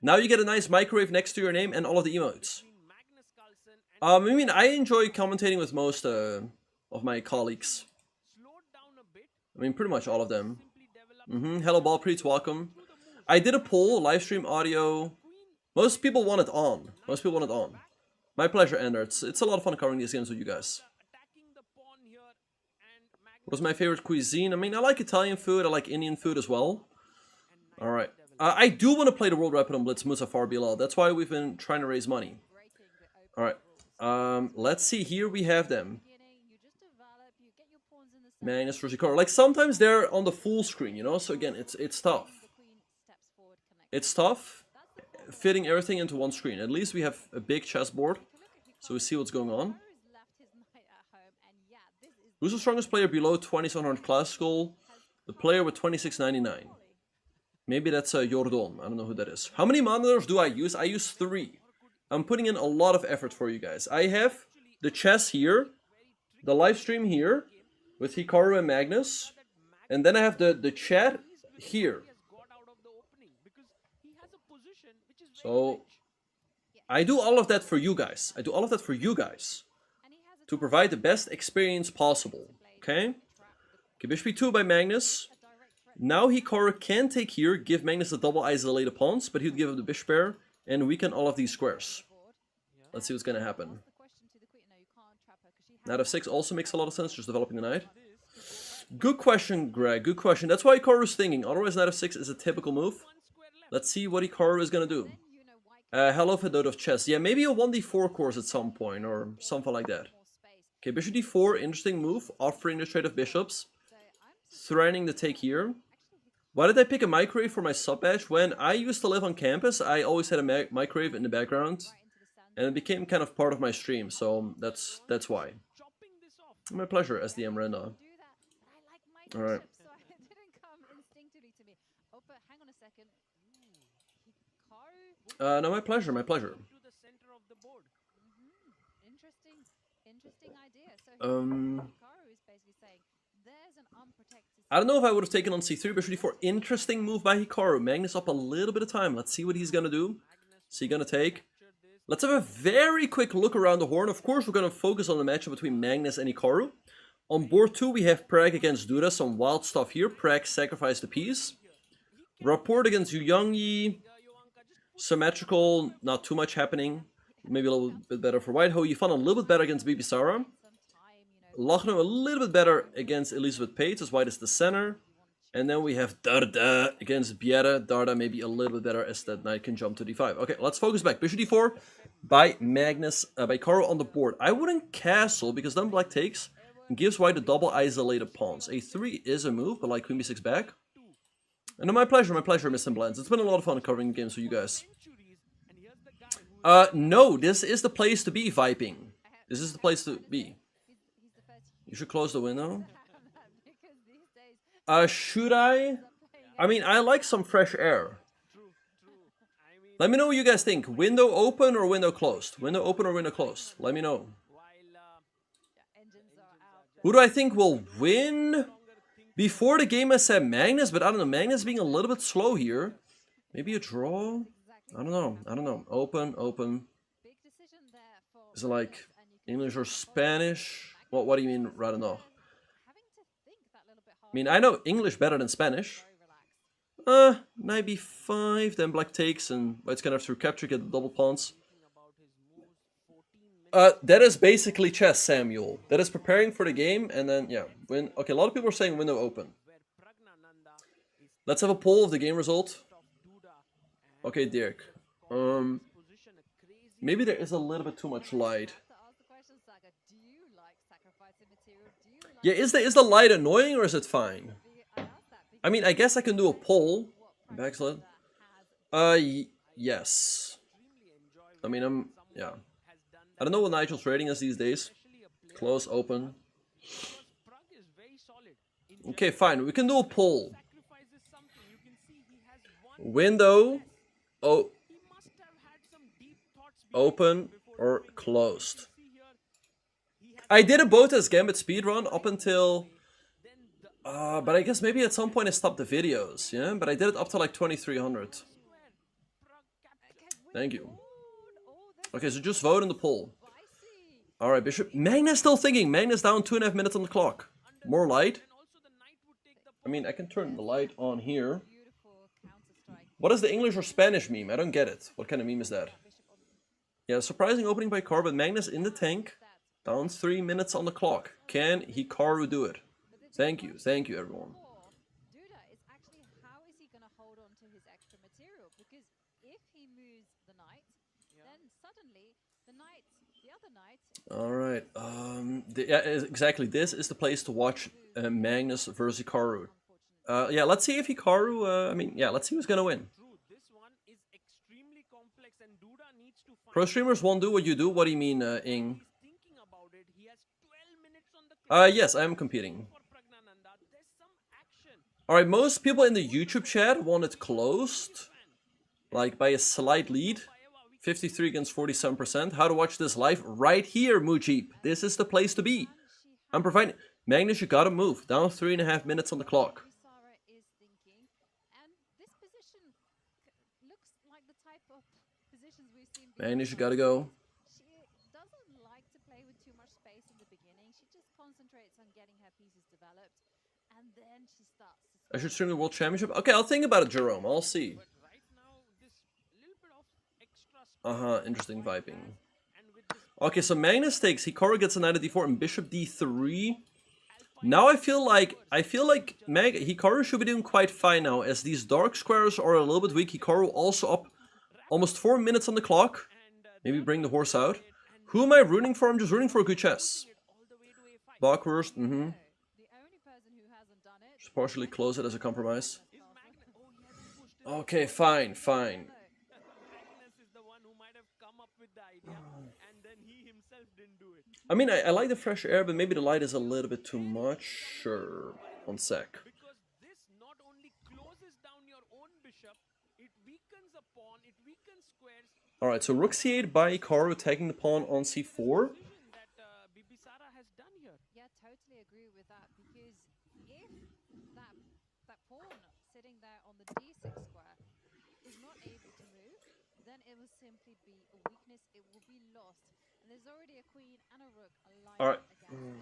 Now you get a nice microwave next to your name and all of the emotes. I mean, I enjoy commentating with most of my colleagues. I mean, pretty much all of them. Hello, Ballpreets, welcome. I did a poll, live stream audio. Most people want it on. My pleasure, Ender. It's a lot of fun covering these games with you guys. What was my favorite cuisine? I mean, I like Italian food. I like Indian food as well. Alright. I do want to play the World Rapid on Blitz Muzaffar Bilal. That's why we've been trying to raise money. Alright. Let's see. Here we have them. Magnus versus Hikaru. Like, sometimes they're on the full screen, you know? So again, it's tough. It's tough fitting everything into one screen. At least we have a big chessboard, so we see what's going on. Who's the strongest player below 2700 classical? The player with 2699. Maybe that's Jordon. I don't know who that is. How many monitors do I use? I use 3. I'm putting in a lot of effort for you guys. I have the chess here, the live stream here, with Hikaru and Magnus, and then I have the chat here. So I do all of that for you guys. I do all of that for you guys to provide the best experience possible. Okay? Okay, bishop e2 by Magnus. Now Hikaru can take here, give Magnus a double isolated pawns, but he would give up the bishop pair and weaken all of these squares. Let's see what's gonna happen. Knight f6 also makes a lot of sense, just developing the knight. Good question, Greg. Good question. That's why Hikaru's thinking. Otherwise, knight f6 is a typical move. Let's see what Hikaru is gonna do. Hello, Fedot of Chess. Yeah, maybe a 1d4 course at some point, or something like that. Okay, bishop d4, interesting move. Offering the trade of bishops. Threatening the take here. Why did I pick a microwave for my sub badge? When I used to live on campus, I always had a microwave in the background. And it became kind of part of my stream, so that's why. My pleasure, SDM Renda. Alright. No, my pleasure, my pleasure. I don't know if I would have taken on c3, bishop d4. Interesting move by Hikaru. Magnus up a little bit of time. Let's see what he's gonna do. Is he gonna take? Let's have a very quick look around the horn. Of course, we're gonna focus on the matchup between Magnus and Hikaru. On board 2, we have Pragg against Duda. Some wild stuff here. Pragg sacrificed the piece. Rapport against Yu Yi. Symmetrical, not too much happening. Maybe a little bit better for White. Ho Yifan a little bit better against Bibi Sara. Lachno a little bit better against Elizabeth Pate, as White is the center. And then we have Darda against Biera. Darda maybe a little bit better as that knight can jump to d5. Okay, let's focus back. Bishop d4 by Magnus, by Hikaru on the board. I wouldn't castle because then black takes and gives White a double isolated pawns. a3 is a move, but like Queen b6 back. And my pleasure, Mr. Blends. It's been a lot of fun covering the games for you guys. No, this is the place to be, Viping. This is the place to be. You should close the window. Should I? I mean, I like some fresh air. Let me know what you guys think. Window open or window closed? Window open or window closed? Let me know. Who do I think will win? Before the game I said Magnus, but I don't know. Magnus being a little bit slow here. Maybe a draw? I don't know. Open. Is it like English or Spanish? What do you mean, Radanoch? I mean, I know English better than Spanish. Knight b5, then black takes, and White's gonna have to capture, get the double pawns. That is basically chess, Samuel. That is preparing for the game, and then, yeah. Okay, a lot of people are saying window open. Let's have a poll of the game result. Okay, Dirk. Maybe there is a little bit too much light. Yeah, is the light annoying or is it fine? I mean, I guess I can do a poll. Backslide. Yes. I mean, yeah. I don't know what Nigel's rating is these days. Close, open. Okay, fine. We can do a poll. Window. Oh. Open or closed. I did it both as Gambit speedrun up until... but I guess maybe at some point I stopped the videos, yeah? But I did it up to like 2300. Thank you. Okay, so just vote in the poll. Alright, Bishop. Magnus still thinking. Magnus down 2.5 minutes on the clock. More light. I mean, I can turn the light on here. What is the English or Spanish meme? I don't get it. What kind of meme is that? Yeah, surprising opening by Hikaru, but Magnus in the tank. Down 3 minutes on the clock. Can Hikaru do it? Thank you everyone. Duda is actually how is he going to hold on to his extra material? Because if he moves the knight, then suddenly the other knight. All right. Yeah, exactly. This is the place to watch Magnus versus Hikaru. Yeah, let's see if Hikaru. I mean, yeah, let's see who's gonna win. Pro streamers won't do what you do. What do you mean, Ing? Yes, I am competing. Alright, most people in the YouTube chat want it closed. Like, by a slight lead. 53 against 47%. How to watch this live? Right here, Mujib. This is the place to be. I'm providing. Magnus, you gotta move. Down 3.5 minutes on the clock. Magnus, you gotta go. She doesn't like to play with too much space in the beginning. She just concentrates on getting her pieces developed, and then she starts to... I should stream the World Championship. Okay, I'll think about it, Jerome. I'll see. Interesting vibing. Okay, so Magnus takes. Hikaru gets a knight at d4 and bishop d3. Now I feel like Hikaru should be doing quite fine now, as these dark squares are a little bit weak. Hikaru also up almost 4 minutes on the clock. Maybe bring the horse out. Who am I rooting for? I'm just rooting for good chess. Bockhurst, Just partially close it as a compromise. Okay, fine. I mean, I like the fresh air, but maybe the light is a little bit too much. Sure. One sec. Alright, so rook c8 by Hikaru attacking the pawn on c4. Yeah, totally agree with that, because if that pawn sitting there on the d6 square is not able to move, then it will simply be a weakness, it will be lost. And there's already a queen and a rook aligned again.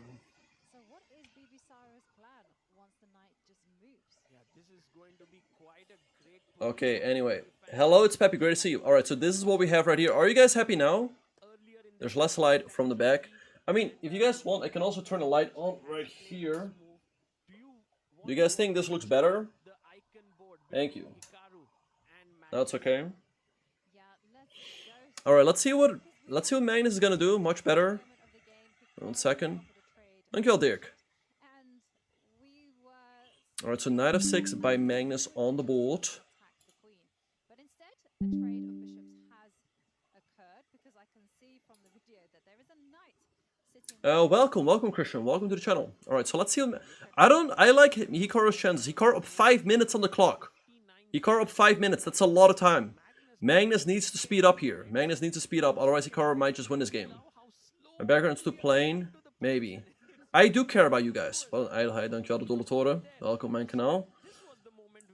So what is Bibisara's plan once the knight just moves? Yeah, this is going to be quite a great... Okay, anyway. Hello, it's Peppy. Great to see you. Alright, so this is what we have right here. Are you guys happy now? There's less light from the back. I mean, if you guys want, I can also turn the light on right here. Do you guys think this looks better? Thank you. That's okay. Alright, let's see what Magnus is gonna do. Much better. 1 second. Thank you, Dirk. Alright, so knight of 6 by Magnus on the board. But instead, a trade of bishops has occurred, because I can see from the video that there is a knight sitting... Welcome Christian. Welcome to the channel. Alright, so let's see. I like Hikaru's chances. Hikaru up 5 minutes on the clock. Hikaru up 5 minutes. That's a lot of time. Magnus needs to speed up here. Magnus needs to speed up, otherwise Hikaru might just win this game. My background's too plain. Maybe. I do care about you guys. Well, hi, dankjewel de dolle toren. Welkom mijn kanaal.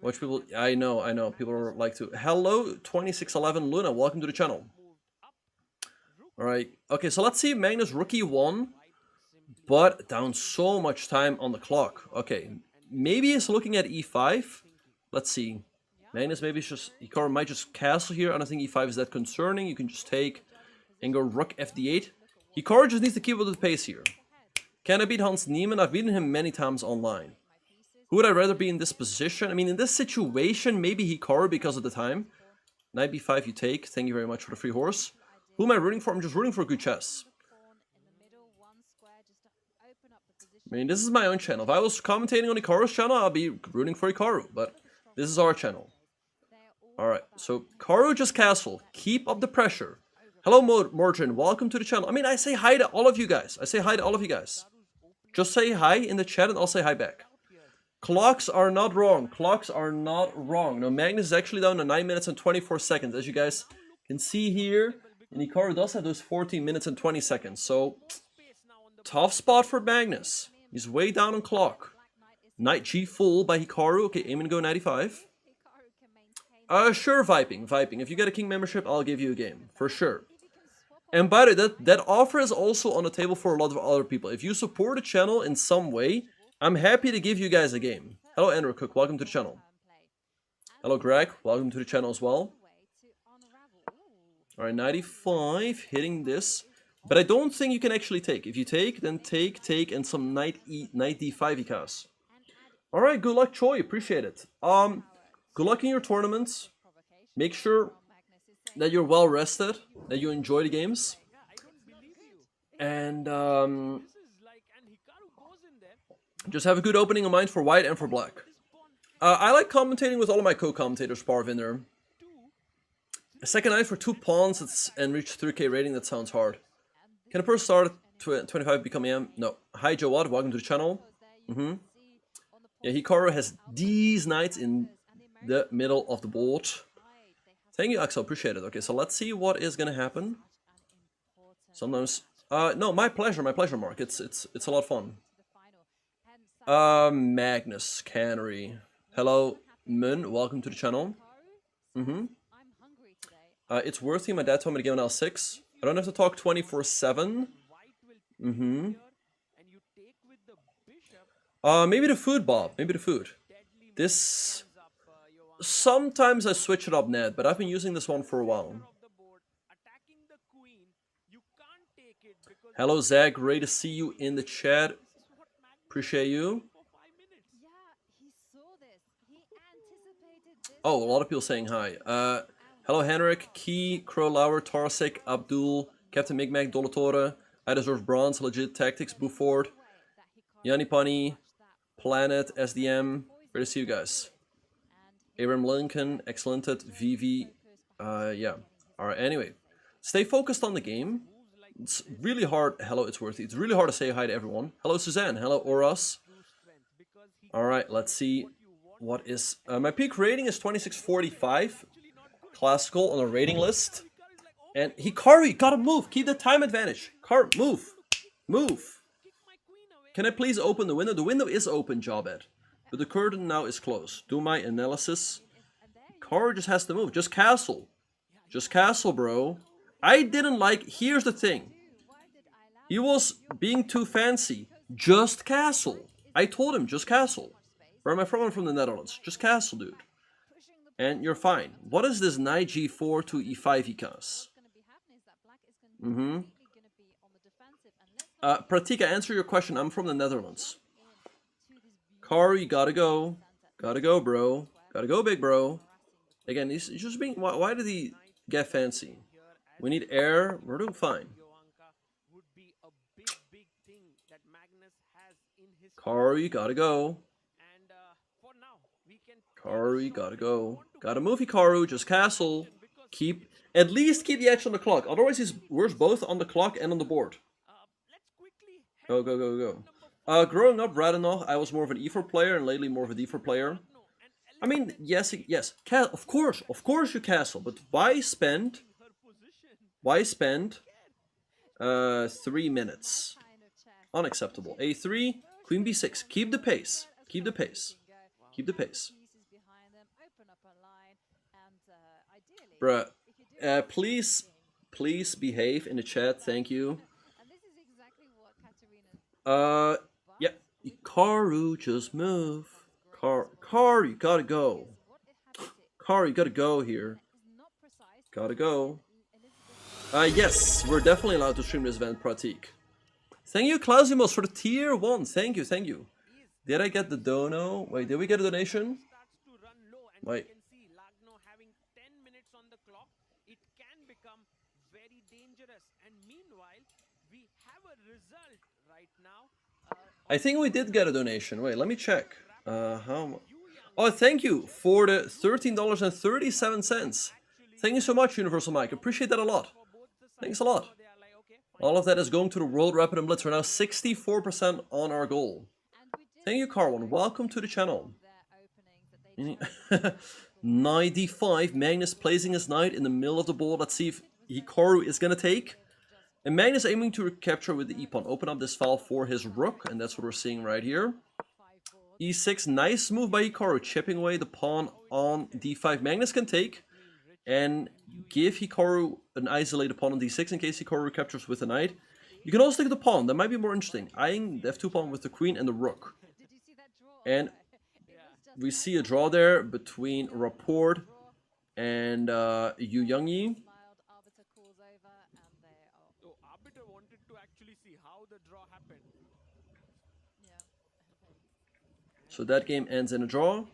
Watch people. I know. People are like to. Hello, 2611 Luna. Welcome to the channel. Alright. Okay, so let's see. Magnus rookie 1. But down so much time on the clock. Okay. Maybe he's looking at e5. Let's see. Magnus maybe just. Hikaru might just castle here. I don't think e5 is that concerning. You can just take and go rook fd8. Hikaru just needs to keep up with the pace here. Can I beat Hans Niemann? I've beaten him many times online. Who would I rather be in this position? I mean, in this situation, maybe Hikaru because of the time. Knight b5 you take. Thank you very much for the free horse. Who am I rooting for? I'm just rooting for good chess. I mean, this is my own channel. If I was commentating on Hikaru's channel, I'll be rooting for Hikaru. But this is our channel. Alright, so Hikaru just castle. Keep up the pressure. Hello, Morgan. Welcome to the channel. I mean, I say hi to all of you guys. Just say hi in the chat and I'll say hi back. Clocks are not wrong. No, Magnus is actually down to 9 minutes and 24 seconds. As you guys can see here. And Hikaru does have those 14 minutes and 20 seconds. So, tough spot for Magnus. He's way down on clock. Knight g full by Hikaru. Okay, aim and go 95. Sure, Viping. If you get a King membership, I'll give you a game. For sure. And by the way, that offer is also on the table for a lot of other people. If you support the channel in some way, I'm happy to give you guys a game. Hello, Andrew Cook. Welcome to the channel. Hello, Greg. Welcome to the channel as well. Alright, 95. Hitting this. But I don't think you can actually take. If you take, then take, and some knight d5 Ikas. Alright, good luck, Choi. Appreciate it. Good luck in your tournaments. Make sure that you're well rested, that you enjoy the games. And just have a good opening of mind for white and for black. I like commentating with all of my co-commentators, Parvinder. A second knight for 2 pawns and reach 3k rating, that sounds hard. Can a person start at 25 become AM? No. Hi Jawad, welcome to the channel. Yeah, Hikaru has these knights in the middle of the board. Thank you, Axel. Appreciate it. Okay, so let's see what is gonna happen. Sometimes, no, my pleasure, Mark. It's a lot of fun. Magnus Cannery. Hello, Mun. Welcome to the channel. It's worthy. My dad told me to give an L6. I don't have to talk 24/7. Maybe the food, Bob. Maybe the food. This... Sometimes I switch it up, Ned, but I've been using this one for a while. Hello, Zach. Great to see you in the chat. Appreciate you. Oh, a lot of people saying hi. Hello, Henrik, Key, Crow Lauer, Tarsik, Abdul, Captain Migmag, Dolatore, I Deserve Bronze, Legit Tactics, Buford, Yanni Pani, Planet, SDM. Great to see you guys. Abraham Lincoln, Excellented, Vivi. Yeah. Alright, anyway. Stay focused on the game. It's really hard. Hello, it's worthy. It's really hard to say hi to everyone. Hello, Suzanne. Hello, Oras. Alright, let's see. What is... my peak rating is 2645. Classical on a rating list. And Hikaru, gotta move. Keep the time advantage. Car, move. Move. Can I please open the window? The window is open, Jobed. But the curtain now is closed. Do my analysis. Car just has to move. Just castle. Just castle, bro. I didn't like... Here's the thing. He was being too fancy. Just castle. I told him, just castle. Where am I from? I'm from the Netherlands. Just castle, dude. And you're fine. What is this knight g4 to e5 Ikas? Pratika, answer your question. I'm from the Netherlands. Kari, gotta go. Gotta go, bro. Gotta go, big bro. Again, he's just being... Why did he get fancy? We need air. We're doing fine. Kari, gotta go. Kari, gotta go. Gotta move Hikaru, just castle. At least keep the edge on the clock. Otherwise he's worse both on the clock and on the board. Go, go, go, go. Growing up, Radonov, I was more of an E4 player and lately more of a D4 player. I mean, yes, of course you castle, but why spend 3 minutes? Unacceptable. A3, Queen B6, keep the pace, keep the pace, keep the pace. Bruh, please behave in the chat, thank you. Yeah, Hikaru, just move. Car, you gotta go. Car, you gotta go here. Gotta go. Yes, we're definitely allowed to stream this event, Pratik. Thank you, Klausimos, for the tier 1. Thank you, thank you. Did I get the dono? Wait, did we get a donation? Wait. I think we did get a donation. Wait, let me check. How much? Oh, thank you for the $13.37. Thank you so much, Universal Mike. Appreciate that a lot. Thanks a lot. All of that is going to the World Rapid and Blitz. We're now 64% on our goal. Thank you, Carwin. Welcome to the channel. 95. Magnus placing his knight in the middle of the board. Let's see if Hikaru is going to take. And Magnus aiming to recapture with the e-pawn. Open up this file for his rook, and that's what we're seeing right here. E6, nice move by Hikaru, chipping away the pawn on d5. Magnus can take and give Hikaru an isolated pawn on d6 in case Hikaru recaptures with the knight. You can also take the pawn, that might be more interesting. Eyeing the f2 pawn with the queen and the rook. And we see a draw there between Rapport and Yu Youngyi. So that game ends in a draw.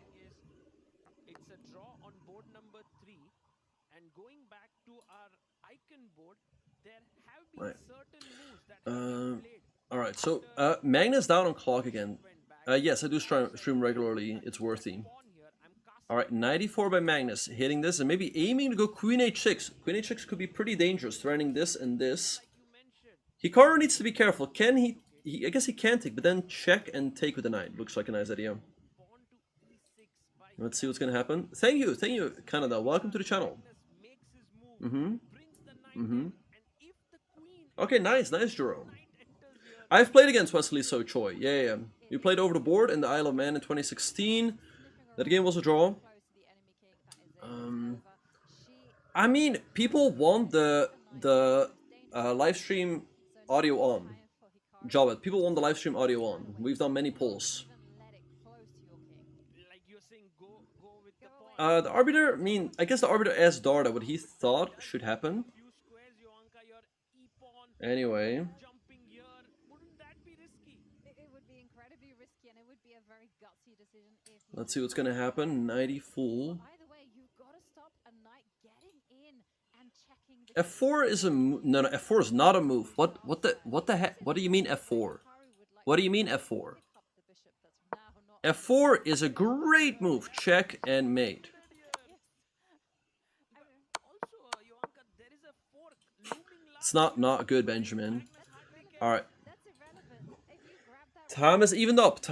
It's a draw on board number 3, and going back to our icon board, there have been certain moves that have been played. All right, so Magnus down on clock again. Yes, I do stream regularly. It's worthy. All right, 94 by Magnus, hitting this and maybe aiming to go Queen H6. Queen H6 could be pretty dangerous, threatening this and this. Hikaru needs to be careful. Can he? I guess he can take, but then check and take with the knight. Looks like a nice idea. Let's see what's gonna happen. Thank you, Canada. Welcome to the channel. Okay, nice, Jerome. I've played against Wesley So Choi. Yeah. We played over the board in the Isle of Man in 2016. That game was a draw. I mean, people want the live stream audio on. Jawed, people want the live stream audio on. We've done many polls. The arbiter, I mean, I guess the arbiter asked Darda what he thought should happen. Anyway. It would be incredibly risky, and it would be a very gutsy decision if Let's see what's gonna happen. 90 full. F4 is a move. No, F4 is not a move. What the heck? What do you mean F4? What do you mean F4? F4 is a great move. Check and mate. It's not good, Benjamin. All right. Time is evened up.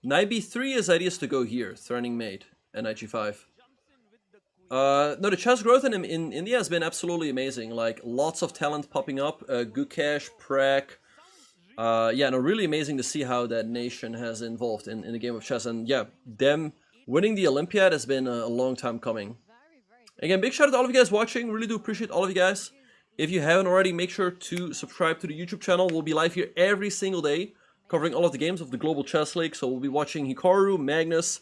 Knight b3 is ideas to go here, threatening mate, and knight g5. No, the chess growth in India has been absolutely amazing. Like, lots of talent popping up. Gukesh, Pragg. Yeah, no, really amazing to see how that nation has involved in the game of chess. And yeah, them winning the Olympiad has been a long time coming. Again, big shout out to all of you guys watching. Really do appreciate all of you guys. If you haven't already, make sure to subscribe to the YouTube channel. We'll be live here every single day, covering all of the games of the Global Chess League. So we'll be watching Hikaru, Magnus,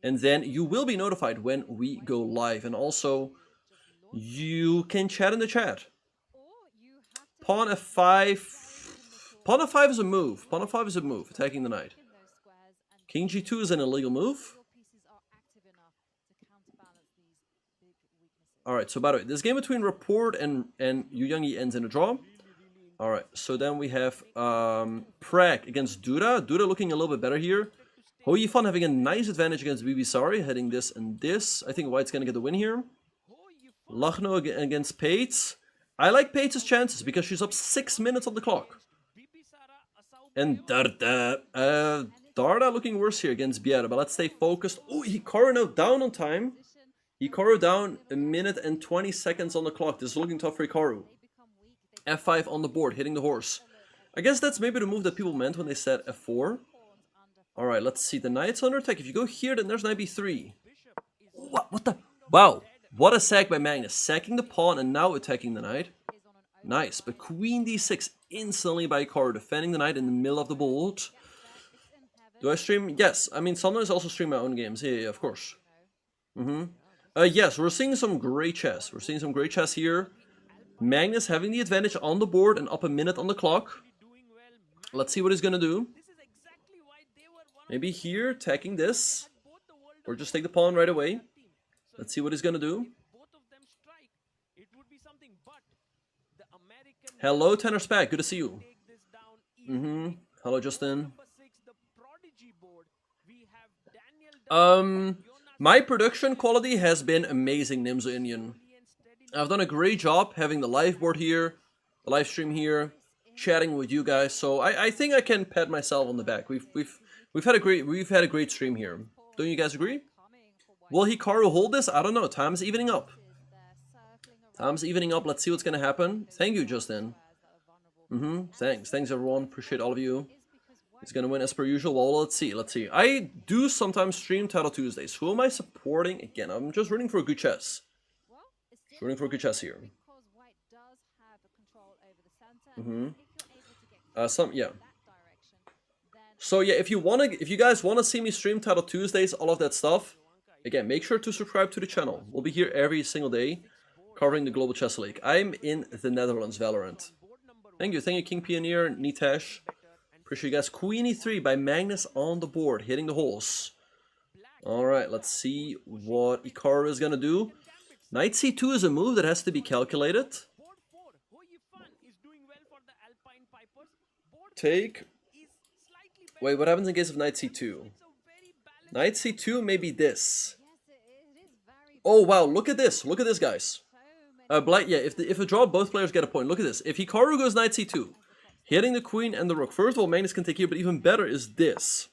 and then you will be notified when we go live. And also, you can chat in the chat. Pawn f5. Pawn f5 is a move. Pawn f5 is a move, attacking the knight. King g2 is an illegal move. Alright, so by the way, this game between Rapport and Yu Yangyi ends in a draw. Alright, so then we have Pragg against Duda. Duda looking a little bit better here. Ho Yifan having a nice advantage against Bibisari, heading this and this. I think White's going to get the win here. Lachno against Pates. I like Pates' chances because she's up 6 minutes on the clock. And Darda. Darda looking worse here against Biera, but let's stay focused. Oh, Hikaru now down on time. Hikaru down 1 minute and 20 seconds on the clock. This is looking tough for Hikaru. F5 on the board, hitting the horse. I guess that's maybe the move that people meant when they said F4. Alright, let's see. The knight's under attack. If you go here, then there's knight b3. What the? Wow. What a sack by Magnus. Sacking the pawn and now attacking the knight. Nice. But queen d6 instantly by Hikaru, defending the knight in the middle of the board. Do I stream? Yes. I mean, sometimes I also stream my own games. Yeah, of course. Yes, we're seeing some great chess. We're seeing some great chess here. Magnus having the advantage on the board and up 1 minute on the clock. Let's see what he's going to do. Maybe here, attacking this. Or just take the pawn right away. Let's see what he's going to do. Hello, Tanner Spack. Good to see you. Hello, Justin. My production quality has been amazing, Nimzo Indian. I've done a great job having the live board here, the live stream here, chatting with you guys. So I think I can pat myself on the back. We've had a great stream here. Don't you guys agree? Will Hikaru hold this? I don't know. Time's evening up. Time's evening up. Let's see what's gonna happen. Thank you, Justin. Thanks everyone. Appreciate all of you. He's gonna win as per usual. Well, let's see. I do sometimes stream Title Tuesdays. Who am I supporting? Again, I'm just rooting for good chess. Rooting for good chess here. Yeah. So yeah, if you guys wanna see me stream Title Tuesdays, all of that stuff, again, make sure to subscribe to the channel. We'll be here every single day, covering the Global Chess League. I'm in the Netherlands, Valorant. Thank you, King Pioneer, Nitesh. Appreciate you guys. Queen e3 by Magnus on the board, hitting the horse. Alright, let's see what Hikaru is gonna do. Knight c2 is a move that has to be calculated. Take. Wait, what happens in case of knight c2? Knight c2 may be this. Oh wow, look at this. Look at this, guys. Yeah, if a draw, both players get a point. Look at this. If Hikaru goes knight c2, hitting the queen and the rook. First of all, Magnus can take here, but even better is this.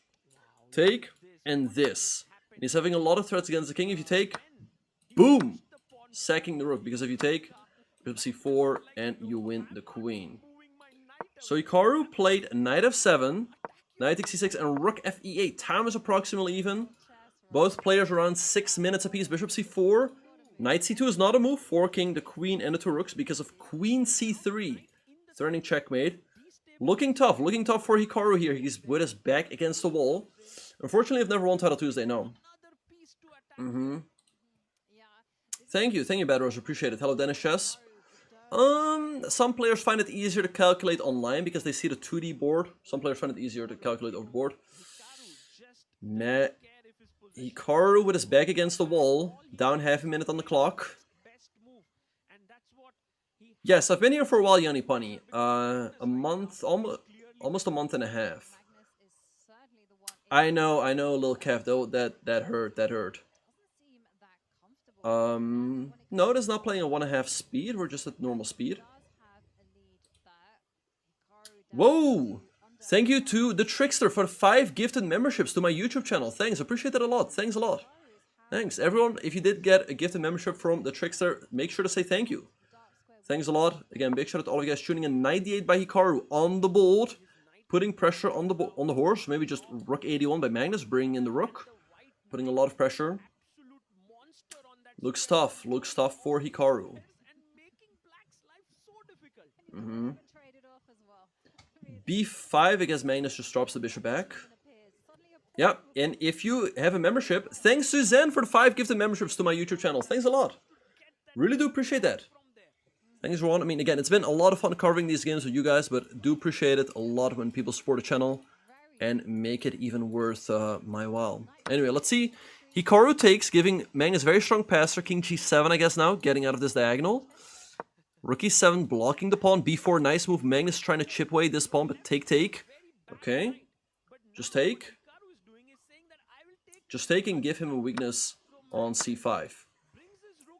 Take and this. He's having a lot of threats against the king. If you take, boom, sacking the rook. Because if you take bishop c4 and you win the queen. So Hikaru played knight f7, knight takes c6, and rook fe8. Time is approximately even. Both players around 6 minutes apiece. Bishop c4. Knight c2 is not a move, forking the queen and the two rooks because of queen c3. Threatening checkmate. Looking tough for Hikaru here. He's with his back against the wall. Unfortunately, I've never won Title Tuesday, no. Thank you, Badrose, appreciate it. Hello, Dennis Chess. Some players find it easier to calculate online because they see the 2D board. Some players find it easier to calculate over board. Hikaru with his back against the wall, down half a minute on the clock. Yes, I've been here for a while, Yanni Punny. A month, almost a month and a half. I know, Lil Kev, though, that hurt. No, it is not playing at 1.5 speed, we're just at normal speed. Whoa! Thank you to the Trickster for 5 gifted memberships to my YouTube channel. Thanks, appreciate that a lot. Thanks a lot. Thanks, everyone. If you did get a gifted membership from the Trickster, make sure to say thank you. Thanks a lot. Again, big shout out to all of you guys tuning in. Knight d8 by Hikaru on the board, putting pressure on the horse. Maybe just rook 81 by Magnus, bringing in the rook, putting a lot of pressure. Looks tough for Hikaru. B5 against Magnus just drops the bishop back. Yeah, and if you have a membership, thanks Suzanne for the 5 gifted memberships to my YouTube channel. Thanks a lot. Really do appreciate that. Thanks, Ron. I mean, again, it's been a lot of fun covering these games with you guys, but do appreciate it a lot when people support the channel and make it even worth my while. Anyway, let's see. Hikaru takes, giving Magnus very strong passer. King g7, I guess now, getting out of this diagonal. Rook e7, blocking the pawn. b4, nice move. Magnus trying to chip away this pawn, but take. Okay. Just take. Just take and give him a weakness on c5.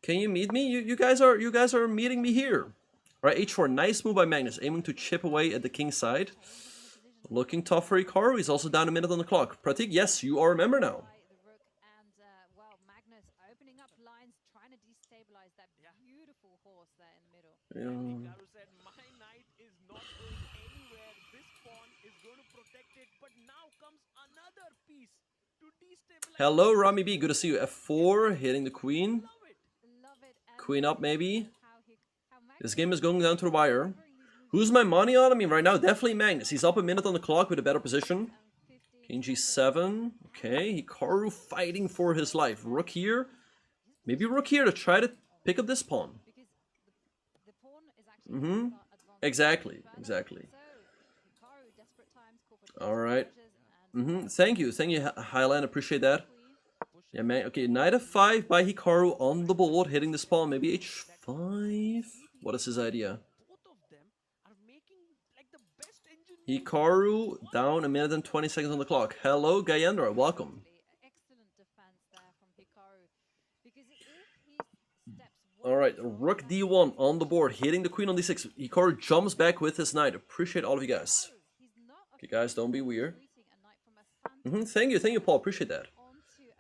Can you meet me? You guys are meeting me here. All right, h4, nice move by Magnus, aiming to chip away at the king's side. Looking tough for Hikaru. He's also down a minute on the clock. Pratik, yes, you are a member now. Hikaru said, my knight is not going anywhere. This pawn is going to protect it, but now comes another piece to destabilize. Hello, Rami B. Good to see you. F4, hitting the queen. Queen up, maybe. This game is going down to the wire. Who's my money on? I mean, right now, definitely Magnus. He's up a minute on the clock with a better position. King g7. Okay, Hikaru fighting for his life. Rook here. Maybe rook here to try to pick up this pawn. Exactly. Alright. Thank you, Highland, appreciate that. Yeah, man. Okay, knight f5 by Hikaru on the board, hitting this pawn. Maybe h5? What is his idea? Hikaru down a minute and 20 seconds on the clock. Hello, Gayendra, welcome. Alright, rook d1 on the board, hitting the queen on d6. Hikaru jumps back with his knight. Appreciate all of you guys. Okay, guys, don't be weird. Thank you, Paul. Appreciate that.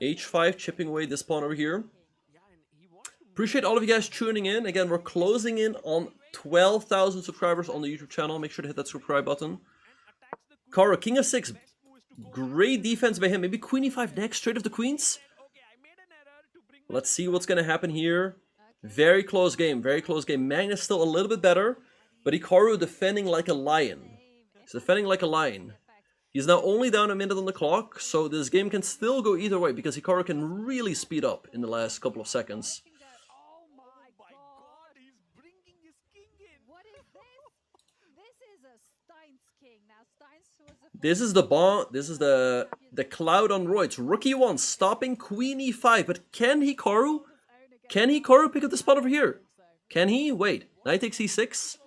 h5, chipping away this pawn over here. Appreciate all of you guys tuning in. Again, we're closing in on 12,000 subscribers on the YouTube channel. Make sure to hit that subscribe button. Kara, king of 6. Great defense by him. Maybe queen e5 next, straight of the queens. Let's see what's going to happen here. Very close game, Magnus still a little bit better, but Hikaru defending like a lion. He's defending like a lion. He's now only down a minute on the clock, so this game can still go either way, because Hikaru can really speed up in the last couple of seconds. This is the bomb. This is the cloud on roids. Rook e1 stopping queen e5, but can Hikaru pick up the spot over here? Can he? Wait, knight takes e6?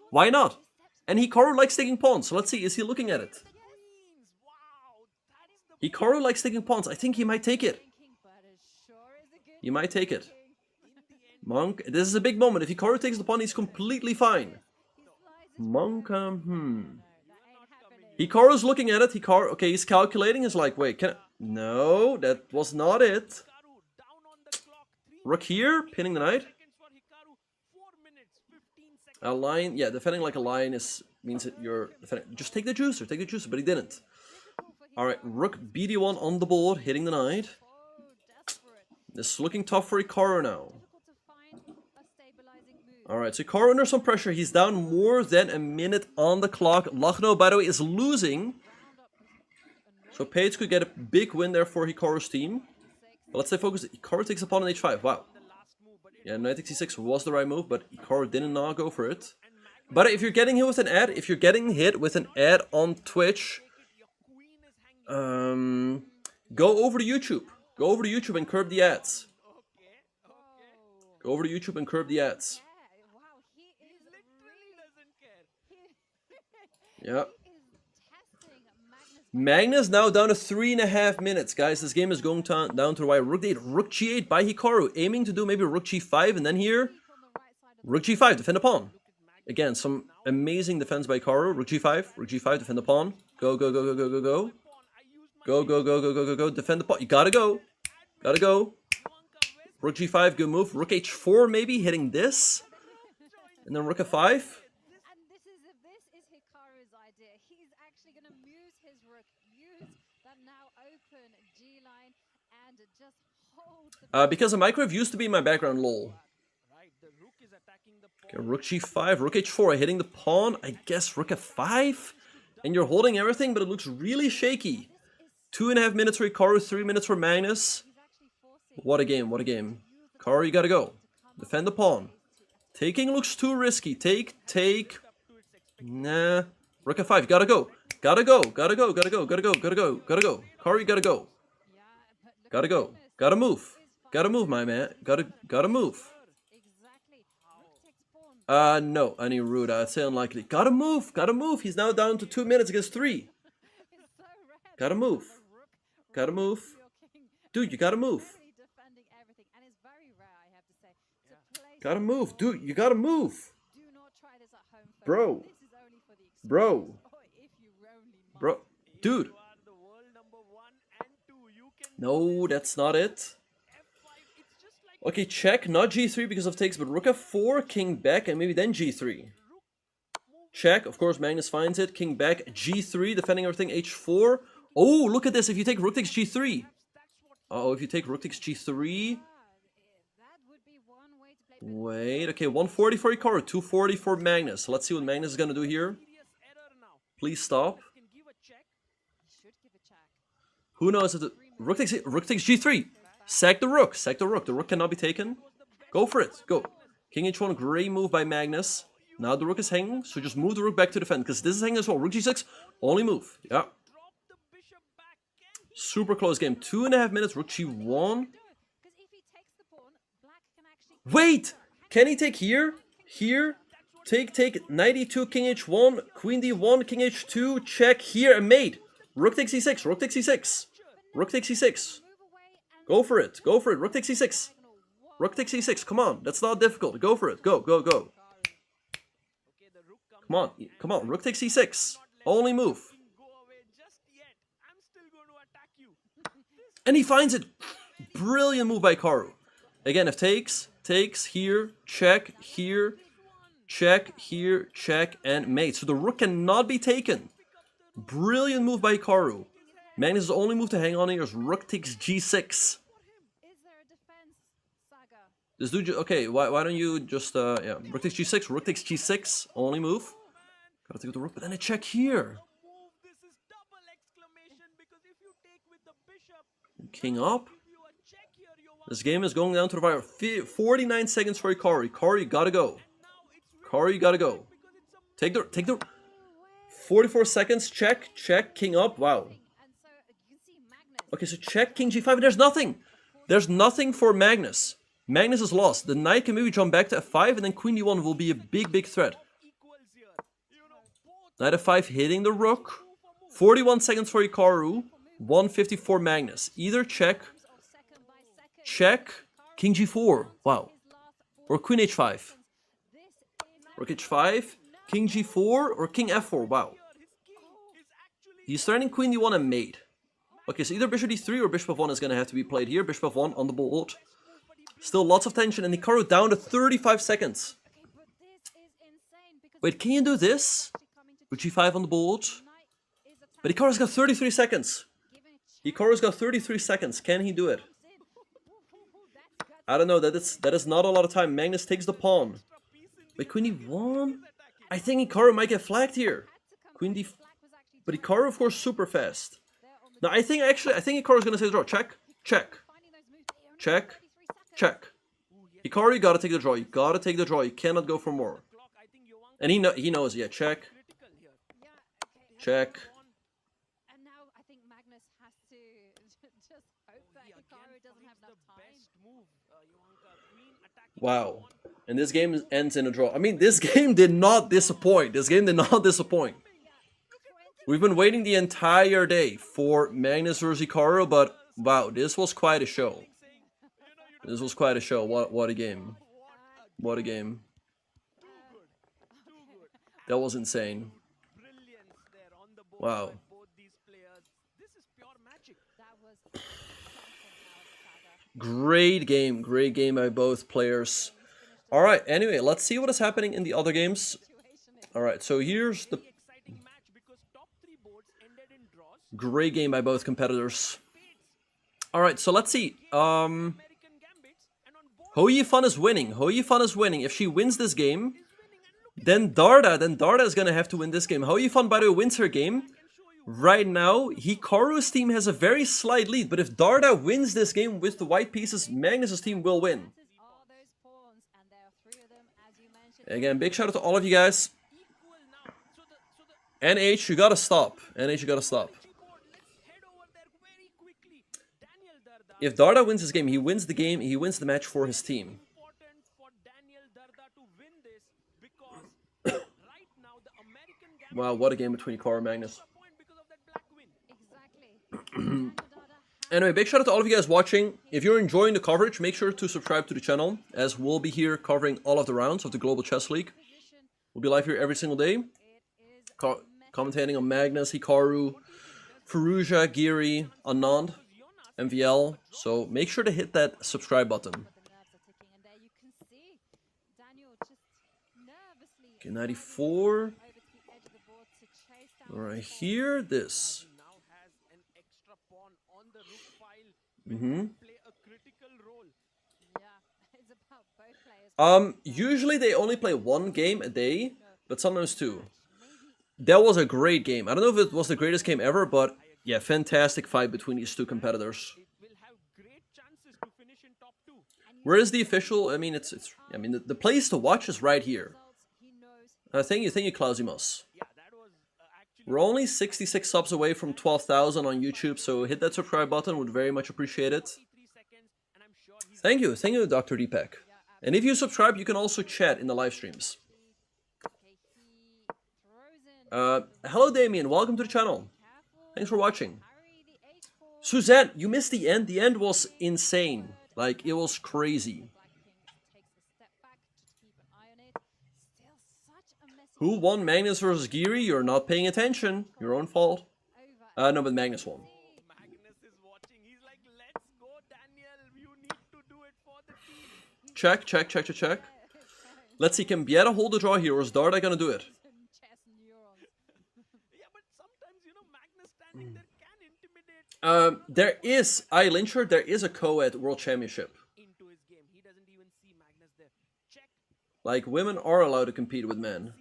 Why not? And Hikaru likes taking pawns, so let's see, is he looking at it? Hikaru likes taking pawns. I think he might take it. He might take it. Monk, this is a big moment. If Hikaru takes the pawn, he's completely fine. Monk, Hikaru's looking at it. Okay, he's calculating. He's like, wait, No, that was not it. Rook here, pinning the knight. A lion, yeah, defending like a lion means that you're defending. Just take the juicer, but he didn't. Alright, rook bd1 on the board, hitting the knight. This is looking tough for Hikaru now. Alright, so Hikaru under some pressure. He's down more than a minute on the clock. Lucknow, by the way, is losing. So Page could get a big win there for Hikaru's team. But let's stay focused. Hikaru takes a pawn on h5. Wow. Yeah, knight takes c6 was the right move, but Hikaru did not go for it. But if you're getting hit with an ad, on Twitch, go over to YouTube. Go over to YouTube and curb the ads. Go over to YouTube and curb the ads. Yeah. Magnus now down to 3.5 minutes, guys. This game is going down to the wire. Rook 8, Rook G8 by Hikaru, aiming to do maybe Rook G5, and then here, Rook G5, defend the pawn. Again, some amazing defense by Hikaru. Rook G5, defend the pawn. Go, go, go, go, go, go, go. Go, go, go, go, go, go, go, defend the pawn. You gotta go. Gotta go. Rook G5, good move. Rook H4 maybe, hitting this. And then Rook F5. Because the microwave used to be in my background, lol. Okay, Rook G5, Rook H4, hitting the pawn. I guess Rook F5? And you're holding everything, but it looks really shaky. 2.5 minutes for Hikaru, 3 minutes for Magnus. What a game, what a game. Hikaru, you gotta go. Defend the pawn. Taking looks too risky. Take. Nah. Rook F5, gotta go. Gotta go. Hikaru, you gotta go. Gotta go. Gotta move. Gotta move, my man. Gotta move. No, Aniruda. I'd say unlikely. Gotta move. He's now down to 2 minutes against 3. Gotta move. Dude, you gotta move. Gotta move, dude. You gotta move. Bro. Dude. No, that's not it. Okay, check, not G3 because of takes, but Rook F4, King back, and maybe then G3. Check, of course, Magnus finds it. King back, G3, defending everything, H4. Oh, look at this, if you take Rook takes G3. Uh-oh, if you take Rook takes G3. Wait, okay, 140 for Hikaru, 240 for Magnus. Let's see what Magnus is going to do here. Please stop. Who knows if the Rook takes G3. Sack the Rook. The Rook cannot be taken. Go for it. Go. King H1, great move by Magnus. Now the Rook is hanging, so just move the Rook back to defend, because this is hanging as well. Rook G6, only move. Yeah. Super close game. 2.5 minutes, Rook G1. Wait! Can he take here? Here? Take, Knight E2, King H1, Queen D1, King H2, check here, and mate. Rook takes E6, Rook takes E6. Rook takes E6. Go for it. Rook takes E6. Come on. That's not difficult. Go for it. Go. Come on. Rook takes E6. Only move. And he finds it. Brilliant move by Hikaru. Again, if takes here, check, and mate. So the Rook cannot be taken. Brilliant move by Hikaru. Magnus' only move to hang on here is Rook takes G6. This dude, okay, why don't you just, yeah, Rook takes G6, only move. Gotta take with the Rook, but then a check here. King up. This game is going down to the wire. 49 seconds for Hikaru. Hikaru, you gotta go. Take the 44 seconds, check, king up, wow. Okay, so check, King G5, and there's nothing. There's nothing for Magnus. Magnus is lost. The knight can maybe jump back to F5, and then Queen D1 will be a big threat. Knight F5 hitting the Rook. 41 seconds for Hikaru. 150 for Magnus. Either check, King G4, wow. Or Queen H5. Rook H5, King G4, or King F4, wow. He's threatening Queen D1 and mate. Okay, so either bishop d3 or bishop f1 is going to have to be played here. Bishop f1 on the board. Still lots of tension, and Hikaru down to 35 seconds. Wait, can you do this? With g5 on the board? But Hikaru's got 33 seconds. Hikaru's got 33 seconds. Can he do it? I don't know. That is not a lot of time. Magnus takes the pawn. Wait, queen d1? I think Hikaru might get flagged here. Queen d... But Hikaru, of course, super fast. No, I think Hikaru's gonna say the draw. Check, check, check, check. Hikaru, you gotta take the draw. You gotta take the draw. You cannot go for more. And he knows. Yeah, check, check. And now I think Magnus has to just hope that Hikaru doesn't have enough time. Wow. And this game ends in a draw. I mean, this game did not disappoint. This game did not disappoint. We've been waiting the entire day for Magnus versus Hikaru, but wow, this was quite a show. This was quite a show. What a game. What a game. That was insane. Wow. Great game by both players. Alright, anyway, let's see what is happening in the other games. Alright, so here's the... Great game by both competitors. Alright, so let's see. Hou Yifan is winning. Hou Yifan is winning. If she wins this game, then Darda is gonna have to win this game. Hou Yifan, by the way, wins her game. Right now, Hikaru's team has a very slight lead, but if Darda wins this game with the white pieces, Magnus's team will win. Again, big shout out to all of you guys. NH, you gotta stop. NH, you gotta stop. If Darda wins this game, he wins the match for his team. Wow, what a game between Hikaru and Magnus. Anyway, big shout out to all of you guys watching. If you're enjoying the coverage, make sure to subscribe to the channel, as we'll be here covering all of the rounds of the Global Chess League. We'll be live here every single day, commentating on Magnus, Hikaru, Firouzja, Giri, Anand, MVL. So make sure to hit that subscribe button. Okay, 94. Right here, this. Usually they only play one game a day, but sometimes two. That was a great game. I don't know if it was the greatest game ever, but yeah, fantastic fight between these two competitors. Where is the official? I mean, the place to watch is right here. Thank you, Klausimus. We're only 66 subs away from 12,000 on YouTube, so hit that subscribe button. Would very much appreciate it. Thank you, Dr. Deepak. And if you subscribe, you can also chat in the live streams. Hello, Damien. Welcome to the channel. Thanks for watching. Suzanne, you missed the end. The end was insane. Like, it was crazy. Who won Magnus versus Giri? You're not paying attention. Your own fault. No, but Magnus won. Check. Let's see, can Bieta hold the draw here, or is Darda gonna do it? There is, Lyncher, there is a co-ed World Championship. Like, women are allowed to compete with men.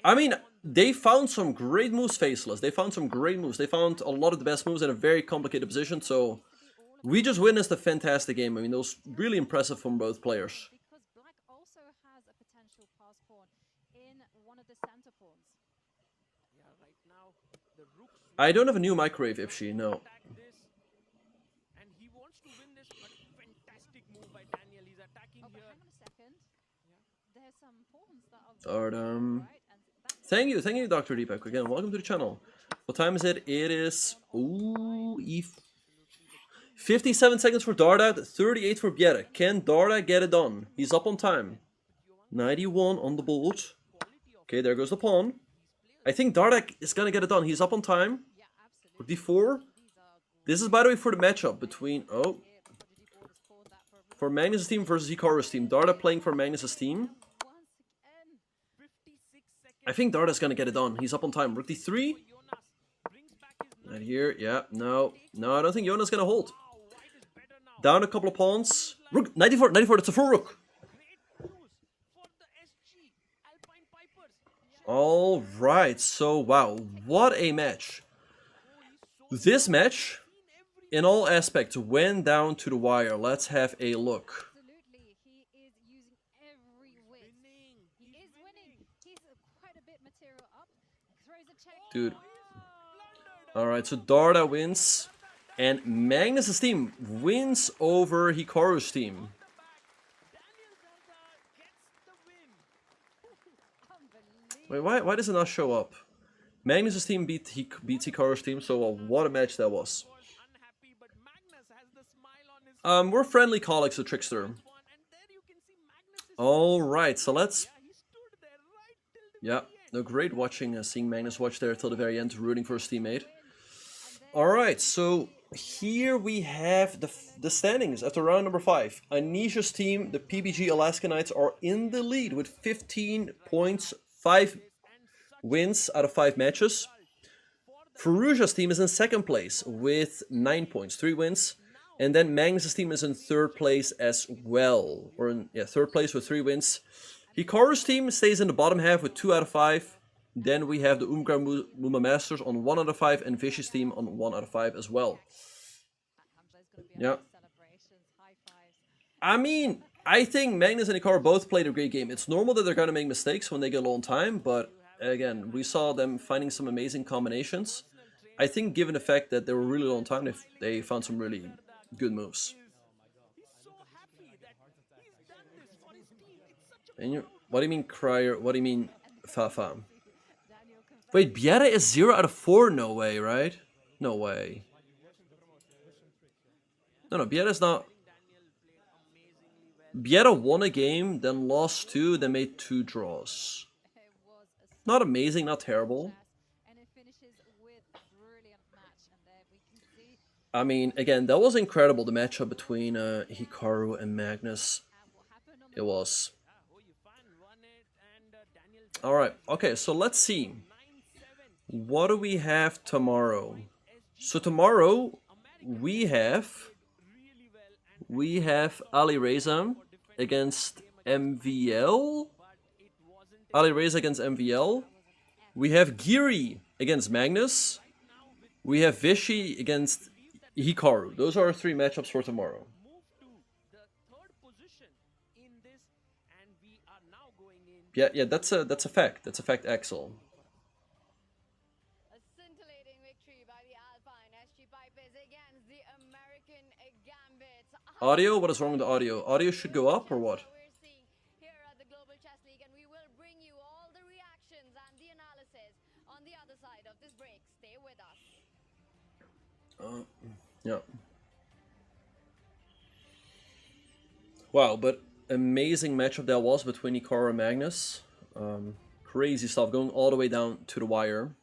I mean, they found some great moves, Faceless. They found some great moves. They found a lot of the best moves in a very complicated position, so... We just witnessed a fantastic game. I mean, it was really impressive from both players. I don't have a new microwave, Ipshi, no. Thank you, Dr. Deepak. Again, welcome to the channel. What time is it? It is... Ooh, 57 seconds for Darda, 38 for Bieta. Can Darda get it done? He's up on time. 91 on the board. Okay, there goes the pawn. I think Darda is gonna get it done. He's up on time. Rook d4. This is, by the way, for the matchup between for Magnus' team versus Hikaru's team. Darda playing for Magnus' team. I think Darda's gonna get it done. He's up on time. Rook d3. Right here. Yeah. No. No, I don't think Jonas gonna hold. Down a couple of pawns. Rook 94. 94. That's a full rook. All right. So wow, what a match. This match, in all aspects, went down to the wire. Let's have a look. Dude. Alright, so Darda wins. And Magnus' team wins over Hikaru's team. Wait, why does it not show up? Magnus' team beats Hikaru's team, so what a match that was. We're friendly colleagues of Trickster. Alright, so let's... Yeah, no, great watching, seeing Magnus watch there till the very end, rooting for his teammate. Alright, so here we have the standings after round number 5. Anish's team, the PBG Alaska Knights, are in the lead with 15 points, 5 wins out of 5 matches. Firouzja's team is in second place with 9 points, 3 wins. And then Magnus' team is in third place as well. Or in third place with 3 wins. Hikaru's team stays in the bottom half with 2 out of 5. Then we have the Umgar Muma Masters on 1 out of 5 and Vish's team on 1 out of 5 as well. Yeah. I mean, I think Magnus and Hikaru both played a great game. It's normal that they're going to make mistakes when they get low on time, but again, we saw them finding some amazing combinations. I think given the fact that they were really low on time, they found some really good moves. And what do you mean Crier? What do you mean Fafa? Wait, Biera is 0 out of 4? No way, right? No way. No, Biera's not... Biera won a game, then lost 2, then made 2 draws. Not amazing, not terrible. I mean, again, that was incredible, the matchup between Hikaru and Magnus. It was. Alright, okay, so let's see. What do we have tomorrow? So tomorrow, we have Alireza against MVL. Alireza against MVL. We have Giri against Magnus. We have Vishy against Hikaru. Those are our 3 matchups for tomorrow. Yeah, that's a fact. That's a fact, Axel. A scintillating victory by the Alpine SG Pipers against the American Gambits. Audio? What is wrong with the audio? Audio should go up or what? Here at the Global Chess League, and we will bring you all the reactions and the analysis on the other side of this break. Stay with us. Yeah. Wow, but amazing matchup that was between Hikaru and Magnus. Crazy stuff, going all the way down to the wire.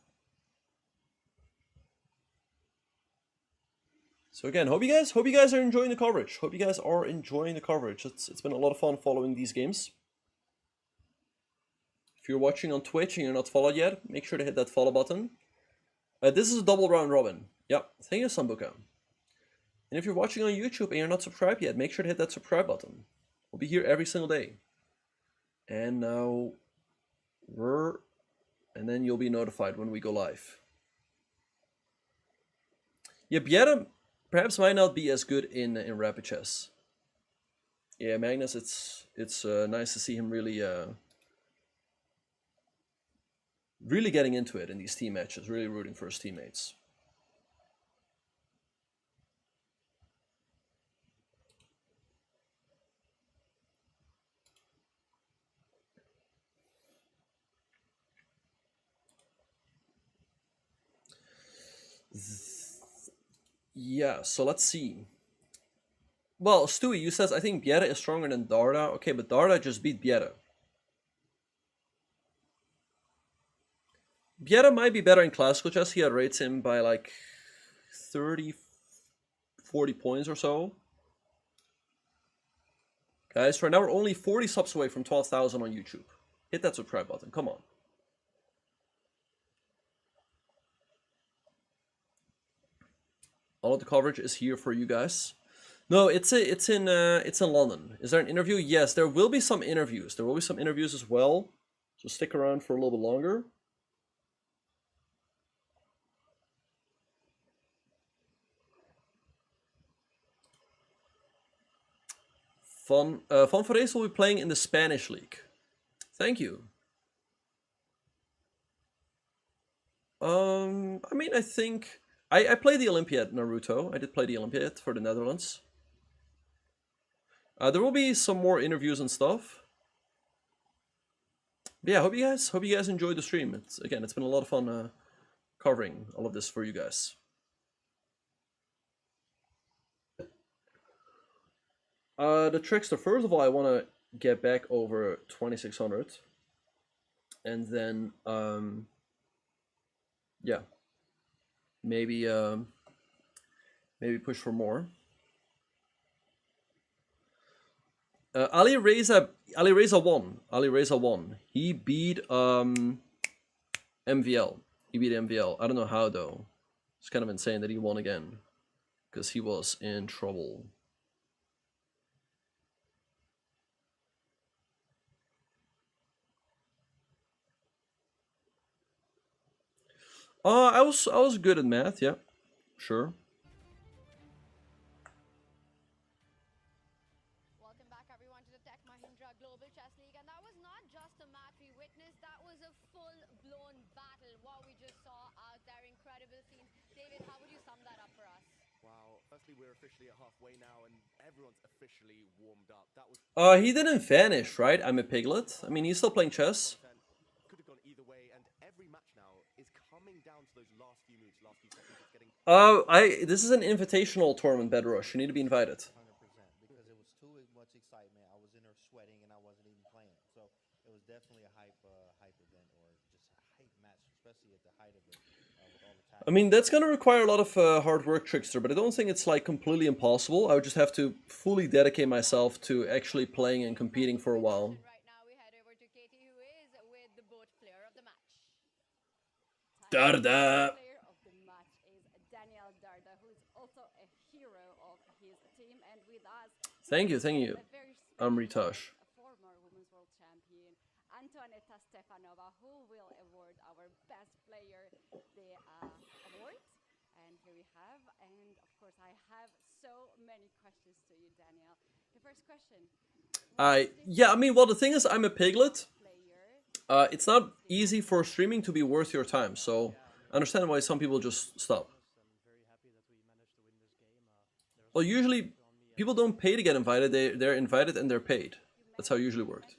So again, hope you guys are enjoying the coverage. Hope you guys are enjoying the coverage. It's been a lot of fun following these games. If you're watching on Twitch and you're not followed yet, make sure to hit that follow button. This is a double round robin. Yep, thank you, Sambuka. And if you're watching on YouTube and you're not subscribed yet, make sure to hit that subscribe button. We'll be here every single day. And now and then you'll be notified when we go live. Yeah, Biera perhaps might not be as good in rapid chess. Yeah, Magnus, it's nice to see him really really getting into it in these team matches, really rooting for his teammates. Yeah, so let's see. Well, Stewie, you says I think Biera is stronger than Darda. Okay, but Darda just beat Biera. Bieta might be better in classical chess. He rates him by like 30, 40 points or so. Guys, right now we're only 40 subs away from 12,000 on YouTube. Hit that subscribe button. Come on. All of the coverage is here for you guys. No, it's in London. Is there an interview? Yes, there will be some interviews. There will be some interviews as well. So stick around for a little bit longer. Van Vrees will be playing in the Spanish league. Thank you. I mean, I think I played the Olympiad, Naruto. I did play the Olympiad for the Netherlands. There will be some more interviews and stuff. But yeah, hope you guys enjoyed the stream. It's been a lot of fun covering all of this for you guys. The Trickster, first of all, I want to get back over 2600. And then, yeah, maybe push for more. Alireza won. He beat MVL. He beat MVL. I don't know how though. It's kind of insane that he won again, because he was in trouble. I was good at math, yeah, sure. Welcome back, everyone, to the Tech Mahindra Global Chess League, and that was not just a match we witnessed; that was a full-blown battle. What we just saw out there, incredible scenes. David, how would you sum that up for us? Wow. Firstly, we're officially at halfway now, and everyone's officially warmed up. That was. He didn't vanish, right? I'm a piglet. I mean, he's still playing chess. Could have gone either way, and every match now is coming down to those last few moves, last few seconds. It's getting. This is an invitational tournament, Bedrush. You need to be invited. 100%, because it was too much excitement. I was in there sweating, and I wasn't even playing. So it was definitely a hype event, or just a hype match, especially at the height of it. With all the time. I mean, that's gonna require a lot of hard work, Trickster, but I don't think it's like completely impossible. I would just have to fully dedicate myself to actually playing and competing for a while. Darda. Player of the match is Daniel Darda, who is also a hero of his team, and with us. Thank you. Ritosh. A former Women's World Champion, Antoaneta Stefanova, who will award our best player the award. And here we have, and of course, I have so many questions to you, Daniel. The first question. Yeah, I mean, well, the thing is, I'm a piglet. It's not easy for streaming to be worth your time, so I understand why some people just stop. Well, usually people don't pay to get invited, they're invited and they're paid. That's how it usually worked.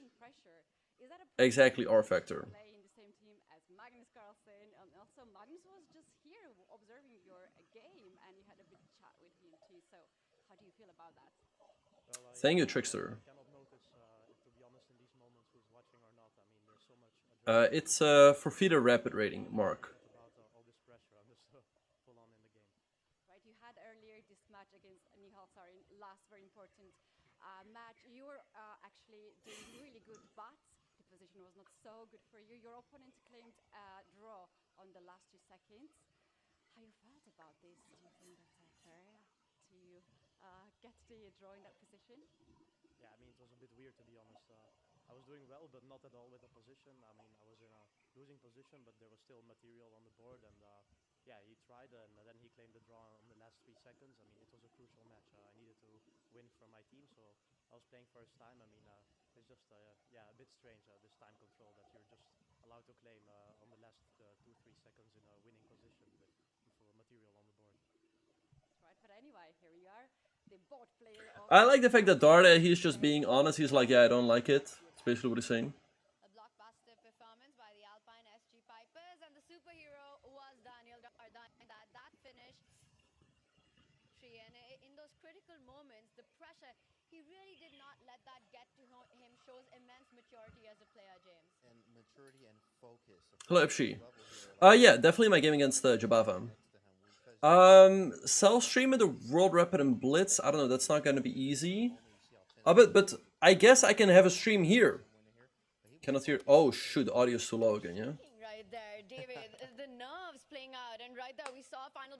Exactly, R factor. Play in the same team as Magnus Carlsen, and also Magnus was just here observing your game, and you had a big chat with him too. So, how do you feel about that? Thank you, Trickster. It's for feeder rapid rating, Mark. Right, you had earlier this match against Nihal Sarin, last very important match. You were actually doing really good, but the position was not so good for you. Your opponent claimed a draw on the last 2 seconds. How you felt about this? Do you think that's fair to get the draw in that position? Yeah, I mean, it was a bit weird, to be honest. I was doing well, but not at all with the position. I mean, I was in a losing position, but there was still material on the board. And yeah, he tried, and then he claimed the draw on the last 3 seconds. I mean, it was a crucial match. I needed to win for my team, so I was playing first time. I mean, it's just, yeah, a bit strange, this time control that you're just allowed to claim on the last 2-3 seconds in a winning position with full material on the board. That's right, but anyway, here we are. The board player of I like the fact that Darda, he's just being honest. He's like, yeah, I don't like it. That's basically what he's saying. A blockbuster performance by the Alpine SG Pipers, and the superhero was Daniel Darda. That finish, and in those critical moments, the pressure he really did not let that get to him. Shows immense maturity as a player, James. And maturity and focus. Hello, Ipshi. Yeah, definitely my game against Jabava. Self-stream in the World Rapid and Blitz, I don't know, that's not going to be easy. But I guess I can have a stream here. Cannot hear. Oh, shoot, the audio's too low again, yeah? Right there, David, the nerves playing out. And right there, we saw a final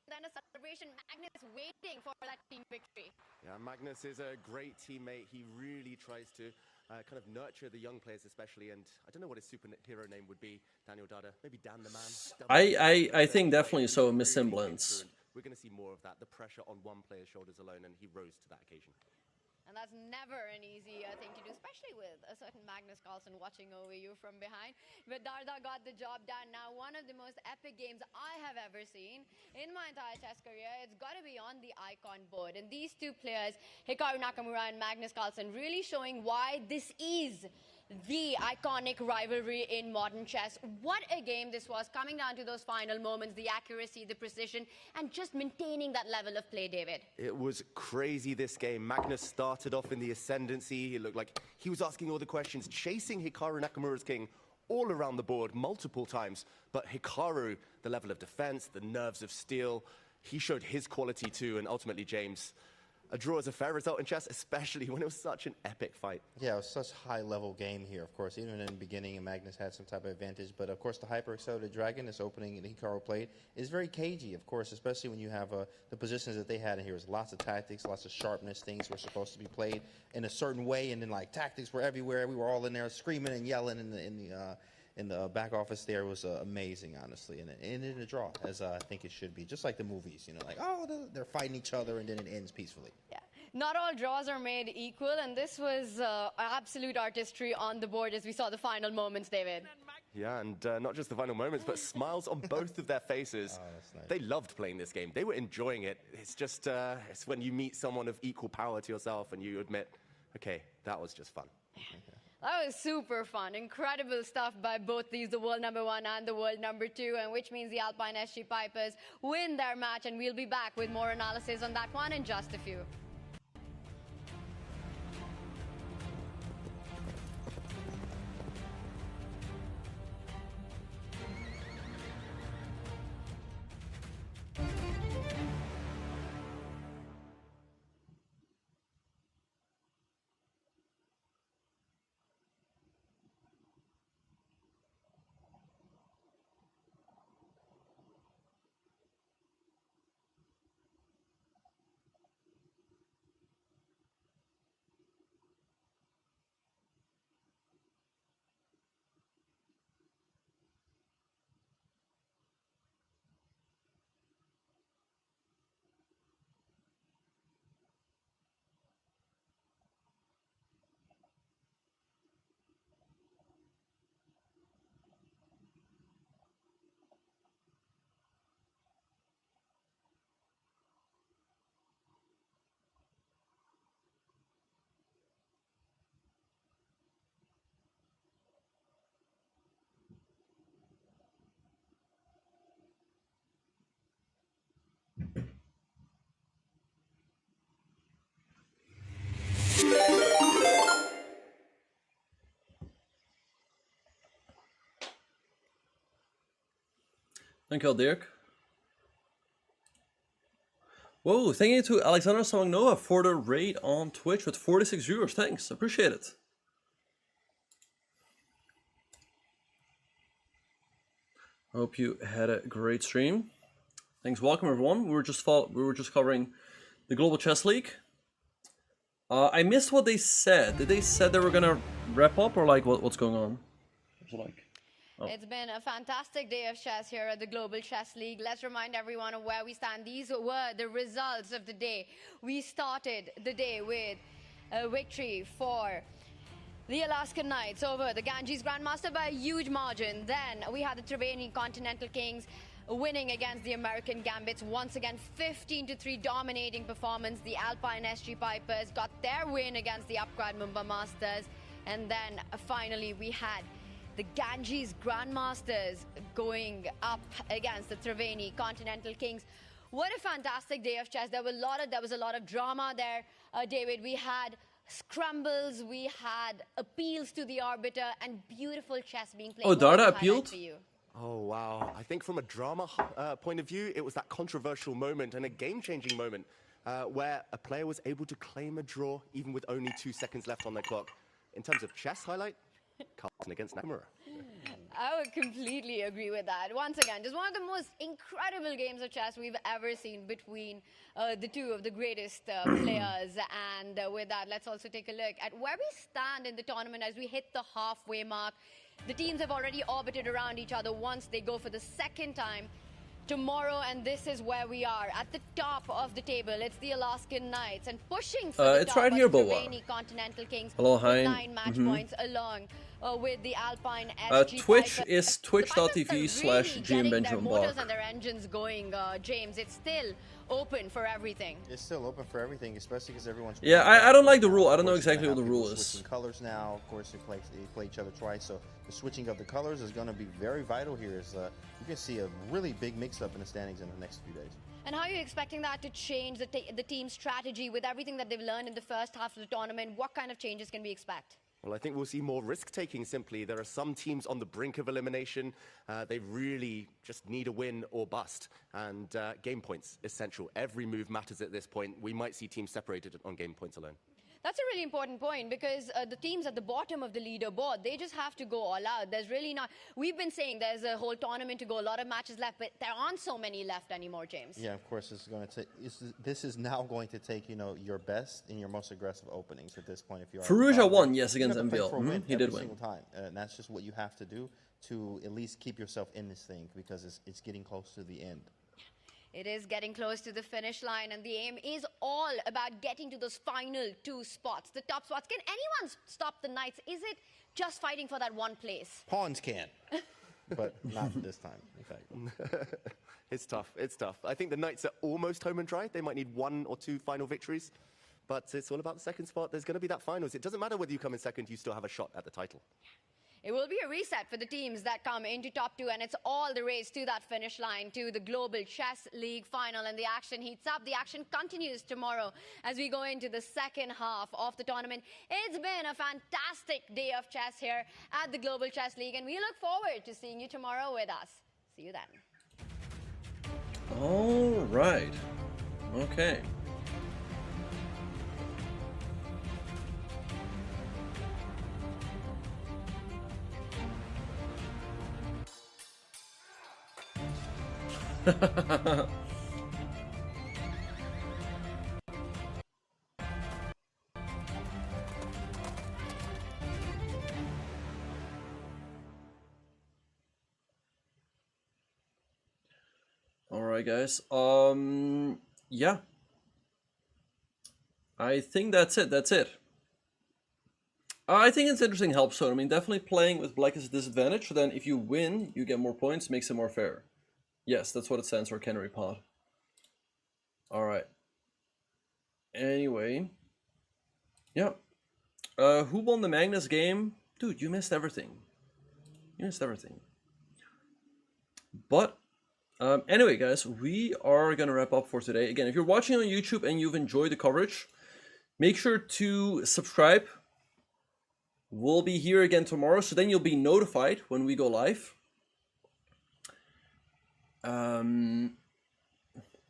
then a celebration. Magnus waiting for that team victory. Yeah, Magnus is a great teammate. He really tries to kind of nurture the young players especially. And I don't know what his superhero name would be, Daniel Dada. Maybe Dan the Man. I think definitely so, Miss Semblance. We're going to see more of that. The pressure on one player's shoulders alone, and he rose to that occasion. And that's never an easy thing to do, especially with a certain Magnus Carlsen watching over you from behind. But Darda got the job done. Now, one of the most epic games I have ever seen in my entire chess career. It's got to be on the icon board. And these two players, Hikaru Nakamura and Magnus Carlsen, really showing why this is the iconic rivalry in modern chess. What a game this was, coming down to those final moments, the accuracy, the precision, and just maintaining that level of play, David. It was crazy, this game. Magnus started off in the ascendancy. He looked like he was asking all the questions, chasing Hikaru Nakamura's king all around the board multiple times. But Hikaru, the level of defense, the nerves of steel, he showed his quality too, and ultimately, James, a draw is a fair result in chess, especially when it was such an epic fight. Yeah, it was such a high-level game here, of course. Even in the beginning, Magnus had some type of advantage. But, of course, the hyper-accelerated dragon, this opening that Hikaru played, is very cagey, of course, especially when you have the positions that they had in here. There's lots of tactics, lots of sharpness. Things were supposed to be played in a certain way, and then, like, tactics were everywhere. We were all in there screaming and yelling in the back office there. It was amazing, honestly, and it ended in a draw, as I think it should be. Just like the movies, you know, like, oh, they're fighting each other, and then it ends peacefully. Yeah. Not all draws are made equal, and this was absolute artistry on the board as we saw the final moments, David. Yeah, and not just the final moments, but smiles on both of their faces. Oh, that's nice. They loved playing this game. They were enjoying it. It's just, it's when you meet someone of equal power to yourself and you admit, okay, that was just fun. That was super fun. Incredible stuff by both these, the world #1 and the world #2, and which means the Alpine SG Pipers win their match, and we'll be back with more analysis on that one in just a few. Thank you, Dirk. Whoa, thank you to Alexander Samangnoa for the raid on Twitch with 46 viewers. Thanks, appreciate it. Hope you had a great stream. Thanks, welcome everyone. We were just covering the Global Chess League. I missed what they said. Did they said they were gonna wrap up, or like what's going on? What's it like? Oh. It's been a fantastic day of chess here at the Global Chess League. Let's remind everyone of where we stand. These were the results of the day. We started the day with a victory for the Alaskan Knights over the Ganges Grandmaster by a huge margin. Then we had the Triveni Continental Kings winning against the American Gambits. Once again, 15-3 dominating performance. The Alpine SG Pipers got their win against the Upgrad Mumbai Masters. And then finally we had the Ganges Grandmasters going up against the Triveni Continental Kings What a fantastic day of chess. There was a lot of drama there, David. We had scrambles, we had appeals to the arbiter, and beautiful chess being played. Oh, Darda appealed? For you? Oh, wow. I think from a drama point of view, it was that controversial moment and a game-changing moment where a player was able to claim a draw even with only 2 seconds left on their clock. In terms of chess highlight, Carlsen against Nakamura. I would completely agree with that. Once again, just one of the most incredible games of chess we've ever seen between the two of the greatest players. And with that, let's also take a look at where we stand in the tournament as we hit the halfway mark. The teams have already orbited around each other once. They go for the second time tomorrow, and this is where we are at the top of the table. It's the Alaskan Knights, and pushing for the it's top right here, of the Boa. Iranian Continental Kings. Hello, with hi. 9 match points along with the Alpine SG Twitch Piper. is twitch.tv/GM Benjamin Motors Bok. and their engines going, James. It's still open for everything. It's still open for everything, especially because everyone's... Yeah, I don't like the rule. I don't know exactly what the rule is. Switching colors now. Of course, they play each other twice, so the switching of the colors is going to be very vital here. As you can see a really big mix-up in the standings in the next few days. And how are you expecting that to change the team's strategy with everything that they've learned in the first half of the tournament? What kind of changes can we expect? Well, I think we'll see more risk-taking simply. There are some teams on the brink of elimination. They really just need a win or bust. And game points, essential. Every move matters at this point. We might see teams separated on game points alone. That's a really important point because the teams at the bottom of the leaderboard, they just have to go all out. There's really not... We've been saying there's a whole tournament to go, a lot of matches left, but there aren't so many left anymore, James. Yeah, of course, this is now going to take, you know, your best and your most aggressive openings at this point. If you are Firouzja won, yes, against MVL. MVL. He did win. Single time. And that's just what you have to do to at least keep yourself in this thing because it's getting close to the end. It is getting close to the finish line, and the aim is all about getting to those final 2 spots, the top spots. Can anyone stop the Knights? Is it just fighting for that one place? Pawns can, but not this time, in fact. It's tough. It's tough. I think the Knights are almost home and dry. They might need 1 or 2 final victories, but it's all about the second spot. There's going to be that finals. It doesn't matter whether you come in second, you still have a shot at the title. It will be a reset for the teams that come into top 2, and it's all the race to that finish line, to the Global Chess League final, and the action heats up. The action continues tomorrow as we go into the second half of the tournament. It's been a fantastic day of chess here at the Global Chess League, and we look forward to seeing you tomorrow with us. See you then. All right. Okay. All right, guys. Yeah. I think that's it. That's it. I think it's interesting help zone. I mean, definitely playing with black is a disadvantage. So then if you win, you get more points, makes it more fair. Yes, that's what it stands for, Canary Pod. Alright. Anyway. Yeah. Who won the Magnus game? Dude, you missed everything. You missed everything. But, anyway, guys, we are going to wrap up for today. Again, if you're watching on YouTube and you've enjoyed the coverage, make sure to subscribe. We'll be here again tomorrow, so then you'll be notified when we go live.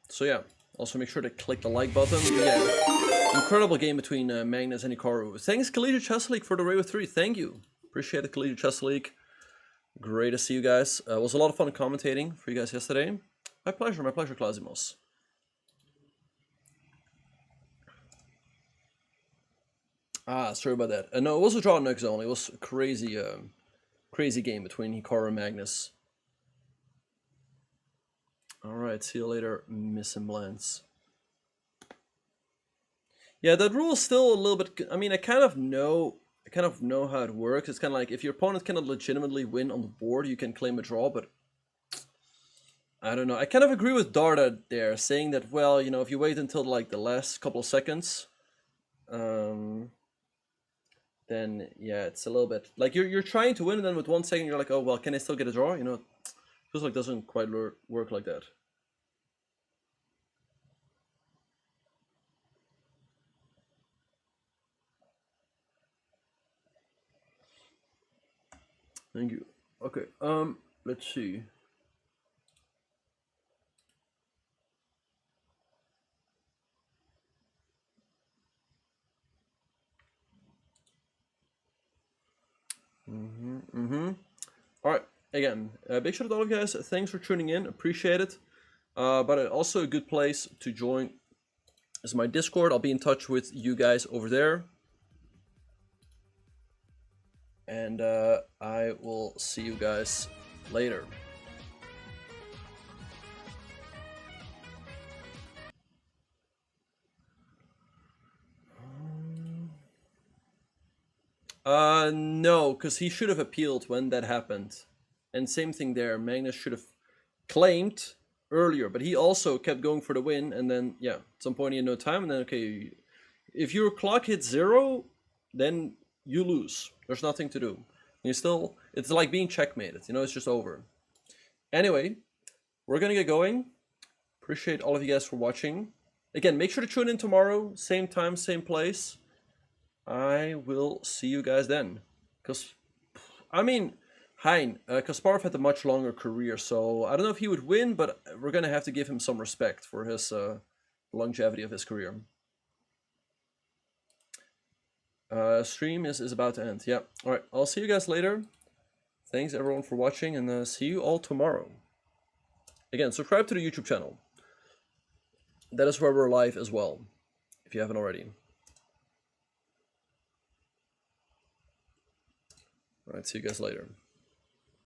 So yeah, also make sure to click the like button. Yeah, incredible game between Magnus and Hikaru. Thanks Collegiate Chess League for the Raid with 3. Thank you. Appreciate it, Collegiate Chess League. Great to see you guys. It was a lot of fun commentating for you guys yesterday. My pleasure, Klasimos. Sorry about that. No, it was a draw next only. It was a crazy, crazy game between Hikaru and Magnus. Alright, see you later, Miss Imblance. Yeah, that rule is still a little bit... I mean, I kind of know how it works. It's kind of like, if your opponent cannot legitimately win on the board, you can claim a draw, but... I don't know. I kind of agree with Darda there, saying that, well, you know, if you wait until, like, the last couple of seconds... then, yeah, it's a little bit... Like, you're trying to win, and then with 1 second, you're like, oh, well, can I still get a draw? You know... Feels like it doesn't quite work like that. Thank you. Okay, let's see. All right, again, big shout out to all of you guys. Thanks for tuning in, appreciate it. But also a good place to join is my Discord. I'll be in touch with you guys over there. And I will see you guys later. No, because he should have appealed when that happened. And same thing there, Magnus should have claimed earlier, but he also kept going for the win, and then, yeah, at some point he had no time, and then, okay, if your clock hits 0, then you lose. There's nothing to do. You still, it's like being checkmated, you know, it's just over. Anyway, we're gonna get going. Appreciate all of you guys for watching. Again, make sure to tune in tomorrow, same time, same place. I will see you guys then. Because, I mean, Hein, Kasparov had a much longer career, so I don't know if he would win, but we're going to have to give him some respect for his longevity of his career. Stream is about to end. Yeah. All right. I'll see you guys later. Thanks, everyone, for watching, and see you all tomorrow. Again, subscribe to the YouTube channel. That is where we're live as well, if you haven't already. All right, see you guys later.